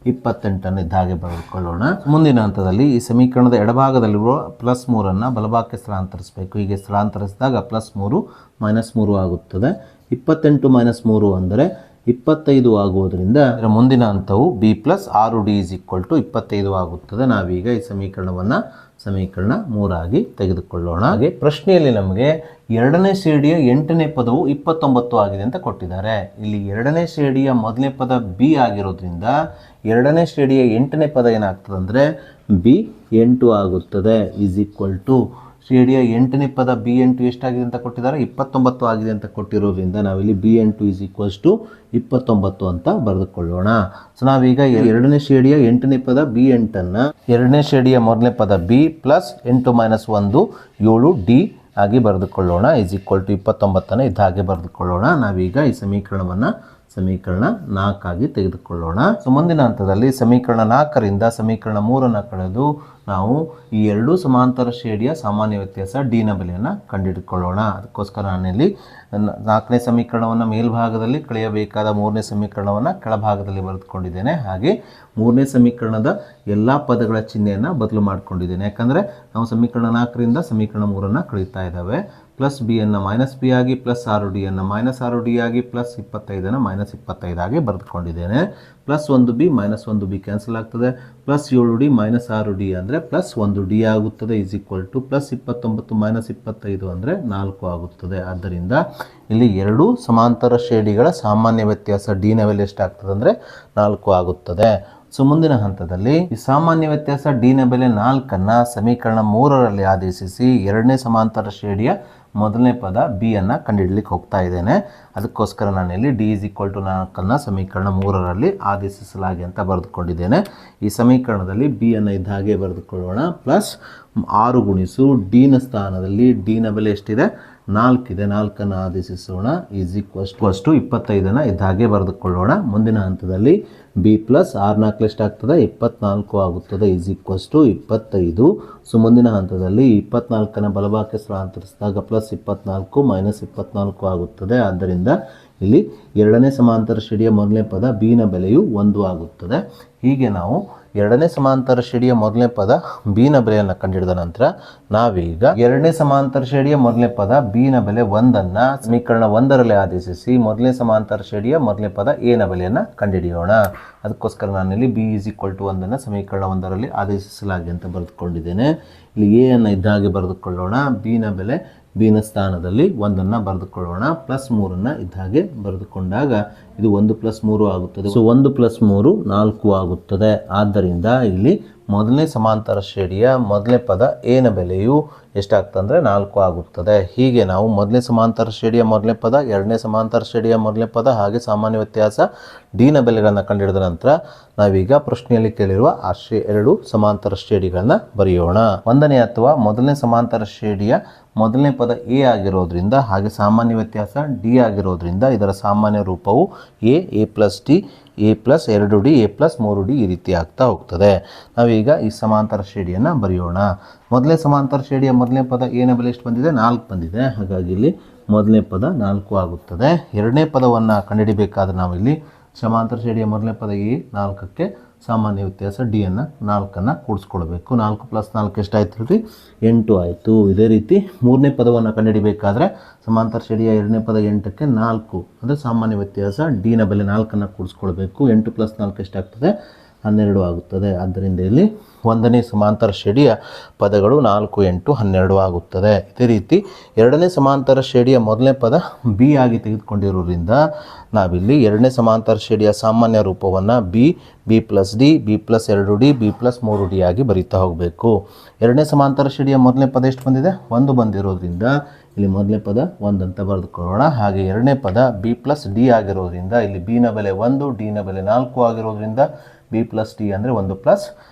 28 ಇದ್ದ ಹಾಗೆ ಬರೆದುಕೊಳ್ಳೋಣ. ಮುಂದಿನ ಹಂತದಲ್ಲಿ ಈ ಸಮೀಕರಣದ ಎಡಭಾಗದಲ್ಲಿರುವ +3 ಬಲಭಾಗಕ್ಕೆ ಸ್ಥಳಾಂತರಿಸಬೇಕು. ಹೀಗೆ ಸ್ಥಳಾಂತರಿಸಿದಾಗ +3 - 3 ಆಗುತ್ತದೆ. 28 - 3 ಅಂದರೆ 25 ಆಗುವುದರಿಂದ ಇದರ ಮುಂದಿನ ಹಂತವು B + 6D = 25 ಆಗುತ್ತದೆ. ನಾವೀಗ ಈ ಸಮೀಕರಣವನ್ನು ಸಮೀಕರಣ 3 ಆಗಿ ತೆಗೆದುಕೊಳ್ಳೋಣ. ಹಾಗೆ ಪ್ರಶ್ನೆಯಲ್ಲಿ ನಮಗೆ ಎರಡನೇ ಶ್ರೇಣಿಯ 8ನೇ ಪದವು 29 ಆಗಿದೆ ಅಂತ ಕೊಟ್ಟಿದ್ದಾರೆ. ಇಲ್ಲಿ ಎರಡನೇ ಶ್ರೇಣಿಯ ಮೊದಲನೇ ಪದ B ಆಗಿರೋದ್ರಿಂದ ಎರಡನೇ ಶ್ರೇಣಿಯ 8ನೇ ಪದ ಏನಾಗ್ತದೆ ಅಂದರೆ B8 ಆಗುತ್ತದೆ = ಶ್ರೇಣಿಯ 8ನೇ ಪದ B8 ಎಷ್ಟಾಗಿದೆ ಅಂತ ಕೊಟ್ಟಿದ್ದಾರೆ, 29 ಆಗಿದೆ ಅಂತ ಕೊಟ್ಟಿರೋದ್ರಿಂದ ನಾವಿಲ್ಲಿ B8 = 29 ಅಂತ ಬರೆದುಕೊಳ್ಳೋಣ. ಸೊ ನಾವೀಗ ಎರಡನೇ ಶ್ರೇಣಿಯ 8ನೇ ಪದ B8 ಎರಡನೇ ಶ್ರೇಣಿಯ ಮೊದಲನೇ ಪದ B + 8 - 1 7D ಆಗಿ ಬರೆದುಕೊಳ್ಳೋಣ = 29 ಇದ್ದ ಹಾಗೆ ಬರೆದುಕೊಳ್ಳೋಣ. ನಾವೀಗ ಈ ಸಮೀಕರಣವನ್ನು ಸಮೀಕರಣ 4 ಆಗಿ ತೆಗೆದುಕೊಳ್ಳೋಣ. ಸೊ ಮುಂದಿನ ಹಂತದಲ್ಲಿ ಸಮೀಕರಣ 4ರಿಂದ ಸಮೀಕರಣ 3 ಕಳೆದು ನಾವು ಈ ಎರಡೂ ಸಮಾಂತರ ಶ್ರೇಣಿಯ ಸಾಮಾನ್ಯ ವ್ಯತ್ಯಾಸ D ನ ಬೆಲೆಯನ್ನು ಕಂಡುಹಿಡಿದುಕೊಳ್ಳೋಣ. ಅದಕ್ಕೋಸ್ಕರ ನಾನಿಲ್ಲಿ 4ನೇ ಸಮೀಕರಣವನ್ನು ಮೇಲ್ಭಾಗದಲ್ಲಿ ಕಳೆಯಬೇಕಾದ 3ನೇ ಸಮೀಕರಣವನ್ನು ಕೆಳಭಾಗದಲ್ಲಿ ಬರೆದುಕೊಂಡಿದ್ದೇನೆ. ಹಾಗೆ 3ನೇ ಸಮೀಕರಣದ ಎಲ್ಲ ಪದಗಳ ಚಿಹ್ನೆಯನ್ನು ಬದಲು ಮಾಡಿಕೊಂಡಿದ್ದೇನೆ. ಯಾಕಂದರೆ ನಾವು ಸಮೀಕರಣ 4ರಿಂದ ಸಮೀಕರಣ 3 ಕಳೀತಾ ಇದ್ದಾವೆ. +B -B ಆಗಿ +6D -6D ಆಗಿ +25 -25 ಆಗಿ ಬರೆದುಕೊಂಡಿದ್ದೇನೆ. +1B -1B ಕ್ಯಾನ್ಸಲ್ ಆಗ್ತದೆ. +7D -6D ಅಂದರೆ +1D ಆಗುತ್ತದೆ = +29 - 25 ಅಂದರೆ 4 ಆಗುತ್ತದೆ. ಆದ್ದರಿಂದ ಇಲ್ಲಿ ಎರಡೂ ಸಮಾಂತರ ಶ್ರೇಣಿಗಳ ಸಾಮಾನ್ಯ ವ್ಯತ್ಯಾಸ D ನ ಬೆಲೆ ಎಷ್ಟಾಗ್ತದೆ ಅಂದರೆ 4 ಆಗುತ್ತದೆ. ಸೊ ಮುಂದಿನ ಹಂತದಲ್ಲಿ ಈ ಸಾಮಾನ್ಯ ವ್ಯತ್ಯಾಸ D ನ ಬೆಲೆ 4 ಸಮೀಕರಣ 3ರಲ್ಲಿ ಆದೇಶಿಸಿ ಎರಡನೇ ಸಮಾಂತರ ಶ್ರೇಣಿಯ ಮೊದಲನೇ ಪದ B ಕಂಡುಹಿಡಲಿಕ್ಕೆ ಹೋಗ್ತಾ ಇದ್ದೇನೆ. ಅದಕ್ಕೋಸ್ಕರ ನಾನಿಲ್ಲಿ D = 4 ಸಮೀಕರಣ 3ರಲ್ಲಿ ಆದೇಶಿಸಲಾಗಿ ಅಂತ ಬರೆದುಕೊಂಡಿದ್ದೇನೆ. ಈ ಸಮೀಕರಣದಲ್ಲಿ B ಇದ್ದ ಹಾಗೆ ಬರೆದುಕೊಳ್ಳೋಣ ಪ್ಲಸ್ 6 ಗುಣಿಸು D ನ ಸ್ಥಾನದಲ್ಲಿ D ನ ಬೆಲೆ ಎಷ್ಟಿದೆ, 4 ಇದೆ. 4 ಆದೇಶಿಸೋಣ = 25 ಇದ್ದ ಹಾಗೆ ಬರೆದುಕೊಳ್ಳೋಣ. ಮುಂದಿನ ಹಂತದಲ್ಲಿ B + 6 4 ಎಷ್ಟಾಗ್ತದೆ, 24 ಆಗುತ್ತದೆ = 25. ಸೊ ಮುಂದಿನ ಹಂತದಲ್ಲಿ 24 ಬಲಭಾಗಕ್ಕೆ ಸ್ಥಳಾಂತರಿಸಿದಾಗ +24 -24 ಆಗುತ್ತದೆ. ಆದ್ದರಿಂದ ಇಲ್ಲಿ ಎರಡನೇ ಸಮಾಂತರ ಶ್ರೇಣಿಯ ಮೊದಲನೇ ಪದ B ನ ಬೆಲೆಯು 1 ಆಗುತ್ತದೆ. ಹೀಗೆ ನಾವು ಎರಡನೇ ಸಮಾಂತರ ಶ್ರೇಣಿಯ ಮೊದಲನೇ ಪದ B ನ ಬೆಲೆಯನ್ನು ಕಂಡುಹಿಡಿದ ನಂತರ ನಾವೀಗ ಎರಡನೇ ಸಮಾಂತರ ಶ್ರೇಣಿಯ ಮೊದಲನೇ ಪದ B ನ ಬೆಲೆ 1 ಸಮೀಕರಣ 1ರಲ್ಲಿ ಆದೇಶಿಸಿ ಮೊದಲನೇ ಸಮಾಂತರ ಶ್ರೇಣಿಯ ಮೊದಲನೇ ಪದ A ನ ಬೆಲೆಯನ್ನು ಕಂಡುಹಿಡಿಯೋಣ. ಅದಕ್ಕೋಸ್ಕರ ನಾನಿಲ್ಲಿ B = 1 ಸಮೀಕರಣ 1ರಲ್ಲಿ ಆದೇಶಿಸಲಾಗಿ ಅಂತ ಬರೆದುಕೊಂಡಿದ್ದೇನೆ. ಇಲ್ಲಿ A ಇದ್ದ ಹಾಗೆ ಬರೆದುಕೊಳ್ಳೋಣ. B ನ ಬೆಲೆ B ನ ಸ್ಥಾನದಲ್ಲಿ 1 ಬರೆದುಕೊಳ್ಳೋಣ. +3 ಇದ್ದ ಹಾಗೆ ಬರೆದುಕೊಂಡಾಗ ಇದು 1 + 3 ಆಗುತ್ತದೆ. ಸೊ 1 + 3 4 ಆಗುತ್ತದೆ. ಆದ್ದರಿಂದ ಇಲ್ಲಿ ಮೊದಲನೇ ಸಮಾಂತರ ಶ್ರೇಣಿಯ ಮೊದಲನೇ ಪದ A ನ ಬೆಲೆಯು ಎಷ್ಟಾಗ್ತದೆ ಅಂದರೆ 4 ಆಗುತ್ತದೆ. ಹೀಗೆ ನಾವು ಮೊದಲನೇ ಸಮಾಂತರ ಶ್ರೇಣಿಯ ಮೊದಲನೇ ಪದ, ಎರಡನೇ ಸಮಾಂತರ ಶ್ರೇಣಿಯ ಮೊದಲನೇ ಪದ ಹಾಗೆ ಸಾಮಾನ್ಯ ವ್ಯತ್ಯಾಸ D ನ ಬೆಲೆಗಳನ್ನು ಕಂಡುಹಿಡಿದ ನಂತರ ನಾವೀಗ ಪ್ರಶ್ನೆಯಲ್ಲಿ ಕೇಳಿರುವ ಆ ಎರಡು ಸಮಾಂತರ ಶ್ರೇಣಿಗಳನ್ನು ಬರೆಯೋಣ. 1ನೇ ಅಥವಾ ಮೊದಲನೇ ಸಮಾಂತರ ಶ್ರೇಣಿಯ ಮೊದಲನೇ ಪದ A ಆಗಿರೋದ್ರಿಂದ ಹಾಗೆ ಸಾಮಾನ್ಯ ವ್ಯತ್ಯಾಸ D ಆಗಿರೋದ್ರಿಂದ ಇದರ ಸಾಮಾನ್ಯ ರೂಪವು A + D A + 2D A + 3D ಈ ರೀತಿ ಆಗ್ತಾ ಹೋಗ್ತದೆ. ನಾವೀಗ ಈ ಸಮಾಂತರ ಶ್ರೇಣಿಯನ್ನು ಬರೆಯೋಣ. ಮೊದಲನೇ ಸಮಾಂತರ ಶ್ರೇಣಿಯ ಮೊದಲನೇ ಪದ A ನ ಬೆಲೆ ಎಷ್ಟು ಬಂದಿದೆ, 4 ಬಂದಿದೆ. ಹಾಗಾಗಿ ಇಲ್ಲಿ ಮೊದಲನೇ ಪದ 4 ಆಗುತ್ತದೆ. ಎರಡನೇ ಪದವನ್ನು ಕಂಡುಹಿಡಿಬೇಕಾದ್ರೆ ನಾವಿಲ್ಲಿ ಸಮಾಂತರ ಶ್ರೇಣಿಯ ಮೊದಲನೇ ಪದ A 4ಕ್ಕೆ ಸಾಮಾನ್ಯ ವ್ಯತ್ಯಾಸ D 4 ಕೂಡಿಸ್ಕೊಳ್ಬೇಕು. 4 + 4 ಎಷ್ಟಾಯ್ತು ಹೇಳ್ರಿ, 8 ಆಯಿತು. ಇದೇ ರೀತಿ ಮೂರನೇ ಪದವನ್ನು ಕಂಡುಹಿಡಿಬೇಕಾದ್ರೆ ಸಮಾಂತರ ಶ್ರೇಣಿಯ ಎರಡನೇ ಪದ 8ಕ್ಕೆ 4 ಅಂದರೆ ಸಾಮಾನ್ಯ ವ್ಯತ್ಯಾಸ D ನ ಬೆಲೆ 4 ಕೂಡಿಸ್ಕೊಳ್ಬೇಕು. 8 + 4 ಎಷ್ಟಾಗ್ತದೆ, 12 ಆಗುತ್ತದೆ. ಆದ್ದರಿಂದ ಇಲ್ಲಿ 1ನೇ ಸಮಾಂತರ ಶ್ರೇಣಿಯ ಪದಗಳು 4, 8, 12 ಆಗುತ್ತದೆ. ಇದೇ ರೀತಿ 2ನೇ ಸಮಾಂತರ ಶ್ರೇಣಿಯ ಮೊದಲನೇ ಪದ ಬಿ ಆಗಿ ತೆಗೆದುಕೊಂಡಿರೋದ್ರಿಂದ ನಾವಿಲ್ಲಿ 2ನೇ ಸಮಾಂತರ ಶ್ರೇಣಿಯ ಸಾಮಾನ್ಯ ರೂಪವನ್ನು B plus D, B plus 2ಡಿ, ಬಿ ಪ್ಲಸ್ 3ಡಿ ಆಗಿ ಬರೀತಾ ಹೋಗಬೇಕು. 2ನೇ ಸಮಾಂತರ ಶ್ರೇಣಿಯ ಮೊದಲನೇ ಪದ ಎಷ್ಟು ಬಂದಿದೆ? 1 ಬಂದಿರೋದ್ರಿಂದ ಇಲ್ಲಿ ಮೊದಲನೇ ಪದ 1 ಅಂತ ಬರೆದುಕೊಳ್ಳೋಣ. ಹಾಗೆ 2ನೇ ಪದ ಬಿ ಪ್ಲಸ್ ಡಿ ಆಗಿರೋದ್ರಿಂದ ಇಲ್ಲಿ ಬಿನ ಬೆಲೆ 1, ಡಿನ ಬೆಲೆ 4 ಆಗಿರೋದ್ರಿಂದ ಬಿ ಪ್ಲಸ್ ಡಿ ಅಂದರೆ 1 ಪ್ಲಸ್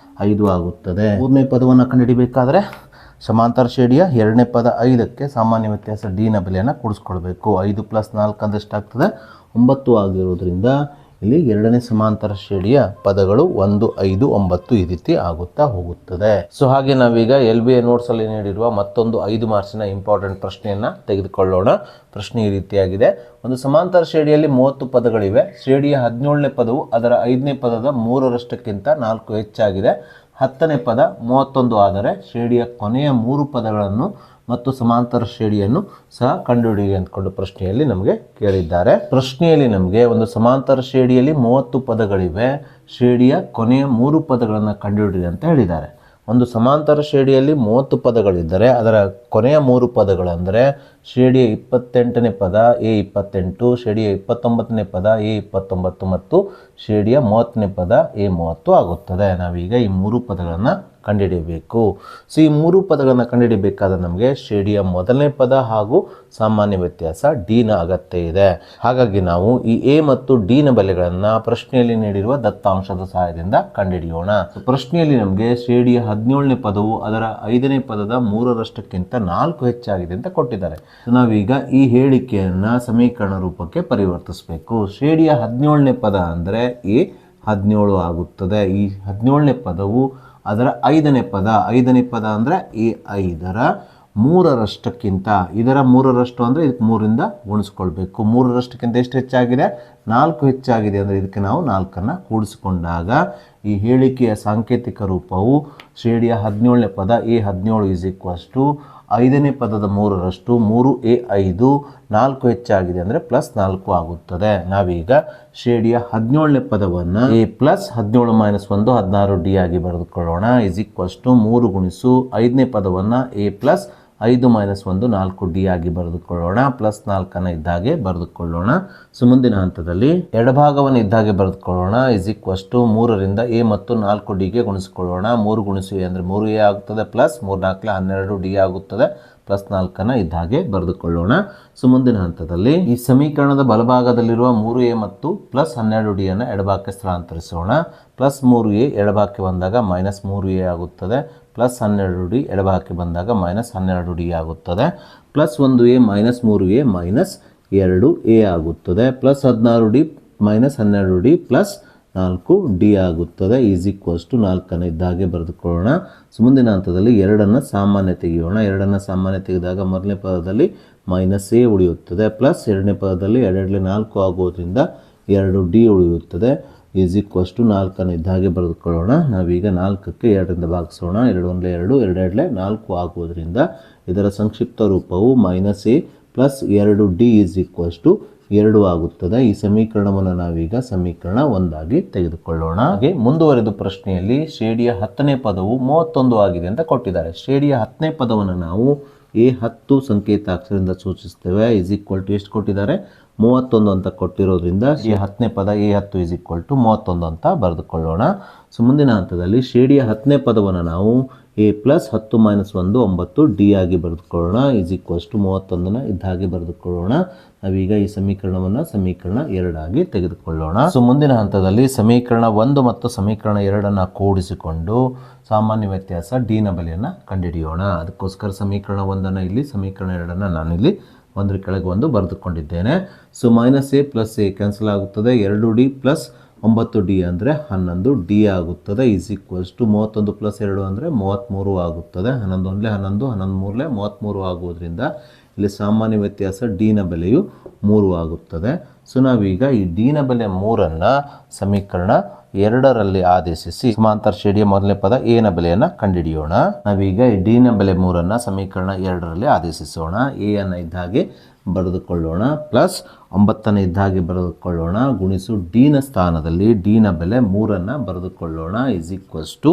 5 ಆಗುತ್ತದೆ. 3ನೇ ಪದವನ್ನು ಕಂಡುಹಿಡಿಬೇಕಾದ್ರೆ ಸಮಾಂತರ ಶ್ರೇಣಿಯ 2ನೇ ಪದ 5ಕ್ಕೆ ಸಾಮಾನ್ಯ ವ್ಯತ್ಯಾಸ ಡಿನ ಬೆಲೆಯನ್ನು ಕೂಡಿಸ್ಕೊಳ್ಬೇಕು. 5 ಪ್ಲಸ್ 4 ಅಂದರೆ ಎಷ್ಟಾಗ್ತದೆ? 9 ಆಗಿರೋದ್ರಿಂದ ಇಲ್ಲಿ 2ನೇ ಸಮಾಂತರ ಶ್ರೇಣಿಯ ಪದಗಳು 1, 5, 9 ಈ ರೀತಿ ಆಗುತ್ತಾ ಹೋಗುತ್ತದೆ. ಸೊ ಹಾಗೆ ನಾವೀಗ LBA ನೋಟ್ಸಲ್ಲಿ ನೀಡಿರುವ ಮತ್ತೊಂದು 5 ಮಾರ್ಕ್ಸಿನ ಇಂಪಾರ್ಟೆಂಟ್ ಪ್ರಶ್ನೆಯನ್ನು ತೆಗೆದುಕೊಳ್ಳೋಣ. ಪ್ರಶ್ನೆ ಈ ರೀತಿಯಾಗಿದೆ. ಒಂದು ಸಮಾಂತರ ಶ್ರೇಣಿಯಲ್ಲಿ 30 ಪದಗಳಿವೆ. ಶ್ರೇಣಿಯ 17ನೇ ಪದವು ಅದರ 5ನೇ ಪದದ 3ರಷ್ಟಕ್ಕಿಂತ 4 ಹೆಚ್ಚಾಗಿದೆ. 10ನೇ ಪದ 31 ಆದರೆ ಶ್ರೇಣಿಯ ಕೊನೆಯ 3 ಪದಗಳನ್ನು ಮತ್ತು ಸಮಾಂತರ ಶ್ರೇಣಿಯನ್ನು ಸಹ ಕಂಡುಹಿಡಿಯಿರಿ ಅಂದ್ಕೊಂಡು ಪ್ರಶ್ನೆಯಲ್ಲಿ ನಮಗೆ ಕೇಳಿದ್ದಾರೆ. ಪ್ರಶ್ನೆಯಲ್ಲಿ ನಮಗೆ ಒಂದು ಸಮಾಂತರ ಶ್ರೇಣಿಯಲ್ಲಿ 30 ಪದಗಳಿವೆ, ಶ್ರೇಣಿಯ ಕೊನೆಯ 3 ಪದಗಳನ್ನು ಕಂಡುಹಿಡಿಯಿರಿ ಅಂತ ಹೇಳಿದ್ದಾರೆ. ಒಂದು ಸಮಾಂತರ ಶ್ರೇಣಿಯಲ್ಲಿ 30 ಪದಗಳಿದ್ದರೆ ಅದರ ಕೊನೆಯ 3 ಪದಗಳೆಂದರೆ ಶ್ರೇಣಿಯ 28ನೇ ಪದ A28, ಶ್ರೇಣಿಯ 29ನೇ ಪದ A29 ಮತ್ತು ಶ್ರೇಣಿಯ 30ನೇ ಪದ A30 ಆಗುತ್ತದೆ. ನಾವೀಗ ಈ 3 ಪದಗಳನ್ನು ಕಂಡುಹಿಡಿಯಬೇಕು. ಸೊ ಈ 3 ಪದಗಳನ್ನು ಕಂಡುಹಿಡಿಯಬೇಕಾದ್ರೆ ನಮಗೆ ಶ್ರೇಣಿಯ ಮೊದಲನೇ ಪದ ಹಾಗೂ ಸಾಮಾನ್ಯ ವ್ಯತ್ಯಾಸ ಡಿನ ಅಗತ್ಯ ಇದೆ. ಹಾಗಾಗಿ ನಾವು ಈ ಎ ಮತ್ತು ಡಿನ ಬೆಲೆಗಳನ್ನು ಪ್ರಶ್ನೆಯಲ್ಲಿ ನೀಡಿರುವ ದತ್ತಾಂಶದ ಸಹಾಯದಿಂದ ಕಂಡುಹಿಡಿಯೋಣ. ಪ್ರಶ್ನೆಯಲ್ಲಿ ನಮಗೆ ಶ್ರೇಣಿಯ 17ನೇ ಪದವು ಅದರ 5ನೇ ಪದದ 3ರಷ್ಟಕ್ಕಿಂತ 4 ಹೆಚ್ಚಾಗಿದೆ ಅಂತ ಕೊಟ್ಟಿದ್ದಾರೆ. ನಾವೀಗ ಈ ಹೇಳಿಕೆಯನ್ನು ಸಮೀಕರಣ ರೂಪಕ್ಕೆ ಪರಿವರ್ತಿಸಬೇಕು. ಶ್ರೇಣಿಯ 17ನೇ ಪದ ಅಂದರೆ A17 ಆಗುತ್ತದೆ. ಈ 17ನೇ ಪದವು ಅದರ 5ನೇ ಪದ ಅಂದರೆ A5ರ 3ರಷ್ಟಕ್ಕಿಂತ, ಇದರ 3ರಷ್ಟು ಅಂದರೆ ಇದಕ್ಕೆ 3ರಿಂದ ಗುಣಿಸ್ಕೊಳ್ಬೇಕು. 3ರಷ್ಟಕ್ಕಿಂತ ಎಷ್ಟು ಹೆಚ್ಚಾಗಿದೆ? 4 ಹೆಚ್ಚಾಗಿದೆ. ಅಂದರೆ ಇದಕ್ಕೆ ನಾವು 4ಅನ್ನು ಕೂಡಿಸಿಕೊಂಡಾಗ ಈ ಹೇಳಿಕೆಯ ಸಾಂಕೇತಿಕ ರೂಪವು ಶ್ರೇಣಿಯ 17ನೇ ಪದ A17 5ನೇ ಪದದ 3ರಷ್ಟು 3A5 4 ಹೆಚ್ಚಾಗಿದೆ ಅಂದರೆ +4 ಆಗುತ್ತದೆ. ನಾವೀಗ ಶ್ರೇಣಿಯ 17ನೇ ಪದವನ್ನು A ಪ್ಲಸ್ 17 - 1 16D ಆಗಿ ಬರೆದುಕೊಳ್ಳೋಣ. = 3 ಗುಣಿಸು 5ನೇ ಪದವನ್ನು A ಪ್ಲಸ್ 5 - 1 4D ಆಗಿ ಬರೆದುಕೊಳ್ಳೋಣ. +4ಅನ್ನು ಇದ್ದಾಗೆ ಬರೆದುಕೊಳ್ಳೋಣ. ಸೊ ಮುಂದಿನ ಹಂತದಲ್ಲಿ ಎಡಭಾಗವನ್ನು ಇದ್ದಾಗೆ ಬರೆದುಕೊಳ್ಳೋಣ. = 3ರಿಂದ A ಮತ್ತು 4Dಗೆ ಗುಣಿಸಿಕೊಳ್ಳೋಣ. 3 ಗುಣಿಸು A ಅಂದರೆ 3A ಆಗುತ್ತದೆ, ಪ್ಲಸ್ 3 4 12D ಆಗುತ್ತದೆ. +4ಅನ್ನು ಇದ್ದಾಗೆ ಬರೆದುಕೊಳ್ಳೋಣ. ಸೊ ಮುಂದಿನ ಹಂತದಲ್ಲಿ ಈ ಸಮೀಕರಣದ ಬಲಭಾಗದಲ್ಲಿರುವ 3A ಮತ್ತು +12D ಅನ್ನು ಎಡಭಾಗಕ್ಕೆ ಸ್ಥಳಾಂತರಿಸೋಣ. +3A ಎಡಭಾಗಕ್ಕೆ ಬಂದಾಗ -3A ಆಗುತ್ತದೆ. +12D ಎಡಭಾಗಕ್ಕೆ ಬಂದಾಗ -12D ಆಗುತ್ತದೆ. +1A -3A -2A ಆಗುತ್ತದೆ. +16D -12D +4D ಆಗುತ್ತದೆ. = 4ಅನ್ನು ಇದ್ದಾಗೆ ಬರೆದುಕೊಳ್ಳೋಣ. ಸೊ ಮುಂದಿನ ಹಂತದಲ್ಲಿ 2ಅನ್ನು ಸಾಮಾನ್ಯ ತೆಗೆಯೋಣ. 2ಅನ್ನು ಸಾಮಾನ್ಯ ತೆಗೆದಾಗ ಮೊದಲನೇ ಪದದಲ್ಲಿ -A ಉಳಿಯುತ್ತದೆ, ಪ್ಲಸ್ ಎರಡನೇ ಪದದಲ್ಲಿ 2 4 ಆಗೋದ್ರಿಂದ 2D ಉಳಿಯುತ್ತದೆ. = 4ಅನ್ನು ಇದ್ದಾಗೆ ಬರೆದುಕೊಳ್ಳೋಣ. ನಾವೀಗ 4ಕ್ಕೆ 2ರಿಂದ ಭಾಗಿಸೋಣ. 2 1 2 2 2 4 ಆಗುವುದರಿಂದ ಇದರ ಸಂಕ್ಷಿಪ್ತ ರೂಪವು -A ಪ್ಲಸ್ 2D = 2 ಆಗುತ್ತದೆ. ಈ ಸಮೀಕರಣವನ್ನು ನಾವೀಗ ಸಮೀಕರಣ 1 ಆಗಿ ತೆಗೆದುಕೊಳ್ಳೋಣ. ಹಾಗೆ ಮುಂದುವರೆದ ಪ್ರಶ್ನೆಯಲ್ಲಿ ಶ್ರೇಣಿಯ 10ನೇ ಪದವು 31 ಆಗಿದೆ ಅಂತ ಕೊಟ್ಟಿದ್ದಾರೆ. ಶ್ರೇಣಿಯ 10ನೇ ಪದವನ್ನು ನಾವು A10 ಸಂಕೇತಾಕ್ಷರದಿಂದ ಸೂಚಿಸ್ತೇವೆ. = ಎಷ್ಟು ಕೊಟ್ಟಿದ್ದಾರೆ? 31 ಅಂತ ಕೊಟ್ಟಿರೋದ್ರಿಂದ ಈ 10ನೇ ಪದ A10 = 31 ಅಂತ ಬರೆದುಕೊಳ್ಳೋಣ. ಸೊ ಮುಂದಿನ ಹಂತದಲ್ಲಿ ಶ್ರೇಣಿಯ 10ನೇ ಪದವನ್ನು ನಾವು A ಪ್ಲಸ್ 10 - 1 9D ಆಗಿ ಬರೆದುಕೊಳ್ಳೋಣ. = 31ಅನ್ನು ಇದ್ದಾಗೆ ಬರೆದುಕೊಳ್ಳೋಣ. ನಾವೀಗ ಈ ಸಮೀಕರಣವನ್ನು ಸಮೀಕರಣ 2 ಆಗಿ ತೆಗೆದುಕೊಳ್ಳೋಣ. ಸೊ ಮುಂದಿನ ಹಂತದಲ್ಲಿ ಸಮೀಕರಣ 1 ಮತ್ತು ಸಮೀಕರಣ 2ಅನ್ನು ಕೂಡಿಸಿಕೊಂಡು ಸಾಮಾನ್ಯ ವ್ಯತ್ಯಾಸ ಡಿನ ಬೆಲೆಯನ್ನು ಕಂಡುಹಿಡಿಯೋಣ. ಅದಕ್ಕೋಸ್ಕರ ಸಮೀಕರಣ 1ಅನ್ನು ಇಲ್ಲಿ, ಸಮೀಕರಣ 2ಅನ್ನು ನಾನಿಲ್ಲಿ ಒಂದರ ಕೆಳಗೆ ಒಂದು ಬರೆದುಕೊಂಡಿದ್ದೇನೆ. So -A plus A cancel ಆಗುತ್ತದೆ. 2D ಪ್ಲಸ್ 9D ಅಂದರೆ 11D ಆಗುತ್ತದೆ. = 31 + 2 ಅಂದರೆ 33 ಆಗುತ್ತದೆ. 11 1 11 11 3 33 ಆಗುವುದರಿಂದ ಇಲ್ಲಿ ಸಾಮಾನ್ಯ ವ್ಯತ್ಯಾಸ ಡಿನ ಬೆಲೆಯು 3 ಆಗುತ್ತದೆ. ಸೊ ನಾವೀಗ ಈ ಡಿನ ಬೆಲೆ 3ಅನ್ನು ಸಮೀಕರಣ 2ರಲ್ಲಿ ಆದೇಶಿಸಿ ಸಮಾಂತರ ಶ್ರೇಣಿಯ ಮೊದಲನೇ ಪದ ಎನ ಬೆಲೆಯನ್ನು ಕಂಡುಹಿಡಿಯೋಣ. ನಾವೀಗ ಈ ಡಿನ ಬೆಲೆ 3ಅನ್ನು ಸಮೀಕರಣ 2ರಲ್ಲಿ ಆದೇಶಿಸೋಣ. ಎ ಅನ್ನು ಇದ್ದಾಗೆ ಬರೆದುಕೊಳ್ಳೋಣ ಪ್ಲಸ್ 9ನೇ ಇದ್ದಾಗೆ ಬರೆದುಕೊಳ್ಳೋಣ ಗುಣಿಸು ಡಿನ ಸ್ಥಾನದಲ್ಲಿ ಡಿನ ಬೆಲೆ 3 ಬರೆದುಕೊಳ್ಳೋಣ ಈಸ್ ಈಕ್ವಲ್ಸ್ ಟು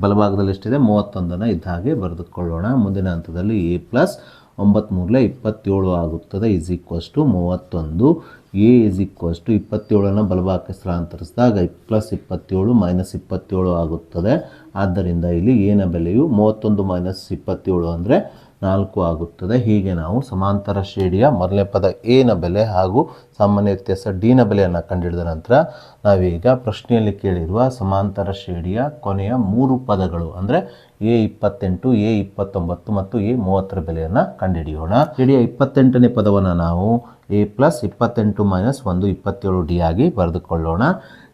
ಬಲಭಾಗದಲ್ಲಿ ಎಷ್ಟಿದೆ 31 ಇದ್ದ ಹಾಗೆ ಬರೆದುಕೊಳ್ಳೋಣ. ಮುಂದಿನ ಹಂತದಲ್ಲಿ ಎ ಪ್ಲಸ್ 9 3 27 ಆಗುತ್ತದೆ is equals to 31. A is equals to 27 ಬಲಭಾಗಕ್ಕೆ ಸ್ಥಳಾಂತರಿಸಿದಾಗ ಪ್ಲಸ್ 27 ಮೈನಸ್ 27 ಆಗುತ್ತದೆ. ಆದ್ದರಿಂದ ಇಲ್ಲಿ ಎನ ಬೆಲೆಯು 31 ಮೈನಸ್ 27 ಅಂದರೆ 4 ಆಗುತ್ತದೆ. ಹೀಗೆ ನಾವು ಸಮಾಂತರ ಶ್ರೇಣಿಯ ಮೊದಲನೇ ಪದ ಎನ ಬೆಲೆ ಹಾಗೂ ಸಾಮಾನ್ಯ ವ್ಯತ್ಯಾಸ ಡಿನ ಬೆಲೆಯನ್ನು ಕಂಡುಹಿಡಿದ ನಂತರ ನಾವೀಗ ಪ್ರಶ್ನೆಯಲ್ಲಿ ಕೇಳಿರುವ ಸಮಾಂತರ ಶ್ರೇಣಿಯ ಕೊನೆಯ 3 ಪದಗಳು ಅಂದರೆ ಎ 28 ಎ 29 ಮತ್ತು ಎ 30ರ ಬೆಲೆಯನ್ನು ಕಂಡುಹಿಡಿಯೋಣ. ಶ್ರೇಣಿಯ 28ನೇ ಪದವನ್ನು ನಾವು ಎ ಪ್ಲಸ್ 28 ಮೈನಸ್ 1 27 ಡಿ ಆಗಿ ಬರೆದುಕೊಳ್ಳೋಣ.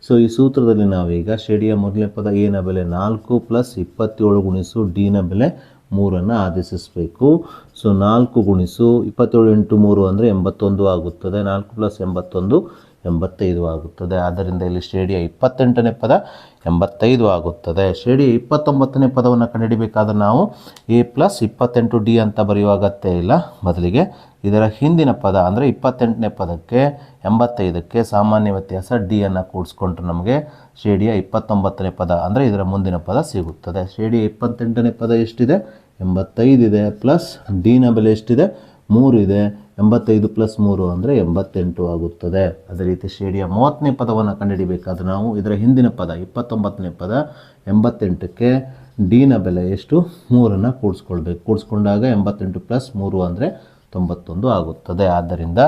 ಸೊ ಈ ಸೂತ್ರದಲ್ಲಿ ನಾವೀಗ ಶ್ರೇಣಿಯ ಮೊದಲನೇ ಪದ ಎನ ಬೆಲೆ 4 ಪ್ಲಸ್ 27 ಗುಣಿಸು ಡಿನ ಬೆಲೆ 3 ಆದೇಶಿಸಬೇಕು. ಸೊ 4 ಗುಣಿಸು 27 ಇಂಟು 3 ಅಂದರೆ 81 ಆಗುತ್ತದೆ. 4 ಪ್ಲಸ್ 81 85 ಆಗುತ್ತದೆ. ಆದ್ದರಿಂದ ಇಲ್ಲಿ ಶ್ರೇಣಿಯ 28ನೇ ಪದ 85 ಆಗುತ್ತದೆ. ಶ್ರೇಣಿಯ 29ನೇ ಪದವನ್ನು ಕಂಡುಹಿಡಿಬೇಕಾದ್ರೆ ನಾವು ಎ ಪ್ಲಸ್ 28 ಡಿ ಅಂತ ಬರೆಯುವ ಅಗತ್ಯ ಇಲ್ಲ. ಬದಲಿಗೆ ಇದರ ಹಿಂದಿನ ಪದ ಅಂದರೆ 28ನೇ ಪದಕ್ಕೆ 85ಕ್ಕೆ ಸಾಮಾನ್ಯ ವ್ಯತ್ಯಾಸ ಡಿ ಅನ್ನು ಕೂಡಿಸ್ಕೊಂಡ್ರೆ ನಮಗೆ ಶ್ರೇಣಿಯ 29ನೇ ಪದ ಅಂದರೆ ಇದರ ಮುಂದಿನ ಪದ ಸಿಗುತ್ತದೆ. ಶ್ರೇಣಿಯ 28ನೇ ಪದ ಎಷ್ಟಿದೆ 85 ಇದೆ ಪ್ಲಸ್ ಡಿನ ಬೆಲೆ ಎಷ್ಟಿದೆ 3 ಇದೆ. 85 ಪ್ಲಸ್ 3 ಅಂದರೆ 88 ಆಗುತ್ತದೆ. ಅದೇ ರೀತಿ ಶ್ರೇಣಿಯ 30ನೇ ಪದವನ್ನು ಕಂಡುಹಿಡಿಬೇಕಾದ್ರೆ ನಾವು ಇದರ ಹಿಂದಿನ ಪದ 29ನೇ ಪದ 88ಕ್ಕೆ ಡಿನ ಬೆಲೆ ಎಷ್ಟು 3 ಕೂಡಿಸ್ಕೊಳ್ಬೇಕು. ಕೂಡಿಸ್ಕೊಂಡಾಗ 88 ಪ್ಲಸ್ 3 ಅಂದರೆ 91 ಆಗುತ್ತದೆ. ಆದ್ದರಿಂದ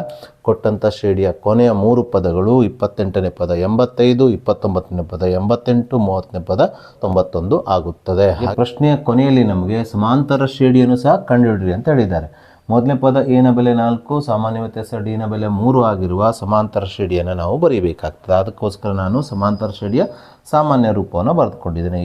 ಕೊಟ್ಟಂಥ ಶ್ರೇಣಿಯ ಕೊನೆಯ 3 ಪದಗಳು 28ನೇ ಪದ 85, 29ನೇ ಪದ 88, 30ನೇ ಪದ 91 ಆಗುತ್ತದೆ. ಪ್ರಶ್ನೆಯ ಕೊನೆಯಲ್ಲಿ ನಮಗೆ ಸಮಾಂತರ ಶ್ರೇಣಿಯನ್ನು ಸಹ ಕಂಡುಹಿಡಿಯಿರಿ ಅಂತ ಹೇಳಿದ್ದಾರೆ. ಮೊದಲನೇ ಪದ ಎನ ಬೆಲೆ 4 ಸಾಮಾನ್ಯ ವ್ಯತ್ಯಾಸ ಡಿನ ಬೆಲೆ 3 ಆಗಿರುವ ಸಮಾಂತರ ಶ್ರೇಣಿಯನ್ನು ನಾವು ಬರೀಬೇಕಾಗ್ತದೆ. ಅದಕ್ಕೋಸ್ಕರ ನಾನು ಸಮಾಂತರ ಶ್ರೇಣಿಯ ಸಾಮಾನ್ಯ ರೂಪವನ್ನು ಬರೆದುಕೊಂಡಿದ್ದೇನೆ.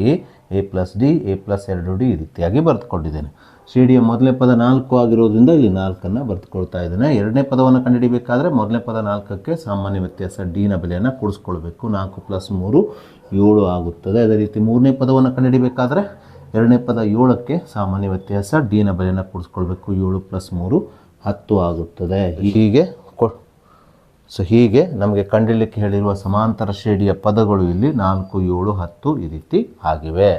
A plus D A plus 2 D ಈ ರೀತಿಯಾಗಿ ಬರೆದುಕೊಂಡಿದ್ದೇನೆ. ಶ್ರೇಣಿಯ ಮೊದಲನೇ ಪದ 4 ಆಗಿರೋದ್ರಿಂದ ಇಲ್ಲಿ 4 ಬರೆದುಕೊಳ್ತಾ ಇದ್ದೇನೆ. ಎರಡನೇ ಪದವನ್ನು ಕಂಡುಹಿಡಿಬೇಕಾದ್ರೆ ಮೊದಲನೇ ಪದ 4ಕ್ಕೆ ಸಾಮಾನ್ಯ ವ್ಯತ್ಯಾಸ ಡಿನ ಬೆಲೆಯನ್ನು ಕೂಡಿಸ್ಕೊಳ್ಬೇಕು. 4 ಪ್ಲಸ್ 3 7 ಆಗುತ್ತದೆ. ಅದೇ ರೀತಿ ಮೂರನೇ ಪದವನ್ನು ಕಂಡುಹಿಡಿಬೇಕಾದ್ರೆ ಎರಡನೇ ಪದ 7ಕ್ಕೆ ಸಾಮಾನ್ಯ ವ್ಯತ್ಯಾಸ ಡಿನ ಬೆಲೆಯನ್ನು ಕೂಡಿಸ್ಕೊಳ್ಬೇಕು. 7 ಪ್ಲಸ್ 3 10 ಆಗುತ್ತದೆ. ಹೀಗೆ ನಮಗೆ ಕಂಡುಹಿಡಿಯಲಿಕ್ಕೆ ಹೇಳಿರುವ ಸಮಾಂತರ ಶ್ರೇಣಿಯ ಪದಗಳು ಇಲ್ಲಿ 4 7 10 ಈ ರೀತಿ ಆಗಿವೆ.